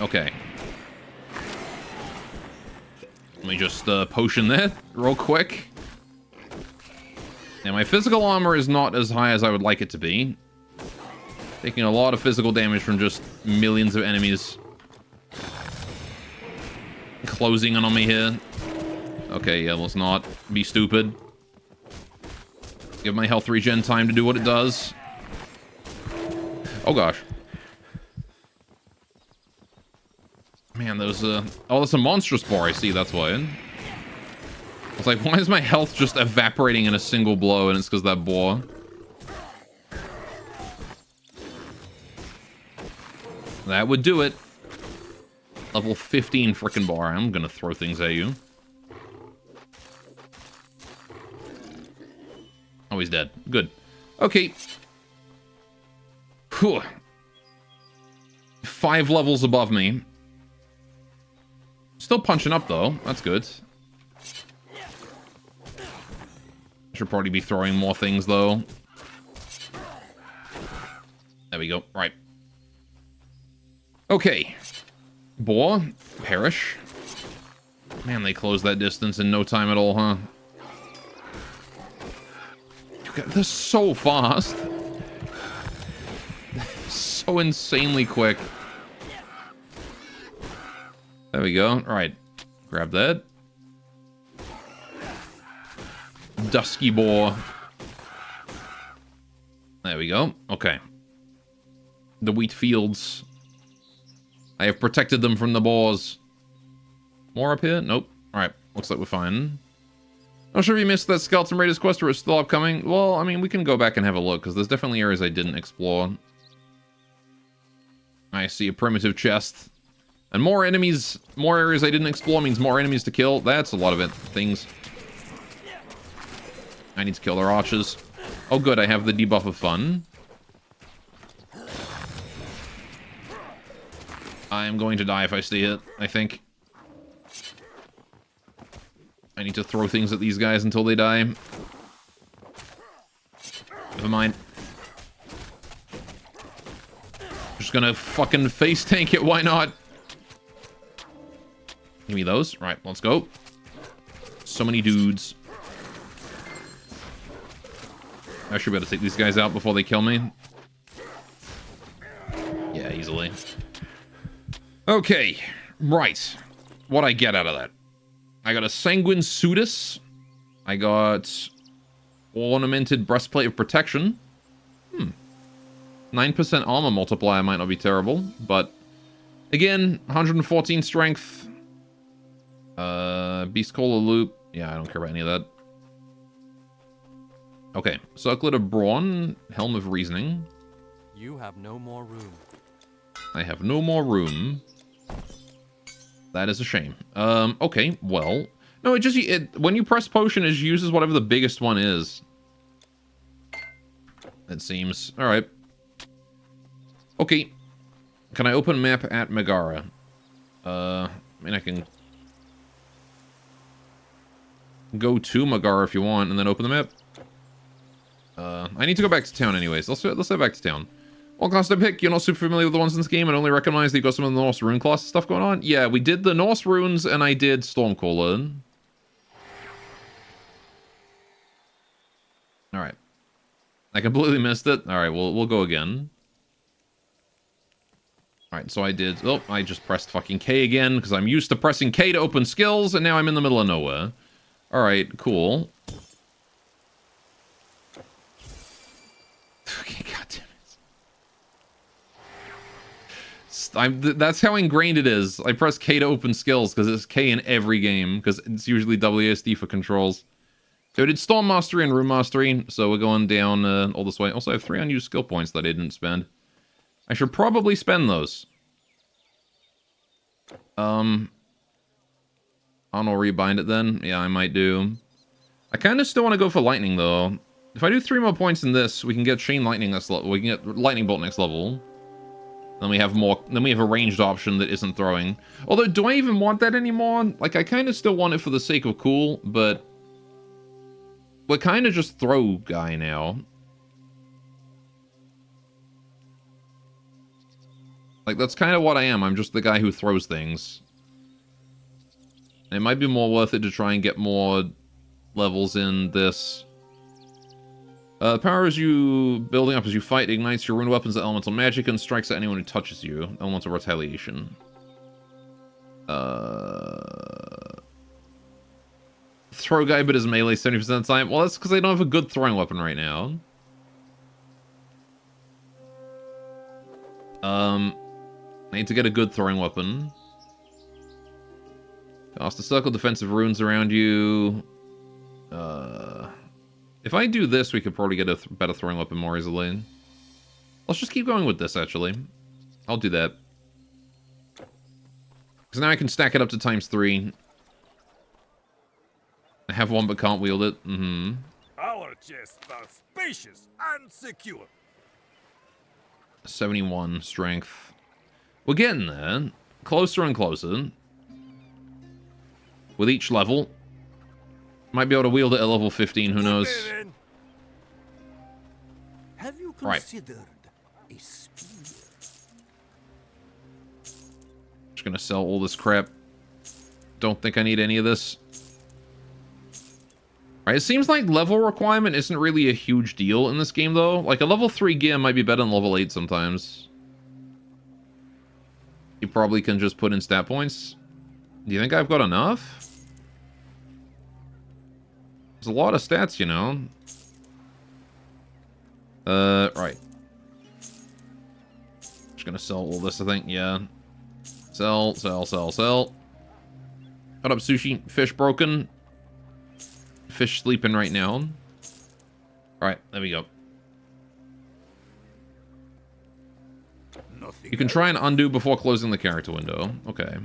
Okay. Let me just potion that real quick. Yeah, my physical armor is not as high as I would like it to be. Taking a lot of physical damage from just millions of enemies closing in on me here. Okay, yeah, let's not be stupid. Give my health regen time to do what it does. Oh gosh. Man, those oh, that's a monstrous boar, I see, that's why. I was like, why is my health just evaporating in a single blow? And it's because that boar. That would do it. Level 15 frickin' bar. I'm gonna throw things at you. Oh, he's dead. Good. Okay. Whew. 5 levels above me. Still punching up, though. That's good. Should probably be throwing more things, though. There we go. Right. Okay. Boar. Perish. Man, they closed that distance in no time at all, huh? They're so fast. So insanely quick. There we go. All right. Grab that. Dusky boar. There we go. Okay. The wheat fields. I have protected them from the boars. More up here? Nope. Alright. Looks like we're fine. Not sure if you missed that Skeleton Raiders quest or it's still upcoming. Well, I mean, we can go back and have a look, because there's definitely areas I didn't explore. I see a primitive chest. And more enemies, more areas I didn't explore means more enemies to kill. That's a lot of it. Things. I need to kill their archers. Oh good, I have the debuff of fun. I am going to die if I stay hit, I think. I need to throw things at these guys until they die. Never mind. Just gonna fucking face tank it, why not? Give me those. Right, let's go. So many dudes. I should be able to take these guys out before they kill me. Yeah, easily. Okay, right. What'd I get out of that? I got a Sanguine Sudus. I got Ornamented breastplate of protection. 9% armor multiplier might not be terrible, but again, 114 strength. Beast Collar loop. Yeah, I don't care about any of that. Okay, Circlet of Brawn, Helm of Reasoning. You have no more room. I have no more room. That is a shame. Okay, well. No, when you press potion, it uses whatever the biggest one is. It seems. Alright. Okay. Can I open map at Megara? I mean, I can go to Megara if you want, and then open the map. I need to go back to town anyways. Let's head back to town. What class did I pick? You're not super familiar with the ones in this game and only recognize that you've got some of the Norse rune class stuff going on? Yeah, we did the Norse runes and I did Stormcaller. Alright. I completely missed it. Alright, we'll go again. Alright, so I did... Oh, I just pressed fucking K again because I'm used to pressing K to open skills and now I'm in the middle of nowhere. Alright, cool. Okay, goddamn it. That's how ingrained it is. I press K to open skills because it's K in every game because it's usually WASD for controls. So I did Storm Mastery and Rune Mastery, so we're going down all this way. Also, I have 3 unused skill points that I didn't spend. I should probably spend those. I'll rebind it then. Yeah, I might do. I kind of still want to go for Lightning, though. If I do 3 more points in this, we can get Chain Lightning next level. We can get Lightning Bolt next level. Then we have more. Then we have a ranged option that isn't throwing. Although, do I even want that anymore? Like, I kind of still want it for the sake of cool, but we're kind of just throw guy now. Like, that's kind of what I am. I'm just the guy who throws things. It might be more worth it to try and get more levels in this. Power as you building up as you fight ignites your rune weapons at elemental magic and strikes at anyone who touches you. Elemental retaliation. Throw guy, but his melee 70% of the time. Well, that's because I don't have a good throwing weapon right now. I need to get a good throwing weapon. Cast a circle defensive runes around you. If I do this, we could probably get a better throwing weapon more easily. Let's just keep going with this, actually. I'll do that. Because now I can stack it up to ×3. I have one but can't wield it. Our chests are spacious and secure. 71 strength. We're getting there. Closer and closer. With each level. Might be able to wield it at level 15, who knows? Have you considered a spear? Just gonna sell all this crap. Don't think I need any of this. Alright, it seems like level requirement isn't really a huge deal in this game, though. Like, a level 3 gear might be better than level 8 sometimes. You probably can just put in stat points. Do you think I've got enough? There's a lot of stats, you know. Right. Just gonna sell all this, I think, yeah. Sell. Hold up, sushi. Fish broken. Fish sleeping right now. Alright, there we go. You can try and undo before closing the character window. Okay.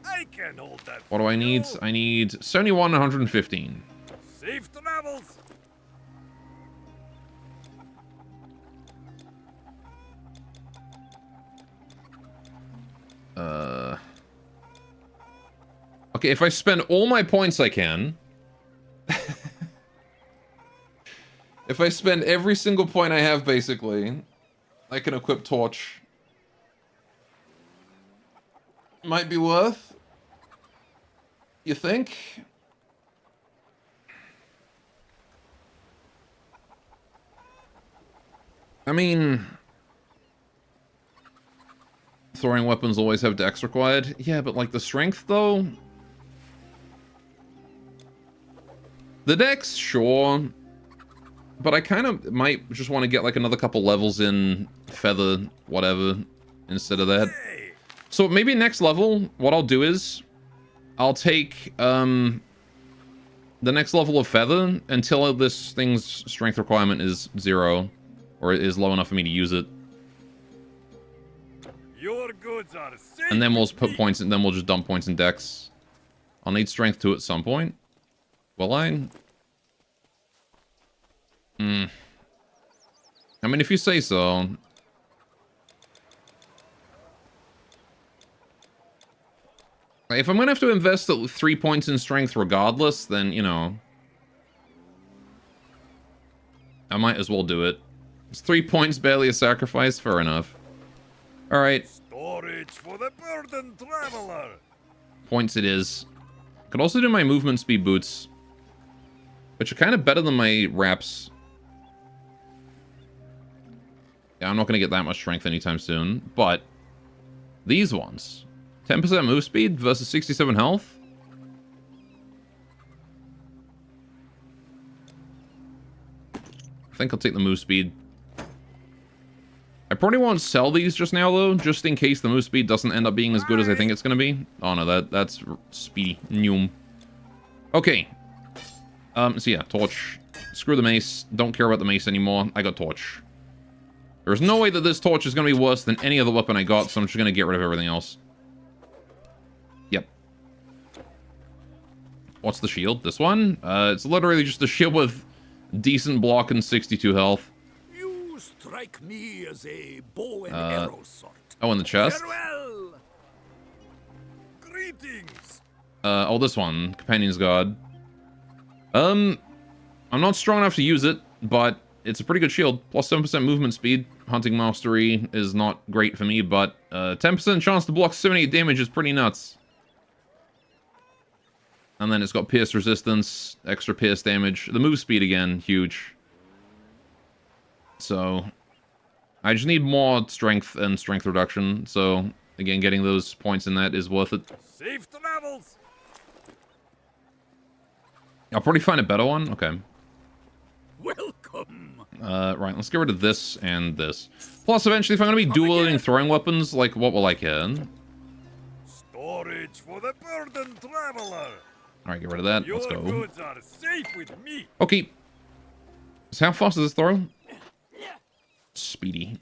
I can hold that. What do I need? I need 71 and 115. Safe travels. Okay, if I spend all my points I can... if I spend every single point I have, basically, I can equip Torch. Might be worth. You think? I mean... throwing weapons always have dex required. Yeah, but like the strength, though? The dex, sure. but I kind of might just want to get like another couple levels in Feather, whatever, instead of that. So maybe next level, what I'll do is I'll take the next level of Feather until this thing's strength requirement is 0, or is low enough for me to use it. Your goods are safe. And then we'll put points in, then we'll just dump points in Dex. I'll need strength 2 at some point. Will I? I mean, if you say so. If I'm gonna have to invest 3 points in strength regardless, then, you know, I might as well do it. It's 3 points, barely a sacrifice, fair enough. Alright. Storage for the burdened traveler. Points it is. Could also do my movement speed boots, which are kind of better than my wraps. Yeah, I'm not going to get that much strength anytime soon, but these ones. 10% move speed versus 67 health. I think I'll take the move speed. I probably won't sell these just now, though, just in case the move speed doesn't end up being as good as I think it's going to be. Oh, no, that's speedy. Noom. Okay. So yeah, torch. Screw the mace. Don't care about the mace anymore. I got torch. There's no way that this torch is going to be worse than any other weapon I got, so I'm just going to get rid of everything else. Yep. What's the shield? This one? It's literally just a shield with decent block and 62 health. You strike me as a bow and arrow sort. Oh, in the chest? Farewell. Greetings. Oh, this one. Companion's Guard. I'm not strong enough to use it, but it's a pretty good shield. Plus 7% movement speed. Hunting Mastery is not great for me, but 10% chance to block 78 damage is pretty nuts. And then it's got Pierce Resistance, extra Pierce damage. The move speed again, huge. So, I just need more strength and strength reduction. So, again, getting those points in that is worth it. Safe travels. I'll probably find a better one. Okay. Welcome. Right, let's get rid of this and this. Plus, eventually, if I'm going to be dual-wielding throwing weapons, like, what will I care? Storage for the burdened traveler. Alright, get rid of that. Your Let's go. goods are safe with me. Okay. So how fast does this throw? Speedy.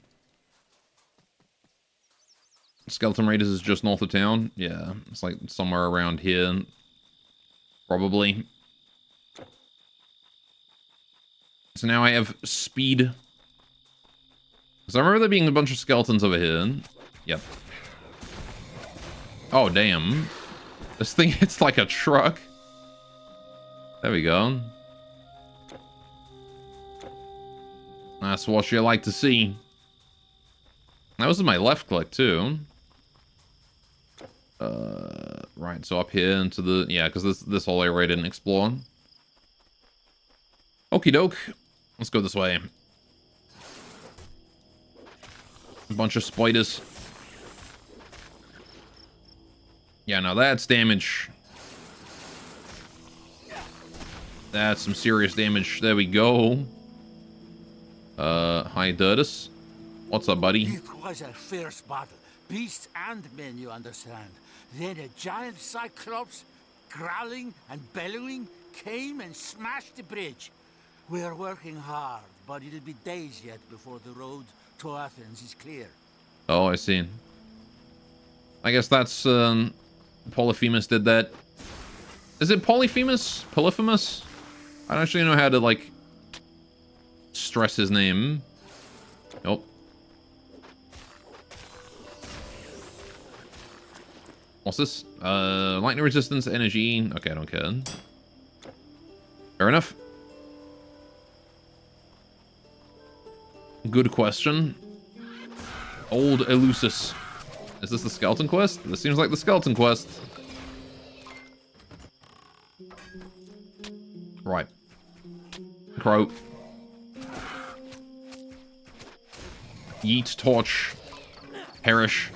Skeleton Raiders is just north of town. Yeah, it's like somewhere around here. Probably. So now I have speed. Because I remember there being a bunch of skeletons over here. Yep. Oh, damn. This thing hits like a truck. There we go. That's what you like to see. That was my left click, too. Right, so up here into the... Yeah, because this whole area I didn't explore. Okie doke. Let's go this way. A bunch of spiders. Yeah, now that's damage. That's some serious damage. There we go. Hi, Dirtus. What's up, buddy? It was a fierce battle. Beasts and men, you understand. Then a giant cyclops, growling and bellowing, came and smashed the bridge. We're working hard, but it'll be days yet before the road to Athens is clear. Oh, I see. I guess that's, Polyphemus did that. Is it Polyphemus? Polyphemus? I don't actually know how to, like, stress his name. Nope. What's this? Lightning resistance, energy. Okay, I don't care. Fair enough. Good question. Old Eleusis. Is this the skeleton quest? This seems like the skeleton quest. Right. Crow. Yeet, torch. Perish.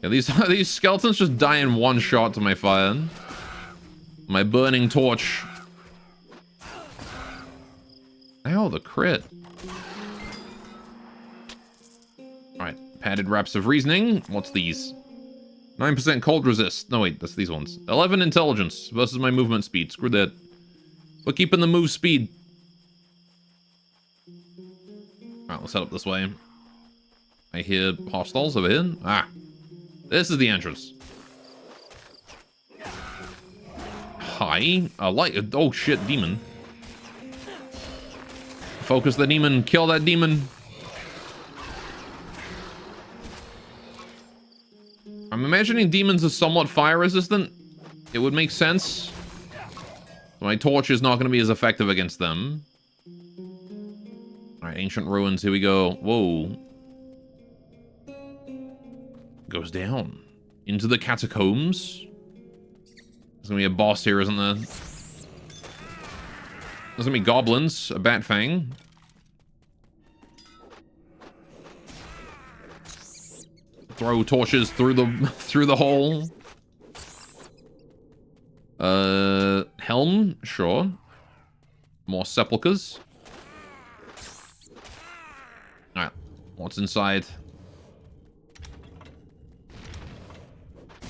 Yeah, these skeletons just die in one shot to my fire. My burning torch. I Oh, the crit. Alright, padded wraps of reasoning. What's these? 9% cold resist. No, wait, that's these ones. 11 intelligence versus my movement speed. Screw that. We're keeping the move speed. Alright, let's head up this way. I hear hostiles over here. Ah, this is the entrance. Hi. A light. Oh shit, demon. Focus the demon. Kill that demon. I'm imagining demons are somewhat fire resistant. It would make sense. My torch is not going to be as effective against them. Alright, ancient ruins. Here we go. Whoa. Goes down. Into the catacombs. There's going to be a boss here, isn't there? There's going to be goblins. A bat fang. Throw torches through the hole. Helm, sure. More sepulchers. Alright, what's inside?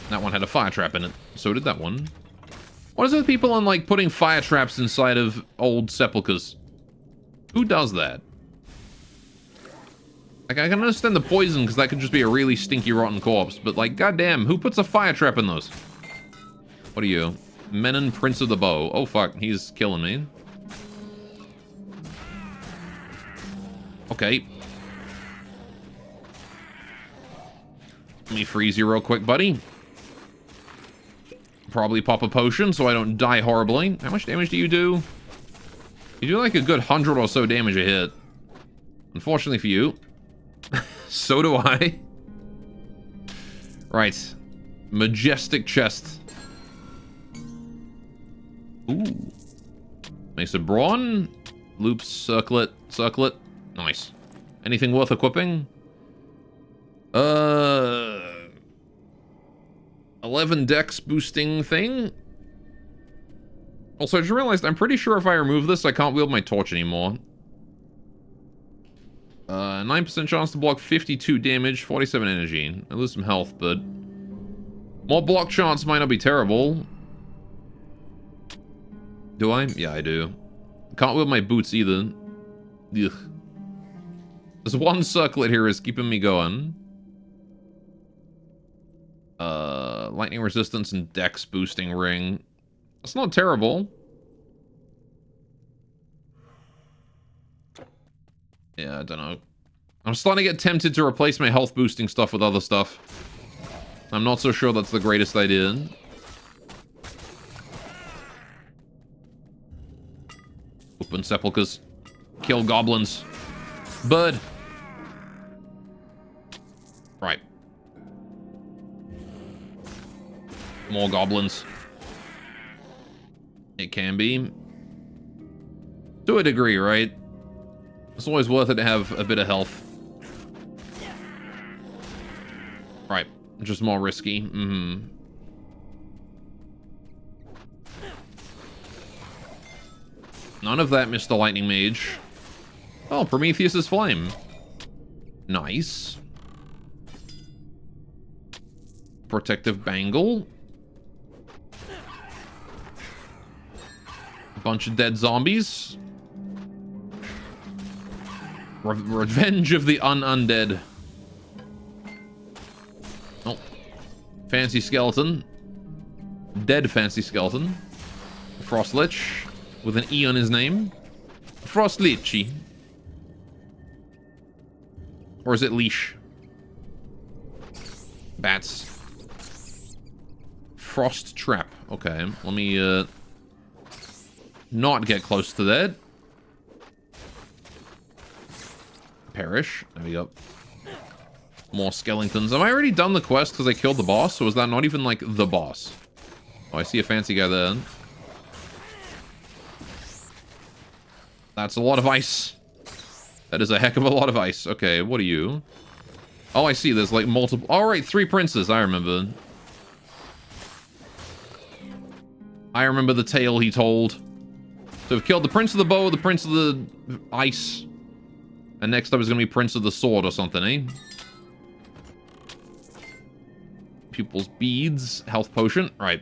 That one had a fire trap in it. So did that one. What is it with people on, like, putting fire traps inside of old sepulchers? Who does that? Like, I can understand the poison, because that could just be a really stinky, rotten corpse. But, like, goddamn, who puts a fire trap in those? What are you? Menon, Prince of the Bow. Oh, fuck, he's killing me. Okay. Let me freeze you real quick, buddy. Probably pop a potion so I don't die horribly. How much damage do you do? You do like a good 100 or so damage a hit. Unfortunately for you. So do I. Right. Majestic chest. Ooh. Mesa Brawn. Loop circlet. Circlet. Nice. Anything worth equipping? 11 dex boosting thing. Also, I just realized I'm pretty sure if I remove this, I can't wield my torch anymore. 9% chance to block 52 damage, 47 energy. I lose some health, but more block chance might not be terrible. Do I? Yeah, I do. Can't wield my boots either. Ugh. There's one circlet here is keeping me going. Lightning resistance and dex boosting ring. That's not terrible. Yeah, I don't know. I'm starting to get tempted to replace my health boosting stuff with other stuff. I'm not so sure that's the greatest idea. Open sepulchers. Kill goblins. Bird. Right. More goblins. It can be. To a degree, right? It's always worth it to have a bit of health. Right. Just more risky. Mm-hmm. None of that, Mr. Lightning Mage. Oh, Prometheus's Flame. Nice. Protective Bangle. A bunch of dead zombies. Revenge of the Undead. Oh. Fancy skeleton. Dead fancy skeleton. Frost Lich. With an E on his name. Frost Lichy. Or is it leash? Bats. Frost trap. Okay, let me not get close to that. Perish. There we go. More skeletons. Have I already done the quest because I killed the boss? Or was that not even like the boss? Oh, I see a fancy guy there. That's a lot of ice. That is a heck of a lot of ice. Okay, what are you? Oh, I see. There's like multiple. All right, 3 princes. I remember. I remember the tale he told. So we've killed the Prince of the Bow, the Prince of the Ice. And next up is going to be Prince of the Sword or something, eh? Pupil's Beads. Health Potion. Right.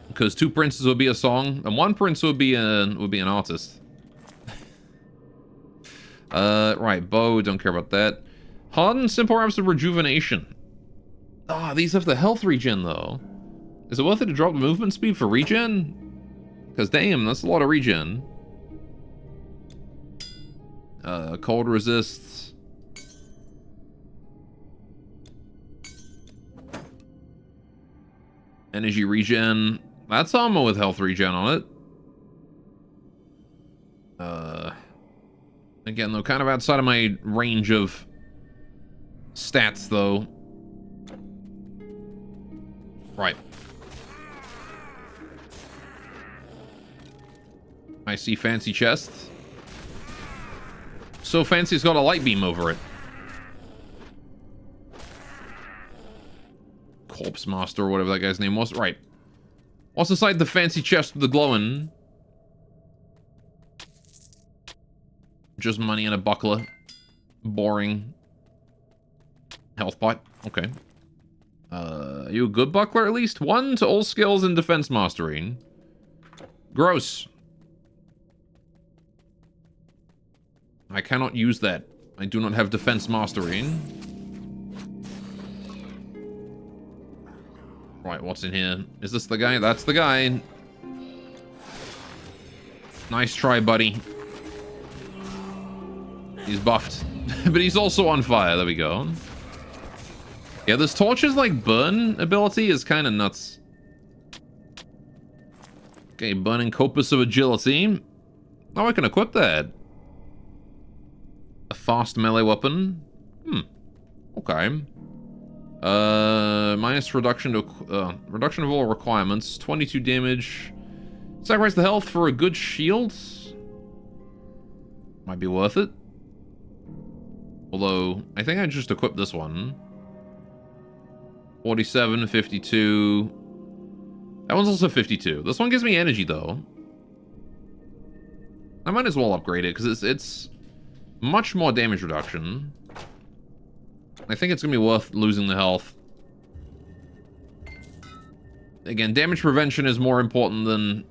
Because 2 princes would be a song, and 1 prince would be an artist. Right, bow, don't care about that. Hardened Simple Herbs of Rejuvenation. Ah, these have the health regen, though. Is it worth it to drop the movement speed for regen? Because damn, that's a lot of regen. Cold resists. Energy regen. That's armor with health regen on it. Again, though, kind of outside of my range of stats, though. Right. I see fancy chest. So fancy it's got a light beam over it. Corpse Master, or whatever that guy's name was. Right. What's inside the fancy chest with the glowing? Just money and a buckler. Boring. Health pot. Okay. You a good buckler at least? 1 to all skills and defense mastering. Gross. I cannot use that. I do not have defense mastering. Right, what's in here? Is this the guy? That's the guy. Nice try, buddy. He's buffed. But he's also on fire. There we go. Yeah, this torch's like burn ability is kind of nuts. Okay, burning Copus of Agility. Oh, I can equip that. A fast melee weapon. Okay. Minus reduction to reduction of all requirements. 22 damage. Sacrifice the health for a good shield. Might be worth it. Although, I think I just equipped this one. 47, 52. That one's also 52. This one gives me energy, though. I might as well upgrade it, because it's much more damage reduction. I think it's going to be worth losing the health. Again, damage prevention is more important than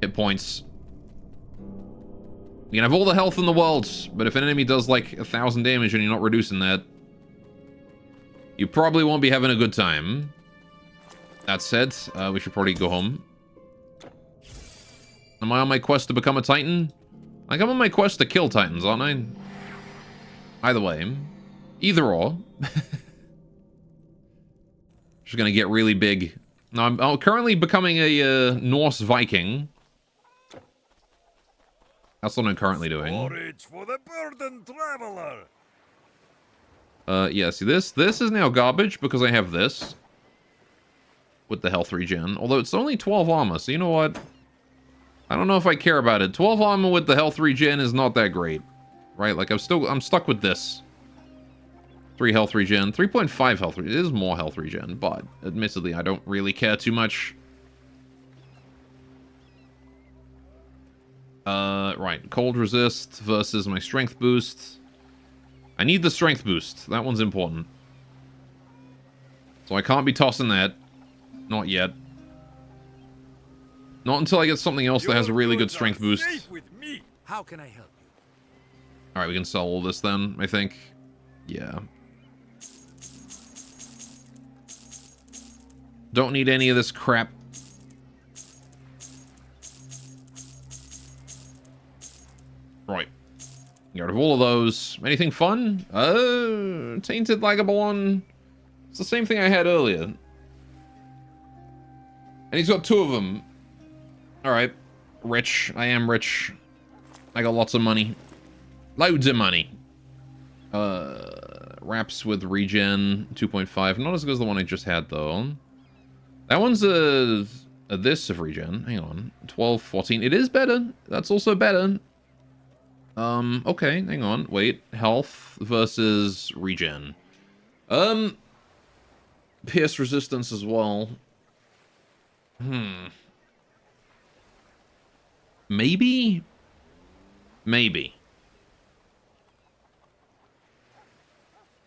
hit points. You can have all the health in the world, but if an enemy does like 1,000 damage and you're not reducing that, you probably won't be having a good time. That said, we should probably go home. Am I on my quest to become a Titan? Like, I'm on my quest to kill Titans, aren't I? Either way. Either or. Just gonna get really big. Now, I'm currently becoming a Norse Viking. That's what I'm currently doing. Forage for the burdened traveler. Yeah, see this is now garbage because I have this. With the health regen. Although it's only 12 armor, so you know what? I don't know if I care about it. 12 armor with the health regen is not that great. Right? Like, I'm stuck with this. 3 health regen. 3.5 health regen. It is more health regen, but admittedly, I don't really care too much. Right. Cold resist versus my strength boost. I need the strength boost. That one's important. So I can't be tossing that. Not yet. Not until I get something else that has a really good strength boost. How can I help you? Alright, we can sell all this then, I think. Yeah. Don't need any of this crap. Right. Get rid of all of those. Anything fun? Tainted Vagabond. It's the same thing I had earlier. And he's got 2 of them. Alright. Rich. I am rich. I got lots of money. Loads of money. Wraps with regen 2.5. Not as good as the one I just had, though. That one's a this of regen. Hang on. 12, 14. It is better. That's also better. Okay. Hang on. Wait. Health versus regen. pierce resistance as well. Maybe? Maybe.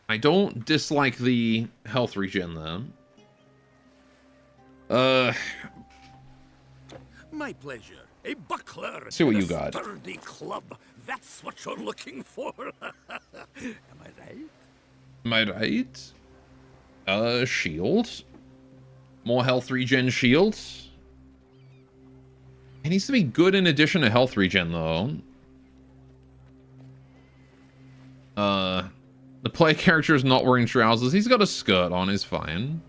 I don't dislike the health regen there. My pleasure. A buckler. See what and you a got. Sturdy club. That's what you're looking for. Am I right? Am I right? Shield. More health regen shield. It needs to be good in addition to health regen, though. The player character is not wearing trousers. He's got a skirt on, is fine.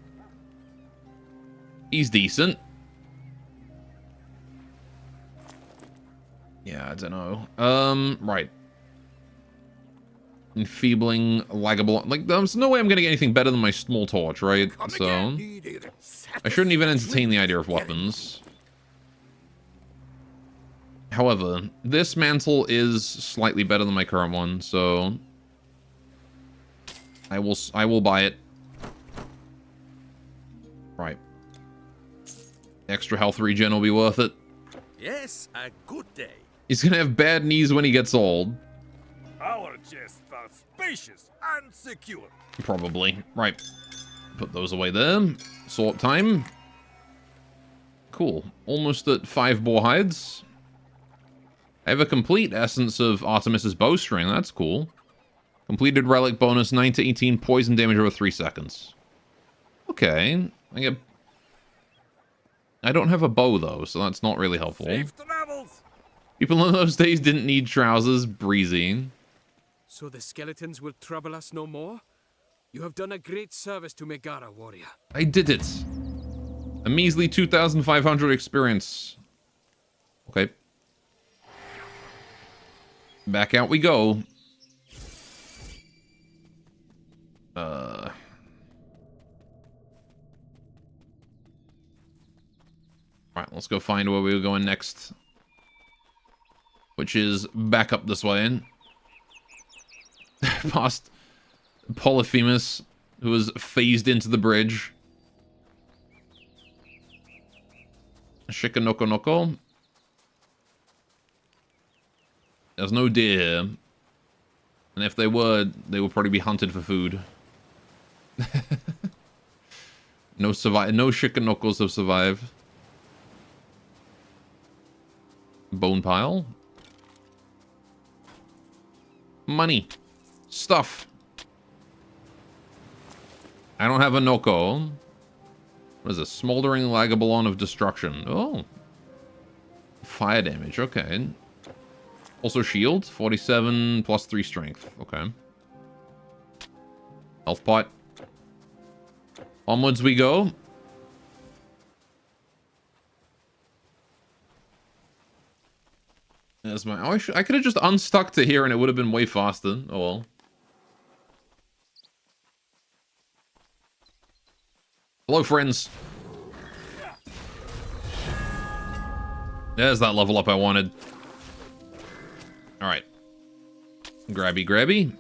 He's decent. Yeah, I don't know. Right. Enfeebling, lagable. Like, there's no way I'm gonna get anything better than my small torch, right? So I shouldn't even entertain the idea of weapons. However, this mantle is slightly better than my current one, so I will buy it. Right. Extra health regen will be worth it. Yes, a good day. He's gonna have bad knees when he gets old. Our chests are spacious and secure. Probably. Right. Put those away there. Sort time. Cool. Almost at 5 boar hides. I have a complete essence of Artemis's bowstring. That's cool. Completed relic bonus 9 to 18 poison damage over 3 seconds. Okay. I don't have a bow though, so that's not really helpful. Safe travels. People in those days didn't need trousers. Breezy. So the skeletons will trouble us no more? You have done a great service to Megara, warrior. I did it. A measly 2,500 experience. Okay. Back out we go. Alright, let's go find where we were going next. Which is back up this way. Past Polyphemus, who was phased into the bridge. Shikanoko Noko. There's no deer. And if they were, they would probably be hunted for food. No Shikanokos have survived. Bone pile. Money. Stuff. I don't have a Noko. What is this? Smoldering Lagabalon of Destruction. Oh. Fire damage. Okay. Also shield. 47 plus 3 strength. Okay. Health pot. Onwards we go. There's my... Oh, I could have just unstuck to here and it would have been way faster. Oh well. Hello, friends. There's that level up I wanted. Alright. Grabby, grabby.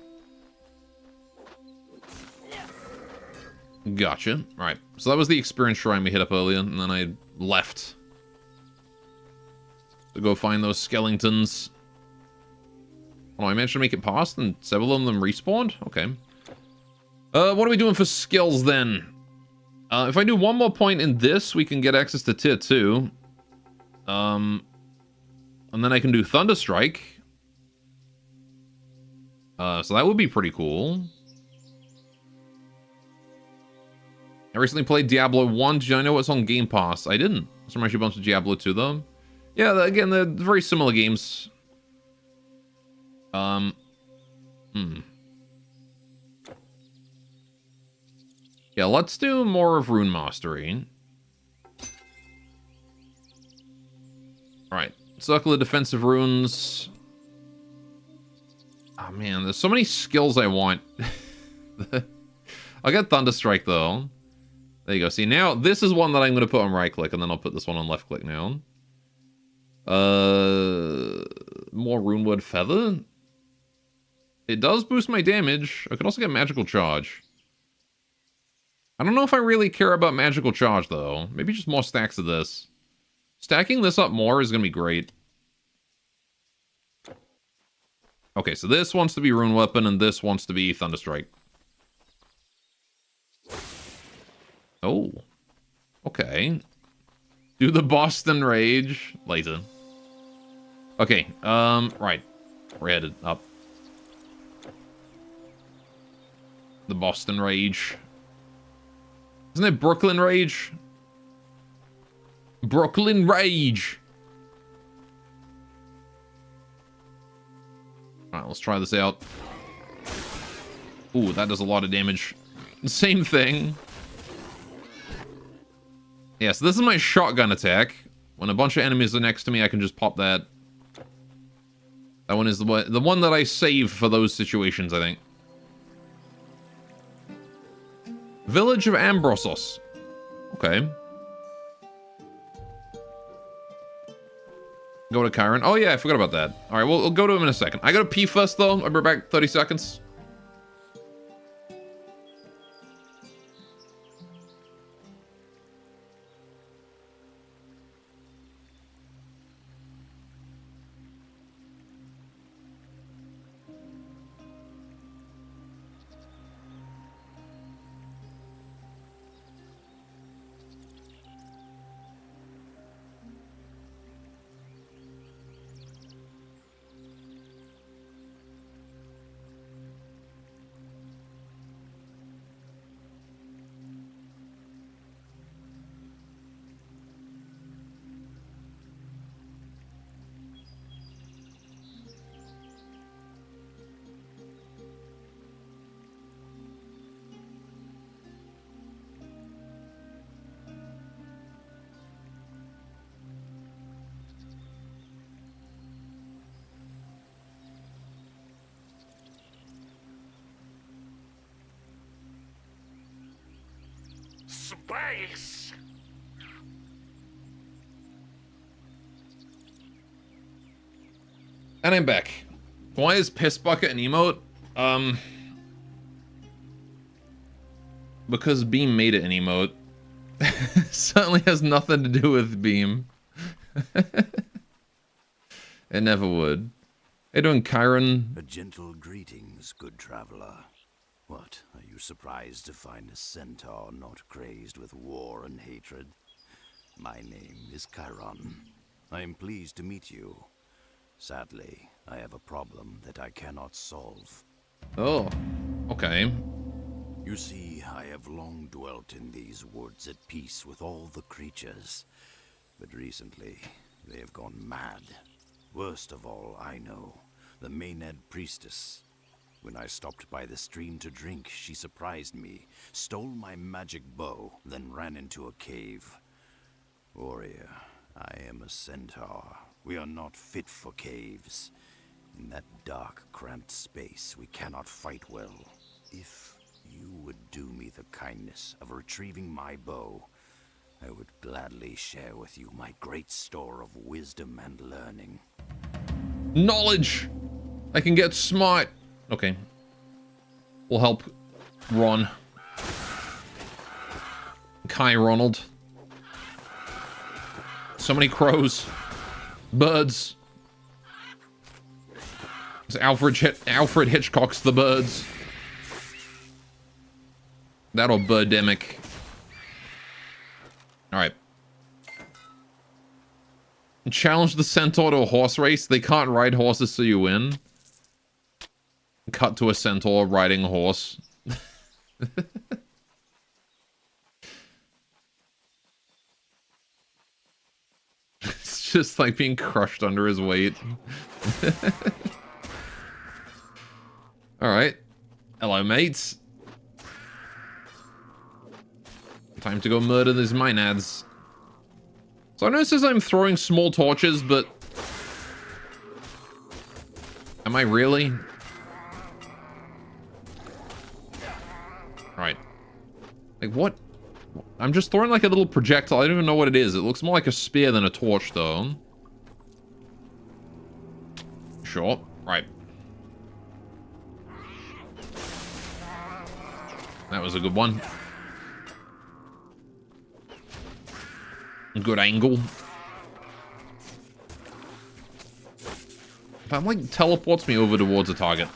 Gotcha. Alright. So that was the experience shrine we hit up earlier, and then I left to go find those skeletons. Oh, I managed to make it past, and several of them respawned? Okay. What are we doing for skills, then? If I do one more point in this, we can get access to tier 2. And then I can do Thunderstrike. So that would be pretty cool. I recently played Diablo 1. Did I know what's on Game Pass? I didn't. So I'm actually a bunch of Diablo 2, though. Yeah, again, they're very similar games. Yeah, let's do more of Rune Mastery. Alright. Circle of Defensive Runes. Oh, man, there's so many skills I want. I'll get Thunderstrike, though. There you go. See, now, this is one that I'm going to put on right-click, and then I'll put this one on left-click now. More Runewood Feather. It does boost my damage. I could also get Magical Charge. I don't know if I really care about magical charge, though. Maybe just more stacks of this. Stacking this up more is going to be great. Okay, so this wants to be Rune Weapon, and this wants to be Thunderstrike. Oh. Okay. Do the Boston Rage later. Okay, right. We're headed up. The Boston Rage. Isn't it Brooklyn Rage? Brooklyn Rage! Alright, let's try this out. Ooh, that does a lot of damage. Same thing. Yeah, so this is my shotgun attack. When a bunch of enemies are next to me, I can just pop that. That one is the one that I save for those situations, I think. Village of Ambrosos. Okay. Go to Chiron. Oh yeah, I forgot about that. Alright, we'll go to him in a second. I gotta pee first though. I'll be back 30 seconds. Space! And I'm back. Why is Piss Bucket an emote? Because Beam made it an emote. Certainly has nothing to do with Beam. It never would. How you doing, Chiron? A gentle greetings, good traveler. What, are you surprised to find a centaur not crazed with war and hatred? My name is Chiron. I am pleased to meet you. Sadly, I have a problem that I cannot solve. Oh, okay. You see, I have long dwelt in these woods at peace with all the creatures. But recently, they have gone mad. Worst of all, I know, the Maenad priestess. When I stopped by the stream to drink, she surprised me, stole my magic bow, then ran into a cave. Warrior, I am a centaur. We are not fit for caves. In that dark, cramped space, we cannot fight well. If you would do me the kindness of retrieving my bow, I would gladly share with you my great store of wisdom and learning. Knowledge! I can get smart! Okay. We'll help Ron. Kai Ronald. So many crows. Birds. It's Alfred Hitchcock's The Birds. That or Birdemic. Alright. Challenge the centaur to a horse race. They can't ride horses, so you win. Cut to a centaur riding a horse. It's just like being crushed under his weight. Alright. Hello, mates. Time to go murder these Maenads. So I know it says I'm throwing small torches, but... Am I really? Right. Like, what? I'm just throwing like a little projectile. I don't even know what it is. It looks more like a spear than a torch, though. Sure. Right. That was a good one. Good angle. That, like, teleports me over towards a target.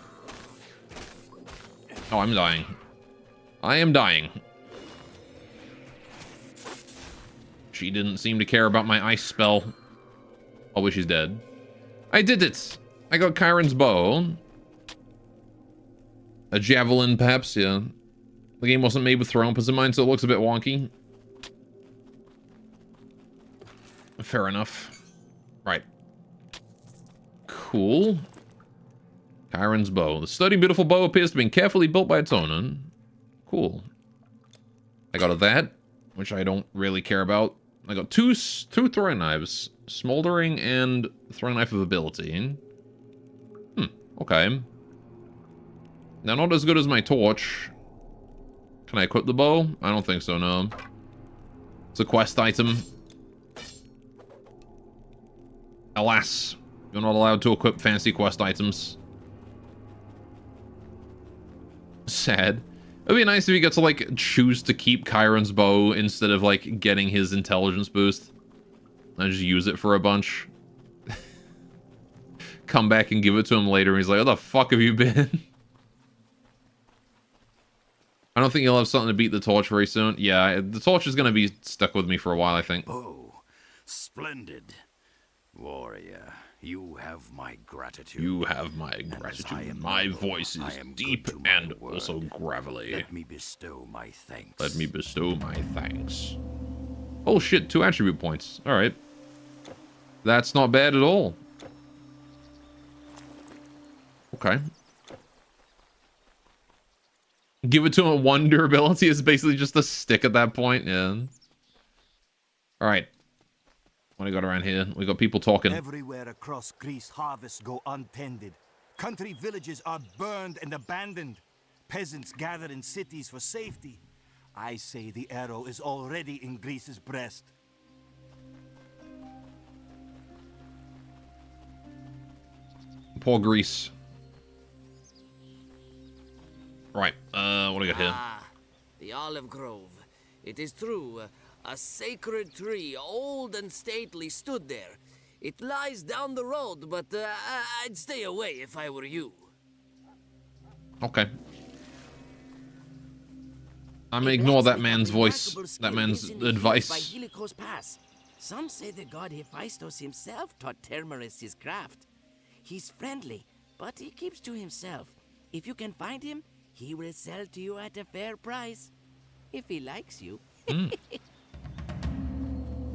Oh, I'm dying. I am dying. She didn't seem to care about my ice spell. Oh, she's dead. I did it! I got Chiron's bow. A javelin, perhaps, yeah. The game wasn't made with throw weapons in mind, so it looks a bit wonky. Fair enough. Right. Cool. Chiron's bow. The sturdy, beautiful bow appears to have been carefully built by its owner. Cool. I got that, which I don't really care about. I got two throwing knives. Smoldering and throwing knife of ability. Okay. Now, not as good as my torch. Can I equip the bow? I don't think so, no. It's a quest item. Alas, you're not allowed to equip fancy quest items. Sad. It'd be nice if you get to, like, choose to keep Chiron's bow instead of, like, getting his intelligence boost. And just use it for a bunch. Come back and give it to him later, and he's like, "Where the fuck have you been?" I don't think you'll have something to beat the torch very soon. Yeah, the torch is going to be stuck with me for a while, I think. Oh, splendid. Warrior, you have my gratitude. You have my gratitude. My voice is deep and also gravelly. Let me bestow my thanks. Let me bestow my thanks. Oh shit, 2 attribute points. Alright. That's not bad at all. Okay. Give it to him a 1 durability is basically just a stick at that point, yeah. Alright. What do we got around here? We got people talking. Everywhere across Greece, harvests go untended. Country villages are burned and abandoned. Peasants gather in cities for safety. I say the arrow is already in Greece's breast. Poor Greece. Right, what do we got here? Ah, the olive grove. It is true. A sacred tree, old and stately, stood there. It lies down the road, but I'd stay away if I were you. Okay. I'm gonna ignore that man's voice, that man's advice. By Helicos Pass. Some say the god Hephaestus himself taught Termerus his craft. He's friendly, but he keeps to himself. If you can find him, he will sell to you at a fair price. If he likes you.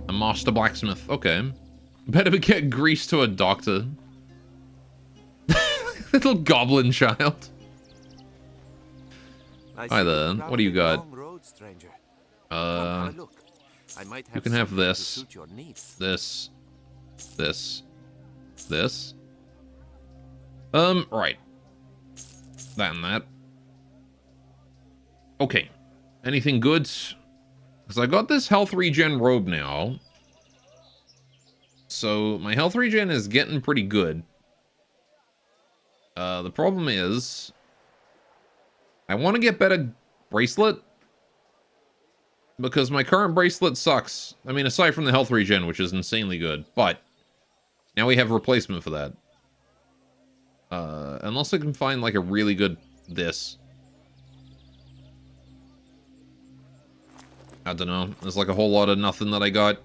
A master blacksmith. Okay. Better get Greece to a doctor. Little goblin child. Hi there. What do you got? You can have this. This. Right. That and that. Okay. Anything good? Because I got this health regen robe now. So my health regen is getting pretty good. The problem is I want to get better bracelet. Because my current bracelet sucks. I mean, aside from the health regen, which is insanely good. But now we have a replacement for that. Unless I can find like a really good this. I don't know. There's like a whole lot of nothing that I got.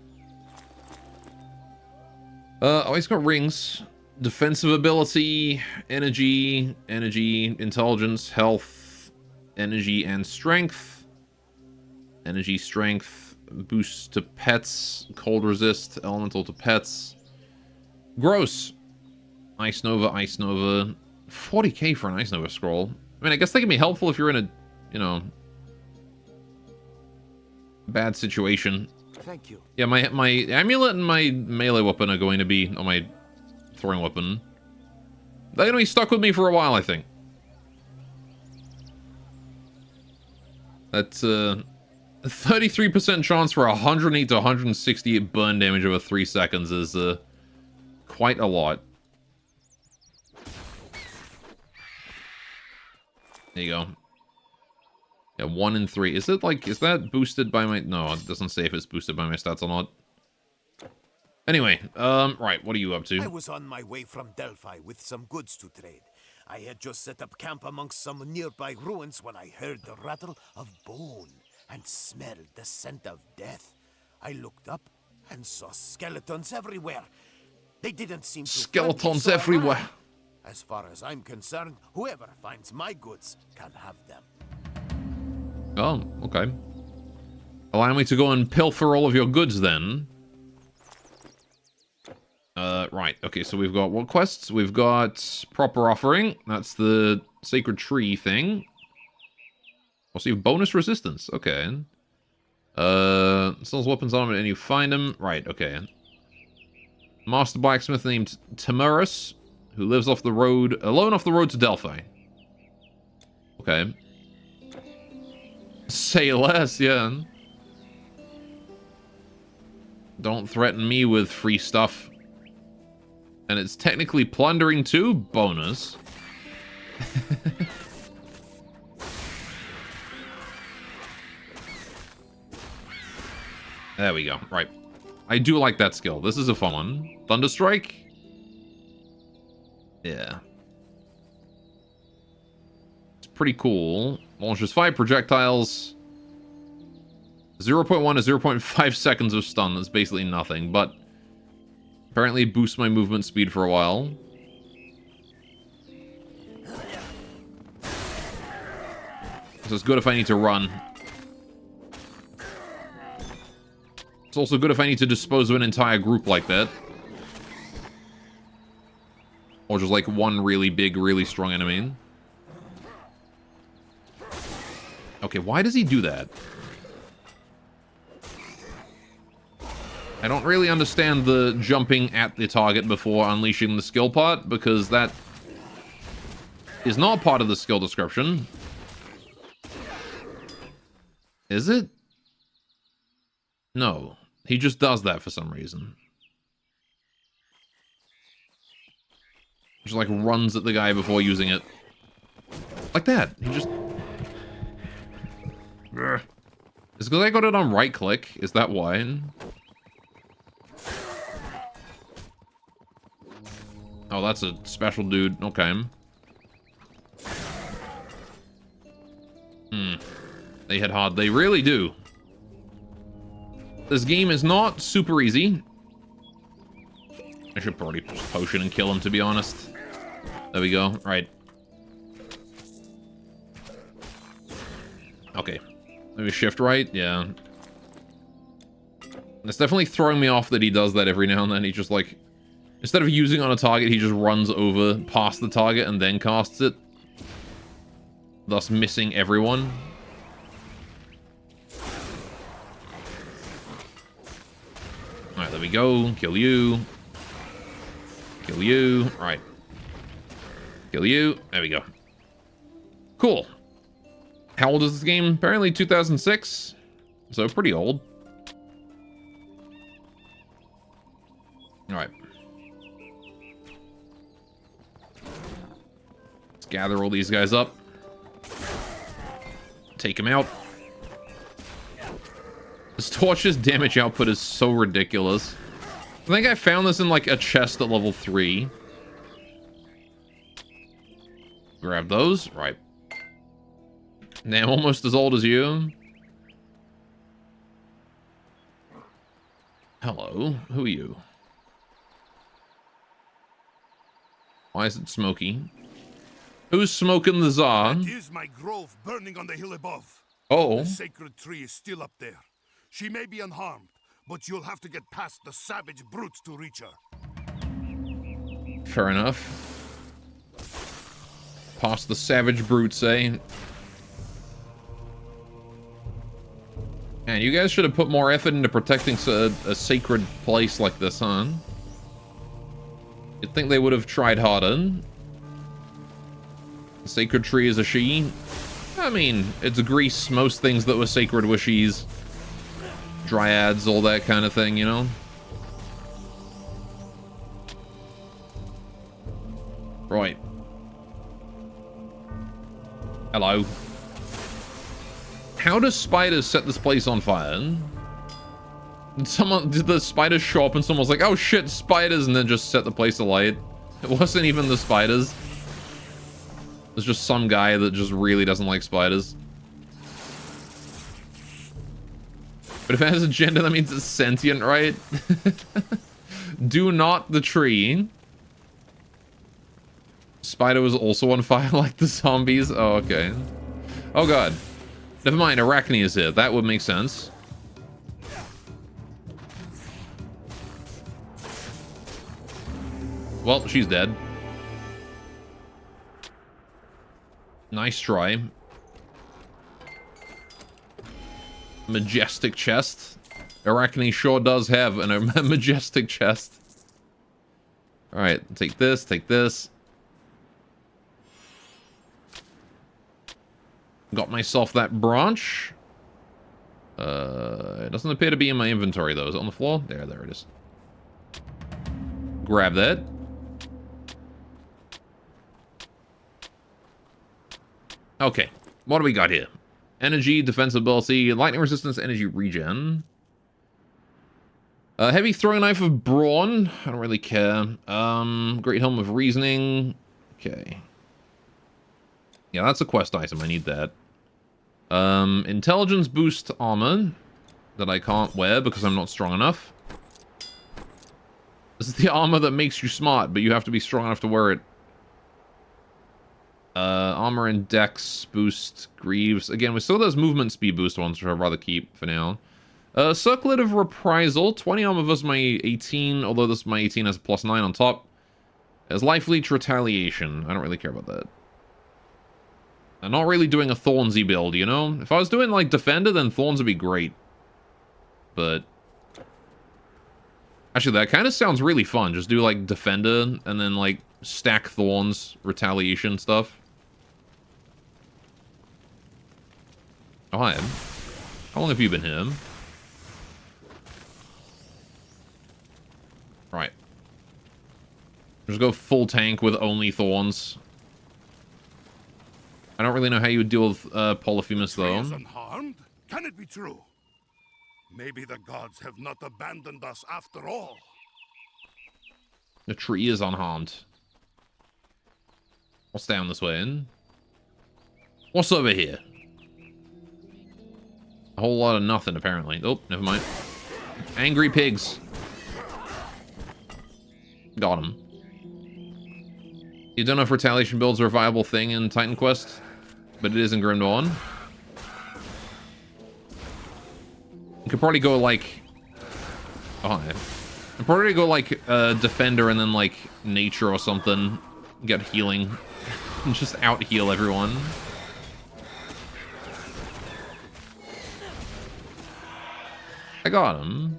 Oh, he's got rings. Defensive ability, energy, intelligence, health, energy, and strength. Energy, strength, boost to pets, cold resist, elemental to pets. Gross. Ice Nova, 40k for an Ice Nova scroll. I mean, I guess they can be helpful if you're in a, you know, bad situation. Thank you. Yeah, my amulet and my melee weapon are going to be on my throwing weapon. They're going to be stuck with me for a while, I think. That's a 33% chance for 108 to 168 burn damage over 3 seconds is quite a lot. There you go. Yeah, 1 in 3. Is it like, is that boosted by my... No, it doesn't say if it's boosted by my stats or not. Anyway, right, what are you up I to? was on my way from Delphi with some goods to trade. I had just set up camp amongst some nearby ruins when I heard the rattle of bone and smelled the scent of death. I looked up and saw skeletons everywhere. They didn't seem to Skeletons friendly, so I everywhere. ran. As far as I'm concerned, whoever finds my goods can have them. Oh, okay. Allow me to go and pilfer all of your goods then. Right, okay, so we've got what quests? We've got Proper Offering. That's the Sacred Tree thing. Also, you have bonus resistance. Okay. Sells weapons armor and you find them. Right, okay. Master blacksmith named Timurus, who lives off the road, alone off the road to Delphi. Okay. Say less, yeah. Don't threaten me with free stuff. And it's technically plundering too? Bonus. There we go. Right. I do like that skill. This is a fun one. Thunderstrike? Yeah. It's pretty cool. Launches 5 projectiles. 0.1 to 0.5 seconds of stun. That's basically nothing, but apparently it boosts my movement speed for a while. So it's good if I need to run. It's also good if I need to dispose of an entire group like that. Or just like one really big, really strong enemy. Okay, why does he do that? I don't really understand the jumping at the target before unleashing the skill part, because that is not part of the skill description. Is it? No. He just does that for some reason. Just like runs at the guy before using it. Like that. He just... Ugh. Is it because I got it on right click? Is that why? Oh, that's a special dude. Okay. They hit hard. They really do. This game is not super easy. I should probably just potion and kill him, to be honest. There we go. Right. Okay. Maybe shift right? Yeah. It's definitely throwing me off that he does that every now and then. He just like... Instead of using on a target, he just runs over past the target and then casts it. Thus missing everyone. Alright, there we go. Kill you. Kill you. Right. Kill you. There we go. Cool. How old is this game? Apparently 2006. So pretty old. Alright. Let's gather all these guys up. Take them out. This torch's damage output is so ridiculous. I think I found this in like a chest at level 3. Grab those. Right. Now I'm almost as old as you. Hello. Who are you? Why is it smoky? Who's smoking the Tsar? That is my grove burning on the hill above. Oh. The sacred tree is still up there. She may be unharmed, but you'll have to get past the savage brutes to reach her. Fair enough. Past the savage brutes, eh? Man, you guys should have put more effort into protecting a sacred place like this, huh? You'd think they would have tried harder. The sacred tree is a she. I mean, it's Greece. Most things that were sacred were she's. Dryads, all that kind of thing, you know? Right. Hello. How do spiders set this place on fire? Someone did the spiders show up and someone was like, oh shit, spiders, and then just set the place alight. It wasn't even the spiders. There's just some guy that just really doesn't like spiders. But if it has a gender, that means it's sentient, right? Do not the tree. Spider was also on fire like the zombies. Oh, okay. Oh god. Never mind, Arachne is here. That would make sense. Well, she's dead. Nice try. Majestic chest. Arachne sure does have a majestic chest. Alright, take this, take this. Got myself that branch. It doesn't appear to be in my inventory though. Is it on the floor? There it is. Grab that. Okay, what do we got here? Energy, defensibility, lightning resistance, energy regen. Heavy throwing knife of brawn. I don't really care. Great helm of reasoning. Okay. Yeah, that's a quest item. I need that. Intelligence boost armor that I can't wear because I'm not strong enough. This is the armor that makes you smart, but you have to be strong enough to wear it. Armor and dex boost Greaves. Again, we still those movement speed boost ones, which I'd rather keep for now. Circlet of Reprisal. 20 armor versus my 18, although this my 18 has a +9 on top. As Life Leech Retaliation. I don't really care about that. I'm not really doing a Thornsy build, you know? If I was doing, like, Defender, then Thorns would be great. But... actually, that kind of sounds really fun. Just do, like, Defender, and then, like, stack Thorns, Retaliation stuff. Oh, hi. How long have you been here? Right. Just go full tank with only Thorns. I don't really know how you would deal with Polyphemus, though. Is unharmed? Can it be true? Maybe the gods have not abandoned us after all. The tree is unharmed. What's down this way? What's over here? A whole lot of nothing, apparently. Oh, never mind. Angry pigs. Got him. You don't know if retaliation builds are a viable thing in Titan Quest, but it is in Grim Dawn. You could probably go like... oh, yeah. I'd probably go like Defender and then like Nature or something. Get healing. And just out-heal everyone. I got him.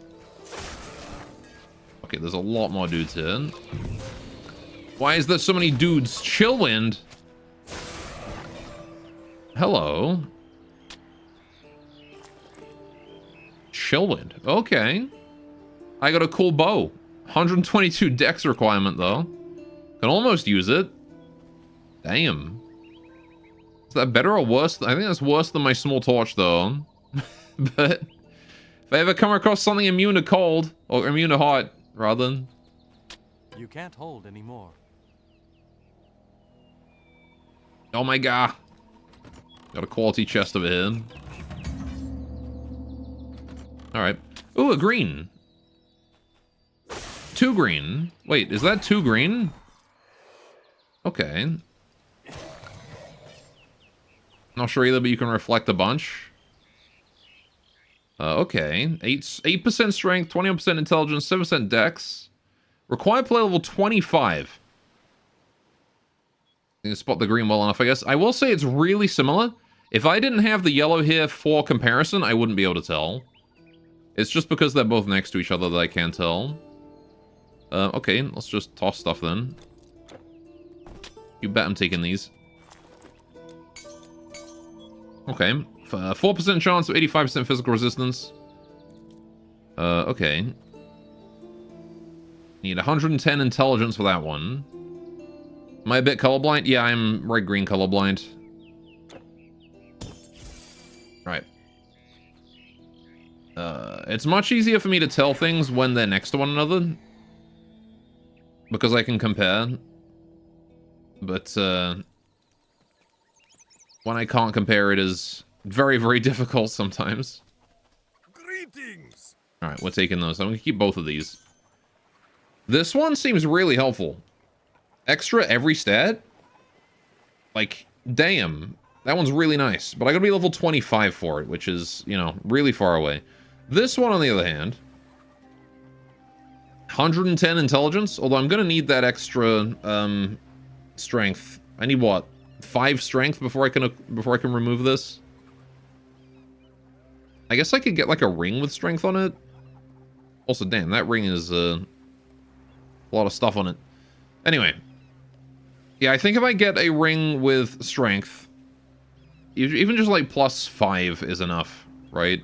Okay, there's a lot more dudes here. Why is there so many dudes? Chillwind? Hello. Chillwind. Okay. I got a cool bow. 122 dex requirement, though. Can almost use it. Damn. Is that better or worse? I think that's worse than my small torch, though. But if I ever come across something immune to cold, or immune to hot, rather. You can't hold anymore. Oh my god. Got a quality chest over here. Alright. Ooh, a green. 2 green. Wait, is that 2 green? Okay. Not sure either, but you can reflect a bunch. Okay. 8% strength, 21% intelligence, 7% dex. Required play level 25. You can spot the green well enough, I guess. I will say it's really similar. If I didn't have the yellow here for comparison, I wouldn't be able to tell. It's just because they're both next to each other that I can't tell. Okay, let's just toss stuff then. You bet I'm taking these. Okay. 4% chance of 85% physical resistance. Okay. Need 110 intelligence for that one. Am I a bit colorblind? Yeah, I'm red-green colorblind. Right. It's much easier for me to tell things when they're next to one another. Because I can compare. But, when I can't compare, it is very, very difficult sometimes. Greetings! Alright, we're taking those. I'm gonna keep both of these. This one seems really helpful. Extra every stat? Like, damn. That one's really nice. But I gotta be level 25 for it, which is, you know, really far away. This one, on the other hand, 110 intelligence, although I'm gonna need that extra strength. I need what? 5 strength before I can remove this? I guess I could get like a ring with strength on it. Also, damn, that ring is a lot of stuff on it. Anyway. Yeah, I think if I get a ring with strength, even just like +5 is enough, right?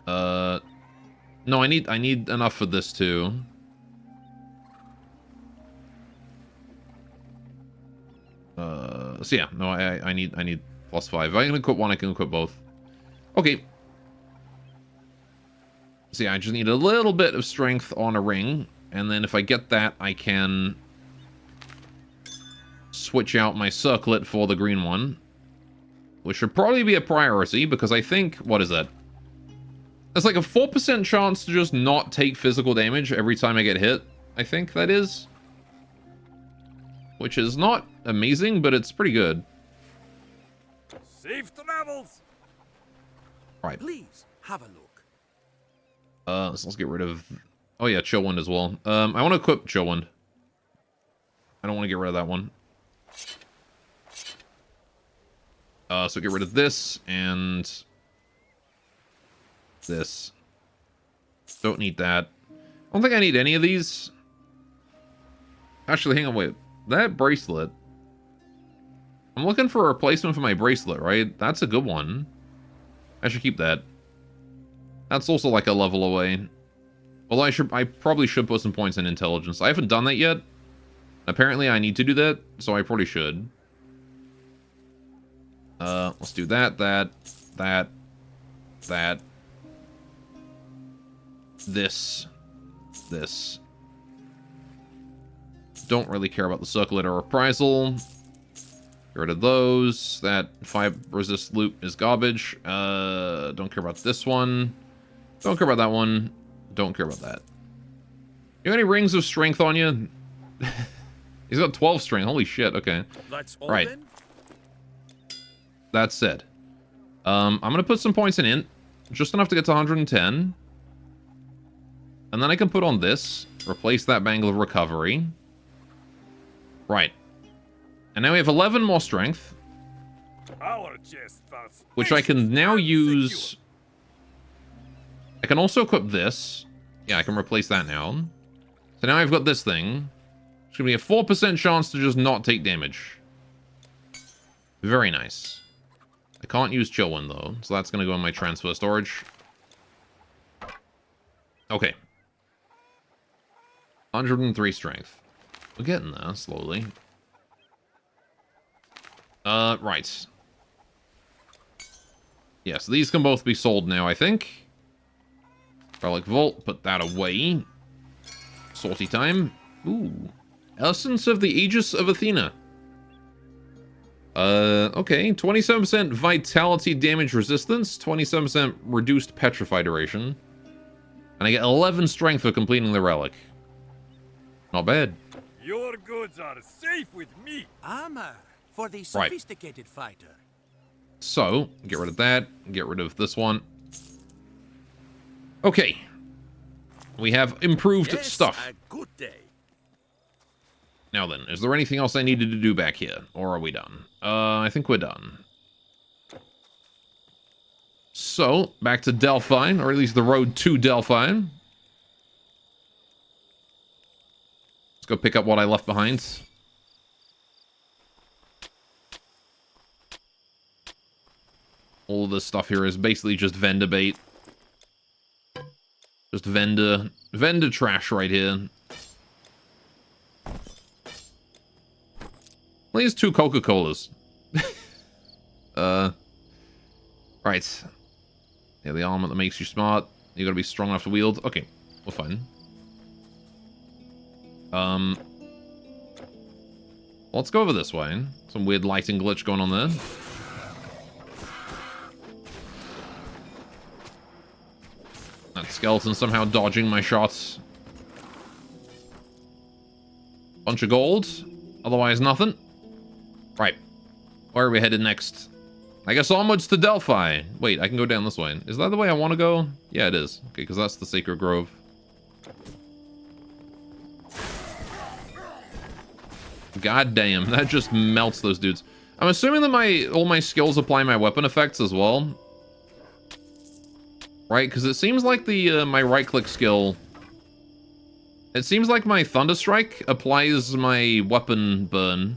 No, I need enough for this too. So yeah, no, I need +5. If I can equip one, I can equip both. Okay. So yeah, I just need a little bit of strength on a ring, and then if I get that, I can switch out my circlet for the green one, which should probably be a priority, because I think, what is that? There's like a 4% chance to just not take physical damage every time I get hit, I think that is. Which is not amazing, but it's pretty good. Safe travels! Right. Please, have a look. So let's get rid of... Oh yeah, Chill Wind as well. I want to equip Chill Wind. I don't want to get rid of that one. So get rid of this, and... this. Don't need that. I don't think I need any of these. Actually, hang on, wait. That bracelet... I'm looking for a replacement for my bracelet, right? That's a good one. I should keep that. That's also like a level away. Well, I probably should put some points in intelligence. I haven't done that yet. Apparently I need to do that, so I probably should. Let's do that. This. Don't really care about the circlet or reprisal. Get rid of those. That 5 resist loot is garbage. Don't care about this one. Don't care about that one. Don't care about that. You got any rings of strength on you? He's got 12 strength. Holy shit. Okay. That's all right. then? That said, I'm gonna put some points in int, just enough to get to 110, and then I can put on this, replace that Bangle of Recovery. Right. And now we have 11 more strength, Our chest was which I can now use. I can also equip this. Yeah, I can replace that now. So now I've got this thing. It's gonna be a 4% chance to just not take damage. Very nice. I can't use Chill Wind though, so that's gonna go in my transfer storage. Okay. 103 strength. We're getting there slowly. Right. Yes, these can both be sold now, I think. Relic Vault, put that away. Salty time. Ooh. Essence of the Aegis of Athena. Okay. 27% vitality damage resistance, 27% reduced petrify duration. And I get 11 strength for completing the relic. Not bad. Your goods are safe with me. Armor for the Right. sophisticated fighter. So, get rid of that. Get rid of this one. Okay. We have improved Yes, stuff. a good day. Now then, is there anything else I needed to do back here? Or are we done? I think we're done. So, back to Delphi, or at least the road to Delphi. Let's go pick up what I left behind. All of this stuff here is basically just vendor bait. Just vendor trash right here. Well, here's 2 Coca-Colas. Right. Yeah, the armor that makes you smart. You gotta be strong enough to wield. Okay, we're fine. Let's go over this way. Some weird lighting glitch going on there. That skeleton somehow dodging my shots. Bunch of gold. Otherwise, nothing. Right. Where are we headed next? I guess onwards to Delphi. Wait, I can go down this way. Is that the way I want to go? Yeah, it is. Okay, because that's the Sacred Grove. God damn, that just melts those dudes. I'm assuming that all my skills apply my weapon effects as well. Right, because it seems like the my right-click skill... It seems like my Thunder Strike applies my weapon burn.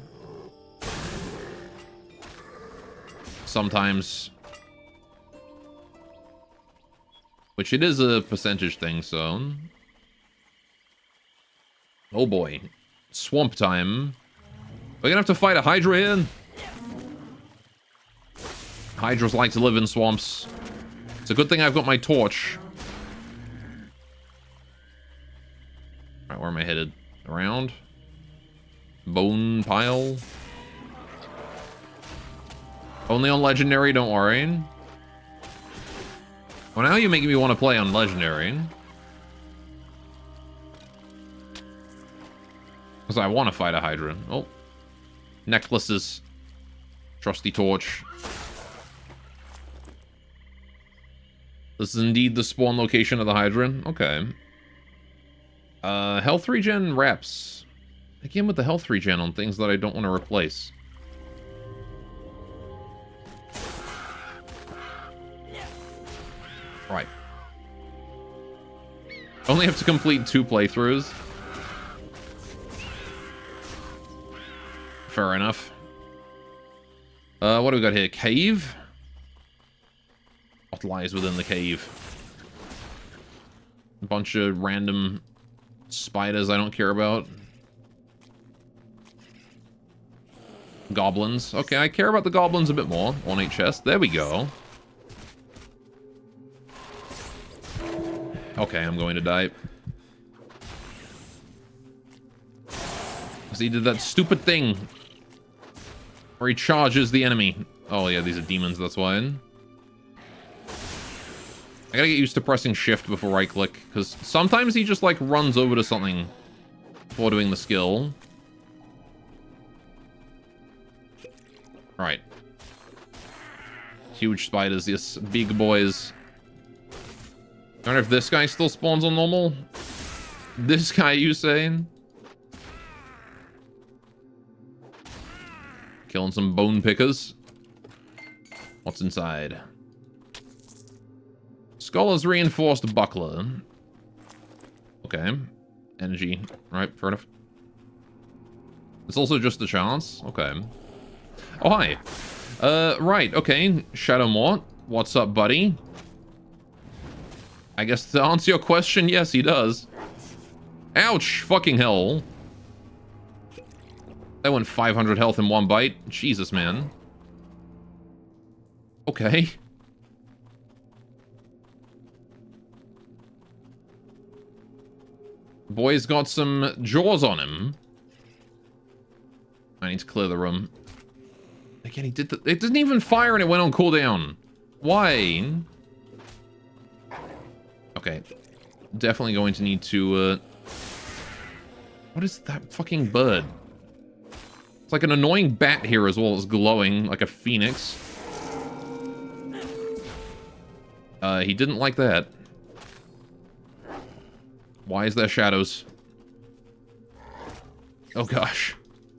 Sometimes. Which it is a percentage thing, so... Oh boy. Swamp time. We're gonna have to fight a Hydra here. Hydras like to live in swamps. It's a good thing I've got my torch. Alright, where am I headed? Around? Bone pile? Only on Legendary, don't worry. Well, now you're making me want to play on Legendary. Because I want to fight a Hydra. Oh. Necklaces. Trusty torch. This is indeed the spawn location of the Hydra. Okay. Health regen reps. Again with the health regen on things that I don't want to replace. Right. Only have to complete 2 playthroughs. Fair enough. What do we got here? Cave? What lies within the cave? A bunch of random spiders I don't care about. Goblins. Okay, I care about the goblins a bit more. Ornate chest. There we go. Okay, I'm going to die. Because he did that stupid thing. Where he charges the enemy. Oh yeah, these are demons, that's why. I gotta get used to pressing shift before right click. Because sometimes he just like runs over to something before doing the skill. Alright. Huge spiders, yes, big boys. I wonder if this guy still spawns on normal. This guy, you saying? Killing some bone pickers. What's inside? Scholar's reinforced buckler. Okay. Energy. Right, fair enough. It's also just a chance. Okay. Oh, hi. Right, okay. Shadow Mort. What's up, buddy? I guess to answer your question, yes, he does. Ouch! Fucking hell. That went 500 health in one bite. Jesus, man. Okay. Boy's got some jaws on him. I need to clear the room. Again, he did the... It didn't even fire and it went on cooldown. Why? Okay. Definitely going to need to, What is that fucking bird? It's like an annoying bat here as well as glowing like a phoenix. He didn't like that. Why is there shadows? Oh gosh.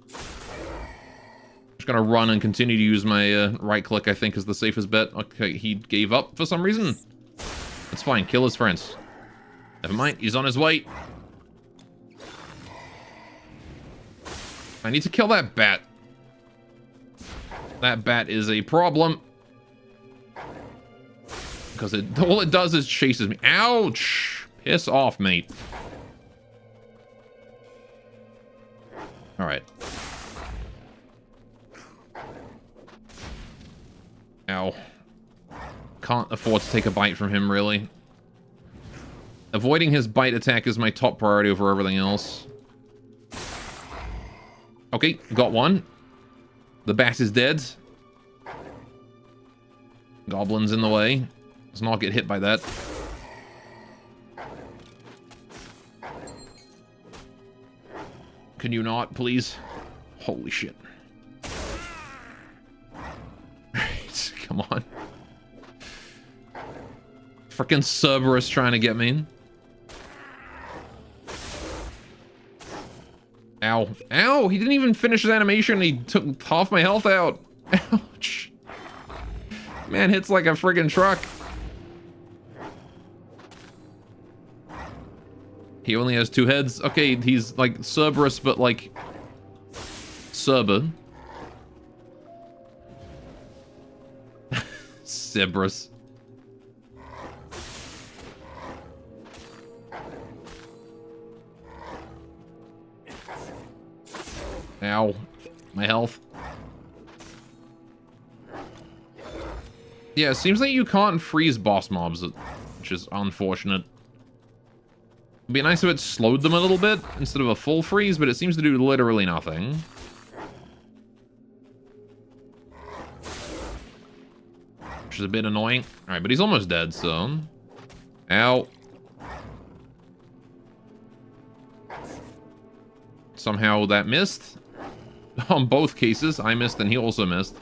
Just gonna run and continue to use my right click, I think, is the safest bet. Okay, he gave up for some reason. That's fine, kill his friends. Never mind, he's on his way. I need to kill that bat. That bat is a problem. Because all it does is chases me. Ouch! Piss off, mate. Alright. Ow. Can't afford to take a bite from him, really. Avoiding his bite attack is my top priority over everything else. Okay, got one. The bat is dead. Goblin's in the way. Let's not get hit by that. Can you not, please? Holy shit. Right, come on. Frickin' Cerberus trying to get me. Ow. Ow! He didn't even finish his animation. He took half my health out. Ouch. Man hits like a friggin' truck. He only has 2 heads. Okay, he's like Cerberus, but like Cerber. Cerberus. Ow. My health. Yeah, it seems like you can't freeze boss mobs, which is unfortunate. It'd be nice if it slowed them a little bit instead of a full freeze, but it seems to do literally nothing. Which is a bit annoying. Alright, but he's almost dead, so... Ow. Somehow that missed. On both cases, I missed and he also missed.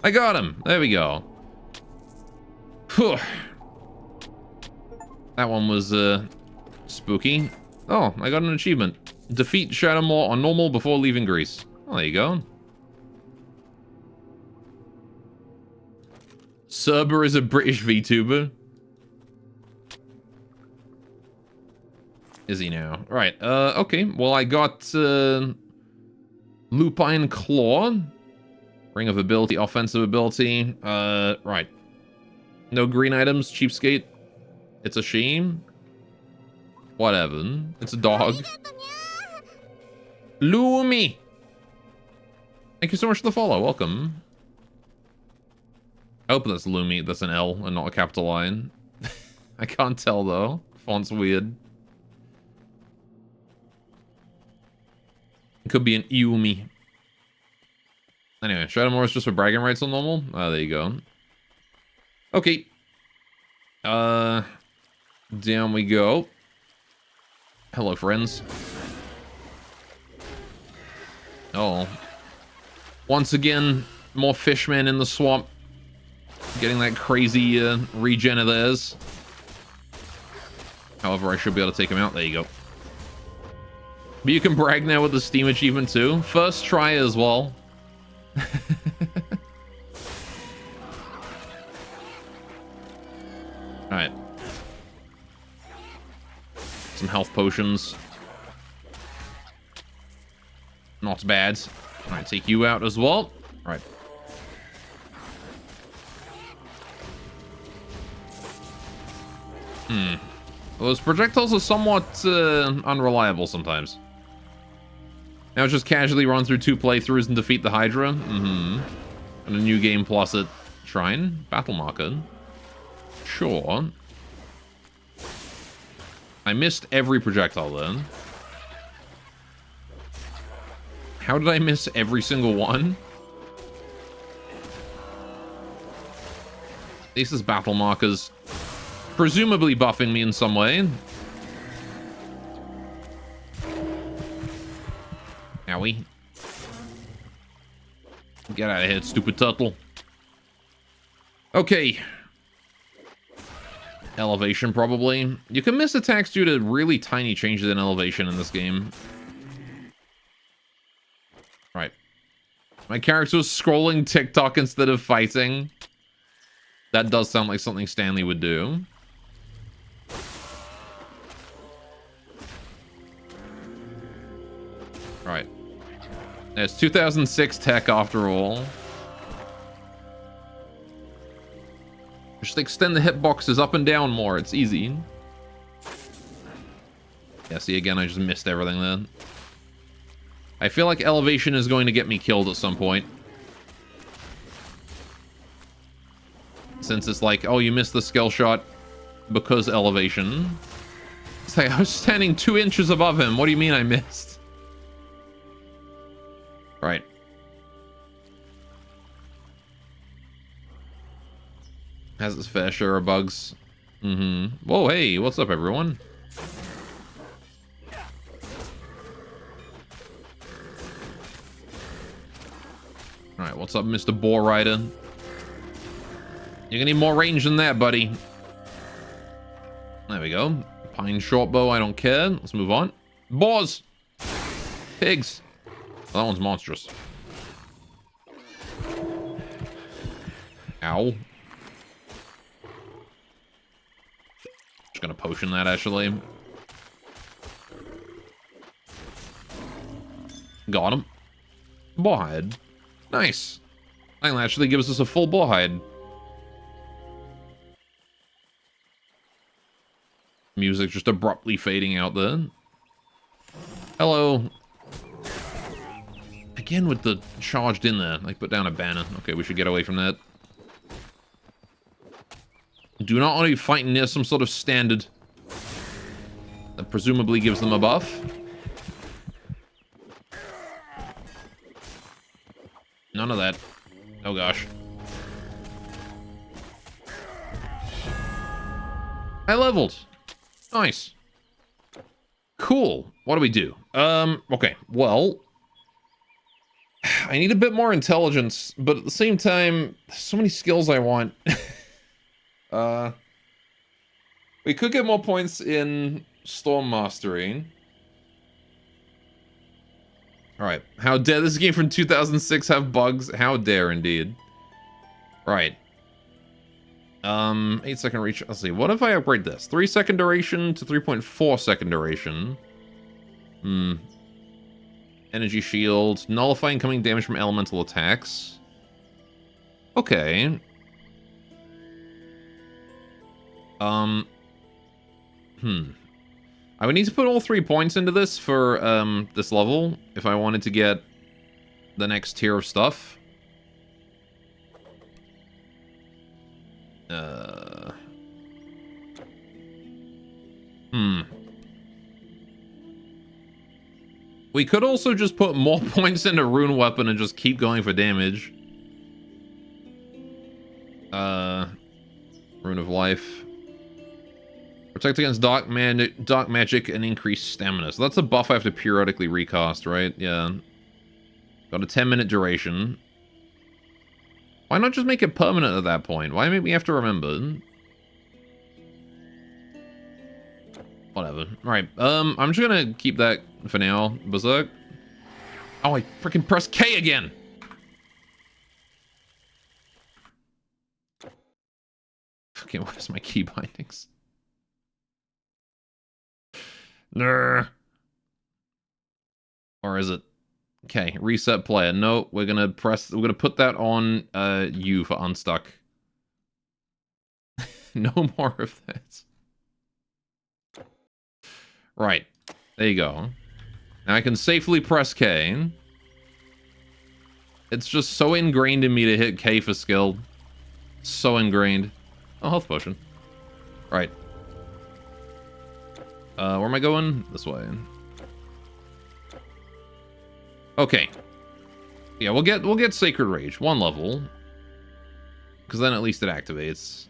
I got him! There we go. Whew. That one was, spooky. Oh, I got an achievement. Defeat Shadowmaw on normal before leaving Greece. Oh, there you go. Cerber is a British VTuber. Is he now? Right, okay. Well, I got, Lupine Claw. Ring of Ability, offensive ability. Right. No green items, cheapskate. It's a shame. Whatever. It's a dog. Lumi! Thank you so much for the follow. Welcome. I hope that's Lumi. That's an L and not a capital I. I can't tell, though. Font's weird. It could be an Iumi. Anyway, Shadowmaw is just for bragging rights on normal. Ah, there you go. Okay. Down we go. Hello, friends. Oh. Once again, more fishmen in the swamp. Getting that crazy regen of theirs. However, I should be able to take him out. There you go. But you can brag now with the Steam achievement too. First try as well. Alright. Some health potions. Not bad. Alright, take you out as well. Alright. Well, those projectiles are somewhat unreliable sometimes. Now just casually run through 2 playthroughs and defeat the Hydra. And a new game plus it. Shrine. Battle marker. Sure. I missed every projectile then. How did I miss every single one? This is battle markers. Presumably buffing me in some way. Owie. Get out of here, stupid turtle. Okay. Elevation, probably. You can miss attacks due to really tiny changes in elevation in this game. Right. My character was scrolling TikTok instead of fighting. That does sound like something Stanley would do. Right. It's 2006 tech after all. Just extend the hitboxes up and down more. It's easy. Yeah, see, again, I just missed everything then. I feel like elevation is going to get me killed at some point. Since it's like, oh, you missed the skill shot because elevation. Say, I was standing 2 inches above him. What do you mean I missed? Right. Has its fair share of bugs. Mm-hmm. Whoa, hey, what's up, everyone? Alright, what's up, Mr. Boar Rider? You're gonna need more range than that, buddy. There we go. Pine shortbow, I don't care. Let's move on. Boars! Pigs! Well, that one's monstrous. Ow. Just gonna potion that, actually. Got him. Boar hide. Nice. That'll actually gives us a full boar hide. Music just abruptly fading out there. Hello. Again with the charged in there. Like, put down a banner. Okay, we should get away from that. Do not want to be fighting near some sort of standard that presumably gives them a buff. None of that. Oh gosh. I leveled. Nice. Cool. What do we do? Okay. Well, I need a bit more intelligence, but at the same time, there's so many skills I want. We could get more points in Storm Mastery. Alright. How dare this game from 2006 have bugs? How dare, indeed. Right. 8-second reach. Let's see. What if I upgrade this? 3-second duration to 3.4-second duration. Energy shield. Nullify incoming damage from elemental attacks. Okay. I would need to put all 3 points into this for, this level if I wanted to get the next tier of stuff. We could also just put more points into Rune Weapon and just keep going for damage. Rune of Life. Protect against dark magic and increase stamina. So that's a buff I have to periodically recast, right? Yeah. Got a 10-minute duration. Why not just make it permanent at that point? Why make me have to remember? Whatever. Alright, I'm just gonna keep that for now. Berserk. Oh, I freaking pressed K again! Okay, what is my key bindings? Or is it? Okay, reset player. No, we're gonna put that on U for unstuck. No more of that. Right. There you go. Now I can safely press K. It's just so ingrained in me to hit K for skill. So ingrained. Oh, health potion. Right. Where am I going? This way. Okay. Yeah, we'll get Sacred Rage, 1 level. Because then at least it activates.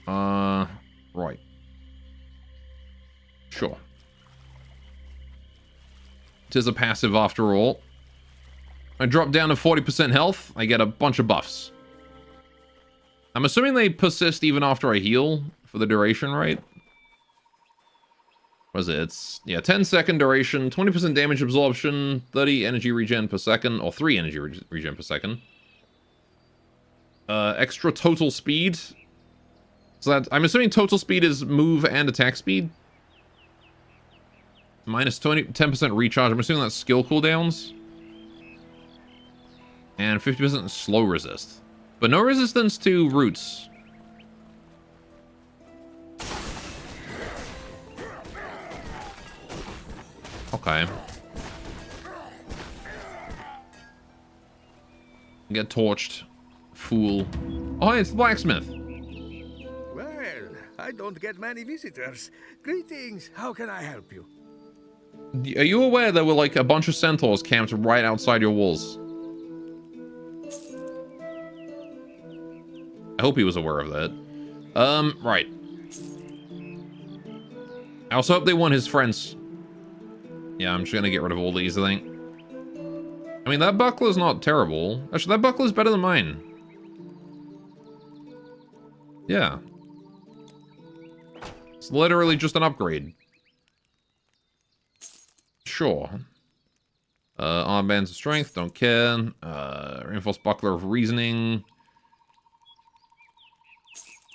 Right. Sure. Tis a passive after all. I drop down to 40% health, I get a bunch of buffs. I'm assuming they persist even after I heal for the duration, right? What is it? It's, yeah, 10-second duration, 20% damage absorption, 30 energy regen per second, or 3 energy regen per second. Extra total speed. So that, I'm assuming total speed is move and attack speed. Minus 10% recharge. I'm assuming that's skill cooldowns. And 50% slow resist. But no resistance to roots. Okay. Get torched Fool. Oh, hey, it's the blacksmith. Well, I don't get many visitors. Greetings. How can I help you? Are you aware there were like a bunch of centaurs camped right outside your walls? I hope he was aware of that. Right. I also hope they want his friends. Yeah, I'm just gonna get rid of all these, I think. I mean, that buckler's not terrible. Actually, that buckler's better than mine. Yeah. It's literally just an upgrade. Sure. Armbands of strength, don't care. Reinforced buckler of reasoning.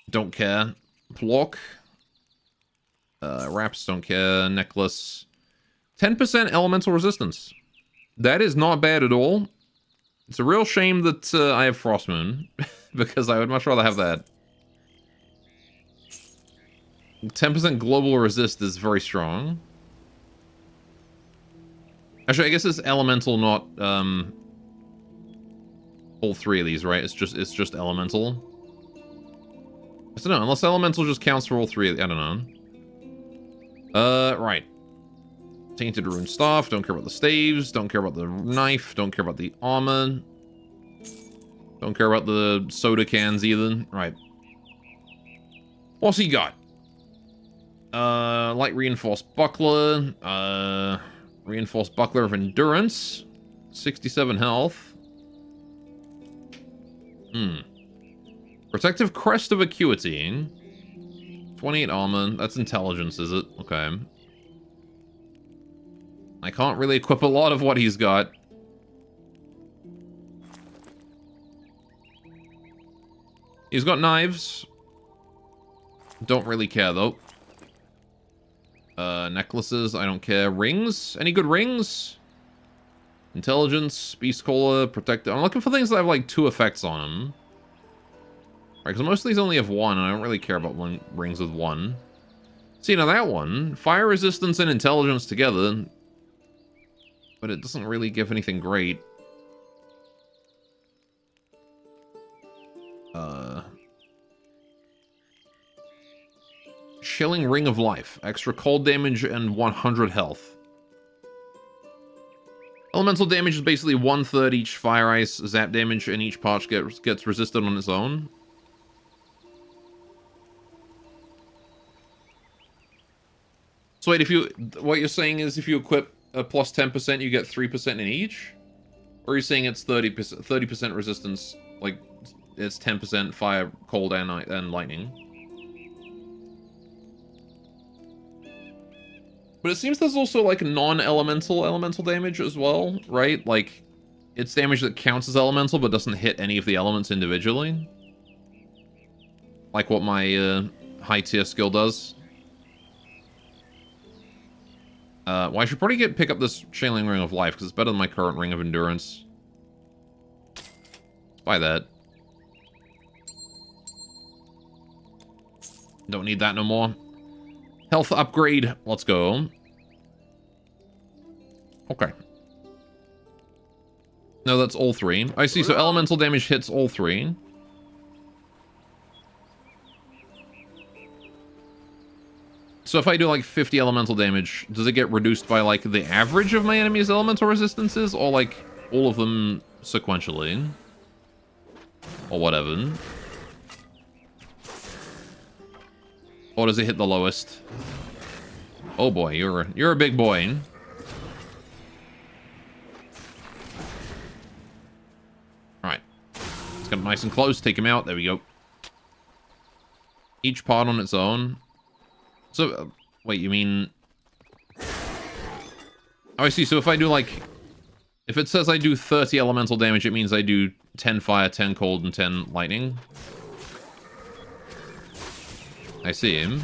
Don't care. Block. Wraps, don't care. Necklace. 10% elemental resistance. That is not bad at all. It's a real shame that I have Frostmoon, because I would much rather have that. 10% global resist is very strong. Actually, I guess it's elemental, not all three of these, right? It's just elemental. I don't know, unless elemental just counts for all three. I don't know. Right. Tainted Rune Staff, don't care about the staves, don't care about the knife, don't care about the armor. Don't care about the soda cans either. Right. What's he got? Light Reinforced Buckler, Reinforced Buckler of Endurance, 67 health. Protective Crest of Acuity, 28 armor, that's intelligence, is it? Okay. I can't really equip a lot of what he's got. He's got knives. Don't really care, though. Necklaces, I don't care. Rings? Any good rings? Intelligence, Beast Collar, Protective. I'm looking for things that have, like, 2 effects on them. Right, because most of these only have 1, and I don't really care about rings with 1. See, now that one, Fire Resistance and Intelligence together, but it doesn't really give anything great. Chilling Ring of Life. Extra cold damage and 100 health. Elemental damage is basically 1/3 each fire, ice, zap damage, and each part gets resisted on its own. So wait, what you're saying is if you equip a plus 10%, you get 3% in each? Or are you saying it's 30% resistance, like it's 10% fire, cold, and lightning? But it seems there's also like non-elemental elemental damage as well, right? Like, it's damage that counts as elemental but doesn't hit any of the elements individually. Like what my high tier skill does. Well, I should probably pick up this Chilling Ring of Life, because it's better than my current Ring of Endurance. Let's buy that. Don't need that no more. Health upgrade. Let's go. Okay. No, that's all 3. I see, so elemental damage hits all 3. So if I do like 50 elemental damage, does it get reduced by like the average of my enemy's elemental resistances, or like all of them sequentially? Or whatever. Or does it hit the lowest? Oh boy, you're a big boy. Alright. Let's get nice and close, take him out, there we go. Each part on its own. So, wait, you mean... Oh, I see, so if I do like... If it says I do 30 elemental damage, it means I do 10 fire, 10 cold, and 10 lightning. I see him.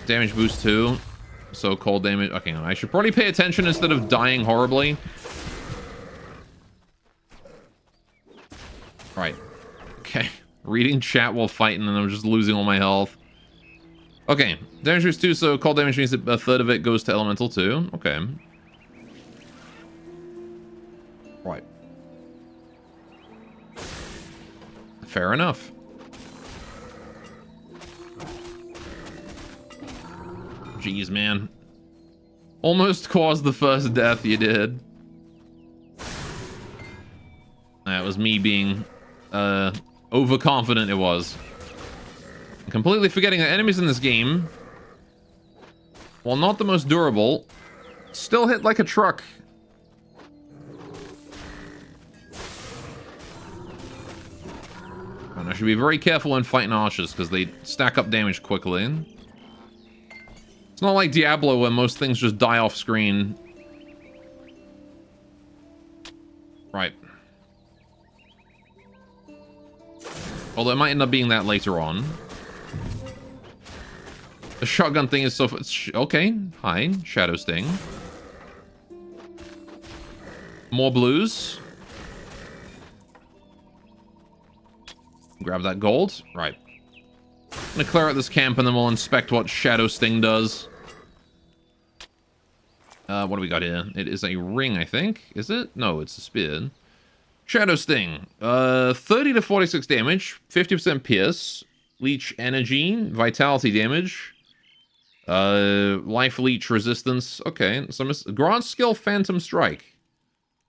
Damage boost 2. So cold damage... Okay, I should probably pay attention instead of dying horribly. Right. Okay. Reading chat while fighting, and I'm just losing all my health. Okay. Damage boost 2, so cold damage means that a third of it goes to elemental 2. Okay. Right. Fair enough. Jeez, man. Almost caused the first death you did. That was me being overconfident it was. Completely forgetting that enemies in this game, while not the most durable, still hit like a truck. And I should be very careful when fighting archers because they stack up damage quickly. It's not like Diablo where most things just die off screen. Right. Although it might end up being that later on. The shotgun thing is so... Okay. Hi. Shadow Sting. More blues. Grab that gold. Right. I'm gonna clear out this camp and then we'll inspect what Shadow Sting does. What do we got here? It is a ring, I think. Is it? No, it's a spear. Shadow Sting. 30 to 46 damage. 50% pierce. Leech energy. Vitality damage. Life leech resistance. Okay. So grant skill Phantom Strike.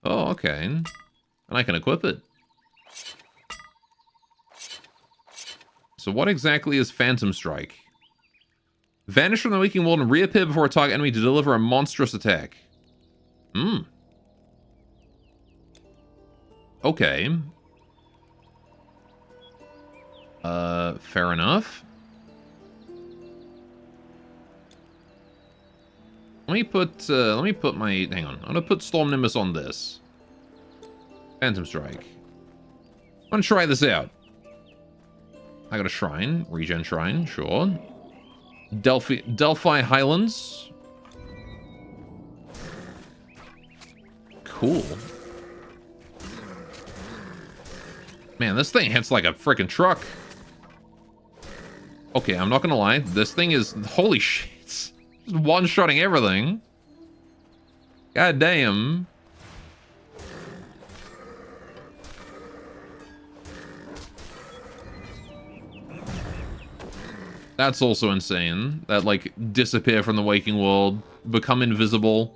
Oh, okay. And I can equip it. So what exactly is Phantom Strike? Vanish from the Waking World and reappear before a target enemy to deliver a monstrous attack. Okay. Fair enough. Let me put my... Hang on. I'm gonna put Storm Nimbus on this. Phantom Strike. I'm gonna try this out. I got a shrine. Regen shrine, sure. Delphi Highlands. Cool. Man, this thing hits like a freaking truck. Okay, I'm not gonna lie. This thing is... Holy shit. Just one-shotting everything. God damn. That's also insane. That, like, disappear from the waking world, become invisible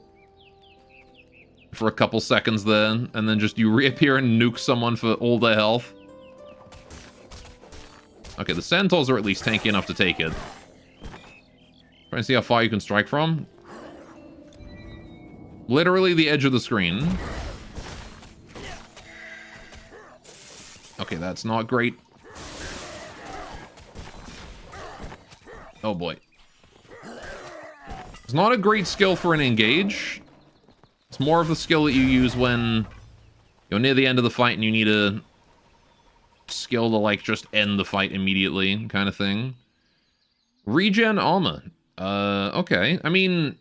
for a couple seconds there, and then just you reappear and nuke someone for all their health. Okay, the centaurs are at least tanky enough to take it. Trying to see how far you can strike from. Literally the edge of the screen. Okay, that's not great. Oh boy. It's not a great skill for an engage. It's more of the skill that you use when you're near the end of the fight and you need a skill to, like, just end the fight immediately kind of thing. Regen armor. Okay. I mean,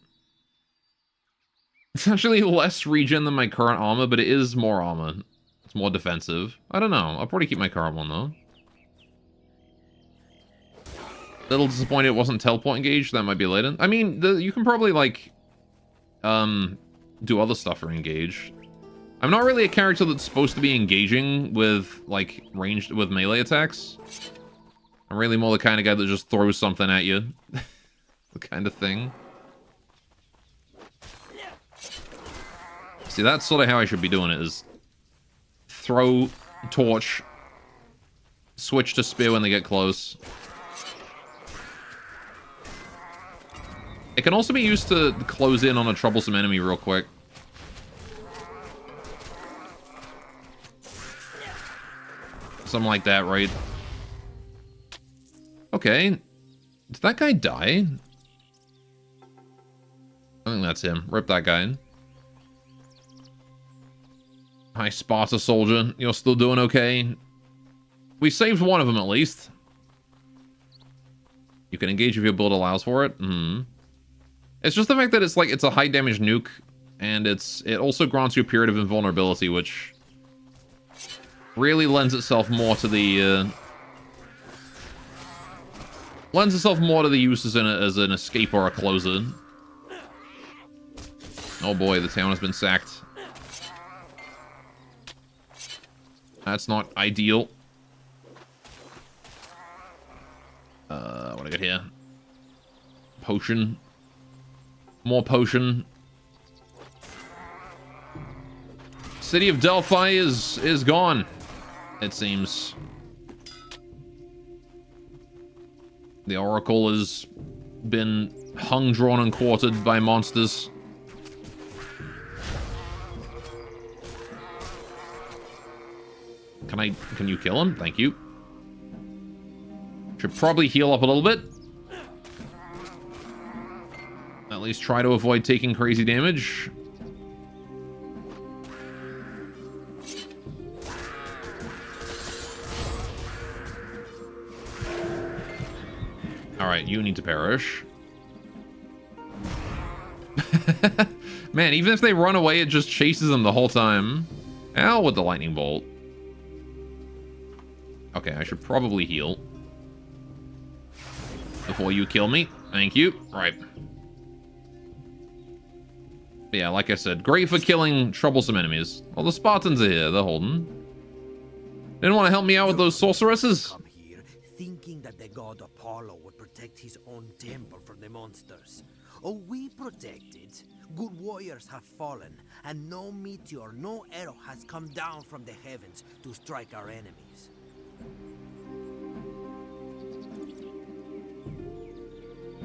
it's actually less regen than my current armor, but it is more armor. It's more defensive. I don't know. I'll probably keep my current one, though. Little disappointed it wasn't teleport engaged. That might be later. I mean, you can probably, like, do other stuff for engage. I'm not really a character that's supposed to be engaging with, like, ranged, with melee attacks. I'm really more the kind of guy that just throws something at you. The kind of thing. See, that's sort of how I should be doing it, is throw, torch, switch to spear when they get close. It can also be used to close in on a troublesome enemy real quick. Something like that, right? Okay. Did that guy die? I think that's him. Rip that guy. Hi, Sparta soldier. You're still doing okay? We saved one of them at least. You can engage if your build allows for it. It's just the fact that it's like it's a high damage nuke, and it also grants you a period of invulnerability, which really lends itself more to the use as an escape or a closer. Oh boy, the town has been sacked. That's not ideal. What do I got here? Potion. More potion. City of Delphi is gone, it seems. The Oracle has been hung, drawn, and quartered by monsters. Can you kill him? Thank you. Should probably heal up a little bit. At least try to avoid taking crazy damage. Alright, you need to perish. Man, even if they run away, it just chases them the whole time. Ow, with the lightning bolt. Okay, I should probably heal before you kill me. Thank you. Right. Yeah, like I said, great for killing troublesome enemies. Well, the Spartans are here. They're holding. Didn't want to help me out with those sorceresses? Come here, thinking that the god Apollo would protect his own temple from the monsters. Oh, we protect it. Good warriors have fallen, and no meteor, no arrow has come down from the heavens to strike our enemies.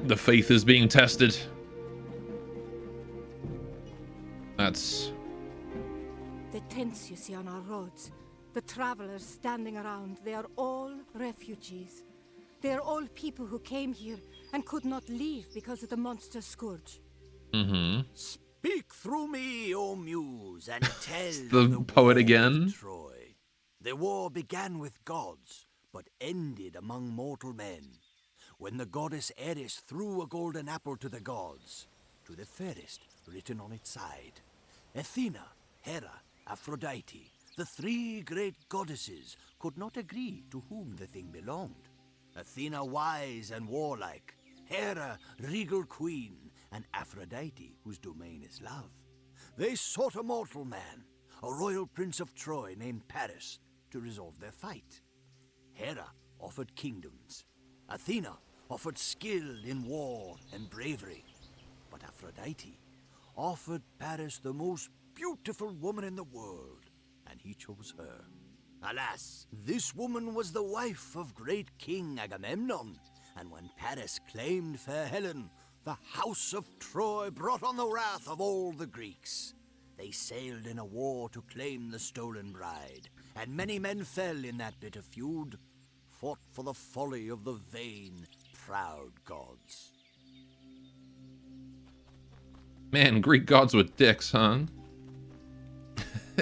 The faith is being tested. That's... The tents you see on our roads, the travelers standing around, they are all refugees. They are all people who came here and could not leave because of the monster scourge. Mm-hmm. Speak through me, O muse, and tell the poet again. Troy. The war began with gods, but ended among mortal men. When the goddess Eris threw a golden apple to the gods, to the fairest written on its side. Athena, Hera, Aphrodite, the three great goddesses could not agree to whom the thing belonged. Athena wise and warlike, Hera regal queen, and Aphrodite whose domain is love. They sought a mortal man, a royal prince of Troy named Paris, to resolve their fight. Hera offered kingdoms. Athena offered skill in war and bravery. But Aphrodite offered Paris the most beautiful woman in the world, and he chose her. Alas, this woman was the wife of great King Agamemnon, and when Paris claimed fair Helen, the house of Troy brought on the wrath of all the Greeks. They sailed in a war to claim the stolen bride, and many men fell in that bitter feud, fought for the folly of the vain, proud gods. Man, Greek gods with dicks, huh?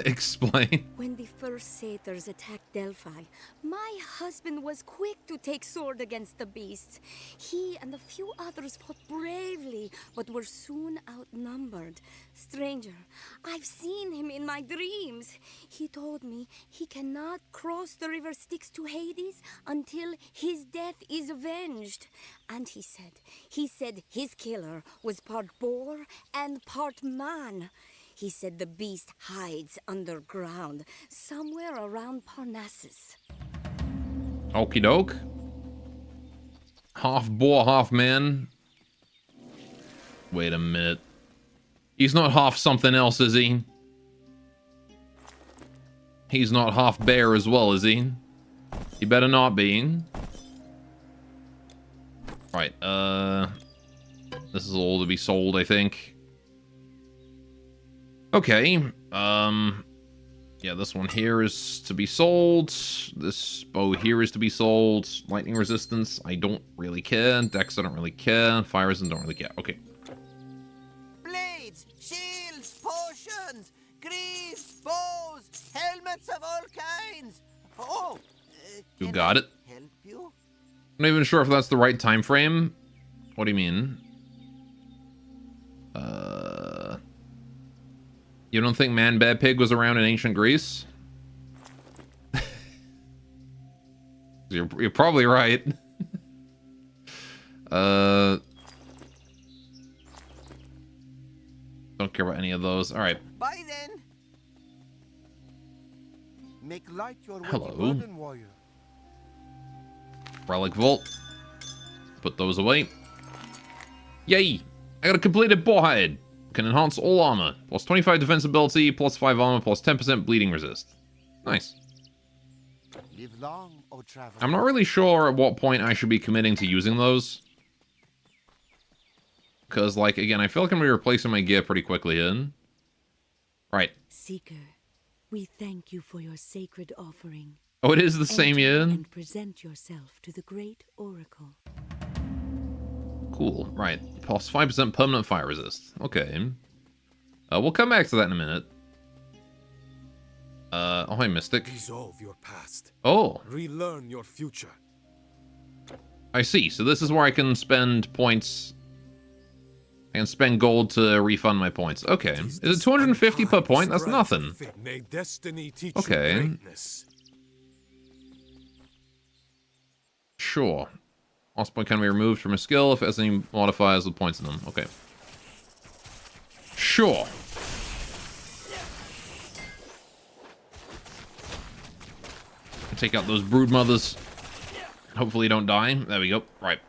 Explain. When the first satyrs attacked Delphi, my husband was quick to take sword against the beasts. He and a few others fought bravely, but were soon outnumbered. Stranger, I've seen him in my dreams. He told me he cannot cross the river Styx to Hades until his death is avenged. And he said his killer was part boar and part man. He said the beast hides underground, somewhere around Parnassus. Okie doke. Half boar, half man. Wait a minute. He's not half something else, is he? He's not half bear as well, is he? He better not be. Right, this is all to be sold, I think. Okay, yeah, this one here is to be sold. This bow here is to be sold. Lightning resistance, I don't really care. Dex, I don't really care. Fire resistance, don't really care. Okay. Blades, shields, potions, greaves, bows, helmets of all kinds. Oh, You got it. help you? I'm not even sure if that's the right time frame. What do you mean? You don't think Man Bad Pig was around in ancient Greece? You're probably right. Don't care about any of those. All right. Bye then. Make light your Hello. weighty burden, warrior. Relic Vault. Put those away. Yay! I got a completed boarhead. Can enhance all armor. Plus 25 defensibility, plus 5 armor, plus 10% bleeding resist. Nice. Live long, O traveler. I'm not really sure at what point I should be committing to using those. Because, like, again, I feel like I'm going to be replacing my gear pretty quickly here. Right. Seeker, we thank you for your sacred offering. Oh, it is the same year? And present yourself to the great oracle. Cool. Right. Plus 5% permanent fire resist. Okay. We'll come back to that in a minute. Oh, hi, Mystic. Resolve your past. Oh. Relearn your future. I see. So this is where I can spend points. I can spend gold to refund my points. Okay. Is it 250 per point? That's nothing. May destiny teach Okay. you greatness. Sure. Lost point can be removed from a skill if it has any modifiers with points in them. Okay. Sure. Take out those brood mothers. Hopefully don't die. There we go. Right.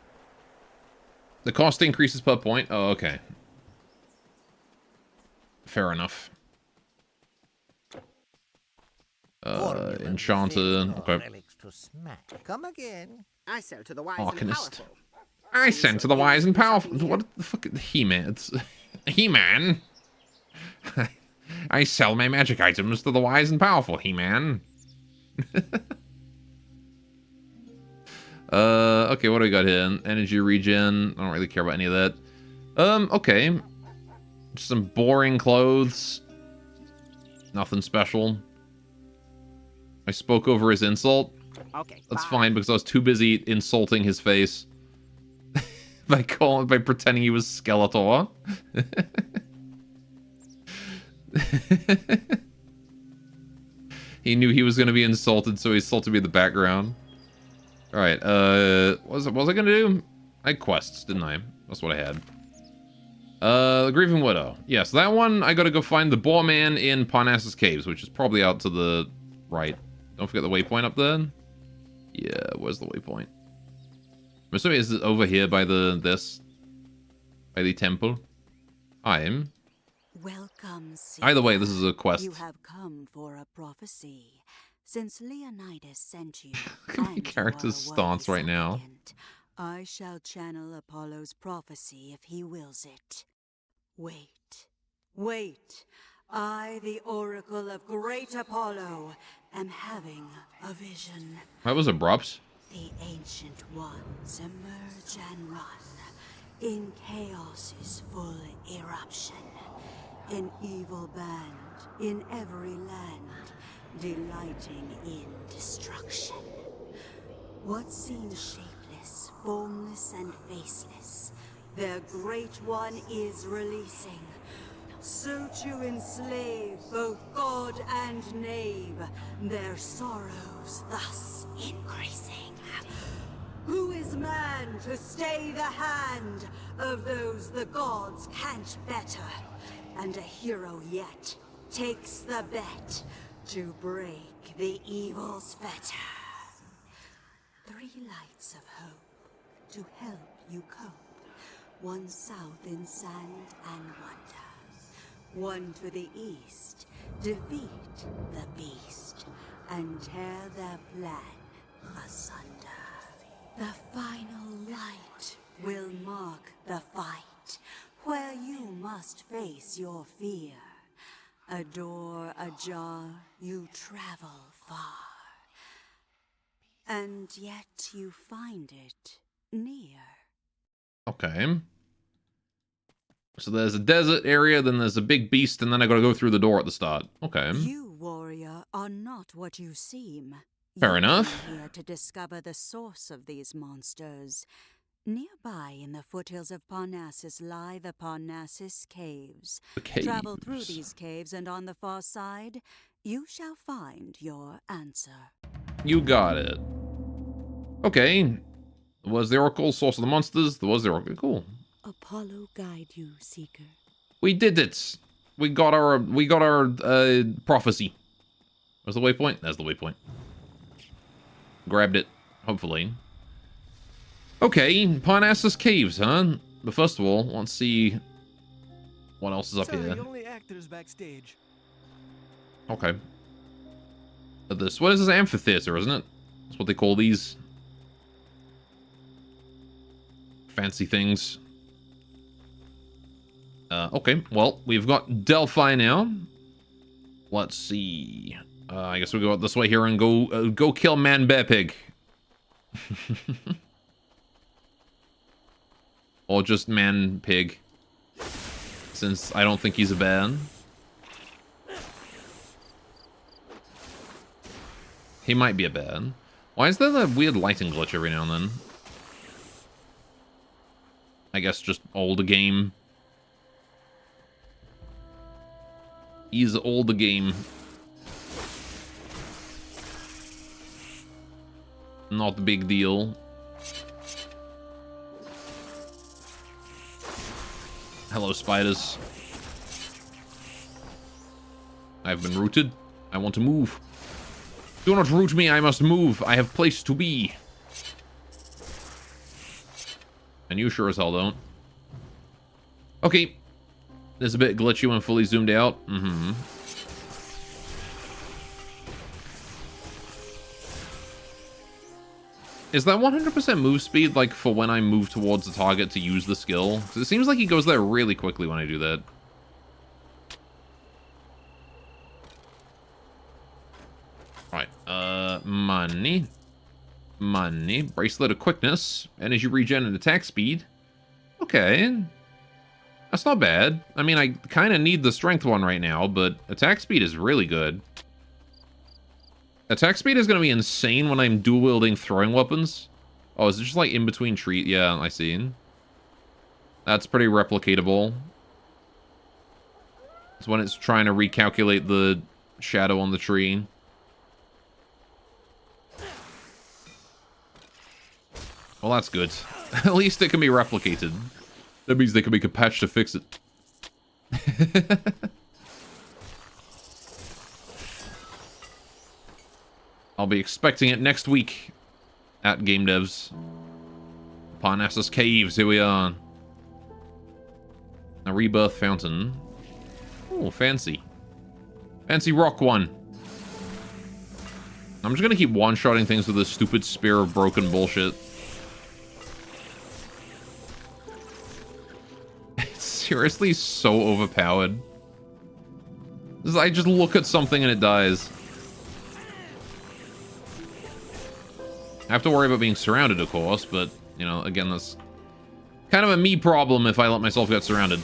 The cost increases per point. Oh, okay. Fair enough. Enchanter. Okay. Come again. I sell to the wise Arcanist. and powerful. I send to the wise and powerful. What the fuck? He-Man. It's He-Man. I sell my magic items to the wise and powerful. He-Man. Okay, what do we got here? Energy regen. I don't really care about any of that. Okay. Just some boring clothes. Nothing special. I spoke over his insult. Okay. That's fine because I was too busy insulting his face by pretending he was Skeletor. He knew he was going to be insulted, so he insulted me in the background. All right. What was I going to do? I had quests, didn't I? That's what I had. The Grieving Widow. Yes, that one I got to go find the Boar Man in Parnassus Caves, which is probably out to the right. Don't forget the waypoint up there. Yeah, where's the waypoint? I'm assuming it's over here by by the temple. Welcome, Either way, this is a quest. You have come for a prophecy. Since Leonidas sent you, Look at my character's stance right now. I shall channel Apollo's prophecy if he wills it. Wait, wait. I, the Oracle of Great Apollo, am having a vision. That was abrupt. The Ancient Ones emerge and run in chaos's full eruption. An evil band in every land, delighting in destruction. What seems shapeless, formless, and faceless, their Great One is releasing. So to enslave both god and knave, their sorrows thus increasing. Who is man to stay the hand of those the gods can't better? And a hero yet takes the bet to break the evil's fetter. 3 lights of hope to help you cope. One south in sand and wonder. One to the east, defeat the beast and tear their plan asunder. The final light will mark the fight, where you must face your fear. A door ajar, you travel far, and yet you find it near. Okay. So there's a desert area, then there's a big beast, and then I gotta go through the door at the start. Okay. You, warrior, are not what you seem. Fair enough. Here to discover the source of these monsters. Nearby in the foothills of Parnassus lie the Parnassus Caves. The caves. Travel through these caves, and on the far side, you shall find your answer. You got it. Okay. Was the Oracle source of the monsters? There was the Oracle. Cool. Apollo guide you, Seeker. We did it. We got our prophecy. Where's the waypoint? There's the waypoint. Grabbed it, hopefully. Okay, Parnassus Caves, huh? But first of all, let's see what else is up here. Only actors backstage. Okay. What is this amphitheater, isn't it? That's what they call these fancy things. Okay, well, we've got Delphi now. Let's see. I guess we go out this way here and go kill Man Bear Pig. Or just Man Pig. Since I don't think he's a bear. He might be a bear. Why is there that weird lighting glitch every now and then? I guess just older game. He's older game. Not a big deal. Hello, spiders. I've been rooted. I want to move. Do not root me, I must move. I have place to be. And you sure as hell don't. Okay. There's a bit glitchy when fully zoomed out. Is that 100% move speed, like, for when I move towards the target to use the skill? Because it seems like he goes there really quickly when I do that. Alright, money. Money. Bracelet of quickness. Energy regen and attack speed. Okay. That's not bad. I mean, I kind of need the strength one right now, but attack speed is really good. Attack speed is going to be insane when I'm dual-wielding throwing weapons. Oh, is it just like in between tree? Yeah, I see. That's pretty replicatable. It's when it's trying to recalculate the shadow on the tree. Well, that's good. At least it can be replicated. That means they can make a patch to fix it. I'll be expecting it next week at Game Devs. Parnassus Caves, here we are. A rebirth fountain. Oh, fancy. Fancy rock one. I'm just gonna keep one-shotting things with this stupid spear of broken bullshit. It's seriously so overpowered. I just look at something and it dies. I have to worry about being surrounded, of course, but, you know, again, that's kind of a me problem if I let myself get surrounded.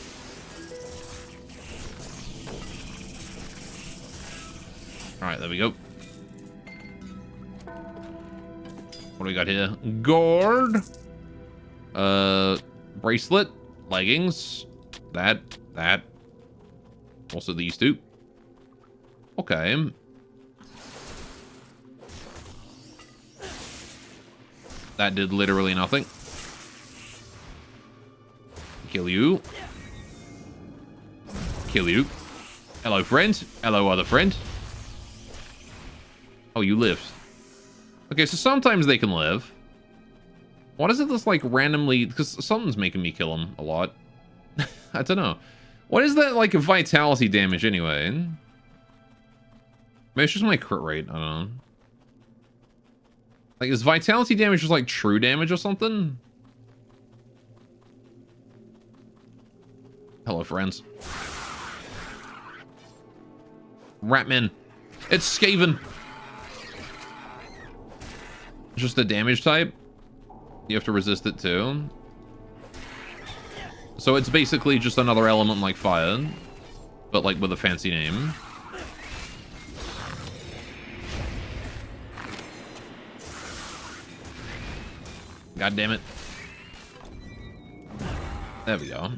Alright, there we go. What do we got here? Gourd. Bracelet. Leggings. That. Also these two. Okay. That did literally nothing. Kill you. Kill you. Hello, friend. Hello, other friend. Oh, you lived. Okay, so sometimes they can live. What is it that's like randomly... Because something's making me kill him a lot. I don't know. What is that like vitality damage anyway? Maybe it's just my crit rate. I don't know. Like, is vitality damage just like true damage or something? Hello, friends. Ratman. It's Skaven. Just a damage type. You have to resist it too. So it's basically just another element like fire, but like with a fancy name. God damn it. There we go.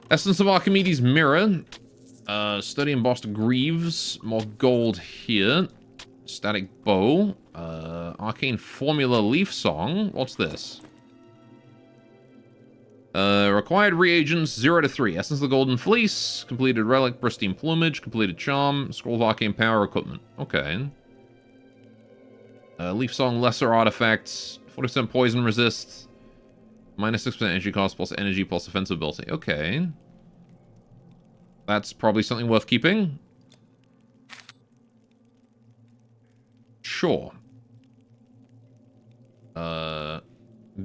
Essence of Archimedes Mirror. Study embossed greaves. More gold here. Static bow. Arcane Formula Leaf Song. What's this? Required reagents 0 to 3. Essence of the Golden Fleece. Completed relic. Pristine plumage. Completed charm. Scroll of Arcane Power equipment. Okay. Leaf Song Lesser Artifacts. 40% poison resist. Minus 6% energy cost plus energy plus offensive ability. Okay. That's probably something worth keeping. Sure.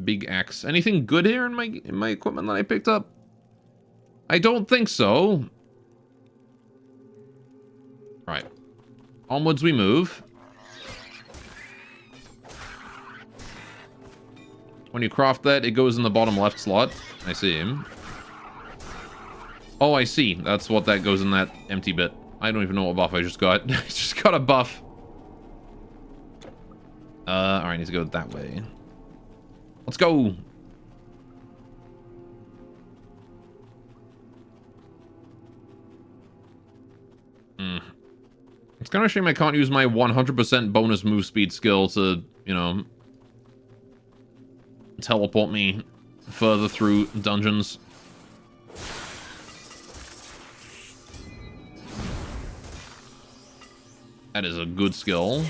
Big axe. Anything good here in my equipment that I picked up? I don't think so. Right. Onwards we move. When you craft that, it goes in the bottom left slot. I see him. Oh, I see. That's what that goes in that empty bit. I don't even know what buff I just got. I just got a buff. Alright, I need to go that way. Let's go. It's kind of a shame I can't use my 100% bonus move speed skill to, you know, teleport me further through dungeons. That is a good skill.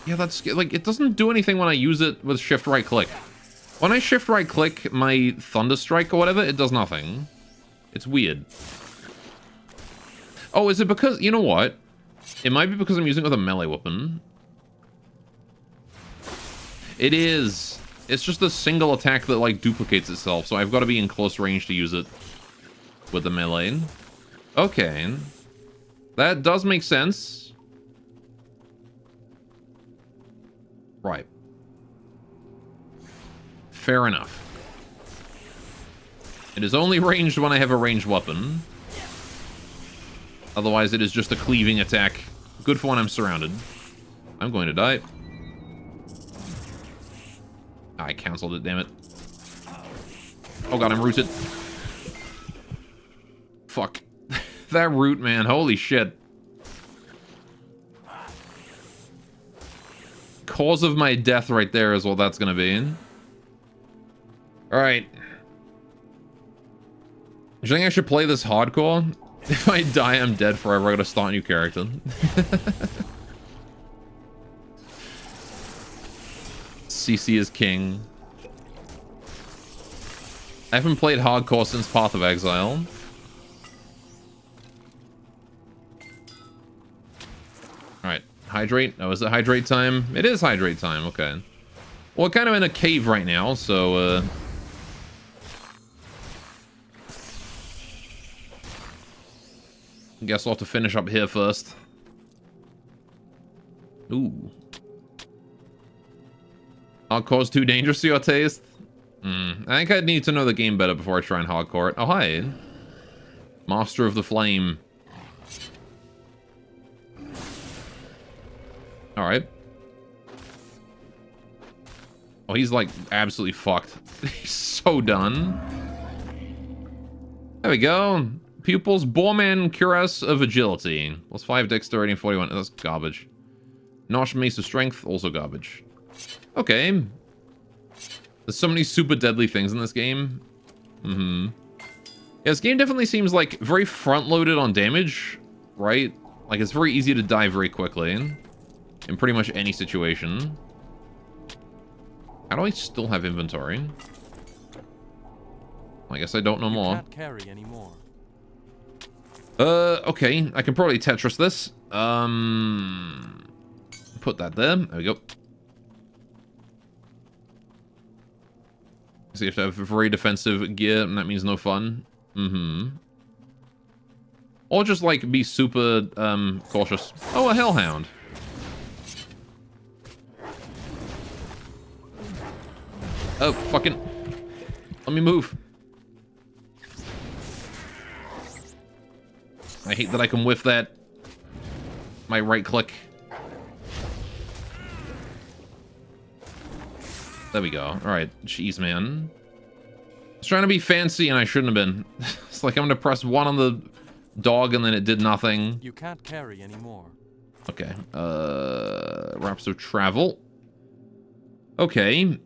Yeah, that's like, it doesn't do anything when I use it with shift right click. When I shift right click my Thunder Strike or whatever, it does nothing. It's weird. Oh, is it because, you know what? It might be because I'm using it with a melee weapon. It is. It's just a single attack that like duplicates itself, so I've got to be in close range to use it with the melee. Okay. That does make sense. Right. Fair enough. It is only ranged when I have a ranged weapon. Otherwise, it is just a cleaving attack. Good for when I'm surrounded. I'm going to die. I canceled it, damn it. Oh god, I'm rooted. Fuck. That root, man. Holy shit. Cause of my death right there is what that's gonna be. Alright. Do you think I should play this hardcore? If I die, I'm dead forever. I gotta start a new character. CC is king. I haven't played hardcore since Path of Exile. Alright, hydrate. Oh, is it hydrate time? It is hydrate time, okay. Well, we're kind of in a cave right now, so, guess I'll have to finish up here first. Ooh. Hardcore's too dangerous to your taste? I think I'd need to know the game better before I try and hardcore it. Oh, hi. Master of the Flame. Alright. Oh, he's like absolutely fucked. He's so done. There we go. Pupils, Boreman, Cuirass of Agility. Plus 5 Dexterity and 41. That's garbage. Nosh Mace of Strength, also garbage. Okay. There's so many super deadly things in this game. Yeah, this game definitely seems like very front-loaded on damage, right? Like, it's very easy to die very quickly in pretty much any situation. How do I still have inventory? I guess I don't know more. Can't carry anymore. Okay. I can probably Tetris this. Put that there. There we go. So you have to have very defensive gear, and that means no fun. Or just, like, be super, cautious. Oh, a Hellhound. Oh, fucking... Let me move. I hate that I can whiff that. My right click. There we go. Alright, jeez, man. I was trying to be fancy and I shouldn't have been. It's like I'm gonna press 1 on the dog and then it did nothing. You can't carry anymore. Okay. Wraps of Travel. Okay.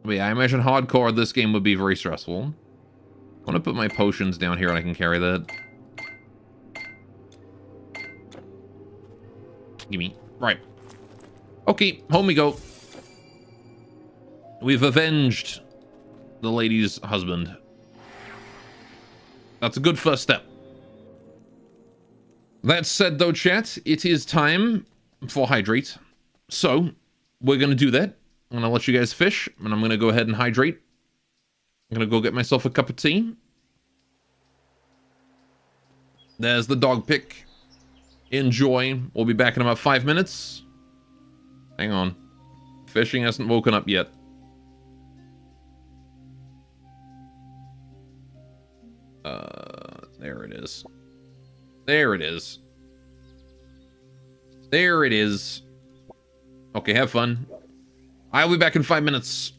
But yeah, I imagine hardcore this game would be very stressful. I want to put my potions down here and I can carry that. Gimme. Right. Okay, home we go. We've avenged the lady's husband. That's a good first step. That said, though, chat, it is time for hydrate. So, we're going to do that. I'm going to let you guys fish, and I'm going to go ahead and hydrate. I'm going to go get myself a cup of tea. There's the dog pick. Enjoy. We'll be back in about 5 minutes. Hang on. Fishing hasn't woken up yet. There it is. There it is. There it is. Okay, have fun. I'll be back in 5 minutes.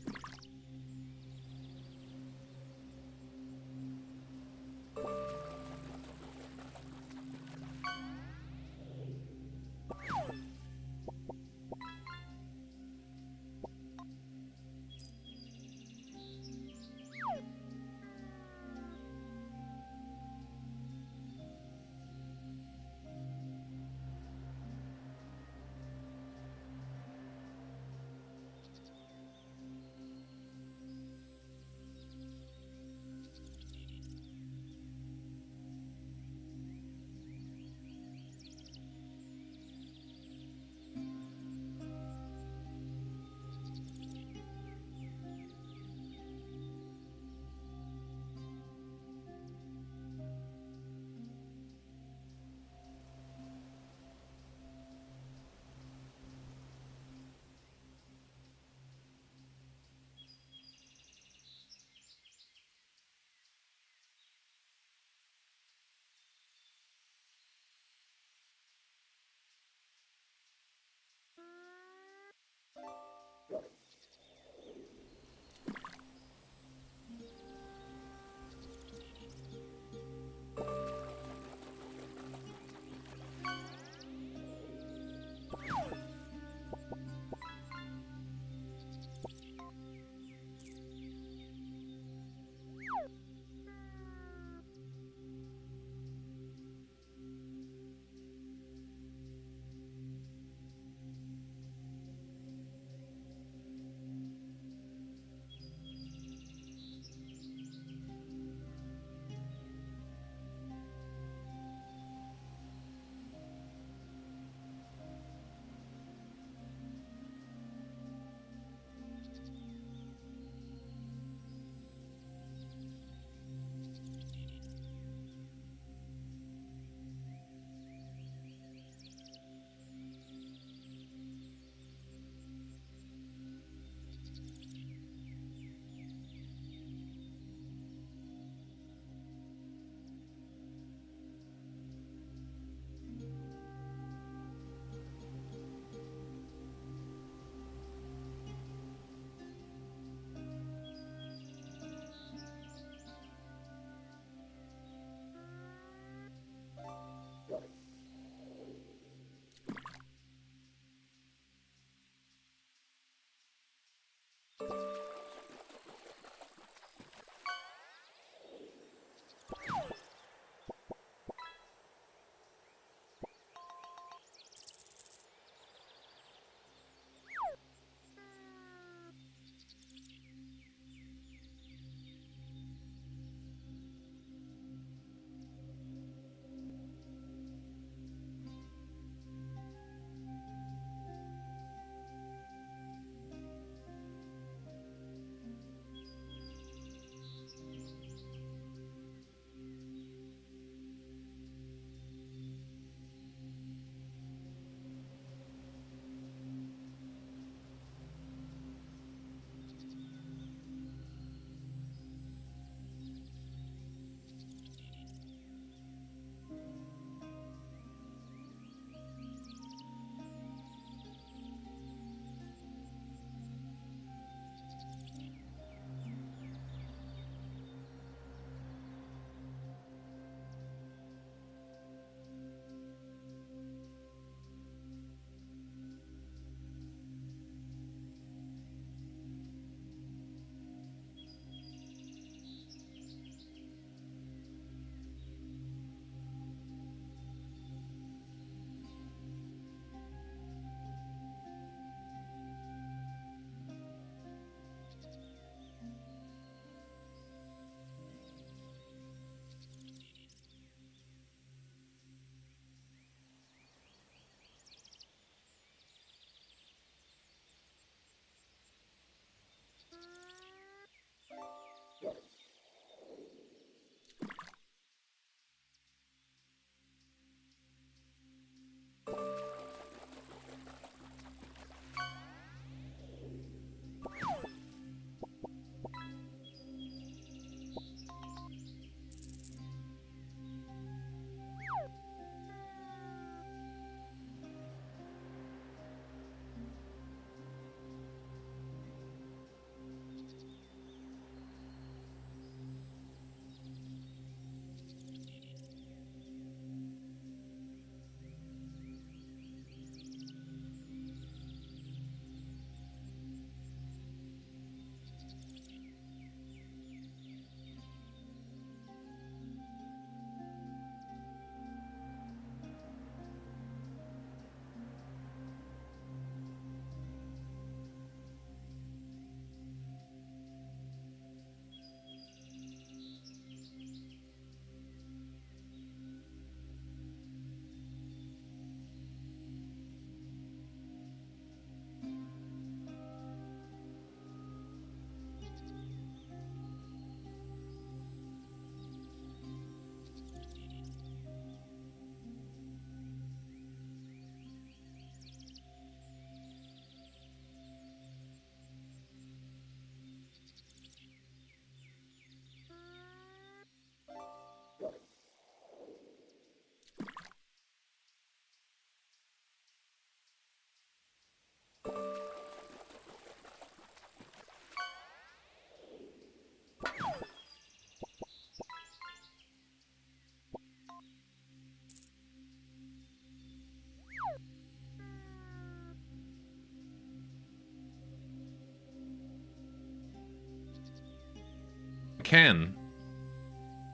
can.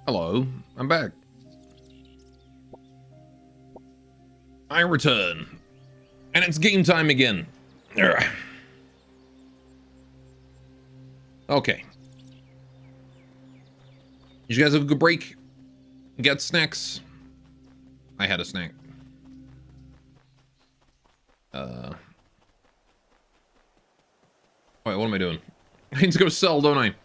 Hello, I'm back. I return. And it's game time again. Urgh. Okay. Did you guys have a good break? Get snacks? I had a snack. Wait, what am I doing? I need to go sell, don't I?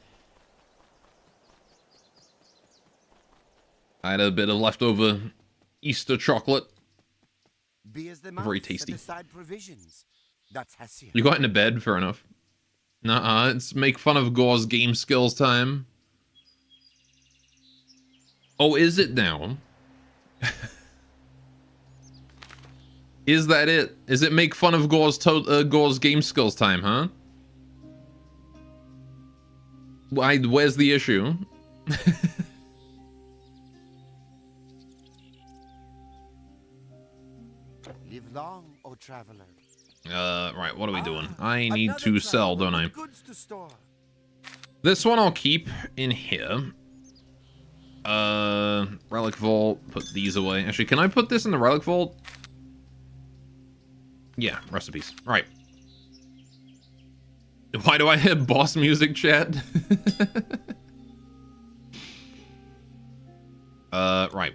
I had a bit of leftover Easter chocolate. Be as the Very mouth tasty. set aside provisions. That's Hessia. You got into bed? Fair enough. Nuh-uh, it's make fun of Gore's game skills time. Oh, is it now? Is that it? Is it make fun of Gore's game skills time, huh? Where's the issue? Live long, O traveler. Right, what are we doing? I need to sell, don't I? Goods to store. This one I'll keep in here. Relic Vault, put these away. Actually, can I put this in the Relic Vault? Yeah, recipes. Right. Why do I have boss music, chat? Right.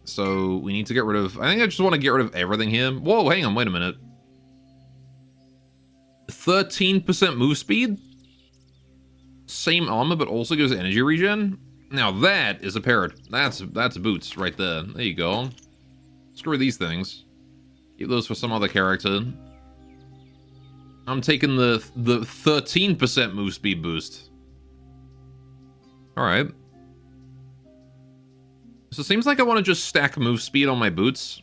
So, we need to get rid of... I think I just want to get rid of everything here. Whoa, hang on, wait a minute. 13% move speed? Same armor, but also gives energy regen? Now that is a parrot. That's boots right there. There you go. Screw these things. Keep those for some other character. I'm taking the 13% move speed boost. Alright. So it seems like I want to just stack move speed on my boots.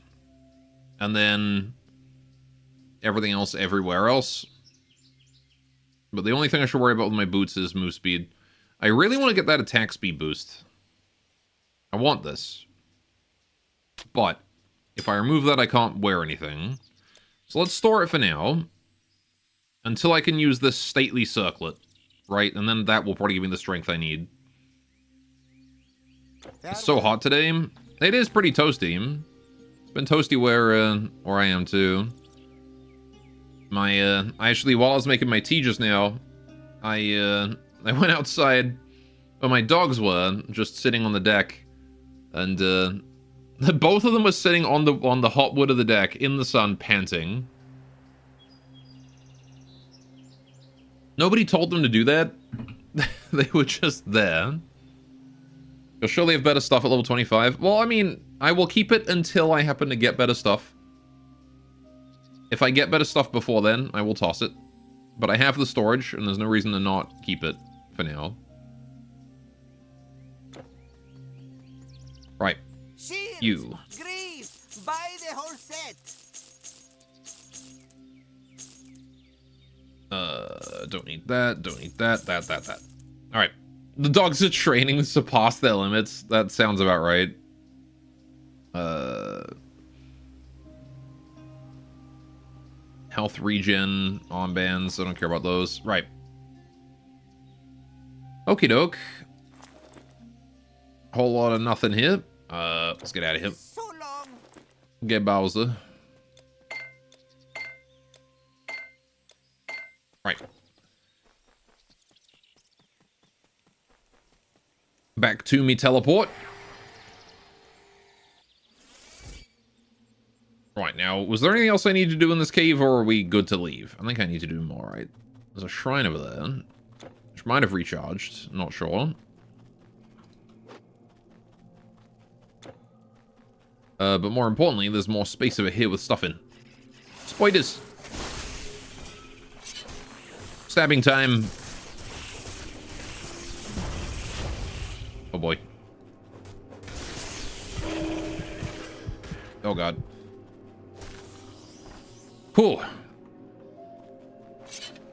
And then everything else everywhere else. But the only thing I should worry about with my boots is move speed. I really want to get that attack speed boost. I want this. But if I remove that, I can't wear anything. So let's store it for now. Until I can use this stately circlet. Right? And then that will probably give me the strength I need. It's so hot today. It is pretty toasty. It's been toasty where I am too. I actually, while I was making my tea just now, I went outside where my dogs were, just sitting on the deck, and both of them were sitting on the hot wood of the deck in the sun, panting. Nobody told them to do that. They were just there. You'll surely have better stuff at level 25. Well, I mean, I will keep it until I happen to get better stuff. If I get better stuff before then, I will toss it. But I have the storage, and there's no reason to not keep it for now. Right. Shields, You. greaves, buy the whole set. Don't need that, don't need that. Alright. The dogs are training to surpass their limits. That sounds about right. Health regen, armbands, I don't care about those. Right. Okie doke. Whole lot of nothing here. Let's get out of here. So long. Get Bowser. Right. Back to me teleport. Right, now, was there anything else I need to do in this cave, or are we good to leave? I think I need to do more, right? There's a shrine over there, which might have recharged. I'm not sure. But more importantly, there's more space over here with stuff in. Spiders! Stabbing time. Oh boy. Oh god. Whew.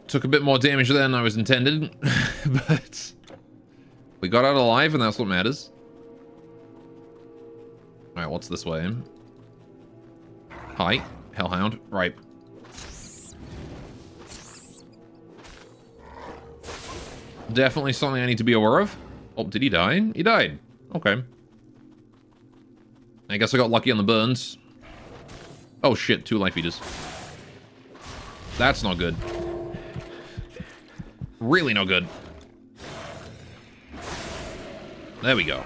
Took a bit more damage than I was intended, but we got out alive, and that's what matters. Alright, what's this way? Hi, Hellhound. Right. Definitely something I need to be aware of. Oh, did he die? He died. Okay. I guess I got lucky on the burns. Oh shit, 2 life eaters. That's not good. Really not good. There we go.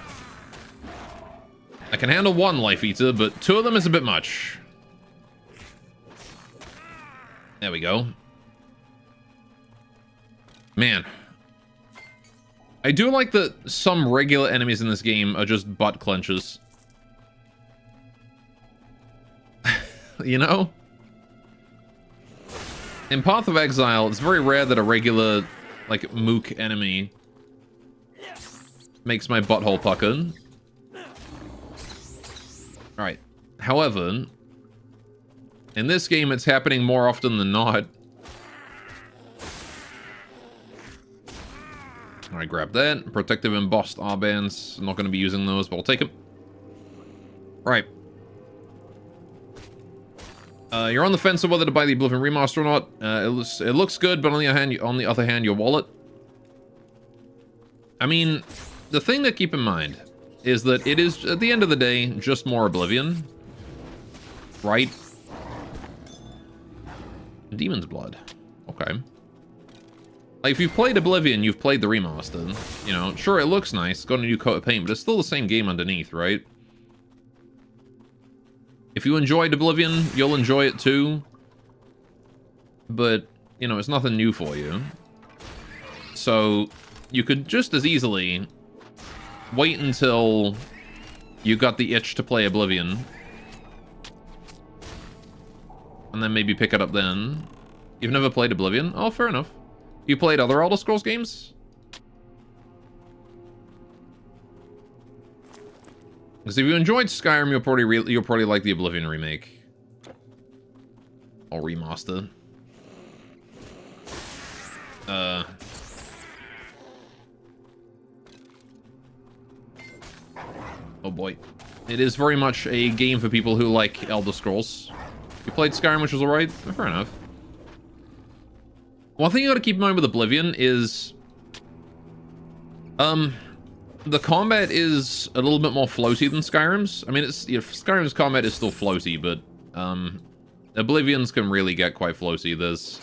I can handle 1 life eater, but 2 of them is a bit much. There we go. Man. I do like that some regular enemies in this game are just butt clenches. You know? In Path of Exile, it's very rare that a regular, like, mook enemy makes my butthole pucker. Alright. However, in this game, it's happening more often than not. Alright, grab that. Protective embossed armbands. I'm not going to be using those, but I'll take them. Right. You're on the fence of whether to buy the Oblivion Remaster or not. It looks good, but on the other hand, your wallet. I mean, the thing to keep in mind is that it is, at the end of the day, just more Oblivion. Right? Demon's Blood. Okay. Like, if you've played Oblivion, you've played the remaster. You know, sure, it looks nice, it's got a new coat of paint, but it's still the same game underneath, right? If you enjoyed Oblivion, you'll enjoy it too. But, you know, it's nothing new for you. So, you could just as easily wait until you got the itch to play Oblivion. And then maybe pick it up then. You've never played Oblivion? Oh, fair enough. You played other Elder Scrolls games? Because if you enjoyed Skyrim, you'll probably like the Oblivion remake. Or remaster. Oh boy. It is very much a game for people who like Elder Scrolls. You played Skyrim, which was alright? Fair enough. One thing you gotta keep in mind with Oblivion is... the combat is a little bit more floaty than Skyrim's. I mean, it's, you know, Skyrim's combat is still floaty, but Oblivion's can really get quite floaty. There's,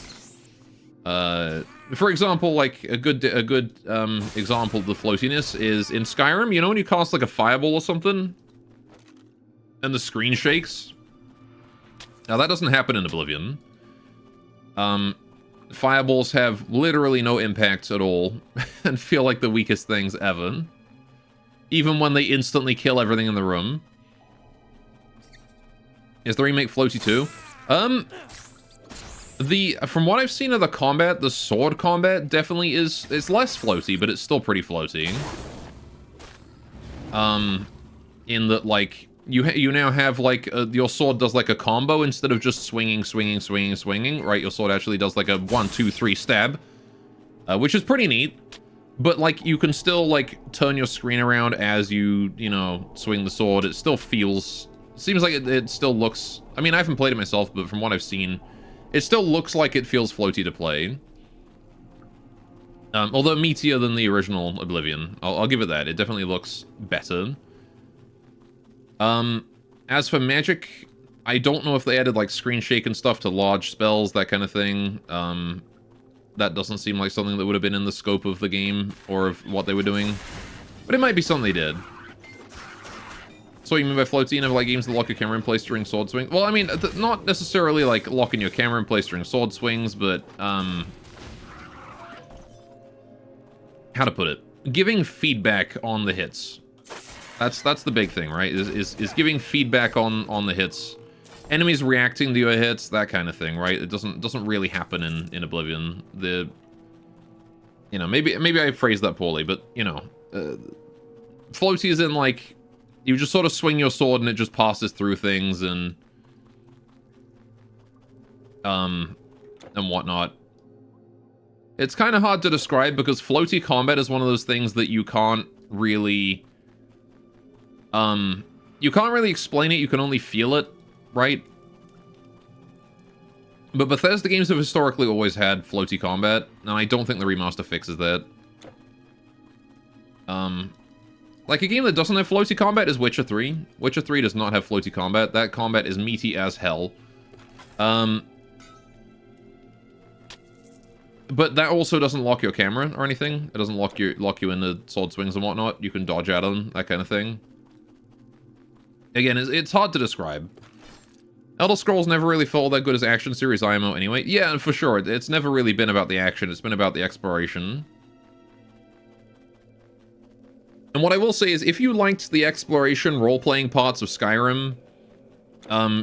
for example, like a good example of the floatiness is in Skyrim. You know when you cast like a fireball or something, and the screen shakes. Now that doesn't happen in Oblivion. Fireballs have literally no impact at all, and feel like the weakest things ever. Even when they instantly kill everything in the room. Is the remake floaty too? From what I've seen of the combat, the sword combat definitely is, it's less floaty, but it's still pretty floaty. In that, like, you now have, like, your sword does, like, a combo instead of just swinging, right? Your sword actually does, like, a 1, 2, 3 stab. Which is pretty neat. But, like, you can still, like, turn your screen around as you know, swing the sword. It still feels... Seems like it still looks... I mean, I haven't played it myself, but from what I've seen, it still looks like it feels floaty to play. Although meatier than the original Oblivion. I'll give it that. It definitely looks better. As for magic, I don't know if they added, like, screen shake and stuff to large spells, that kind of thing. That doesn't seem like something that would have been in the scope of the game, or of what they were doing. But it might be something they did. So you mean by floaty, you never like games that lock your camera in place during sword swing? Well, I mean, not necessarily, like, locking your camera in place during sword swings, but, how to put it? Giving feedback on the hits. That's the big thing, right? Is giving feedback on the hits. Enemies reacting to your hits, that kind of thing, right? It doesn't really happen in Oblivion. You know, maybe I phrased that poorly, but, you know, floaty is in, like, you just sort of swing your sword and it just passes through things and whatnot. It's kind of hard to describe because floaty combat is one of those things that you can't really explain it, you can only feel it. Right? But Bethesda games have historically always had floaty combat, and I don't think the remaster fixes that. Like a game that doesn't have floaty combat is Witcher 3. Witcher 3 does not have floaty combat. That combat is meaty as hell. But that also doesn't lock your camera or anything. It doesn't lock you into sword swings and whatnot. You can dodge at them, that kind of thing. Again, it's hard to describe. Elder Scrolls never really felt all that good as action series IMO anyway. Yeah, for sure. It's never really been about the action. It's been about the exploration. And what I will say is, if you liked the exploration role-playing parts of Skyrim,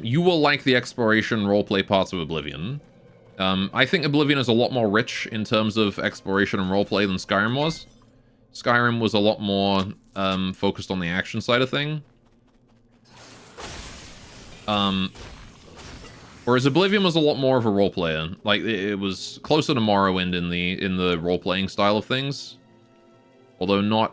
you will like the exploration role-play parts of Oblivion. I think Oblivion is a lot more rich in terms of exploration and roleplay than Skyrim was. Skyrim was a lot more focused on the action side of thing. Whereas Oblivion was a lot more of a roleplayer. Like, it was closer to Morrowind in the role-playing style of things. Although not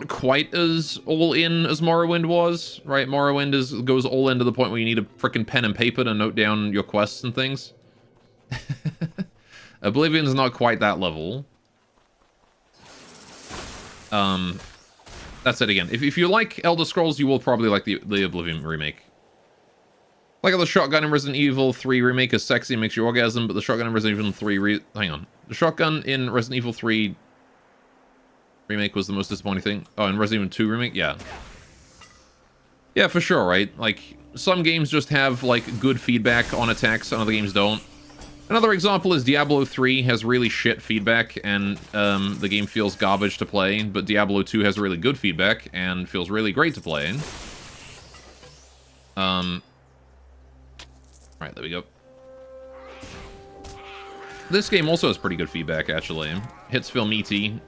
quite as all-in as Morrowind was, right? Morrowind goes all in to the point where you need a frickin' pen and paper to note down your quests and things. Oblivion's not quite that level. That's it again. If you like Elder Scrolls, you will probably like the Oblivion remake. Like the shotgun in Resident Evil 3 remake is sexy and makes you orgasm, but the shotgun in Resident Evil 3 hang on. The shotgun in Resident Evil 3 remake was the most disappointing thing. Oh, in Resident Evil 2 remake? Yeah. Yeah, for sure, right? Like, some games just have, like, good feedback on attacks, and other games don't. Another example is Diablo 3 has really shit feedback, and the game feels garbage to play, but Diablo 2 has really good feedback, and feels really great to play. Alright, there we go. This game also has pretty good feedback, actually. Hits feel meaty.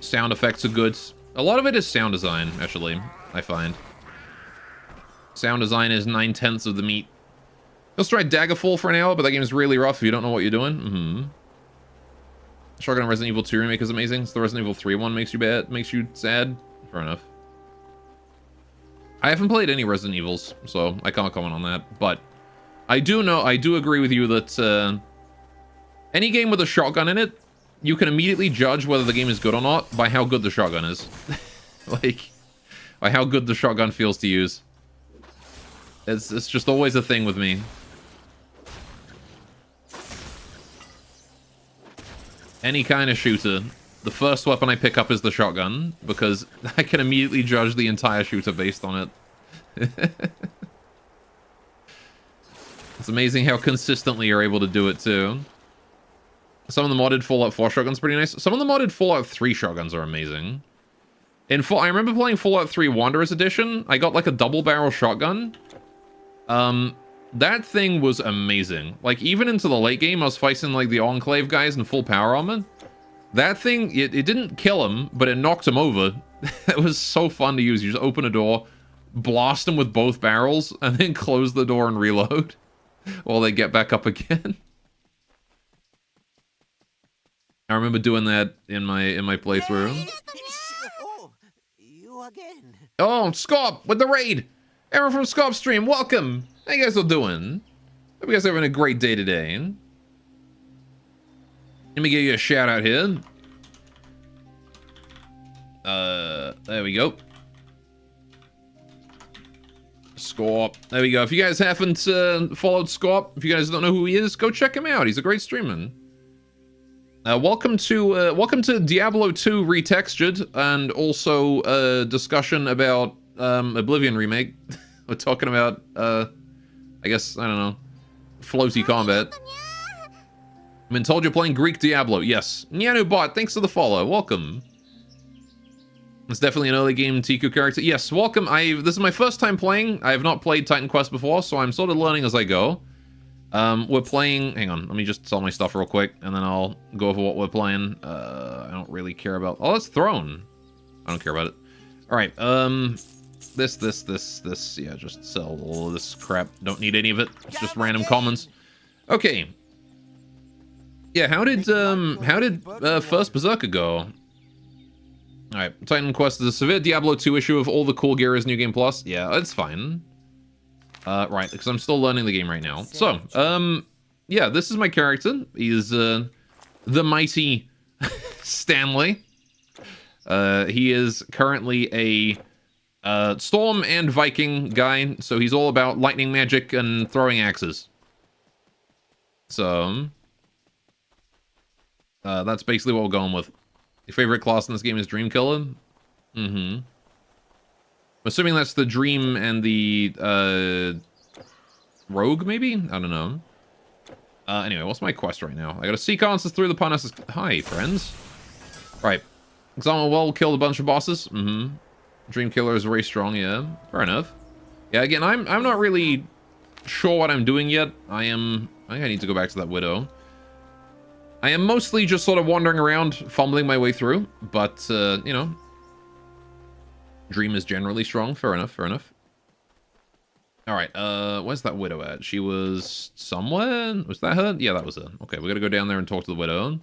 Sound effects are good. A lot of it is sound design, actually, I find. Sound design is 9/10 of the meat. Let's try Daggerfall for an hour, but that game is really rough if you don't know what you're doing. Shotgun Resident Evil 2 remake is amazing. So the Resident Evil 3 one makes you sad. Fair enough. I haven't played any Resident Evils, so I can't comment on that. But I do agree with you that any game with a shotgun in it, you can immediately judge whether the game is good or not by how good the shotgun is. Like, by how good the shotgun feels to use. It's just always a thing with me. Any kind of shooter, the first weapon I pick up is the shotgun, because I can immediately judge the entire shooter based on it. It's amazing how consistently you're able to do it, too. Some of the modded Fallout 4 shotguns are pretty nice. Some of the modded Fallout 3 shotguns are amazing. I remember playing Fallout 3 Wanderer's Edition. I got, like, a double-barrel shotgun. That thing was amazing. Like, even into the late game, I was fighting, like, the Enclave guys in full power armor. That thing, it didn't kill him, but it knocked him over. It was so fun to use. You just open a door, blast them with both barrels, and then close the door and reload while they get back up again. I remember doing that in my playthrough. Oh, you again. Oh, Scop with the raid. Everyone from Scop Stream, welcome. How you guys all doing? Hope you guys are having a great day today. Let me give you a shout out here. There we go. Scop. There we go. If you guys haven't followed Scop, if you guys don't know who he is, go check him out. He's a great streamer. Welcome to Diablo 2 Retextured, and also a discussion about Oblivion remake. We're talking about I guess, I don't know, floaty combat. I've been told you're playing Greek Diablo. Yes. Nyanubot, thanks for the follow. Welcome. It's definitely an early game Tiku character. Yes, welcome. This is my first time playing. I have not played Titan Quest before, so I'm sort of learning as I go. We're playing... Hang on, let me just sell my stuff real quick, and then I'll go over what we're playing. I don't really care about... Oh, that's Throne. I don't care about it. Alright, this. Yeah, just sell all of this crap. Don't need any of it. It's just random commons. Okay. Yeah, how did First Berserker go? Alright, Titan Quest is a severe Diablo 2 issue of all the cool gear is New Game Plus. Yeah, it's fine. Right, because I'm still learning the game right now. So, yeah, this is my character. He's, the mighty Stanley. He is currently a Storm and Viking guy, so he's all about lightning magic and throwing axes. So, that's basically what we're going with. Your favorite class in this game is Dream Killer? Mm-hmm. I'm assuming that's the Dream and the, Rogue, maybe? I don't know. Anyway, what's my quest right now? I gotta seek answers through the Parnassus... Hi, friends. Right. Examine well, killed a bunch of bosses. Mm-hmm. Dream Killer is very strong, yeah. Fair enough. Yeah, again, I'm not really sure what I'm doing yet. I think I need to go back to that Widow. I am mostly just sort of wandering around, fumbling my way through, but, you know. Dream is generally strong. Fair enough, fair enough. Alright, where's that Widow at? She was somewhere? Was that her? Yeah, that was her. Okay, we gotta go down there and talk to the Widow.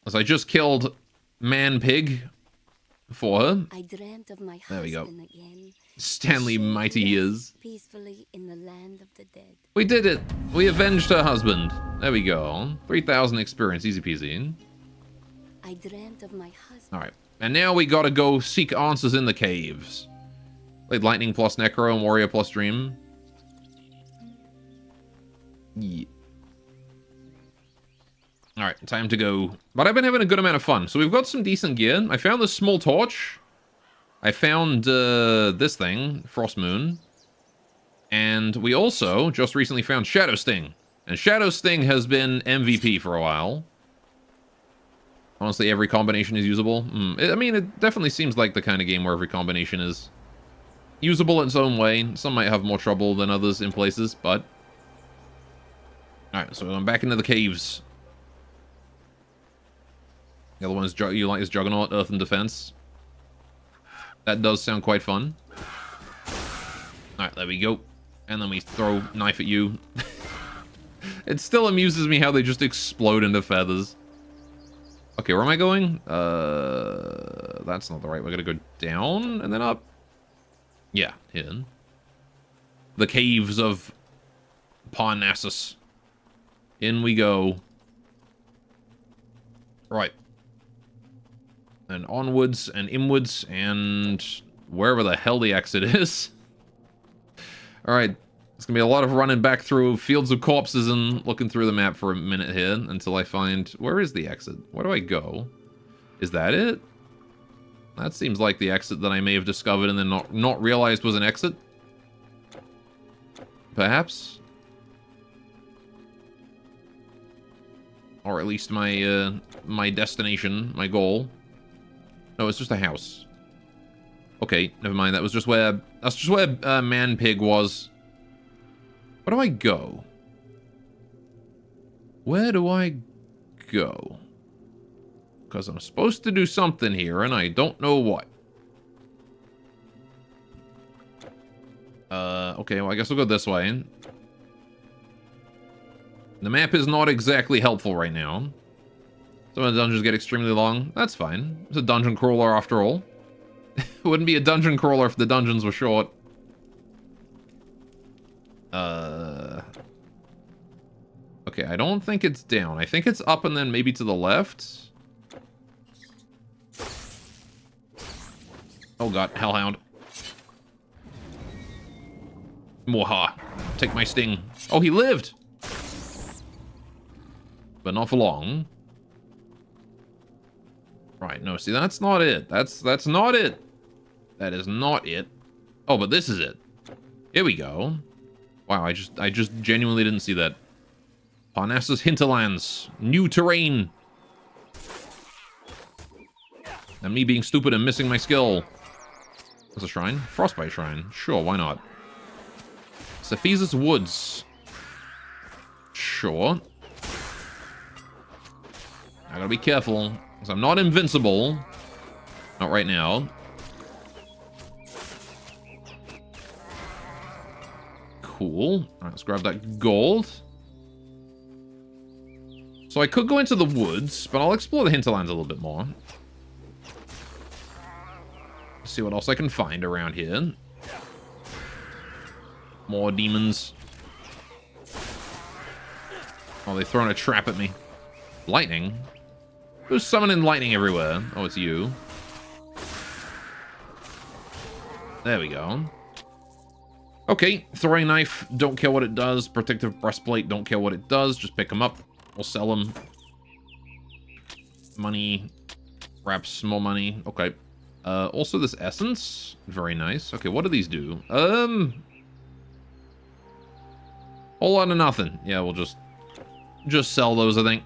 As I just killed Man-Pig for her. I dreamt of my there we go. again. Stanley Mighty he is. Peacefully in the land of the dead. We did it! We avenged her husband. There we go. 3,000 experience, easy peasy. I dreamt of my husband. Alright, and now we gotta go seek answers in the caves. Played Lightning plus Necro and Warrior plus Dream. Yeah. Alright, time to go. But I've been having a good amount of fun. So we've got some decent gear. I found this small torch. I found this thing, Frost Moon. And we also just recently found Shadow Sting. And Shadow Sting has been MVP for a while. Honestly, every combination is usable. I mean, it definitely seems like the kind of game where every combination is usable in its own way. Some might have more trouble than others in places, but... Alright, so I'm back into the caves. The other one is you like is Juggernaut, Earth and Defense. That does sound quite fun. Alright, there we go. And then we throw knife at you. It still amuses me how they just explode into feathers. Okay, where am I going? That's not the right way. I gotta go down and then up. Yeah, here. The caves of Parnassus. In we go. Right. And onwards and inwards and wherever the hell the exit is. Alright. It's gonna be a lot of running back through fields of corpses and looking through the map for a minute here until I find... Where is the exit? Where do I go? Is that it? That seems like the exit that I may have discovered and then not realized was an exit. Perhaps? Or at least my, my destination, my goal. No, it's just a house. Okay, never mind. That's just where Man-Pig was. Where do I go? Where do I go? Because I'm supposed to do something here, and I don't know what. Okay, well, I guess we'll go this way. The map is not exactly helpful right now. Some of the dungeons get extremely long. That's fine. It's a dungeon crawler after all. It wouldn't be a dungeon crawler if the dungeons were short. Okay, I don't think it's down. I think it's up and then maybe to the left. Oh god, Hellhound. Moha. Take my sting. Oh, he lived! But not for long. Right, no, see, that's not it. That's not it. That is not it. Oh, but this is it. Here we go. Wow, I just genuinely didn't see that. Parnassus Hinterlands. New terrain. And me being stupid and missing my skill. What's a shrine? Frostbite Shrine. Sure, why not? Cephesus Woods. Sure. I gotta be careful, because I'm not invincible. Not right now. Cool. Alright, let's grab that gold. So I could go into the woods, but I'll explore the hinterlands a little bit more. See what else I can find around here. More demons. Oh, they're throwing a trap at me. Lightning? Who's summoning lightning everywhere? Oh, it's you. There we go. Okay, throwing knife, don't care what it does. Protective breastplate, don't care what it does. Just pick them up. We'll sell them. Money. Perhaps more money. Okay. Also this essence. Very nice. Okay, what do these do? Whole lot of nothing. Yeah, we'll just sell those, I think.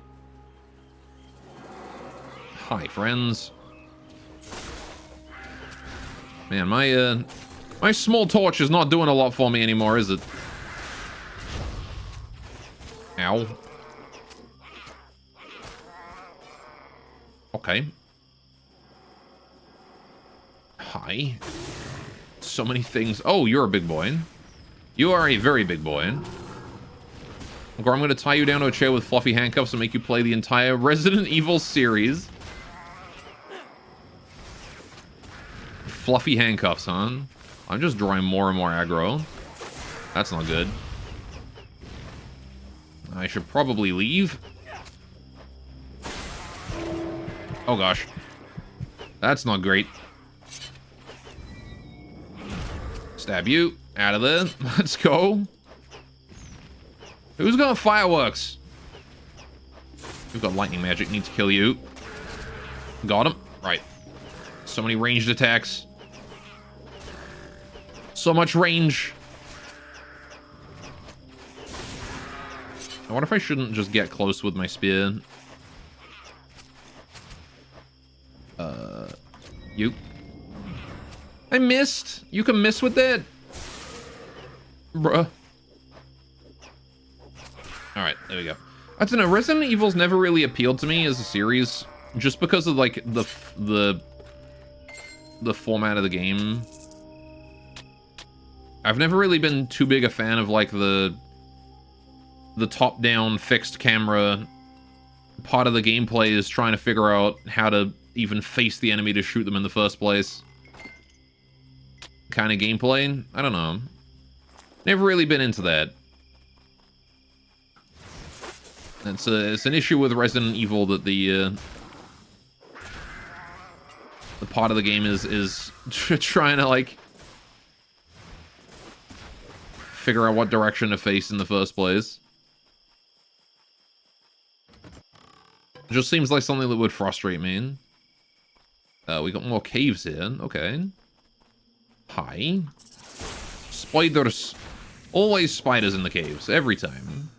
Hi, friends. Man, my small torch is not doing a lot for me anymore, is it? Ow. Okay. Hi. So many things. Oh, you're a big boy. You are a very big boy. Okay, I'm going to tie you down to a chair with fluffy handcuffs and make you play the entire Resident Evil series. Fluffy handcuffs, huh? I'm just drawing more and more aggro. That's not good. I should probably leave. Oh gosh. That's not great. Stab you. Out of there. Let's go. Who's got fireworks? We've got lightning magic. Need to kill you. Got him. Right. So many ranged attacks. So much range. I wonder if I shouldn't just get close with my spear. You. I missed. You can miss with that. Bruh. Alright, there we go. I don't know, Resident Evil's never really appealed to me as a series. Just because of, like, the format of the game. I've never really been too big a fan of, like, the top-down fixed camera. Part of the gameplay is trying to figure out how to even face the enemy to shoot them in the first place. Kind of gameplay. I don't know. Never really been into that. It's an issue with Resident Evil that the part of the game is trying to, like, figure out what direction to face in the first place. It just seems like something that would frustrate me. We got more caves here. Okay. Hi. Spiders. Always spiders in the caves. Every time.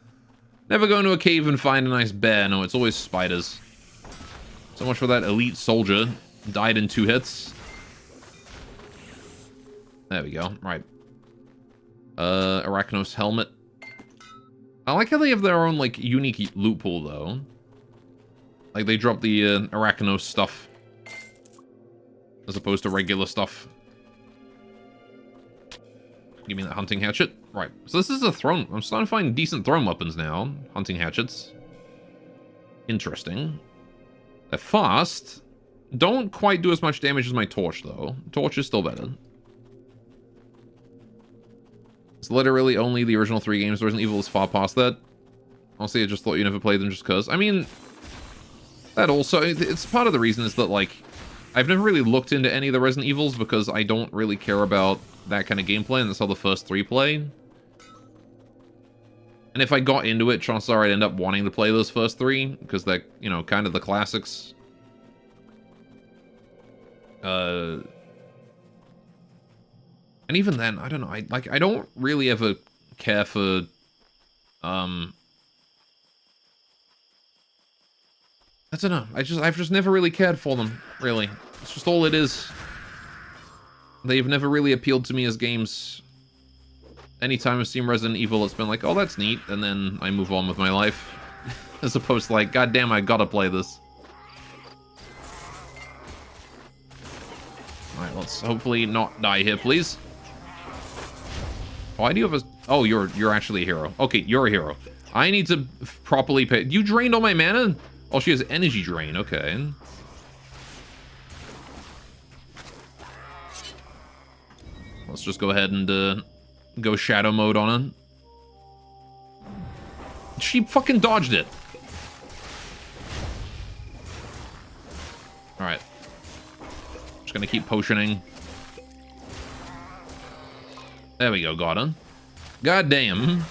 Never go into a cave and find a nice bear. No, it's always spiders. So much for that elite soldier. Died in 2 hits. There we go. Right. Arachnos helmet. I like how they have their own, like, unique loot pool, though. Like, they drop the Arachnos stuff. As opposed to regular stuff. Give me that hunting hatchet. Right. So this is a thrown... I'm starting to find decent thrown weapons now. Hunting hatchets. Interesting. They're fast. Don't quite do as much damage as my torch, though. Torch is still better. It's literally only the original 3 games. Resident Evil is far past that. Honestly, I just thought you never played them just because. I mean... That also... It's part of the reason is that, like... I've never really looked into any of the Resident Evils because I don't really care about that kind of gameplay, and that's how the first 3 play. And if I got into it, chances are I'd end up wanting to play those first 3, because they're, you know, kind of the classics. And even then, I don't know, I don't really ever care for, I don't know. I've just never really cared for them, really. It's just all it is. They've never really appealed to me as games. Anytime I've seen Resident Evil, it's been like, oh, that's neat, and then I move on with my life. As opposed to like, god damn, I gotta play this. Alright, let's hopefully not die here, please. Why do you have a... Oh, you're actually a hero. Okay, you're a hero. I need to properly pay... You drained all my mana? Oh, she has energy drain. Okay. Let's just go ahead and go shadow mode on it. She fucking dodged it. Gonna keep potioning. There we go, got him. God damn.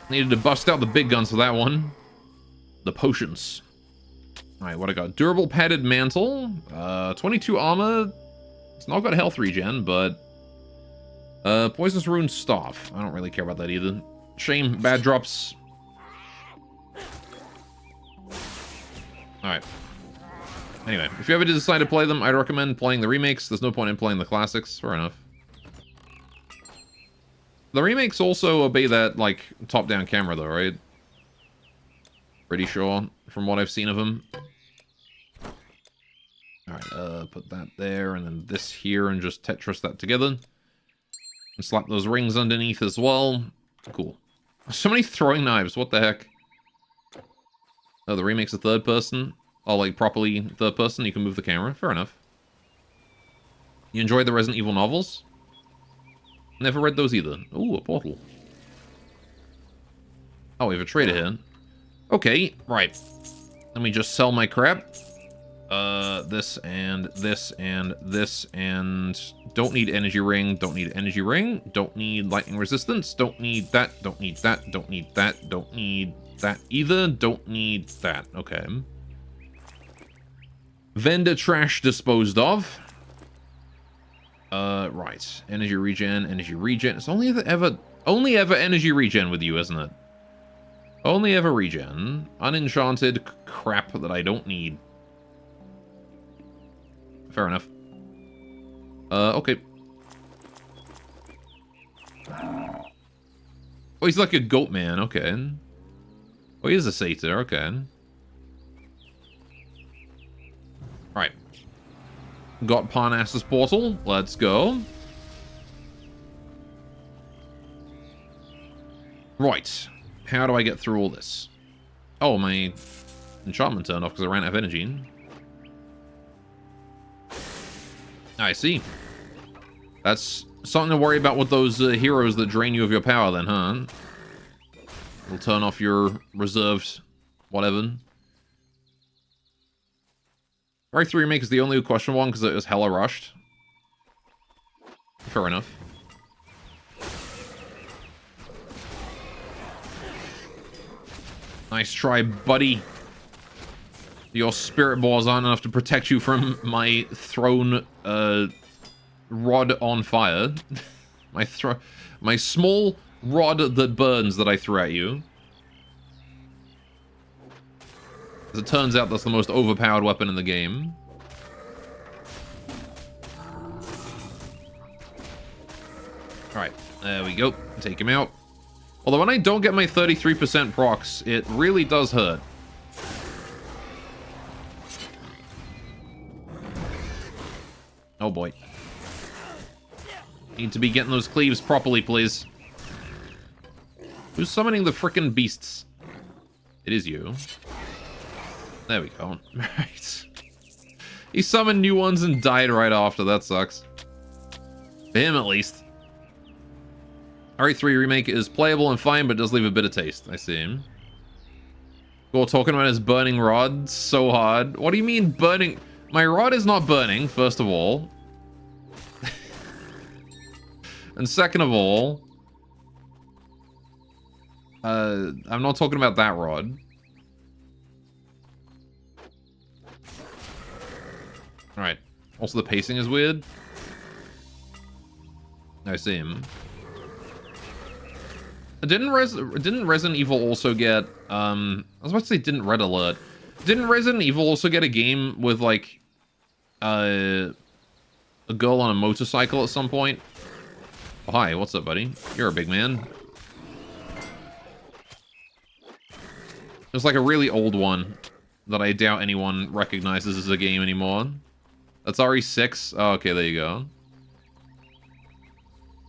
Needed to bust out the big guns for that one. The potions. Alright, what I got? Durable padded mantle. 22 armor. It's not got health regen, but... poisonous rune staff. I don't really care about that either. Shame, bad drops. Alright. Anyway, if you ever decide to play them, I'd recommend playing the remakes. There's no point in playing the classics. Fair enough. The remakes also obey that, like, top-down camera, though, right? Pretty sure, from what I've seen of them. Alright, put that there, and then this here, and just Tetris that together. And slap those rings underneath as well. Cool. So many throwing knives, what the heck? Oh, the remake's a third person? Oh, like, properly third person, you can move the camera? Fair enough. You enjoyed the Resident Evil novels? Never read those either. Ooh, a portal. Oh, we have a trader here. Okay, right. Let me just sell my crap. This and this and this and... Don't need energy ring, don't need energy ring. Don't need lightning resistance, don't need that, don't need that, don't need that, don't need that either. Don't need that, okay. Vendor trash disposed of. Right. Energy regen, energy regen. It's only ever energy regen with you, isn't it? Only ever regen. Unenchanted crap that I don't need. Fair enough. Okay. Oh, he's like a goat man, okay. Oh, he is a satyr, okay. Right. Got Parnassus portal. Let's go. Right. How do I get through all this? Oh, my enchantment turned off because I ran out of energy. I see. That's something to worry about with those heroes that drain you of your power then, huh? Will turn off your reserved whatever. RE3 Remake is the only question one because it was hella rushed. Fair enough. Nice try, buddy. Your spirit balls aren't enough to protect you from my thrown rod on fire. my small rod that burns that I threw at you. As it turns out, that's the most overpowered weapon in the game. Alright, there we go. Take him out. Although when I don't get my 33% procs, it really does hurt. Oh boy. Need to be getting those cleaves properly, please. Who's summoning the frickin' beasts? It is you. There we go. Right. He summoned new ones and died right after. That sucks. For him, at least. RE3 Remake is playable and fine, but does leave a bit of taste. I see him. Gore talking about his burning rod. So hard. What do you mean burning? My rod is not burning, first of all. And second of all, I'm not talking about that rod. Alright. Also, the pacing is weird. I see him. Didn't Resident Evil also get, I was about to say didn't Red Alert. Didn't Resident Evil also get a game with, like, a girl on a motorcycle at some point? Oh, hi, what's up, buddy? You're a big man. There's like a really old one that I doubt anyone recognizes as a game anymore. That's RE6? Oh, okay, there you go.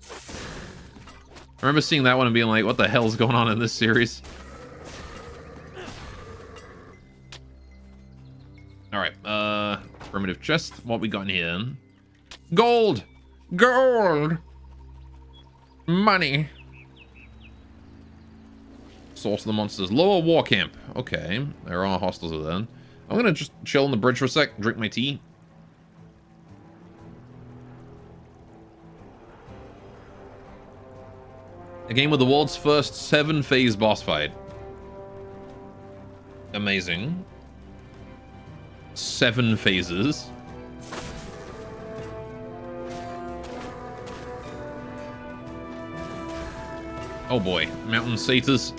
I remember seeing that one and being like, what the hell's going on in this series? Alright, primitive chest. What we got in here? Gold! Gold! Money! Source of the monsters. Lower war camp. Okay, there are hostiles there. I'm gonna just chill on the bridge for a sec, drink my tea. A game with the world's first 7-phase boss fight. Amazing. 7 phases. Oh boy, mountain satyrs.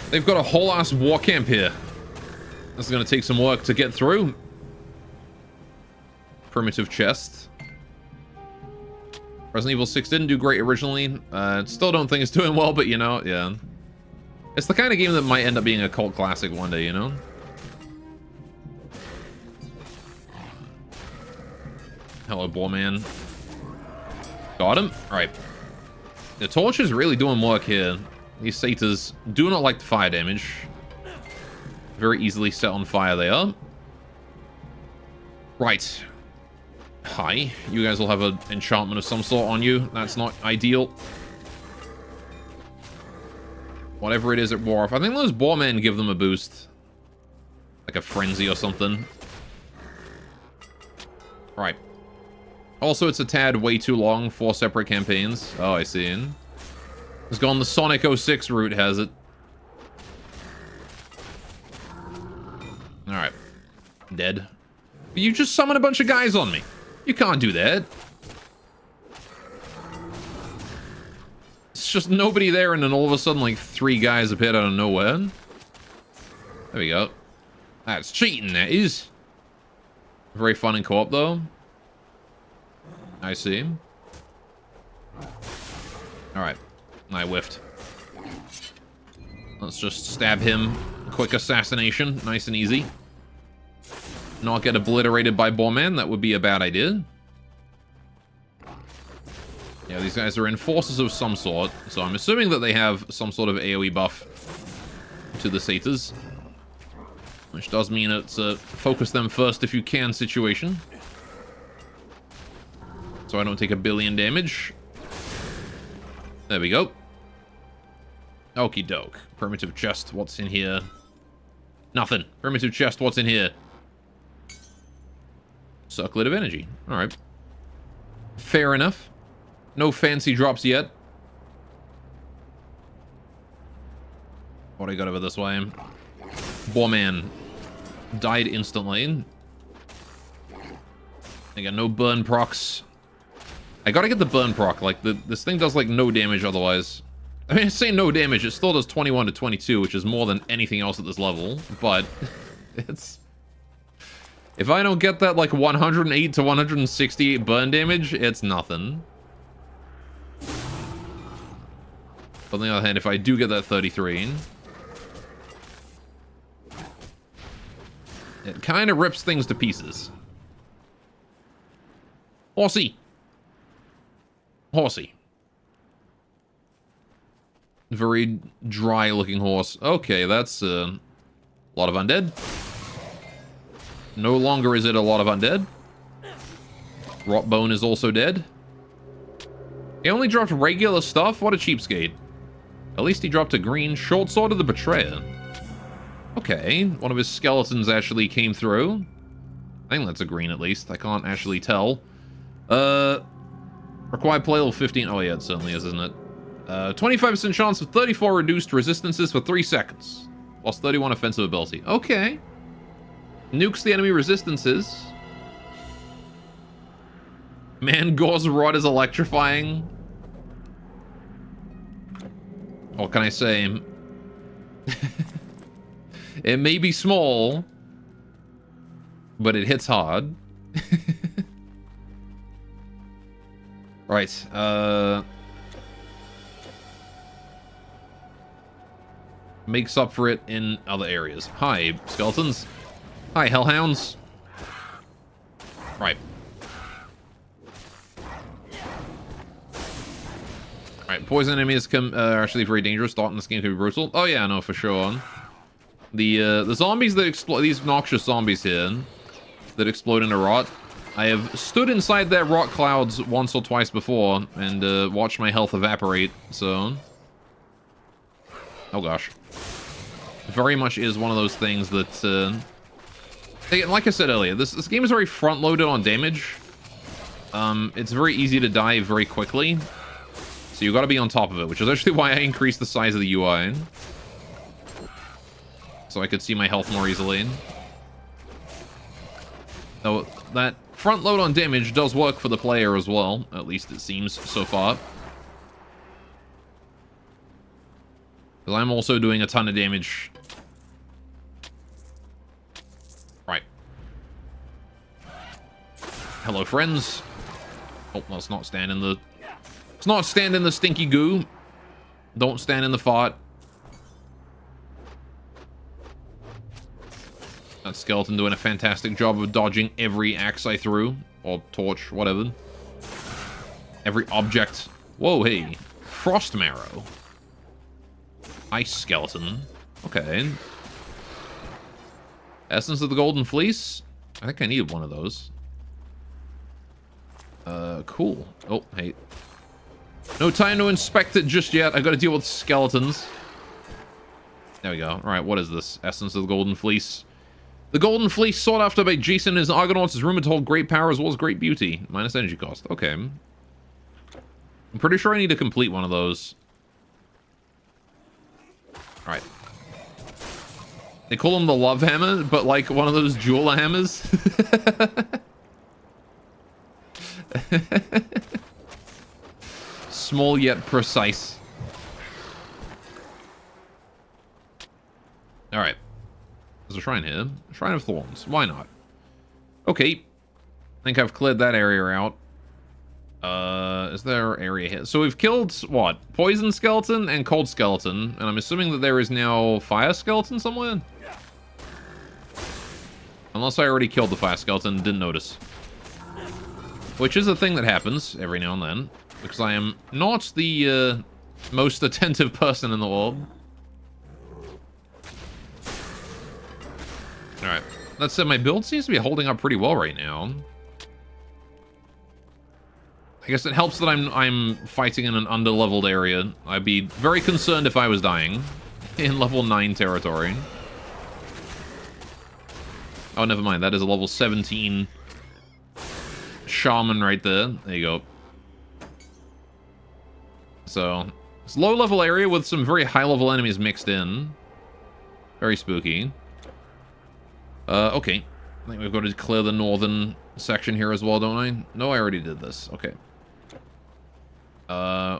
They've got a whole ass war camp here. This is gonna take some work to get through. Primitive chest. Resident Evil 6 didn't do great originally. Still don't think it's doing well, but you know, yeah. It's the kind of game that might end up being a cult classic one day, you know? Hello, Boarman. Got him? Alright. The torch is really doing work here. These satyrs do not like the fire damage. Very easily set on fire they are. Right. Hi. You guys will have an enchantment of some sort on you. That's not ideal. Whatever it is it wore off. I think those boarmen give them a boost. Like a frenzy or something. Right. Also, it's a tad way too long. 4 separate campaigns. Oh, I see. It's gone the Sonic 06 route, has it? Alright. Dead. You just summon a bunch of guys on me. You can't do that. It's just nobody there, and then all of a sudden, like, 3 guys appeared out of nowhere. There we go. That's cheating, that is. Very fun in co-op, though. I see. Alright. I whiffed. Let's just stab him. Quick assassination. Nice and easy. Not get obliterated by Boarman. That would be a bad idea. Yeah, these guys are in forces of some sort. So I'm assuming that they have some sort of AoE buff to the satyrs. Which does mean it's a focus them first if you can situation. So I don't take a billion damage. There we go. Okie doke. Primitive chest, what's in here? Nothing. Primitive chest, what's in here? Circlet of energy. Alright. Fair enough. No fancy drops yet. What do I got over this way? Boarman. Died instantly. I got no burn procs. I gotta get the burn proc. Like, this thing does, like, no damage otherwise. I mean, I say no damage. It still does 21 to 22, which is more than anything else at this level. But it's... If I don't get that, like, 108 to 168 burn damage, it's nothing. On the other hand, if I do get that 33... it kind of rips things to pieces. Horsey! Horsey. Very dry looking horse. Okay, that's a lot of undead. No longer is it a lot of undead. Rotbone is also dead. He only dropped regular stuff? What a cheapskate. At least he dropped a green short sword of the Betrayer. Okay, one of his skeletons actually came through. I think that's a green at least. I can't actually tell. Required play level 15. Oh yeah, it certainly is, isn't it? 25% chance of 34 reduced resistances for 3 seconds. Plus 31 offensive ability. Okay. Nukes the enemy resistances. Mangor's rod is electrifying. What can I say? It may be small, but it hits hard. Right, makes up for it in other areas. Hi, skeletons. Hi, hellhounds. Right. Alright, poison enemies are actually very dangerous. Starting this game can be brutal. Oh yeah, no, for sure. The zombies that explode, these noxious zombies here that explode into rot. I have stood inside their rot clouds once or twice before and watched my health evaporate, so... Oh gosh. Very much is one of those things that... like I said earlier, this game is very front-loaded on damage. It's very easy to die very quickly. So you got to be on top of it, which is actually why I increased the size of the UI. So I could see my health more easily. Though that front load on damage does work for the player as well. At least it seems so far. Because I'm also doing a ton of damage. Right. Hello, friends. Oh, let's not stand in the... Let's not stand in the stinky goo. Don't stand in the fart. That skeleton doing a fantastic job of dodging every axe I threw. Or torch, whatever. Every object. Whoa, hey. Frost marrow. Ice skeleton. Okay. Essence of the Golden Fleece. I think I need one of those. Cool. Oh, hey. No time to inspect it just yet. I gotta deal with skeletons. There we go. Alright, what is this? Essence of the Golden Fleece. The Golden Fleece sought after by Jason and his Argonauts is rumored to hold great power as well as great beauty. Minus energy cost. Okay. I'm pretty sure I need to complete one of those. Alright. They call them the Love Hammer, but like one of those jeweler hammers. Small yet precise. Alright. There's a shrine here. Shrine of Thorns. Why not? Okay. I think I've cleared that area out. Is there an area here? So we've killed, what? Poison skeleton and cold skeleton. And I'm assuming that there is now fire skeleton somewhere? Unless I already killed the fire skeleton and didn't notice. Which is a thing that happens every now and then. Because I am not the most attentive person in the world. Alright. That said, my build seems to be holding up pretty well right now. I guess it helps that I'm fighting in an under-leveled area. I'd be very concerned if I was dying in level 9 territory. Oh, never mind. That is a level 17 shaman right there. There you go. So, it's a low-level area with some very high-level enemies mixed in. Very spooky. Okay. I think we've got to clear the northern section here as well, don't I? No, I already did this. Okay.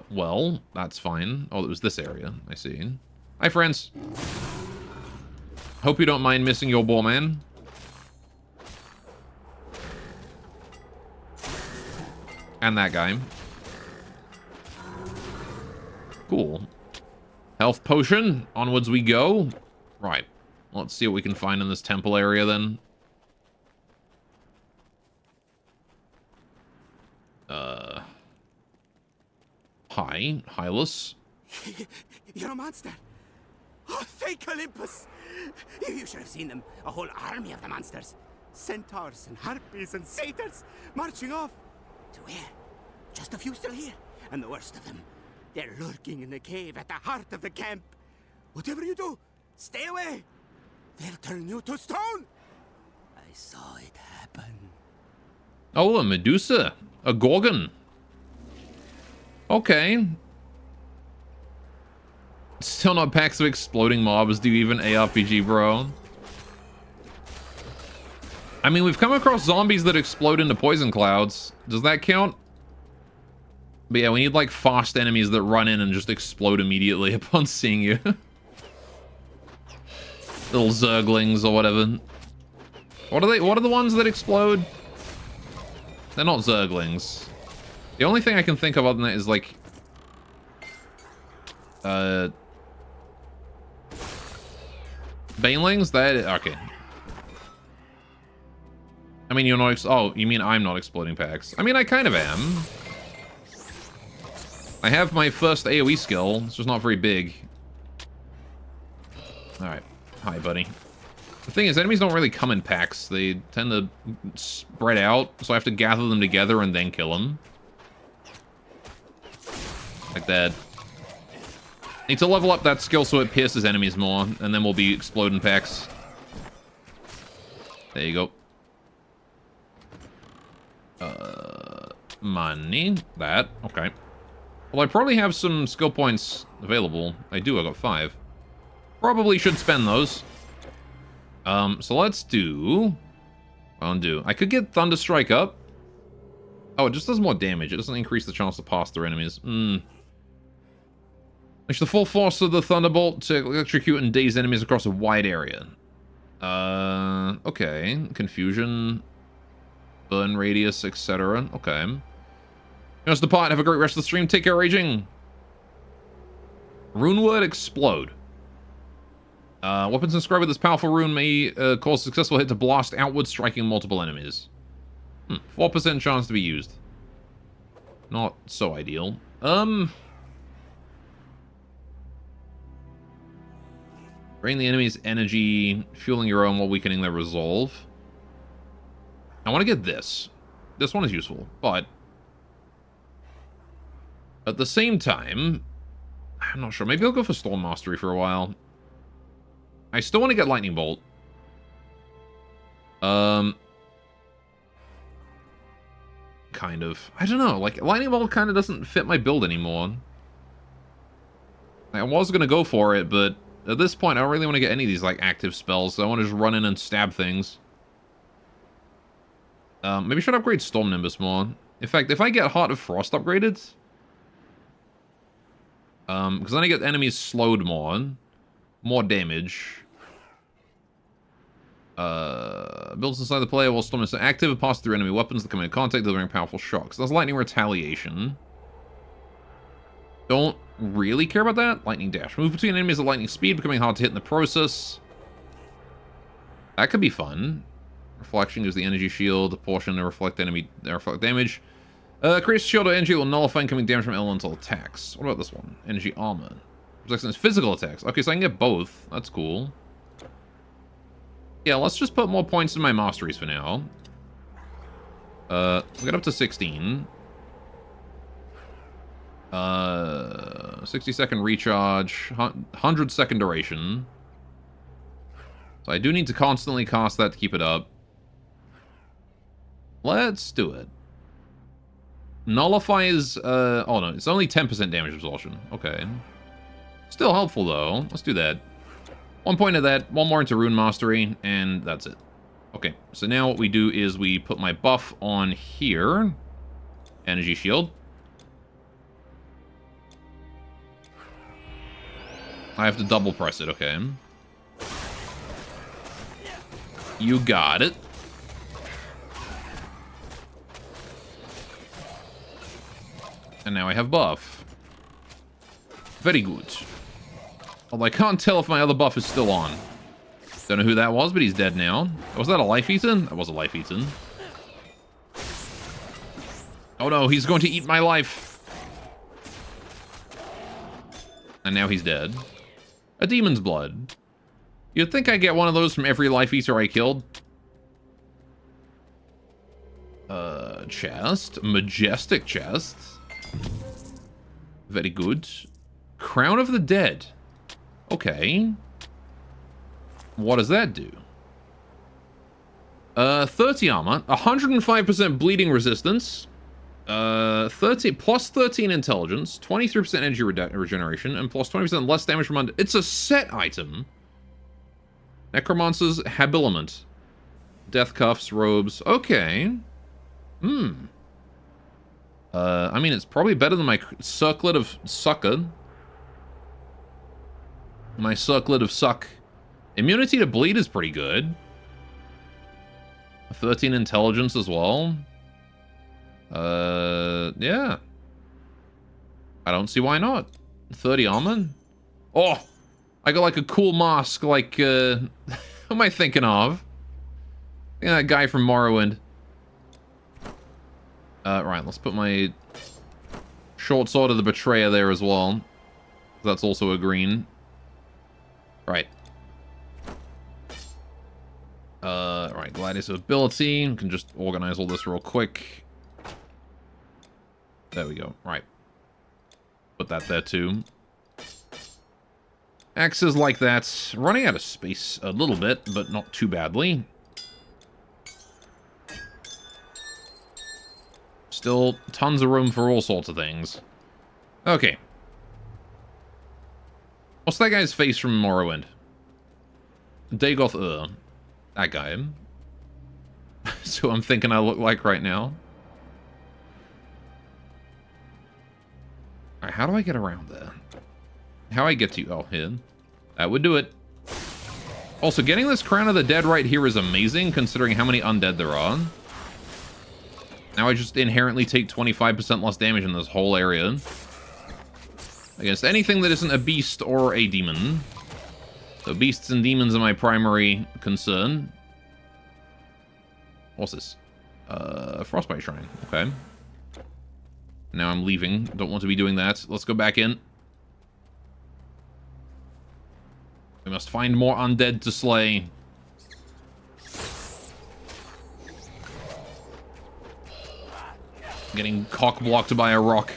Well, that's fine. Oh, it was this area. I see. Hi, friends. Hope you don't mind missing your ball, man. And that guy. Cool. Health potion. Onwards we go. Right. Let's see what we can find in this temple area, then. Hi, Hylas. You're a monster. Oh, fake Olympus. You should have seen them. A whole army of the monsters. Centaurs and harpies and satyrs marching off. To where? Just a few still here. And the worst of them, they're lurking in the cave at the heart of the camp. Whatever you do, stay away. They'll turn you to stone. I saw it happen. Oh, a Medusa. A Gorgon. Okay. Still not packs of exploding mobs. Do you even ARPG, bro? I mean, we've come across zombies that explode into poison clouds. Does that count? But yeah, we need like fast enemies that run in and just explode immediately upon seeing you. Little zerglings or whatever. What are they? What are the ones that explode? They're not zerglings. The only thing I can think of other than that is like banelings. That okay. I mean, you're not. Oh, you mean I'm not exploding packs? I mean, I kind of am. I have my first AoE skill. It's just not very big. All right. Hi, buddy. The thing is, enemies don't really come in packs. They tend to spread out, so I have to gather them together and then kill them. Like that. Need to level up that skill so it pierces enemies more, and then we'll be exploding packs. There you go. Money. That. Okay. Well, I probably have some skill points available. I do, I got 5. Probably should spend those. So let's do... Undo. I could get Thunderstrike up. Oh, it just does more damage. It doesn't increase the chance to pass through enemies. Unleash the full force of the Thunderbolt to electrocute and daze enemies across a wide area. Okay. Confusion. Burn radius, etc. Okay. Just depart. Have a great rest of the stream. Take care, Raging. Rune Word Explode. Weapons inscribed with this powerful rune may cause a successful hit to blast outward, striking multiple enemies. 4% chance to be used. Not so ideal. Drain the enemy's energy, fueling your own while weakening their resolve. I want to get this. This one is useful, but at the same time, I'm not sure. Maybe I'll go for Storm Mastery for a while. I still want to get Lightning Bolt. Kind of. I don't know. Like, Lightning Bolt kind of doesn't fit my build anymore. I was going to go for it, but at this point, I don't really want to get any of these, like, active spells. So I want to just run in and stab things. Maybe I should upgrade Storm Nimbus more. In fact, if I get Heart of Frost upgraded... because then I get enemies slowed more. More damage. Builds inside the player while Storm is active and pass through enemy weapons that come in contact, delivering powerful shocks. That's Lightning Retaliation. Don't really care about that. Lightning Dash. Move between enemies at lightning speed, becoming hard to hit in the process. That could be fun. Reflection gives the energy shield a portion to reflect damage. Creates a shield or energy will nullify incoming damage from elemental attacks. What about this one? Energy armor. Protects against physical attacks. Okay, so I can get both. That's cool. Yeah, let's just put more points in my masteries for now. We'll get up to 16. 60-second recharge. 100-second duration. So I do need to constantly cast that to keep it up. Let's do it. Nullifies, oh no, it's only 10% damage absorption. Okay. Still helpful though. Let's do that. 1 point of that, 1 more into Rune Mastery, and that's it. Okay, so now what we do is we put my buff on here. Energy shield. I have to double press it, okay. You got it. And now I have buff. Very good. Although I can't tell if my other buff is still on. Don't know who that was, but he's dead now. Was that a Life Eaten? That was a Life Eaten. Oh no, he's going to eat my life. And now he's dead. A Demon's Blood. You'd think I'd get one of those from every Life Eater I killed. Chest. Majestic chest. Very good. Crown of the Dead. Okay. What does that do? 30 armor, 105% bleeding resistance, 13 intelligence, 23% energy regeneration, and plus 20% less damage from under. It's a set item. Necromancer's habiliment. Death cuffs, robes. Okay. I mean, it's probably better than my circlet of sucker. My circlet of suck. Immunity to bleed is pretty good. 13 intelligence as well. Yeah. I don't see why not. 30 armor. Oh, I got like a cool mask. Like, who am I thinking of? Yeah, that guy from Morrowind. Right, let's put my short sword of the Betrayer there as well. That's also a green. Right. Right, Gladius ability. We can just organize all this real quick. There we go. Right. Put that there too. Axes like that. Running out of space a little bit, but not too badly. Still tons of room for all sorts of things. Okay. What's that guy's face from Morrowind? Dagoth that guy. That's who I'm thinking I look like right now. Alright, how do I get around there? How do I get to you? Oh, here. That would do it. Also, getting this Crown of the Dead right here is amazing, considering how many undead there are. Now I just inherently take 25% less damage in this whole area. Against anything that isn't a beast or a demon. So beasts and demons are my primary concern. What's this? Frostbite Shrine. Okay. Now I'm leaving. Don't want to be doing that. Let's go back in. We must find more undead to slay. Getting cock-blocked by a rock.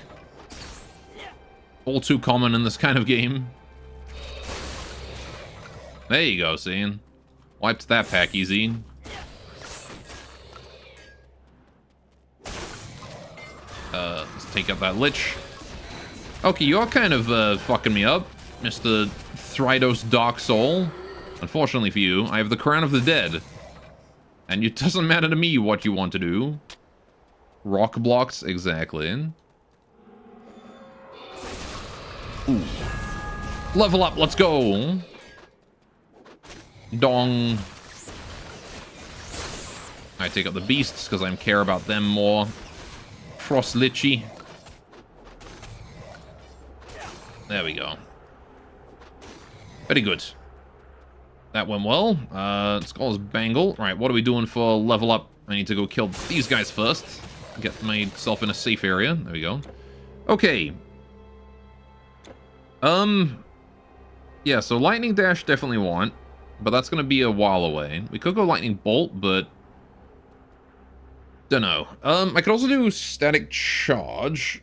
All too common in this kind of game. There you go, see? Wiped that pack easy. Let's take out that Lich. Okay, you're kind of fucking me up, Mr. Thrydos Dark Soul. Unfortunately for you, I have the Crown of the Dead. And it doesn't matter to me what you want to do. Rock blocks, exactly. Ooh. Level up, let's go. Dong. I take out the beasts because I care about them more. Frost Lichy. There we go. Very good. That went well. Scholar's Bangle. Right, what are we doing for level up? I need to go kill these guys first. Get myself in a safe area. There we go. Okay. Yeah, so Lightning Dash definitely want. But that's going to be a while away. We could go Lightning Bolt, but... don't know. I could also do Static Charge.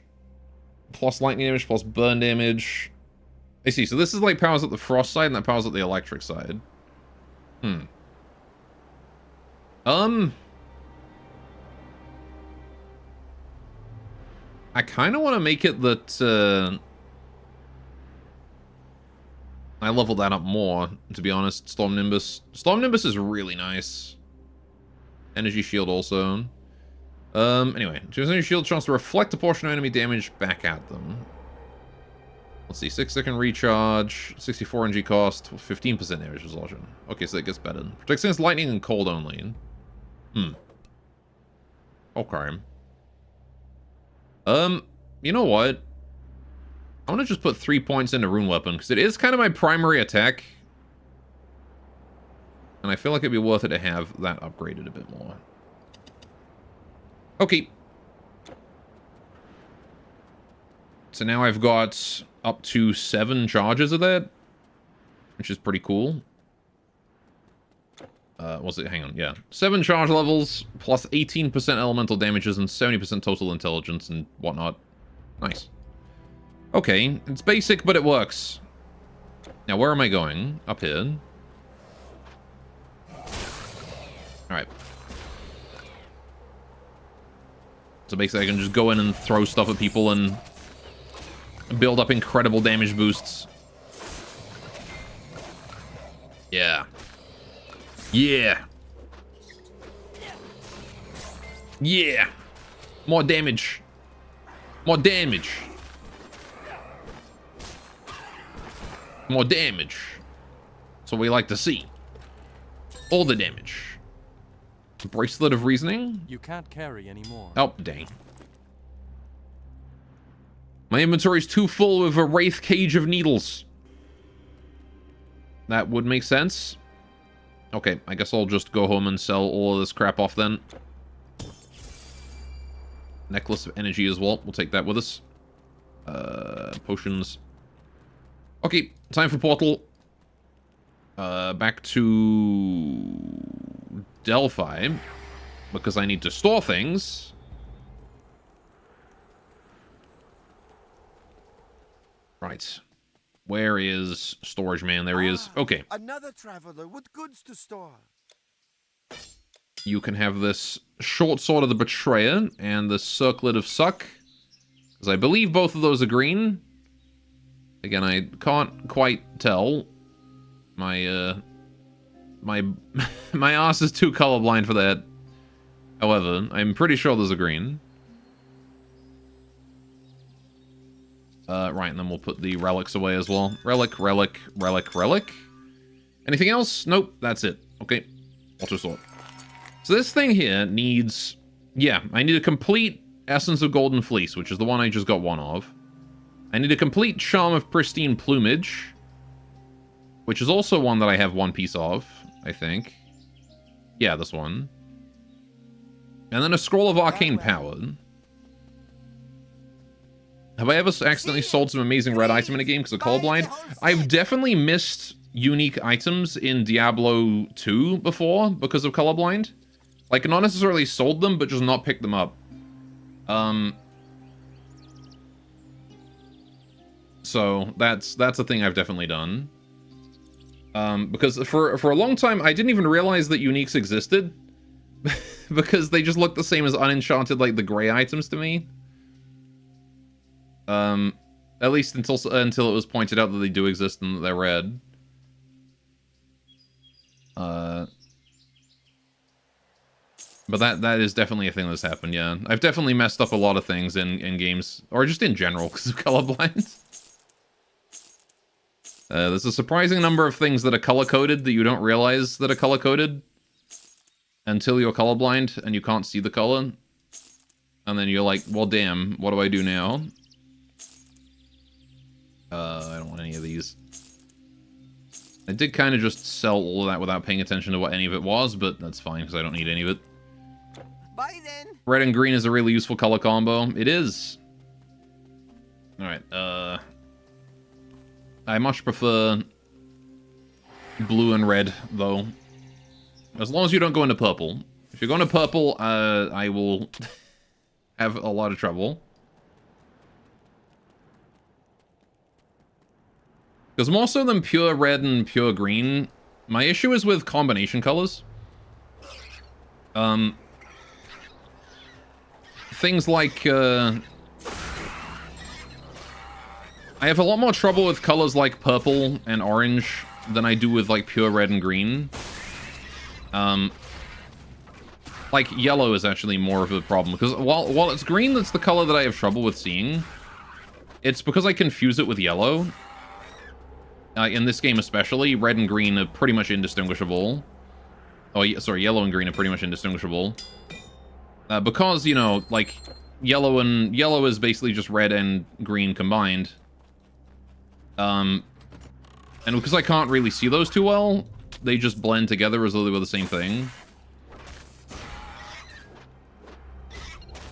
Plus lightning damage, plus burn damage. I see, so this is like powers at the frost side, and that powers at the electric side. I kind of want to make it that, I level that up more, to be honest. Storm Nimbus. Storm Nimbus is really nice. Energy Shield also. Anyway, choose any shield chance to reflect a portion of enemy damage back at them. Let's see, 6-second recharge, 64 NG cost, 15% damage resolution. Okay, so that gets better. Protects against lightning and cold only. Okay. You know what? I'm gonna just put 3 points into Rune Weapon, because it is kind of my primary attack. And I feel like it'd be worth it to have that upgraded a bit more. Okay. So now I've got up to 7 charges of that, which is pretty cool. What's it? Hang on, yeah. 7 charge levels, plus 18% elemental damages and 70% total intelligence and whatnot. Nice. Okay, it's basic, but it works. Now, where am I going? Up here. Alright. So basically I can just go in and throw stuff at people and build up incredible damage boosts. Yeah. Yeah. Yeah. More damage. More damage. More damage. That's what we like to see. All the damage. Bracelet of Reasoning? You can't carry anymore. Oh, dang. My inventory's too full with a Wraith Cage of Needles. That would make sense. Okay, I guess I'll just go home and sell all of this crap off then. Necklace of Energy as well. We'll take that with us. Potions. Okay, time for Portal. Back to Delphi, because I need to store things. Right. Where is Storage Man? There he is. Okay. Another traveler with goods to store. You can have this Short Sword of the Betrayer and the Circlet of Suck. Because I believe both of those are green. Again, I can't quite tell. My my ass is too colorblind for that. However, I'm pretty sure those are green. Right, and then we'll put the relics away as well. Relic, relic, relic, relic. Anything else? Nope, that's it. Okay, auto sort. So this thing here needs... Yeah, I need a complete Essence of Golden Fleece, which is the one I just got one of. I need a complete Charm of Pristine Plumage, which is also one that I have one piece of, I think. Yeah, this one. And then a Scroll of Arcane Power. Have I ever accidentally sold some amazing red item in a game because of colorblind? I've definitely missed unique items in Diablo 2 before because of colorblind. Like, not necessarily sold them, but just not picked them up. So that's a thing I've definitely done. Because for a long time, I didn't even realize that uniques existed. Because they just look the same as unenchanted, like, the gray items to me. At least until it was pointed out that they do exist and that they're red. But that is definitely a thing that's happened, yeah. I've definitely messed up a lot of things in games, or just in general, because of colorblind. There's a surprising number of things that are color-coded that you don't realize that are color-coded until you're colorblind and you can't see the color. And then you're like, well, damn, what do I do now? I don't want any of these. I did kind of just sell all of that without paying attention to what any of it was, but that's fine because I don't need any of it. Bye then. Red and green is a really useful color combo. It is. Alright, I much prefer blue and red, though. As long as you don't go into purple. If you're going to purple, I will have a lot of trouble. Because more so than pure red and pure green, my issue is with combination colors. Things like, I have a lot more trouble with colors like purple and orange than I do with, like, pure red and green. Like, yellow is actually more of a problem, because while it's green that's the color that I have trouble with seeing, it's because I confuse it with yellow. In this game especially, red and green are pretty much indistinguishable. Oh, sorry, yellow and green are pretty much indistinguishable. Because, you know, like, yellow is basically just red and green combined. And because I can't really see those too well, they just blend together as though they were the same thing.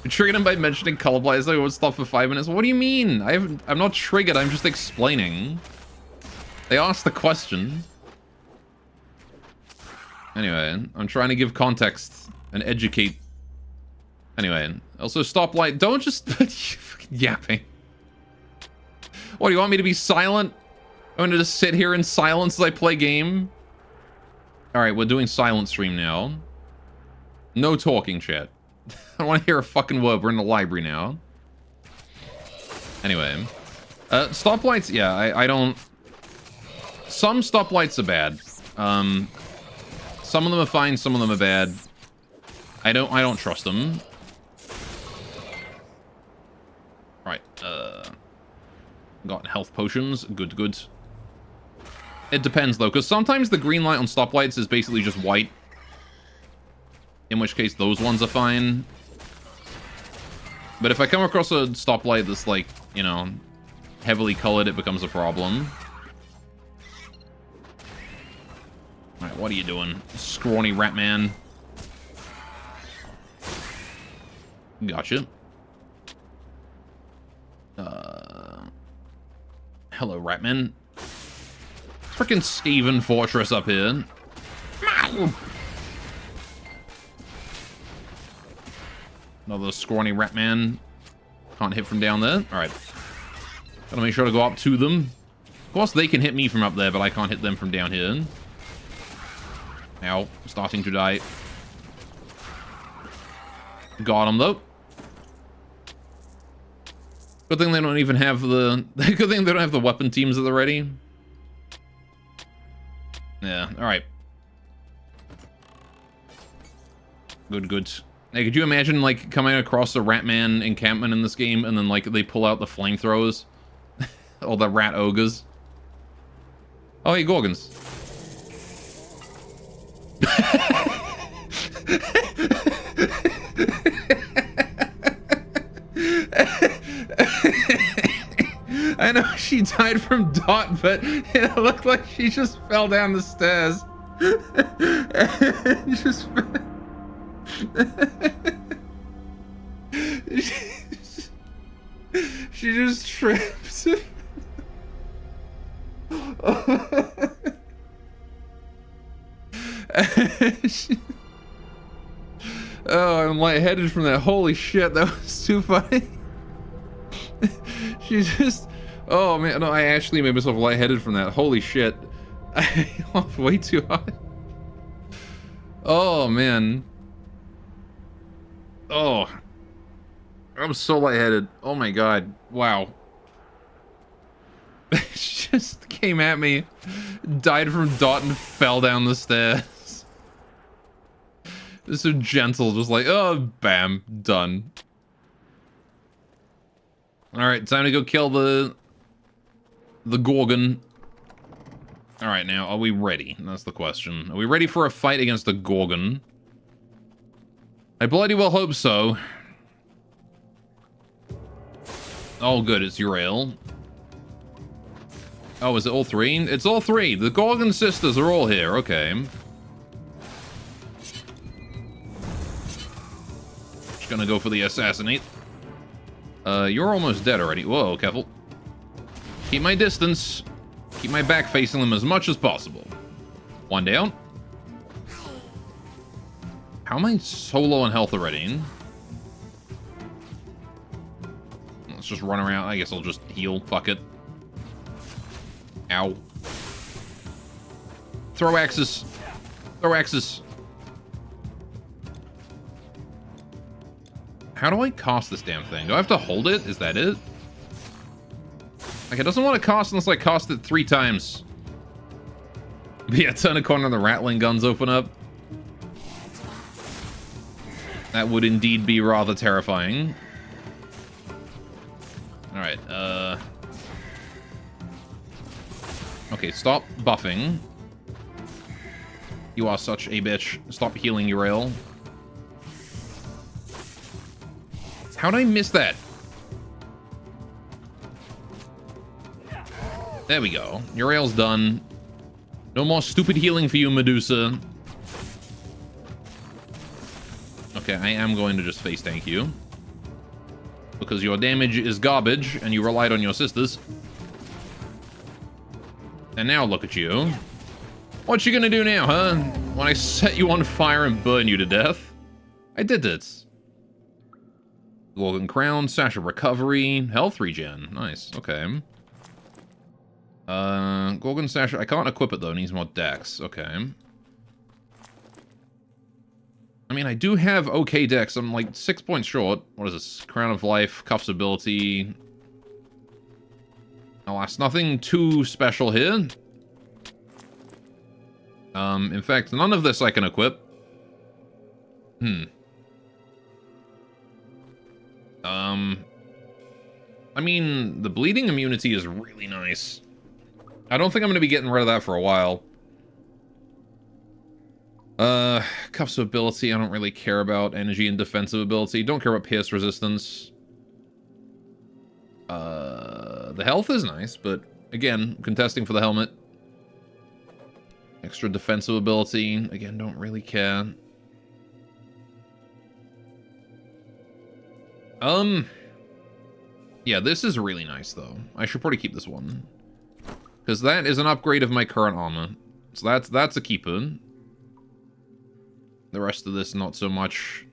You triggered him by mentioning colorblind. I would stop for 5 minutes. What do you mean? I'm not triggered. I'm just explaining. They asked the question. Anyway, I'm trying to give context and educate. Anyway, also stoplight. Don't just fucking yapping. What, do you want me to be silent? I'm gonna just sit here in silence as I play game? Alright, we're doing silent stream now. No talking, chat. I don't want to hear a fucking word. We're in the library now. Anyway. Stoplights, yeah, I don't... Some stoplights are bad. Some of them are fine, some of them are bad. I don't trust them. Right, got health potions. Good, good. It depends, though, because sometimes the green light on stoplights is basically just white. In which case, those ones are fine. But if I come across a stoplight that's, like, you know, heavily colored, it becomes a problem. Alright, what are you doing? Scrawny rat man. Gotcha. Hello, Ratman. Frickin' Skaven Fortress up here. Another scrawny Ratman. Can't hit from down there. Alright. Gotta make sure to go up to them. Of course, they can hit me from up there, but I can't hit them from down here. Ow. Starting to die. Got him, though. Good thing they don't even have the... Good thing they don't have the weapon teams at the ready. Yeah, alright. Good, good. Hey, could you imagine, like, coming across the Ratman encampment in this game, and then, like, they pull out the flamethrowers? All the rat ogres. Oh, hey, Gorgons. I know she died from Dot, but it looked like she just fell down the stairs. Just... she just tripped. Oh, I'm lightheaded from that. Holy shit, that was too funny. She just... Oh man, no, I actually made myself lightheaded from that. Holy shit. I laughed way too hard. Oh man. Oh. I'm so lightheaded. Oh my god. Wow. She just came at me, died from Dot and fell down the stairs. Just so gentle, just like, oh, bam, done. Alright, time to go kill the Gorgon. Alright, now, are we ready? That's the question. Are we ready for a fight against the Gorgon? I bloody well hope so. Oh, good, it's Urael. Oh, is it all three? It's all three. The Gorgon sisters are all here. Okay. Just gonna go for the assassinate. You're almost dead already. Whoa, careful. Keep my distance. Keep my back facing them as much as possible. One down. How am I so low on health already? Let's just run around. I guess I'll just heal. Fuck it. Ow. Throw axes. Throw axes. How do I cast this damn thing? Do I have to hold it? Is that it? Like, it doesn't want to cast unless I cast it 3 times. Yeah, turn a corner and the Ratling guns open up. That would indeed be rather terrifying. Alright, okay, stop buffing. You are such a bitch. Stop healing, Urael. How did I miss that? There we go. Urael's done. No more stupid healing for you, Medusa. Okay, I am going to just face tank you. Because your damage is garbage, and you relied on your sisters. And now look at you. What you gonna do now, huh? When I set you on fire and burn you to death? I did it. Gorgon Crown, Sash of Recovery, Health Regen. Nice, okay. Gorgon Sash, I can't equip it though, it needs more dex. Okay. I mean, I do have okay dex. I'm like 6 points short. What is this? Crown of Life, Cuff's ability. Alas, nothing too special here. In fact, none of this I can equip. I mean, the bleeding immunity is really nice. I don't think I'm going to be getting rid of that for a while. Cuff's ability, I don't really care about. Energy and defensive ability. Don't care about pierce resistance. The health is nice, but again, contesting for the helmet. Extra defensive ability. Again, don't really care. Yeah, this is really nice, though. I should probably keep this one. Because that is an upgrade of my current armor. So that's a keeper. The rest of this, not so much.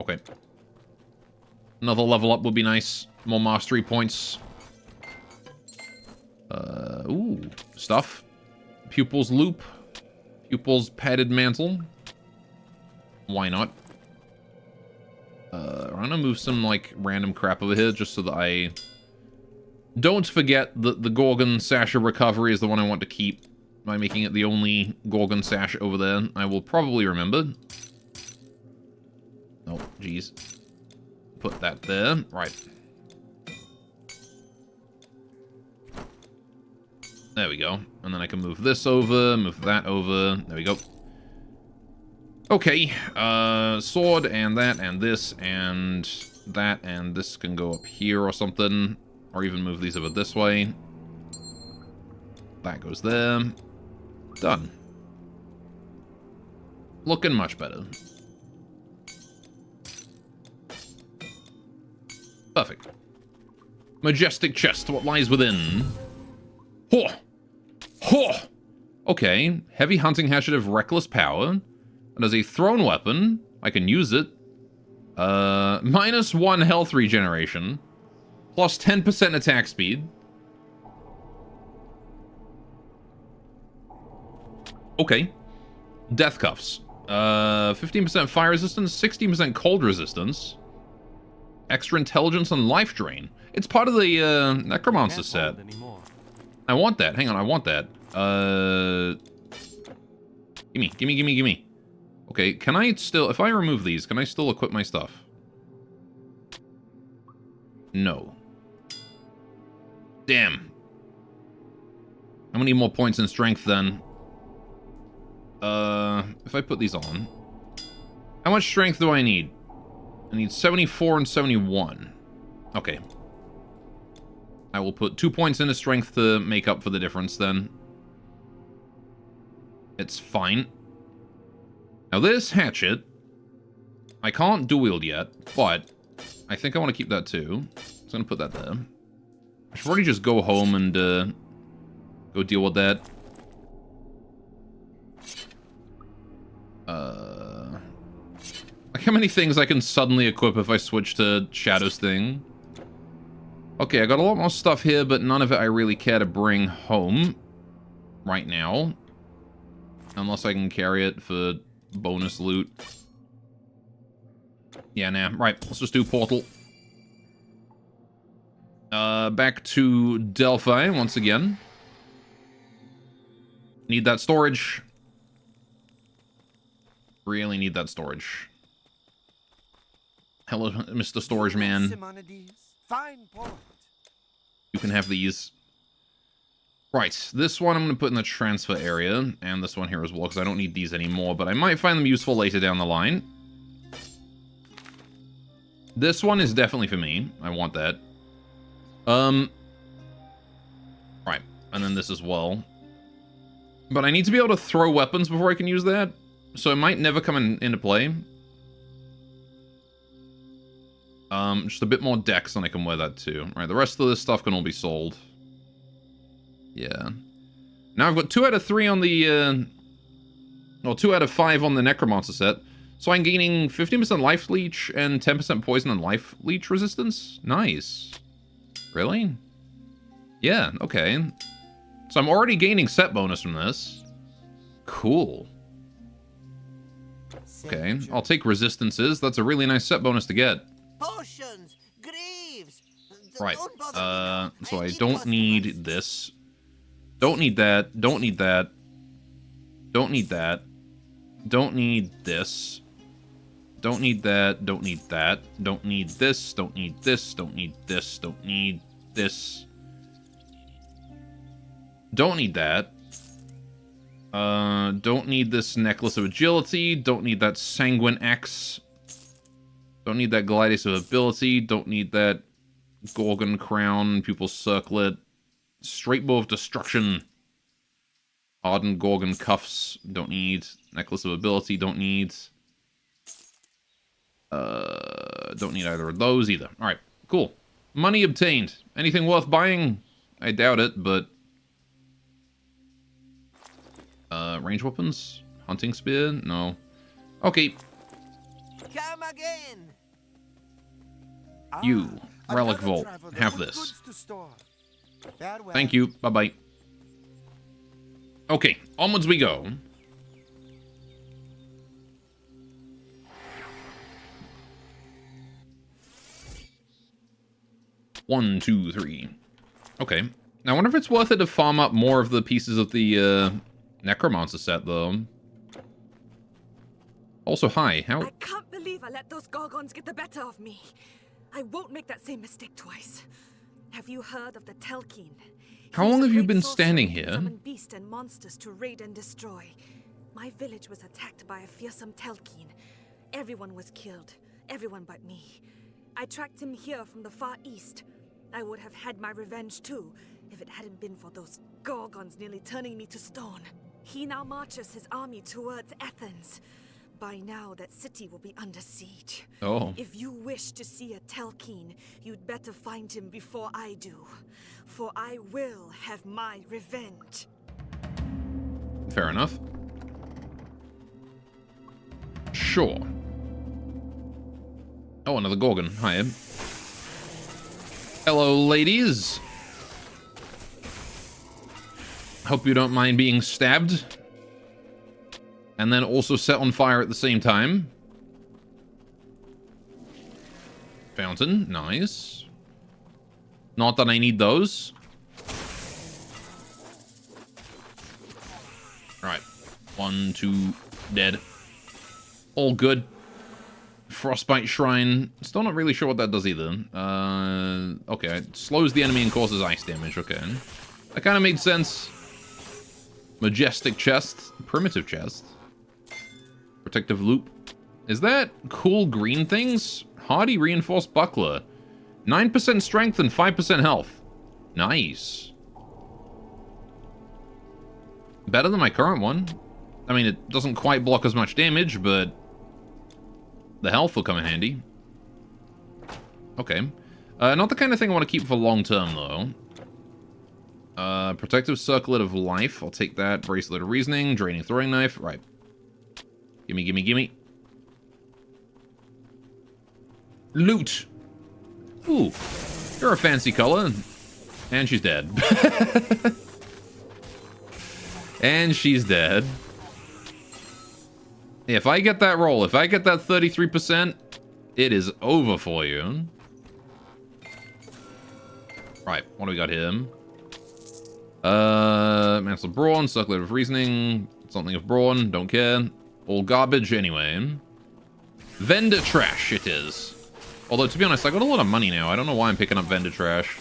Okay. Another level up would be nice. More mastery points. Ooh, stuff. Pupil's loop. Pupil's padded mantle. Why not? I'm gonna move some, like, random crap over here just so that I don't forget that the Gorgon Sasha recovery is the one I want to keep by making it the only Gorgon Sash over there. I will probably remember. Oh, jeez. Put that there. Right. There we go. And then I can move this over, move that over. There we go. Okay. Sword and that and this and that and this can go up here or something. Or even move these over this way. That goes there. Done. Looking much better. Perfect. Majestic chest, what lies within? Ho! Ho! Okay, heavy hunting hatchet of reckless power. And as a thrown weapon, I can use it. -1 health regeneration. Plus 10% attack speed. Okay. Death cuffs. 15% fire resistance, 16% cold resistance. Extra intelligence and life drain. It's part of the Necromancer set. I want that. Hang on, I want that. Gimme. Okay, can I still... If I remove these, can I still equip my stuff? No. Damn. How many more points in strength then? If I put these on... How much strength do I need? I need 74 and 71. Okay. I will put 2 points into strength to make up for the difference then. It's fine. Now this hatchet, I can't dual wield yet, but I think I want to keep that too. So I'm going to put that there. I should probably just go home and go deal with that. Like how many things I can suddenly equip if I switch to Shadow's thing. Okay, I got a lot more stuff here, but none of it I really care to bring home right now. Unless I can carry it for bonus loot. Yeah, nah. Right, let's just do Portal. Back to Delphi once again. Need that storage. Really need that storage. Hello, Mr. Storage Man. Fine point. You can have these. Right, this one I'm going to put in the transfer area, and this one here as well, because I don't need these anymore, but I might find them useful later down the line. This one is definitely for me. I want that. Right, and then this as well. But I need to be able to throw weapons before I can use that, so it might never come into play. Just a bit more dex and I can wear that too. Right, the rest of this stuff can all be sold. Yeah. Now I've got 2 out of 3 on the, well, 2 out of 5 on the Necromancer set. So I'm gaining 15% life leech and 10% poison and life leech resistance. Nice. Really? Yeah, okay. So I'm already gaining set bonus from this. Cool. Okay, I'll take resistances. That's a really nice set bonus to get. Potions, greaves. Right. So I don't need this. Don't need that. Don't need that. Don't need that. Don't need this. Don't need that. Don't need that. Don't need this. Don't need this. Don't need this. Don't need this. Don't need that. Don't need this Necklace of Agility. Don't need that Sanguine Axe. Don't need that Gladius of Ability. Don't need that Gorgon Crown, Pupil Circlet. Straight Bow of Destruction. Hardened Gorgon Cuffs. Don't need. Necklace of Ability. Don't need. Don't need either of those either. Alright, cool. Money obtained. Anything worth buying? I doubt it, but... range weapons? Hunting spear? No. Okay. Come again. You, Relic Vault, have this. Thank you. Bye-bye. Okay, onwards we go. 1, 2, 3. Okay. Now, I wonder if it's worth it to farm up more of the pieces of the Necromancer set, though. Also, hi. How... I can't believe I let those Gorgons get the better of me. I won't make that same mistake twice. Have you heard of the Telkine? How long have you been standing here? Summon beasts and monsters to raid and destroy. My village was attacked by a fearsome Telkine. Everyone was killed. Everyone but me. I tracked him here from the far east. I would have had my revenge too, if it hadn't been for those Gorgons nearly turning me to stone. He now marches his army towards Athens. By now, that city will be under siege. Oh. If you wish to see a Telkine, you'd better find him before I do. For I will have my revenge. Fair enough. Sure. Oh, another Gorgon. Hi. Hello, ladies. Hope you don't mind being stabbed. And then also set on fire at the same time. Fountain. Nice. Not that I need those. Alright. 1, 2, dead. All good. Frostbite Shrine. Still not really sure what that does either. Okay. It slows the enemy and causes ice damage. Okay. That kind of made sense. Majestic chest. Primitive chest. Protective loop. Is that cool green things? Hardy reinforced buckler. 9% strength and 5% health. Nice. Better than my current one. I mean, it doesn't quite block as much damage, but the health will come in handy. Okay. Not the kind of thing I want to keep for long term, though. Protective Circlet of Life. I'll take that. Bracelet of Reasoning. Draining Throwing Knife. Right. Gimme, gimme, gimme. Loot. Ooh. You're a fancy color. And she's dead. And she's dead. Yeah, if I get that roll, if I get that 33%, it is over for you. Right, what do we got here? Mantle of Brawn, Circlet of Reasoning, something of Brawn, don't care. All garbage anyway. Vendor trash it is. Although, to be honest, I got a lot of money now. I don't know why I'm picking up vendor trash.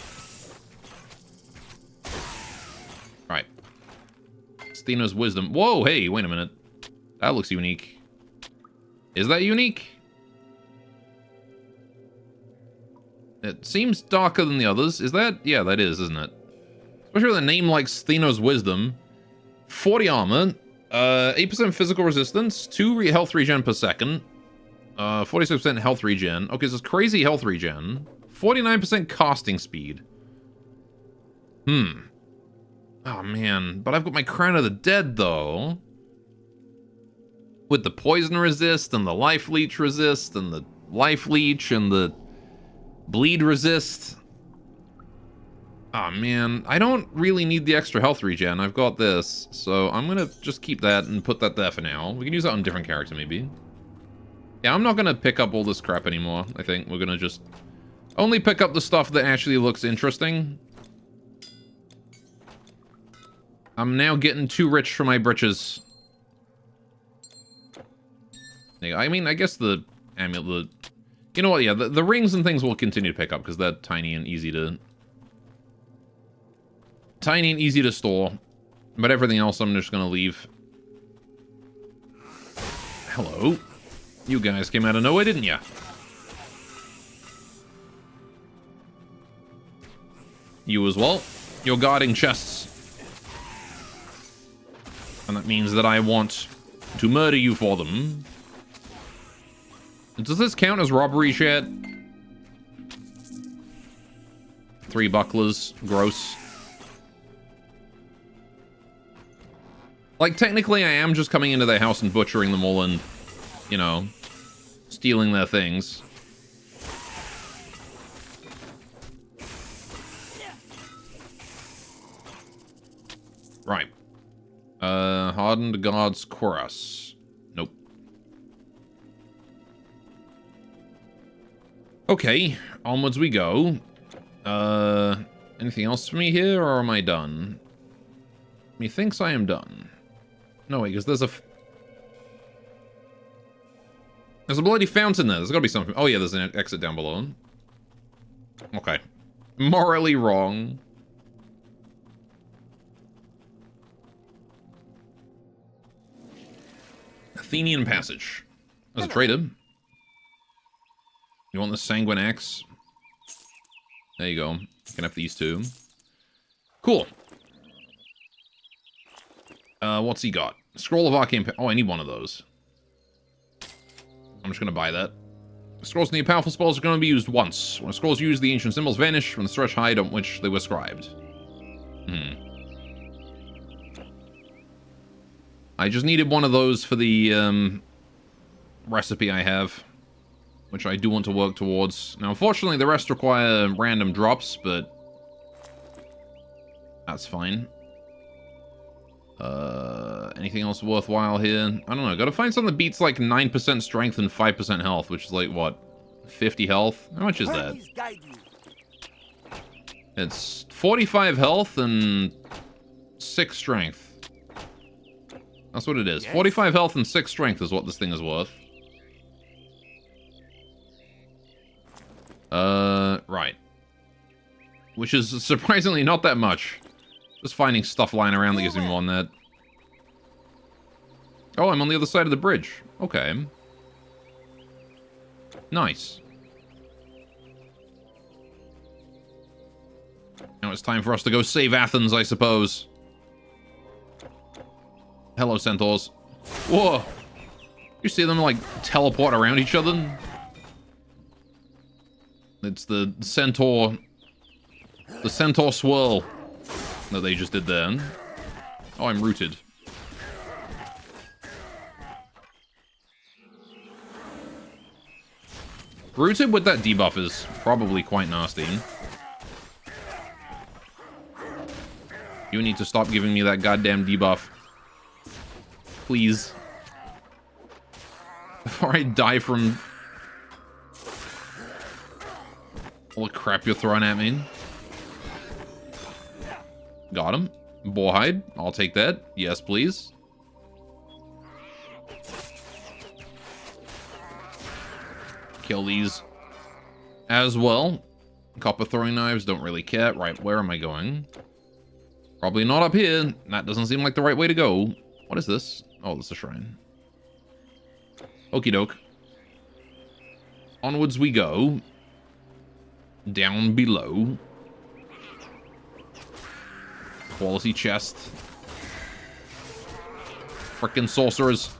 Right. Stheno's Wisdom. Whoa, hey, wait a minute. That looks unique. Is that unique? It seems darker than the others. Is that? Yeah, that is, isn't it? Especially with a name like Stheno's Wisdom. 40 armor. 8% physical resistance. 2 health regen per second. 46% health regen. Okay, so it's crazy health regen. 49% casting speed. Oh, man. But I've got my Crown of the Dead, though. With the poison resist, and the life leech resist, and the life leech, and the bleed resist. Oh, man. I don't really need the extra health regen. I've got this. So I'm going to just keep that and put that there for now. We can use that on a different character, maybe. Yeah, I'm not going to pick up all this crap anymore. I think we're going to just only pick up the stuff that actually looks interesting. I'm now getting too rich for my britches. I mean, I guess the amulet... You know what, yeah, the rings and things will continue to pick up because they're tiny and easy to... Tiny and easy to store. But everything else I'm just going to leave. Hello. You guys came out of nowhere, didn't ya? You as well. You're guarding chests. And that means that I want to murder you for them. Does this count as robbery yet? 3 bucklers. Gross. Like, technically I am just coming into their house and butchering them all and, you know, stealing their things. Right. Hardened God's Chorus. Nope. Okay, onwards we go. Anything else for me here, or am I done? Methinks I am done. No, wait, because there's a bloody fountain there. There's gotta be something. Oh yeah, there's an exit down below. Okay. Morally wrong. Athenian Passage. There's a trader. You want the Sanguine Axe? There you go. You can have these two. Cool. What's he got? Scroll of Arcane... Oh, I need one of those. I'm just gonna buy that. Scrolls near powerful spells are going to be used once. When scrolls used, the ancient symbols vanish from the stretch height on which they were scribed. I just needed one of those for the recipe I have, which I do want to work towards. Now, unfortunately, the rest require random drops, but that's fine. Anything else worthwhile here? I don't know. Gotta find something that beats like 9% strength and 5% health, which is like, what, 50 health? How much is that? It's 45 health and 6 strength. That's what it is. 45 health and 6 strength is what this thing is worth. Right. Which is surprisingly not that much. Just finding stuff lying around that gives me more than that. Oh, I'm on the other side of the bridge. Okay. Nice. Now it's time for us to go save Athens, I suppose. Hello, centaurs. Whoa! You see them, like, teleport around each other? It's the centaur swirl that they just did there. Oh, I'm rooted. Rooted with that debuff is probably quite nasty. You need to stop giving me that goddamn debuff. Please. Before I die from all the crap you're throwing at me. Got him. Boarhide. I'll take that. Yes, please. Kill these as well. Copper throwing knives. Don't really care. Right, where am I going? Probably not up here. That doesn't seem like the right way to go. What is this? Oh, this is a shrine. Okie doke. Onwards we go. Down below. Quality chest. Frickin' sorcerers.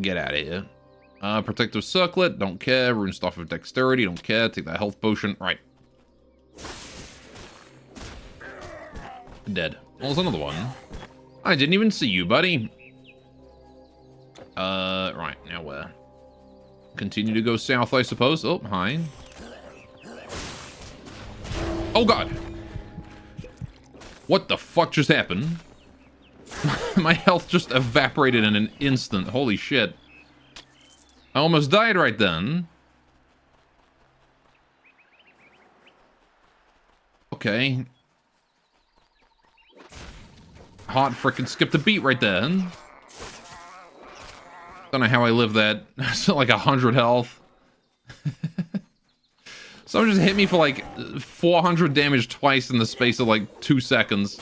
Get out of here. Protective circlet, don't care. Rune staff of dexterity, don't care. Take that health potion. Right. Dead. Oh, there's another one. I didn't even see you, buddy. Right, now where? Continue to go south, I suppose. Oh, hi. Oh, God. What the fuck just happened? My health just evaporated in an instant. Holy shit. I almost died right then. Okay. Hot frickin' skipped a beat right there. Don't know how I lived that. It's like 100 health. Someone just hit me for like 400 damage twice in the space of like 2 seconds.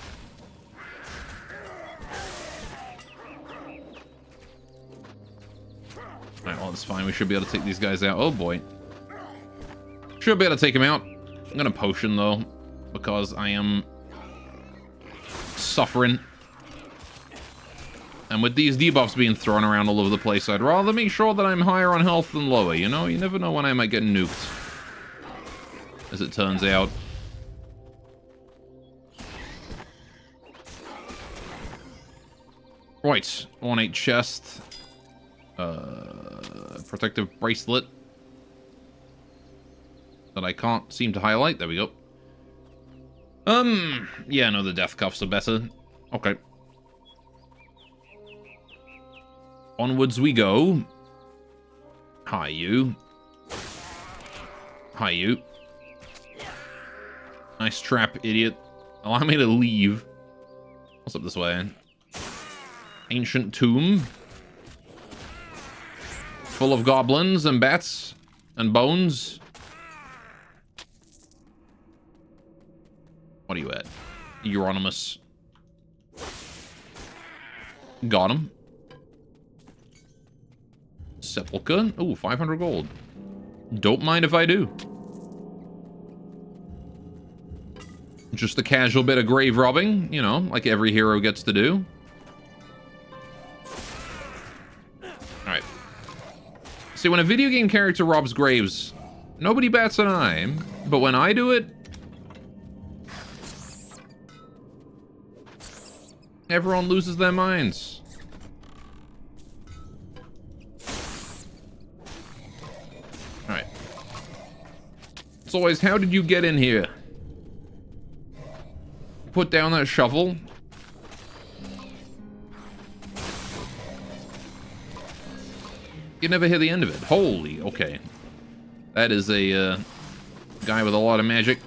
Alright, well, that's fine. We should be able to take these guys out. Oh, boy. Should be able to take him out. I'm gonna potion, though, because I am suffering. And with these debuffs being thrown around all over the place, I'd rather make sure that I'm higher on health than lower, you know? You never know when I might get nuked. As it turns out. Right, ornate chest. Protective bracelet. That I can't seem to highlight. There we go. Yeah, no, the death cuffs are better. Okay. Onwards we go. Hi, you. Hi, you. Nice trap, idiot. Allow me to leave. What's up this way? Ancient tomb. Full of goblins and bats and bones. What are you at? Euronymous. Got him. Sepulchre. Ooh, 500 gold. Don't mind if I do. Just a casual bit of grave robbing, you know, like every hero gets to do. Alright. See, when a video game character robs graves, nobody bats an eye. But when I do it, everyone loses their minds. Alright. It's always, how did you get in here? Put down that shovel. You never hear the end of it. Holy, okay. That is a guy with a lot of magic.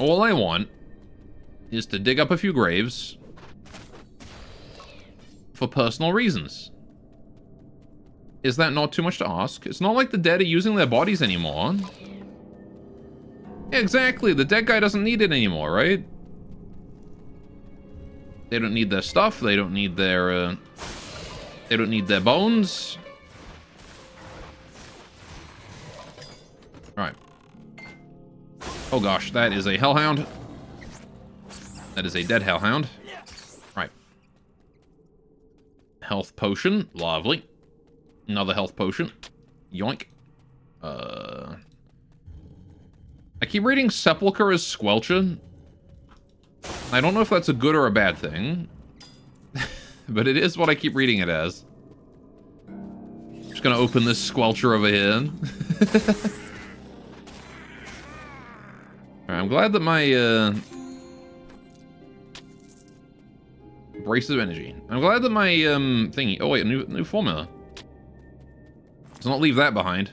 All I want is to dig up a few graves for personal reasons. Is that not too much to ask? It's not like the dead are using their bodies anymore. Yeah, exactly. The dead guy doesn't need it anymore, right? They don't need their stuff. They don't need their bones. Alright. Oh gosh, that is a hellhound. That is a dead hellhound. Right. Health potion. Lovely. Another health potion. Yoink. I keep reading Sepulchre as Squelcher. I don't know if that's a good or a bad thing. But it is what I keep reading it as. Just gonna open this Squelcher over here. Alright, I'm glad that my, Brace of Energy. I'm glad that my, thingy... Oh wait, a new formula. Let's not leave that behind.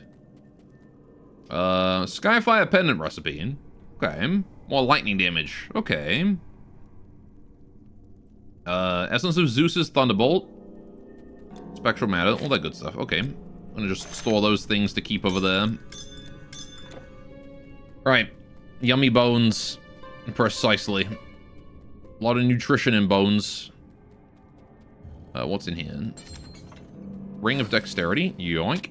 Skyfire Pendant Recipe. Okay. More lightning damage. Okay. Essence of Zeus's Thunderbolt. Spectral Matter. All that good stuff. Okay. I'm gonna just store those things to keep over there. Right. Yummy bones. Precisely. A lot of nutrition in bones. What's in here? Ring of Dexterity. Yoink.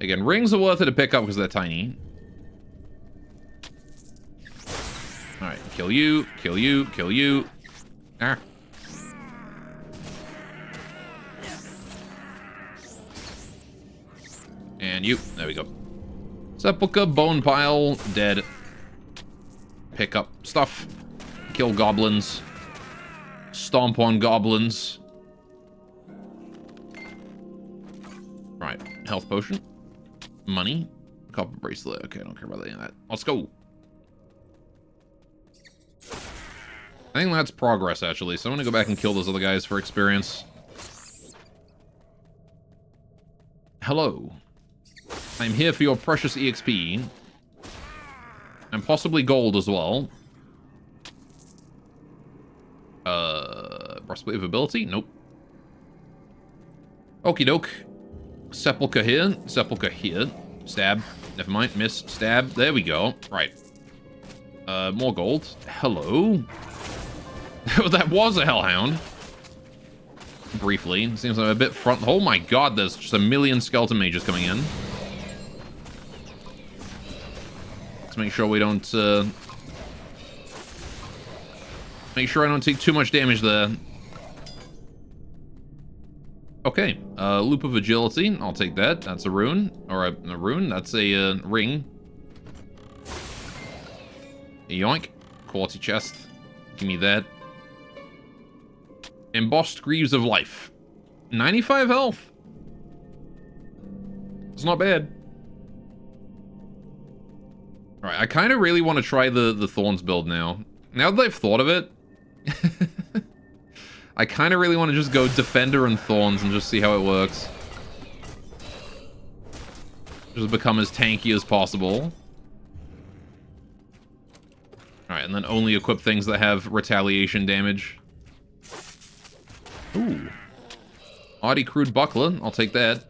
Again, rings are worth it to pick up because they're tiny. Alright, kill you, kill you, kill you. Ah. And you. There we go. Sepulchre, bone pile, dead. Pick up stuff. Kill goblins. Stomp on goblins. Right, health potion. Money. Copper bracelet. Okay, I don't care about any of that. Let's go. I think that's progress, actually. So I'm gonna go back and kill those other guys for experience. Hello. I'm here for your precious EXP. And possibly gold as well. Breastplate of ability? Nope. Okie doke. Sepulchre here. Sepulchre here. Stab. Never mind. Miss. Stab. There we go. Right. More gold. Hello. That was a hellhound. Briefly. Seems like I'm a bit front. Oh my god, there's just a million skeleton mages coming in. Let's make sure we don't, make sure I don't take too much damage there. Okay, Loop of Agility. I'll take that. That's a rune. Or a rune. That's a ring. Yoink. Quality chest. Give me that. Embossed Greaves of Life. 95 health. It's not bad. Alright, I kind of really want to try the Thorns build now. Now that I've thought of it, I kind of really want to just go Defender and Thorns and just see how it works. Just become as tanky as possible. Alright, and then only equip things that have retaliation damage. Ooh. Oddie Crude Buckler. I'll take that.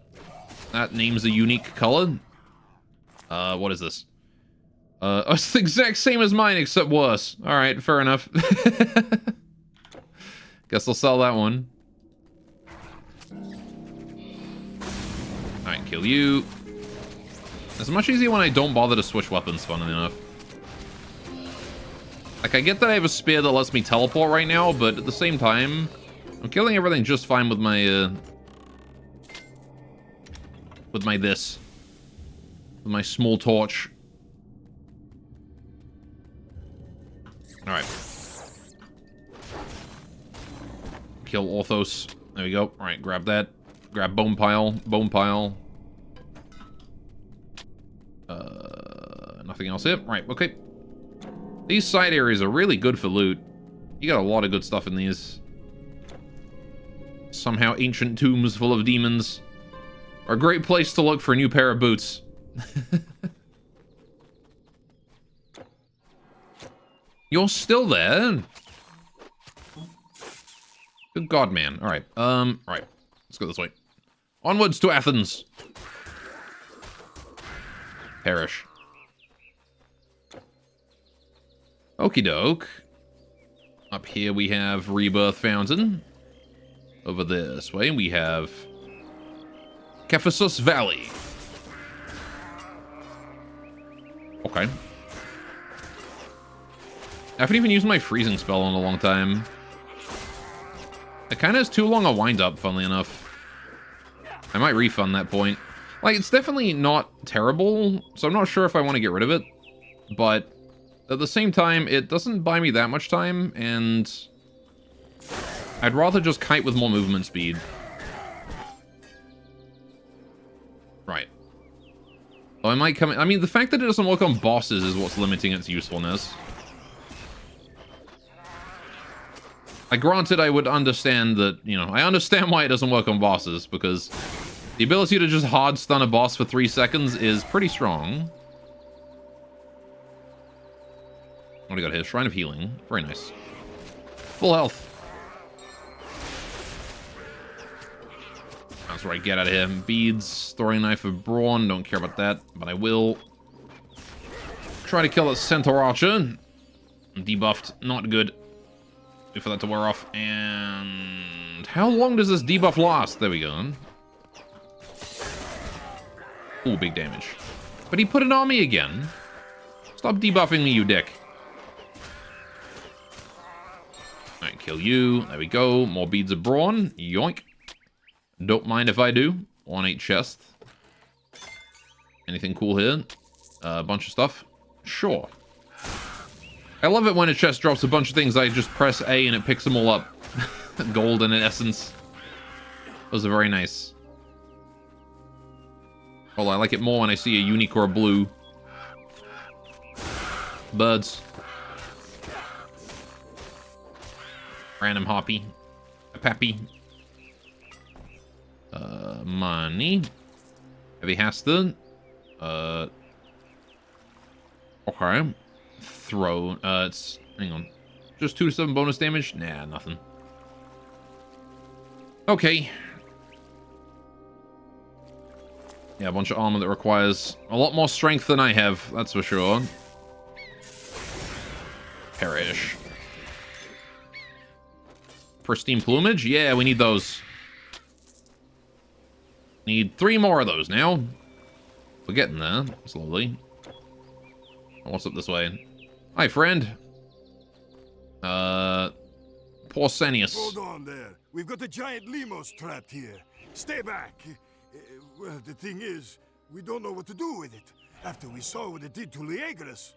That name's a unique color. What is this? It's the exact same as mine, except worse. Alright, fair enough. Guess I'll sell that one. Alright, kill you. It's much easier when I don't bother to switch weapons, funnily enough. Like, I get that I have a spear that lets me teleport right now, but at the same time, I'm killing everything just fine with my, with my small torch. Alright. Kill Orthos. There we go. Alright, grab that. Grab Bone Pile. Bone Pile. Nothing else here. Right, okay. These side areas are really good for loot. You got a lot of good stuff in these. Somehow ancient tombs full of demons are a great place to look for a new pair of boots. You're still there? Good God, man. Alright, right. Let's go this way. Onwards to Athens. Perish. Okie doke. Up here we have Rebirth Fountain. Over this way we have Kephasus Valley. Okay. I haven't even used my freezing spell in a long time. It kind of has too long a wind-up, funnily enough. I might refund that point. Like, it's definitely not terrible, so I'm not sure if I want to get rid of it. But at the same time, it doesn't buy me that much time, and I'd rather just kite with more movement speed. Right. Oh, I might come in. I mean, the fact that it doesn't work on bosses is what's limiting its usefulness. Granted, I would understand that, you know, I understand why it doesn't work on bosses, because the ability to just hard stun a boss for 3 seconds is pretty strong. What do we got here? Shrine of Healing. Very nice. Full health. That's right, get out of here. Beads, throwing knife of brawn. Don't care about that, but I will try to kill a centaur archer. I'm debuffed. Not good. Wait for that to wear off. And how long does this debuff last? There we go. Ooh, big damage. But he put it on me again. Stop debuffing me, you dick. Alright, kill you. There we go. More beads of brawn. Yoink. Don't mind if I do. 1-8 chest. Anything cool here? A bunch of stuff? Sure. I love it when a chest drops a bunch of things. I just press A and it picks them all up. Gold in essence. Those are very nice. Well, I like it more when I see a unique or a blue. Birds. Random hoppy. A peppy. Money. Heavy Hasta. Okay. Throw. It's. Hang on. Just 2 to 7 bonus damage? Nah, nothing. Okay. Yeah, a bunch of armor that requires a lot more strength than I have, that's for sure. Perish. Pristine plumage? Yeah, we need those. Need 3 more of those now. We're getting there, slowly. What's up this way? Hi, friend. Pausanias. Hold on there. We've got a giant Lemos trapped here. Stay back. Well, the thing is, we don't know what to do with it. After we saw what it did to Liagris.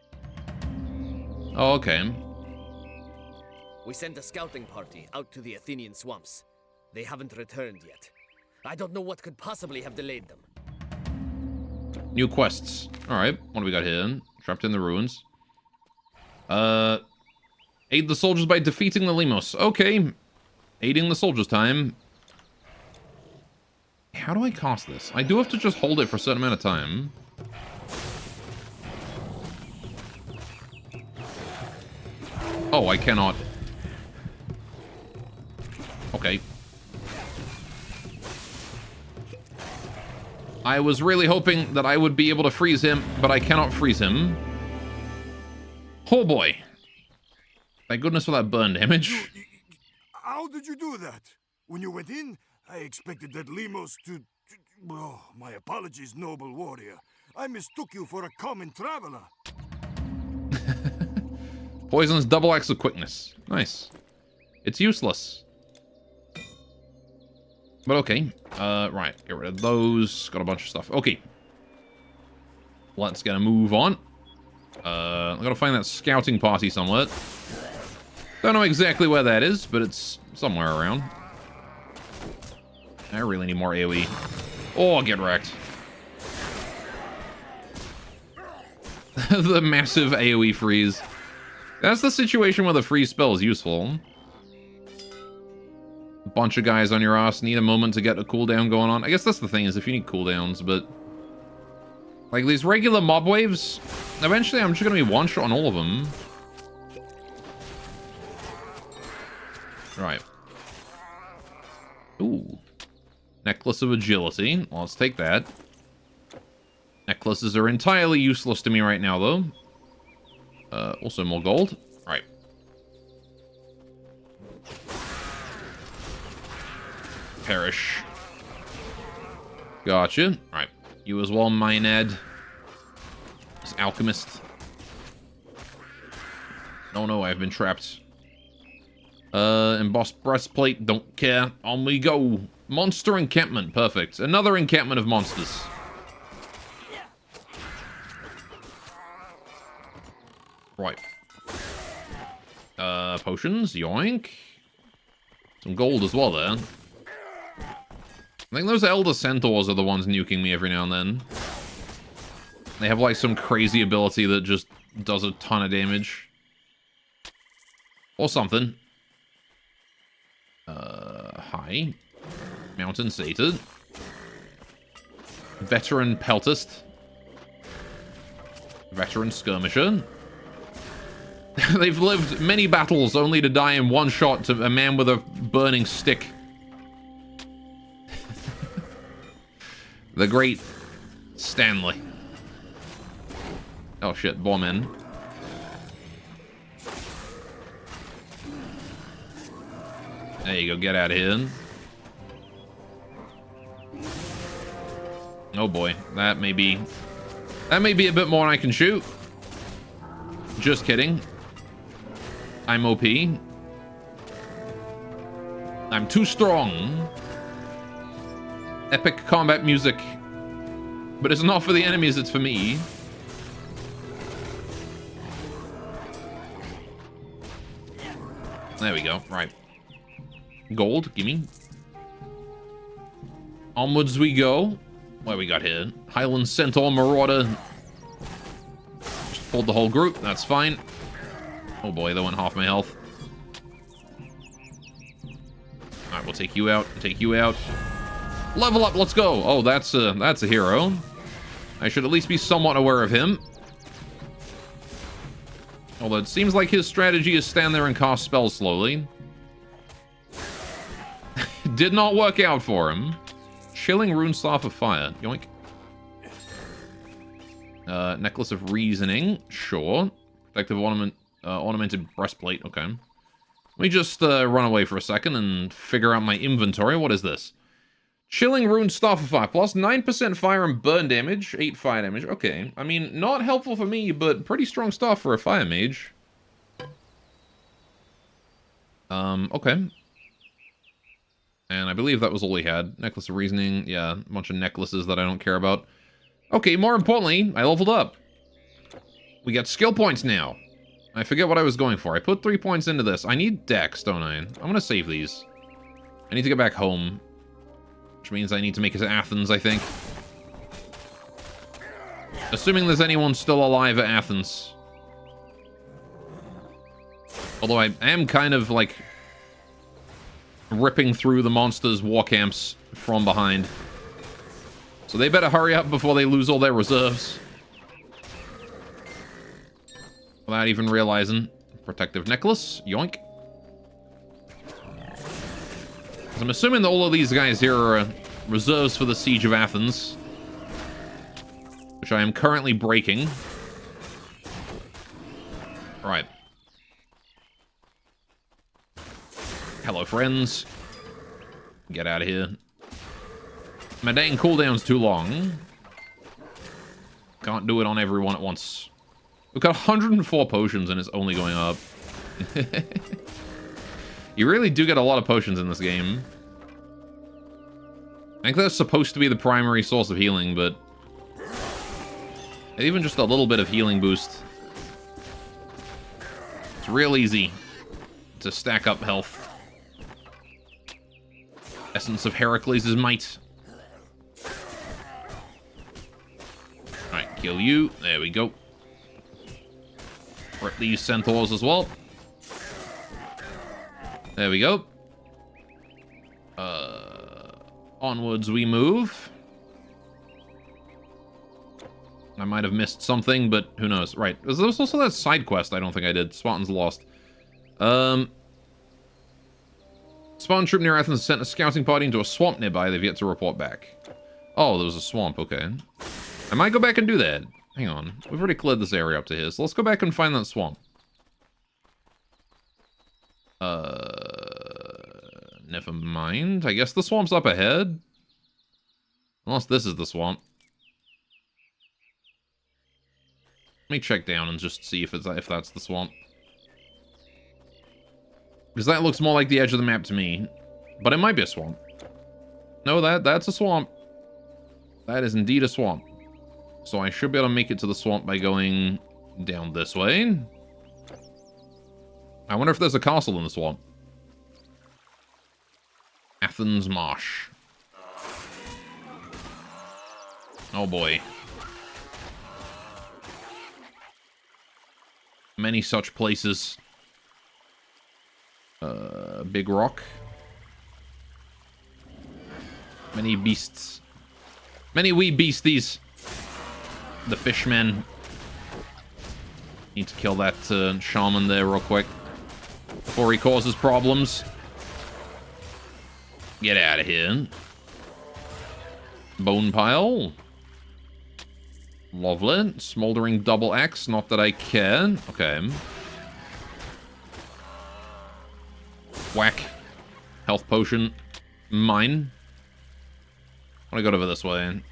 Oh, okay. We sent a scouting party out to the Athenian swamps. They haven't returned yet. I don't know what could possibly have delayed them. New quests. Alright, what do we got here? Trapped in the ruins. Aid the soldiers by defeating the Lemos. Okay. Aiding the soldiers time. how do I cast this? I do have to just hold it for a certain amount of time. Oh, I cannot. Okay. I was really hoping that I would be able to freeze him, but I cannot freeze him. Oh boy. Thank goodness for that burn damage. How did you do that? When you went in, I expected that Limos to... Oh, my apologies, noble warrior. I mistook you for a common traveler. Poison's double X of quickness. Nice. It's useless. But okay. Right. Get rid of those. Got a bunch of stuff. Okay. Let's get a move on. I gotta find that scouting party somewhere. Don't know exactly where that is, but it's somewhere around. I really need more AoE. Oh, get wrecked. The massive AoE freeze. That's the situation where the freeze spell is useful. A bunch of guys on your ass need a moment to get a cooldown going on. I guess that's the thing, is if you need cooldowns, but... like, these regular mob waves, eventually I'm just gonna be one-shot on all of them. Right. Ooh. Necklace of Agility. Well, let's take that. Necklaces are entirely useless to me right now, though. Also more gold. Right. Perish. Gotcha. Right. You as well, Mynad. This alchemist. Oh no, I've been trapped. Embossed breastplate, don't care. On we go. Monster encampment, perfect. Another encampment of monsters. Right. Potions, yoink. Some gold as well there. I think those Elder Centaurs are the ones nuking me every now and then. They have like some crazy ability that just does a ton of damage. Or something. Hi. Mountain Satyr. Veteran Peltist. Veteran Skirmisher. They've lived many battles only to die in one shot to a man with a burning stick. The great Stanley. Oh shit, bomb in. There you go, get out of here. Oh boy, that may be a bit more than I can shoot. Just kidding. I'm OP. I'm too strong. Epic combat music. But it's not for the enemies, it's for me. There we go, right. Gold, gimme. Onwards we go. What we got here? Highland Centaur Marauder. Just pulled the whole group, that's fine. Oh boy, that went half my health. Alright, we'll take you out, take you out. Level up, let's go! Oh, that's a hero. I should at least be somewhat aware of him. Although it seems like his strategy is stand there and cast spells slowly. Did not work out for him. Chilling Rune Staff of Fire. Yoink. Necklace of Reasoning. Sure. Protective ornament, ornamented breastplate. Okay. Let me just run away for a second and figure out my inventory. What is this? Chilling Rune Staff of Fire. Plus 9% fire and burn damage. 8 fire damage. Okay. I mean, not helpful for me, but pretty strong stuff for a fire mage. Okay. And I believe that was all he had. Necklace of Reasoning. Yeah, a bunch of necklaces that I don't care about. Okay, more importantly, I leveled up. We got skill points now. I forget what I was going for. I put 3 points into this. I need dex, don't I? I'm gonna save these. I need to get back home. Which means I need to make it to Athens, I think. Assuming there's anyone still alive at Athens. Although I am kind of, like, ripping through the monsters' war camps from behind. So they better hurry up before they lose all their reserves. Without even realizing. Protective necklace. Yoink. I'm assuming that all of these guys here are reserves for the Siege of Athens. Which I am currently breaking. Right. Hello, friends. Get out of here. My dang cooldown's too long. Can't do it on everyone at once. We've got 104 potions and it's only going up. You really do get a lot of potions in this game. I think that's supposed to be the primary source of healing, but... even just a little bit of healing boost. It's real easy to stack up health. Essence of Heracles' might. Alright, kill you. There we go. Rip these centaurs as well. There we go. Onwards we move. I might have missed something, but who knows. Right. There was also that side quest I don't think I did. Spartan's Lost. Spartan troop near Athens sent a scouting party into a swamp nearby. They've yet to report back. Oh, there was a swamp. Okay. I might go back and do that. Hang on. We've already cleared this area up to here, so let's go back and find that swamp. Never mind. I guess the swamp's up ahead. Unless this is the swamp. Let me check down and just see if that's the swamp. Because that looks more like the edge of the map to me. But it might be a swamp. No, that's a swamp. That is indeed a swamp. So I should be able to make it to the swamp by going down this way. I wonder if there's a castle in the swamp. Athens Marsh. Oh boy. Many such places. Big rock. Many beasts. Many wee beasties. The fishmen. Need to kill that shaman there real quick. Before he causes problems. Get out of here. Bone pile. Lovely. Smoldering double axe. Not that I care. Okay. Whack. Health potion. Mine. I want to go over this way.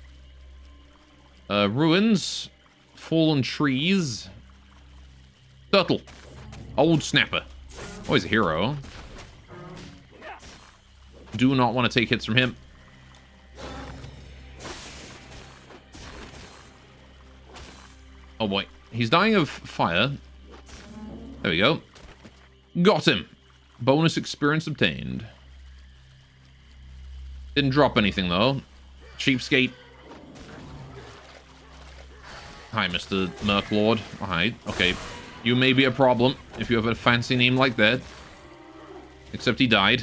Ruins. Fallen trees. Turtle. Old snapper. Always a hero. Do not want to take hits from him. Oh boy. He's dying of fire. There we go. Got him. Bonus experience obtained. Didn't drop anything though. Cheapskate. Hi, Mr. Merklord. Hi. Okay. You may be a problem if you have a fancy name like that. Except he died.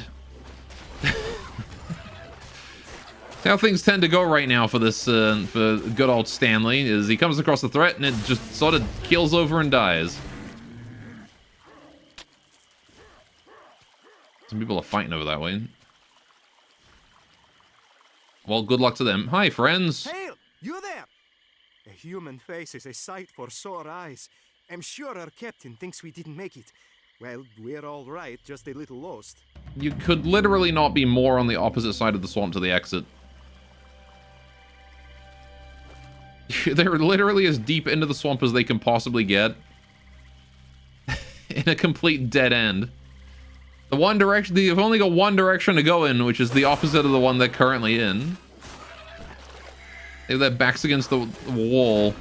How things tend to go right now for this, for good old Stanley, is he comes across a threat and it just sort of keels over and dies. Some people are fighting over that way. Well, good luck to them. Hi, friends. Hail! You there! A human face is a sight for sore eyes. I'm sure our captain thinks we didn't make it. Well, we're all right, just a little lost. You could literally not be more on the opposite side of the swamp to the exit. They're literally as deep into the swamp as they can possibly get. In a complete dead end. The one direction, they've only got one direction to go in, which is the opposite of the one they're currently in. They have their backs against the wall.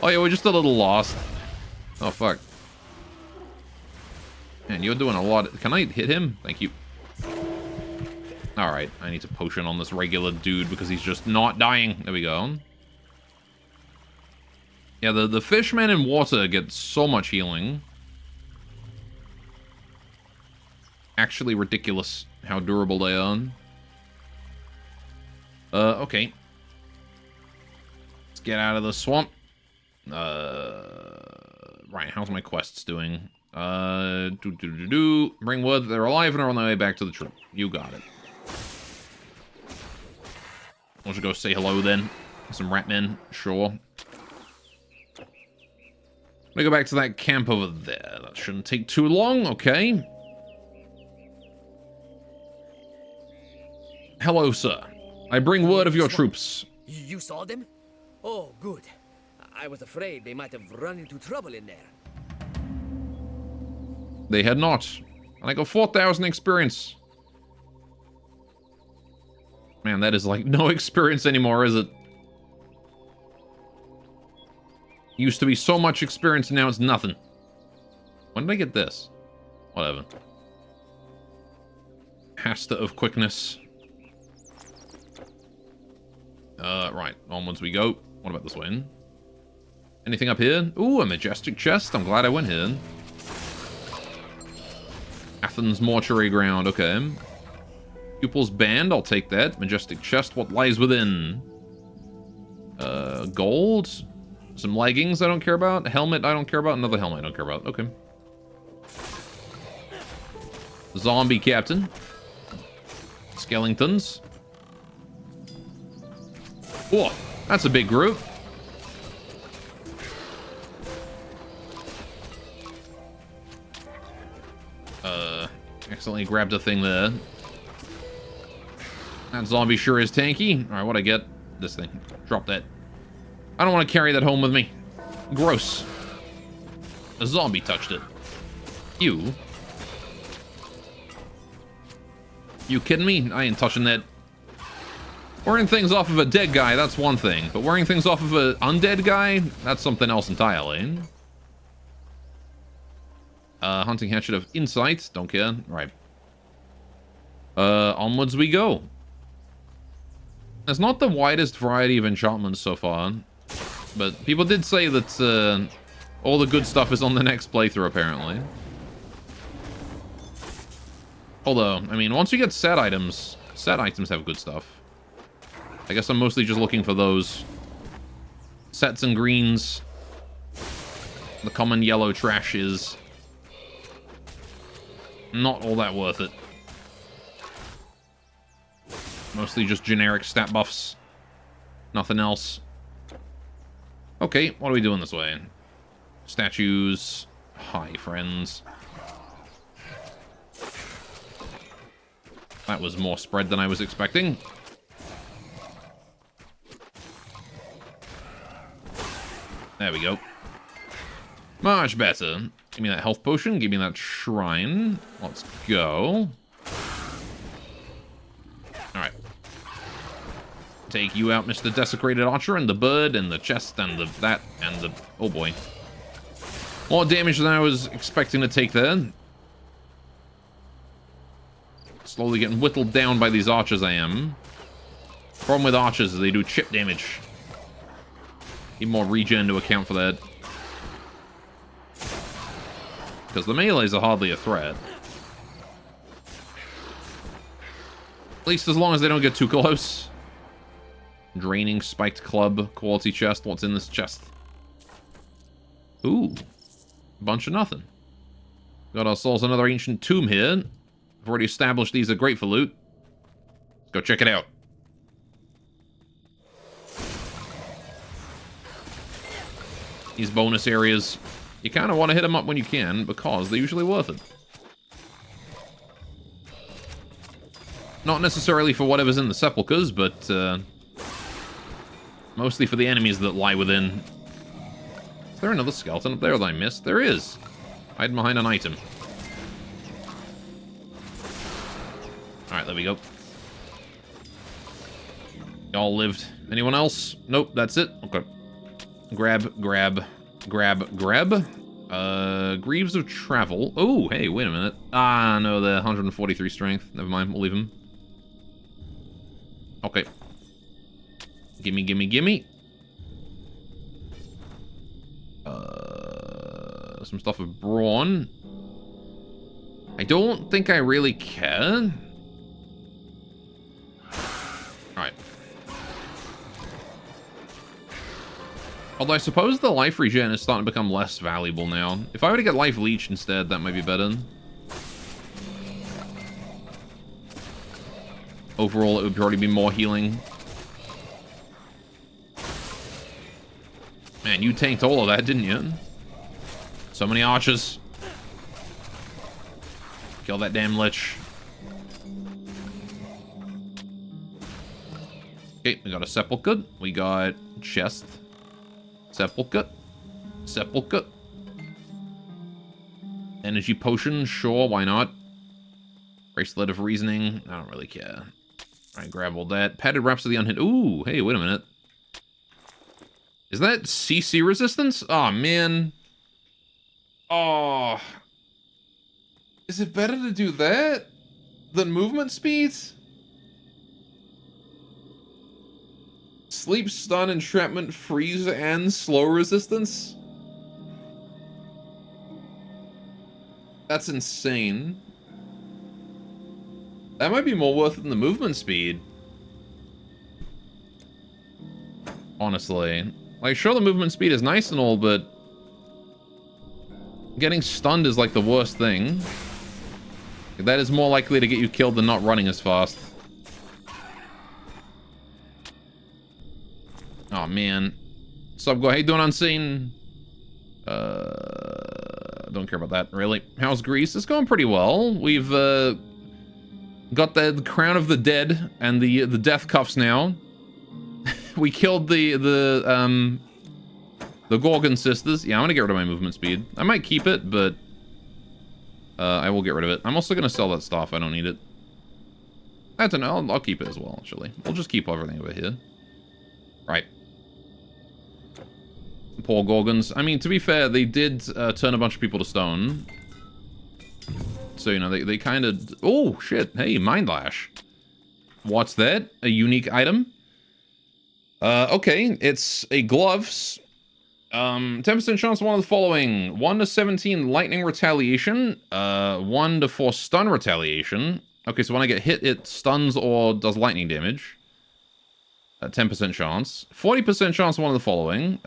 Oh yeah, we're just a little lost. Oh fuck. Man, you're doing a lot. Can I hit him? Thank you. Alright, I need to potion on this regular dude because he's just not dying. There we go. Yeah, the fishmen in water get so much healing. Actually ridiculous how durable they are. Okay. get out of the swamp. Right, how's my quests doing? Bring word that they're alive and are on their way back to the troop. You got it. Why don't you go say hello then? Some rat men, sure. Let me go back to that camp over there. That shouldn't take too long, okay. Hello, sir. I bring word of your troops. You saw them? Oh, good. I was afraid they might have run into trouble in there. They had not. And I got 4,000 experience. Man, that is like no experience anymore, is it? Used to be so much experience, and now it's nothing. When did I get this? Whatever. Hasta of quickness. Right. Onwards we go. What about this way? Anything up here? Ooh, a majestic chest. I'm glad I went here. Athens mortuary ground. Okay. Pupils band. I'll take that. Majestic chest. What lies within? Gold. Some leggings I don't care about. A helmet I don't care about. Another helmet I don't care about. Okay. Zombie captain. Skeletons. Whoa, that's a big group. Accidentally grabbed a thing there. That zombie sure is tanky. Alright, what'd I get? This thing. Drop that. I don't want to carry that home with me. Gross. A zombie touched it. You kidding me? I ain't touching that. Wearing things off of a dead guy, that's one thing. But wearing things off of an undead guy, that's something else entirely. Hunting hatchet of insight. Don't care. Right. Onwards we go. There's not the widest variety of enchantments so far. But people did say that all the good stuff is on the next playthrough, apparently. Although, I mean, once you get set items have good stuff. I guess I'm mostly just looking for those sets and greens. The common yellow trash is not all that worth it. Mostly just generic stat buffs. Nothing else. Okay, what are we doing this way? Statues. Hi, friends. That was more spread than I was expecting. There we go. Much better. Give me that health potion. Give me that shrine. Let's go. Alright. Take you out, Mr. Desecrated Archer, and the bird, and the chest, and that, and the... Oh boy. More damage than I was expecting to take there. Slowly getting whittled down by these archers I am. Problem with archers is they do chip damage. Need more regen to account for that. Because the melees are hardly a threat. At least as long as they don't get too close. Draining spiked club, quality chest. What's in this chest? Ooh. Bunch of nothing. Got ourselves another ancient tomb here. I've already established these are great for loot. Let's go check it out. These bonus areas, you kind of want to hit them up when you can, because they're usually worth it. Not necessarily for whatever's in the sepulchres, but mostly for the enemies that lie within. Is there another skeleton up there that I missed? There is. Hiding behind an item. Alright, there we go. Y'all lived. Anyone else? Nope, that's it. Okay. Grab. Greaves of Travel. Oh, hey, wait a minute. Ah, no, the 143 strength. Never mind, we'll leave him. Okay. Gimme. Some stuff of brawn. I don't think I really care. Alright. Although I suppose the life regen is starting to become less valuable now. If I were to get life leech instead, that might be better. Overall, it would probably be more healing. Man, you tanked all of that, didn't you? So many archers. Kill that damn lich. Okay, we got a sepulchre. We got chest. Sepulchre. Sepulchre. Energy potion, sure, why not? Bracelet of reasoning, I don't really care. Alright, grab all that. Padded Rhapsody Unhinged. Ooh, hey, wait a minute. Is that CC resistance? Oh, man. Oh. Is it better to do that than movement speeds? Sleep, stun, entrapment, freeze, and slow resistance? That's insane. That might be more worth it than the movement speed. Honestly. Like, sure, the movement speed is nice and all, but getting stunned is like the worst thing. That is more likely to get you killed than not running as fast. Oh, man. Sub, go, how you doing, Unseen? Don't care about that, really. How's Greece? It's going pretty well. We've, got the Crown of the Dead and the death cuffs now. We killed the Gorgon sisters. Yeah, I'm gonna get rid of my movement speed. I might keep it, but I will get rid of it. I'm also gonna sell that stuff. I don't need it. I don't know. I'll keep it as well, actually. We'll just keep everything over here. Right. Poor Gorgons. I mean, to be fair, they did turn a bunch of people to stone. So, you know, they kind of... Oh, shit. Hey, Mind Lash. What's that? A unique item? Okay. It's a gloves. 10% chance of one of the following. 1 to 17 lightning retaliation. 1 to 4 stun retaliation. Okay, so when I get hit, it stuns or does lightning damage. 10% chance. 40% chance of one of the following.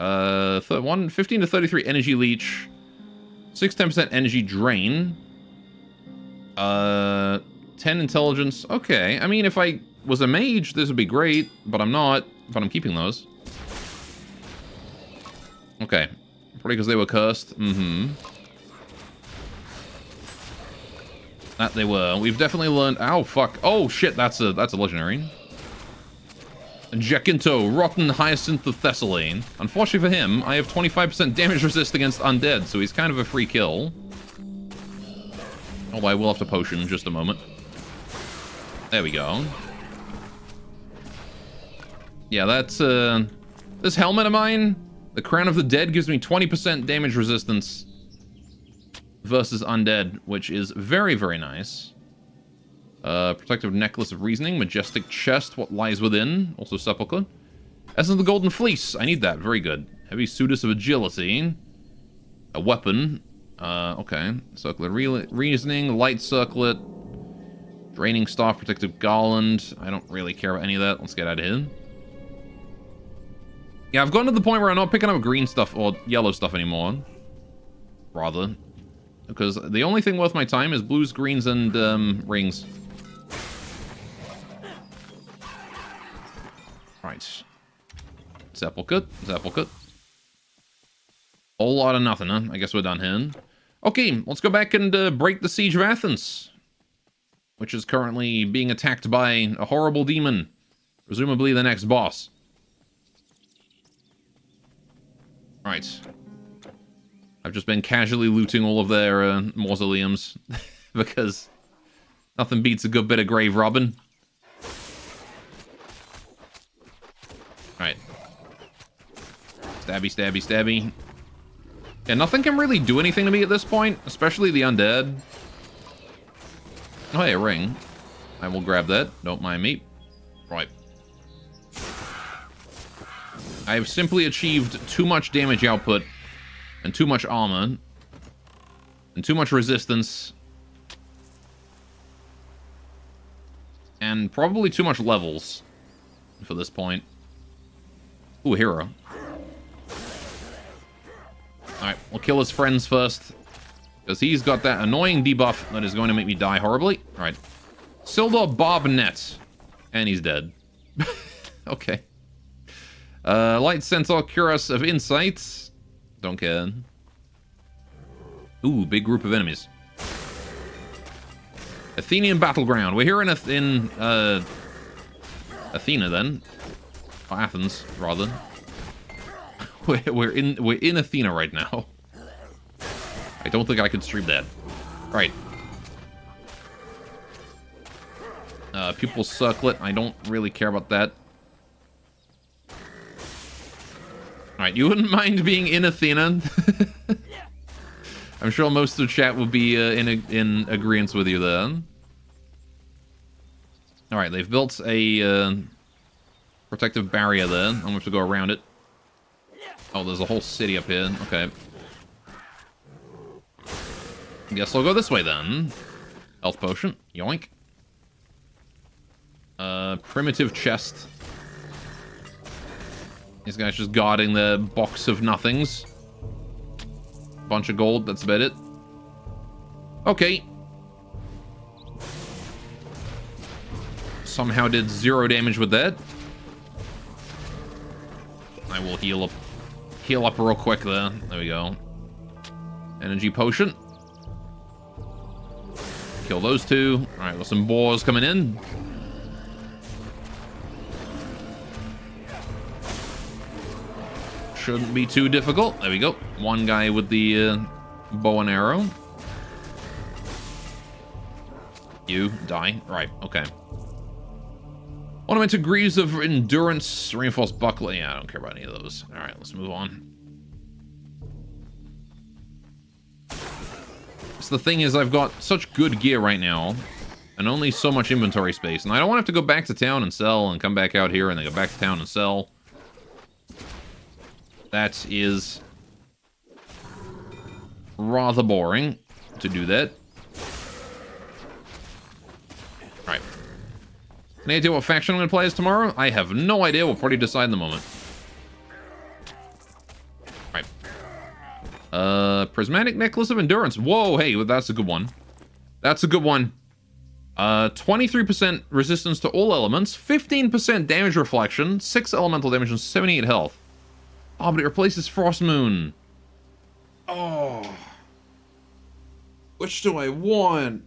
15 to 33 energy leech. 10% energy drain. 10 intelligence. Okay, I mean, if I was a mage, this would be great, but I'm not. But I'm keeping those. Okay. Probably because they were cursed. Mm-hmm. That they were. We've definitely learned... Ow, fuck. Oh, shit, that's a legendary. Jacinto, Rotten Hyacinth of Thessaline. Unfortunately for him, I have 25% damage resist against undead, so he's kind of a free kill. Although I will have to potion in just a moment. There we go. Yeah, that's, this helmet of mine, the Crown of the Dead, gives me 20% damage resistance versus undead, which is very, very nice. Protective Necklace of Reasoning, Majestic Chest, What Lies Within, also Sepulchre. Essence of the Golden Fleece, I need that, very good. Heavy Suitus of Agility, a weapon, okay. Circlet Reasoning, Light Circlet, Draining Staff, Protective Garland. I don't really care about any of that, let's get out of here. Yeah, I've gotten to the point where I'm not picking up green stuff or yellow stuff anymore. Rather. Because the only thing worth my time is blues, greens, and rings. Right. Sepulchre. Sepulchre. Whole lot of nothing, huh? I guess we're done here. Okay, let's go back and break the Siege of Athens. Which is currently being attacked by a horrible demon. Presumably the next boss. Right. I've just been casually looting all of their mausoleums. Because nothing beats a good bit of grave robbing. Alright. Stabby, stabby, stabby. Yeah, nothing can really do anything to me at this point. Especially the undead. Oh, hey, a ring. I will grab that. Don't mind me. Right. I have simply achieved too much damage output, and too much armor, and too much resistance, and probably too much levels for this point. Ooh, hero. Alright, we'll kill his friends first. Because he's got that annoying debuff that is going to make me die horribly. Alright. Sildar Barbnet. And he's dead. Okay. Light Centaur, cure us of insights. Don't care. Ooh, big group of enemies. Athenian battleground. We're here in Athena then. Or Athens, rather. We're in Athena right now. I don't think I could stream that. Right. Pupil circlet. I don't really care about that. Alright, you wouldn't mind being in Athena? I'm sure most of the chat would be in agreement with you then. Alright, they've built a protective barrier there. I'm gonna have to go around it. Oh, there's a whole city up here. Okay. Guess I'll go this way then. Health potion. Yoink. Primitive chest. These guys just guarding the box of nothings. Bunch of gold, that's about it. Okay. Somehow did 0 damage with that. I will heal up. Heal up real quick there. There we go. Energy potion. Kill those two. Alright, got some boars coming in. Shouldn't be too difficult. There we go. One guy with the bow and arrow. You die. Right, okay. Ornamented Greaves of Endurance, Reinforced Buckler. Yeah, I don't care about any of those. Alright, let's move on. So the thing is, I've got such good gear right now, and only so much inventory space, and I don't want to have to go back to town and sell, and come back out here, and then go back to town and sell. That is rather boring to do that. Alright. Any idea what faction I'm going to play as tomorrow? I have no idea. We'll probably decide in the moment. Alright. Prismatic Necklace of Endurance. Whoa, hey, that's a good one. That's a good one. 23% resistance to all elements, 15% damage reflection, 6 elemental damage, and 78 health. Oh, but it replaces Frost Moon. Oh. Which do I want?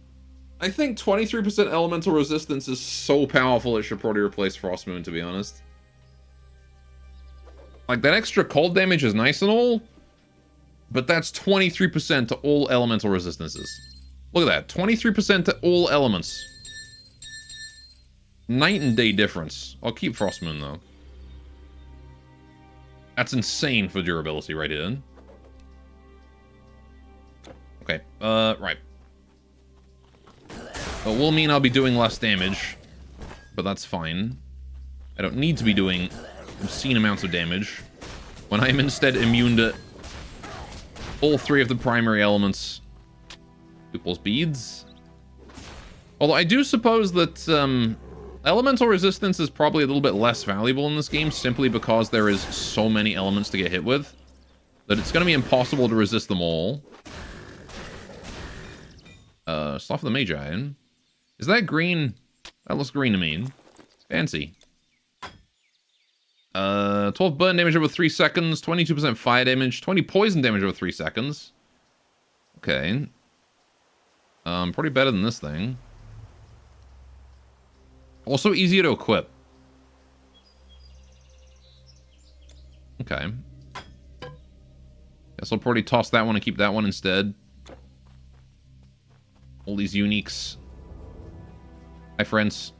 I think 23% elemental resistance is so powerful it should probably replace Frost Moon, to be honest. Like, that extra cold damage is nice and all, but that's 23% to all elemental resistances. Look at that, 23% to all elements. Night and day difference. I'll keep Frost Moon, though. That's insane for durability right here. Okay, right. It will mean I'll be doing less damage, but that's fine. I don't need to be doing obscene amounts of damage when I am instead immune to all 3 of the primary elements. Pupil's beads. Although I do suppose that elemental resistance is probably a little bit less valuable in this game, simply because there is so many elements to get hit with that it's going to be impossible to resist them all. Staff of the Magi. Is that green? That looks green to me. Fancy. 12 burn damage over 3 seconds, 22% fire damage, 20 poison damage over 3 seconds. Okay. Pretty better than this thing. Also easier to equip. Okay. Guess I'll probably toss that one and keep that one instead. All these uniques. Hi, friends.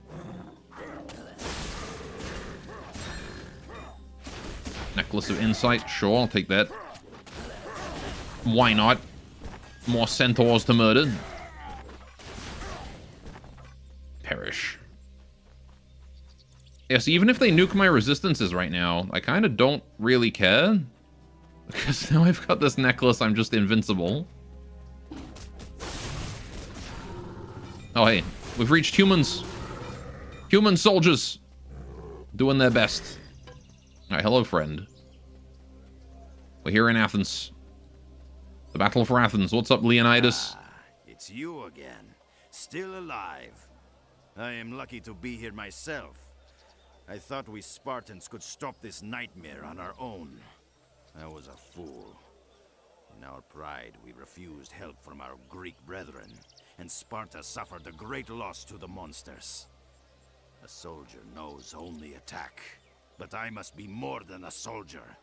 Necklace of Insight. Sure, I'll take that. Why not? More centaurs to murder. Perish. Yes, even if they nuke my resistances right now, I kind of don't really care. Because now I've got this necklace, I'm just invincible. Oh, hey. We've reached humans. Human soldiers. Doing their best. Alright, hello, friend. We're here in Athens. The Battle for Athens. What's up, Leonidas? It's you again. Still alive. I am lucky to be here myself. I thought we Spartans could stop this nightmare on our own. I was a fool. In our pride, we refused help from our Greek brethren, and Sparta suffered a great loss to the monsters. A soldier knows only attack, but I must be more than a soldier.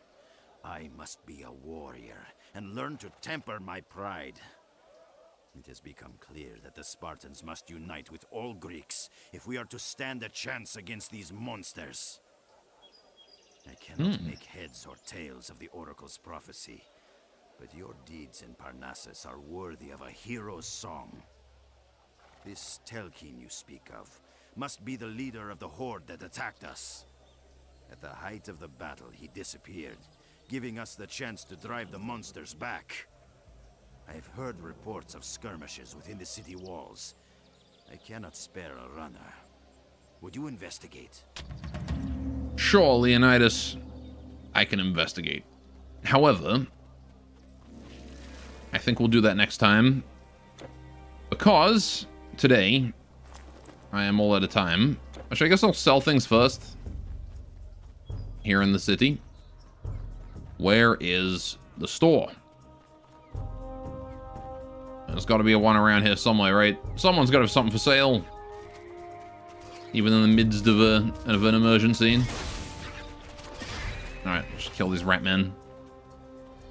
I must be a warrior, and learn to temper my pride. It has become clear that the Spartans must unite with all Greeks if we are to stand a chance against these monsters. I cannot make heads or tails of the Oracle's prophecy, but your deeds in Parnassus are worthy of a hero's song. This Telkin you speak of must be the leader of the horde that attacked us. At the height of the battle, he disappeared, giving us the chance to drive the monsters back. I've heard reports of skirmishes within the city walls. I cannot spare a runner. Would you investigate? Sure, Leonidas. I can investigate. However, I think we'll do that next time. Because today, I am all out of time. Actually, I guess I'll sell things first. Here in the city. Where is the store? There's got to be a one around here somewhere, right? Someone's got to have something for sale. Even in the midst of an emergency. Alright, just kill these rat men.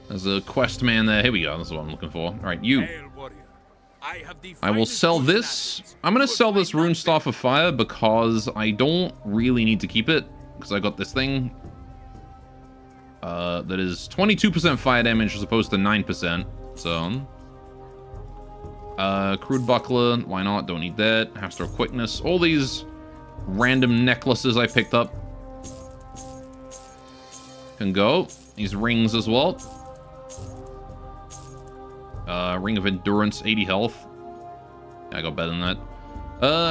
There's a quest man there. Here we go. That's what I'm looking for. Alright, you. I will sell this. I'm going to sell this rune staff of fire because I don't really need to keep it. Because I got this thing. That is 22% fire damage as opposed to 9%. So... crude buckler, why not? Don't need that. Half-star quickness. All these random necklaces I picked up can go. These rings as well. Ring of endurance, 80 health. Yeah, I got better than that.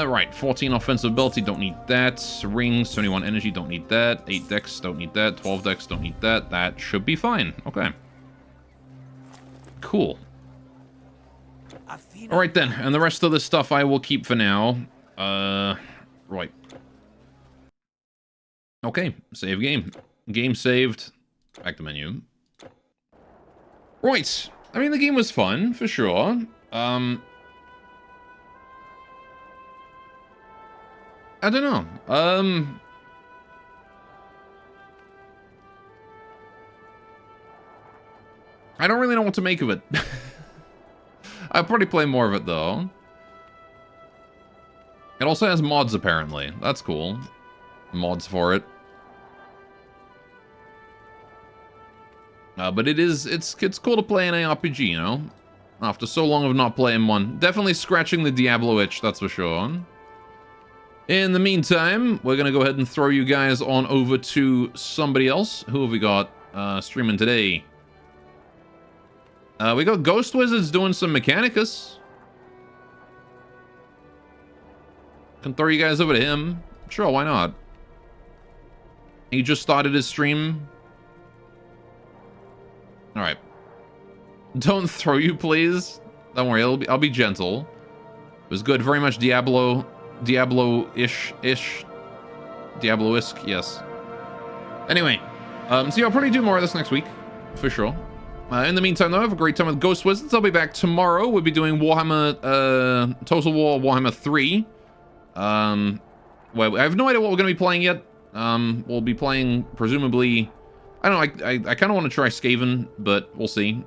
Right, 14 offensive ability, don't need that. Rings, 21 energy, don't need that. 8 dex, don't need that. 12 dex, don't need that. That should be fine. Okay. Cool. Alright then, and the rest of this stuff I will keep for now. Right. Okay, save game. Game saved. Back to menu. Right. I mean, the game was fun, for sure. I don't know. I don't really know what to make of it. I'll probably play more of it, though. It also has mods, apparently. That's cool. Mods for it. But it's cool to play an ARPG, you know? After so long of not playing one. Definitely scratching the Diablo itch, that's for sure. In the meantime, we're gonna go ahead and throw you guys on over to somebody else. Who have we got streaming today? We got Ghost Wizards doing some Mechanicus. Can throw you guys over to him. Sure, why not? He just started his stream. Alright. Don't throw you, please. Don't worry, I'll be gentle. It was good. Very much Diablo-ish. Diablo-esque, yes. Anyway. So yeah, I'll probably do more of this next week. For sure. In the meantime, though, have a great time with Ghost Wizards. I'll be back tomorrow. We'll be doing Warhammer, Total War Warhammer 3. Well, I have no idea what we're going to be playing yet. We'll be playing, presumably... I don't know, I kind of want to try Skaven, but we'll see.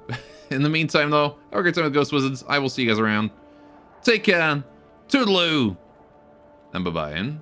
In the meantime, though, have a great time with Ghost Wizards. I will see you guys around. Take care. Toodaloo. And bye-bye.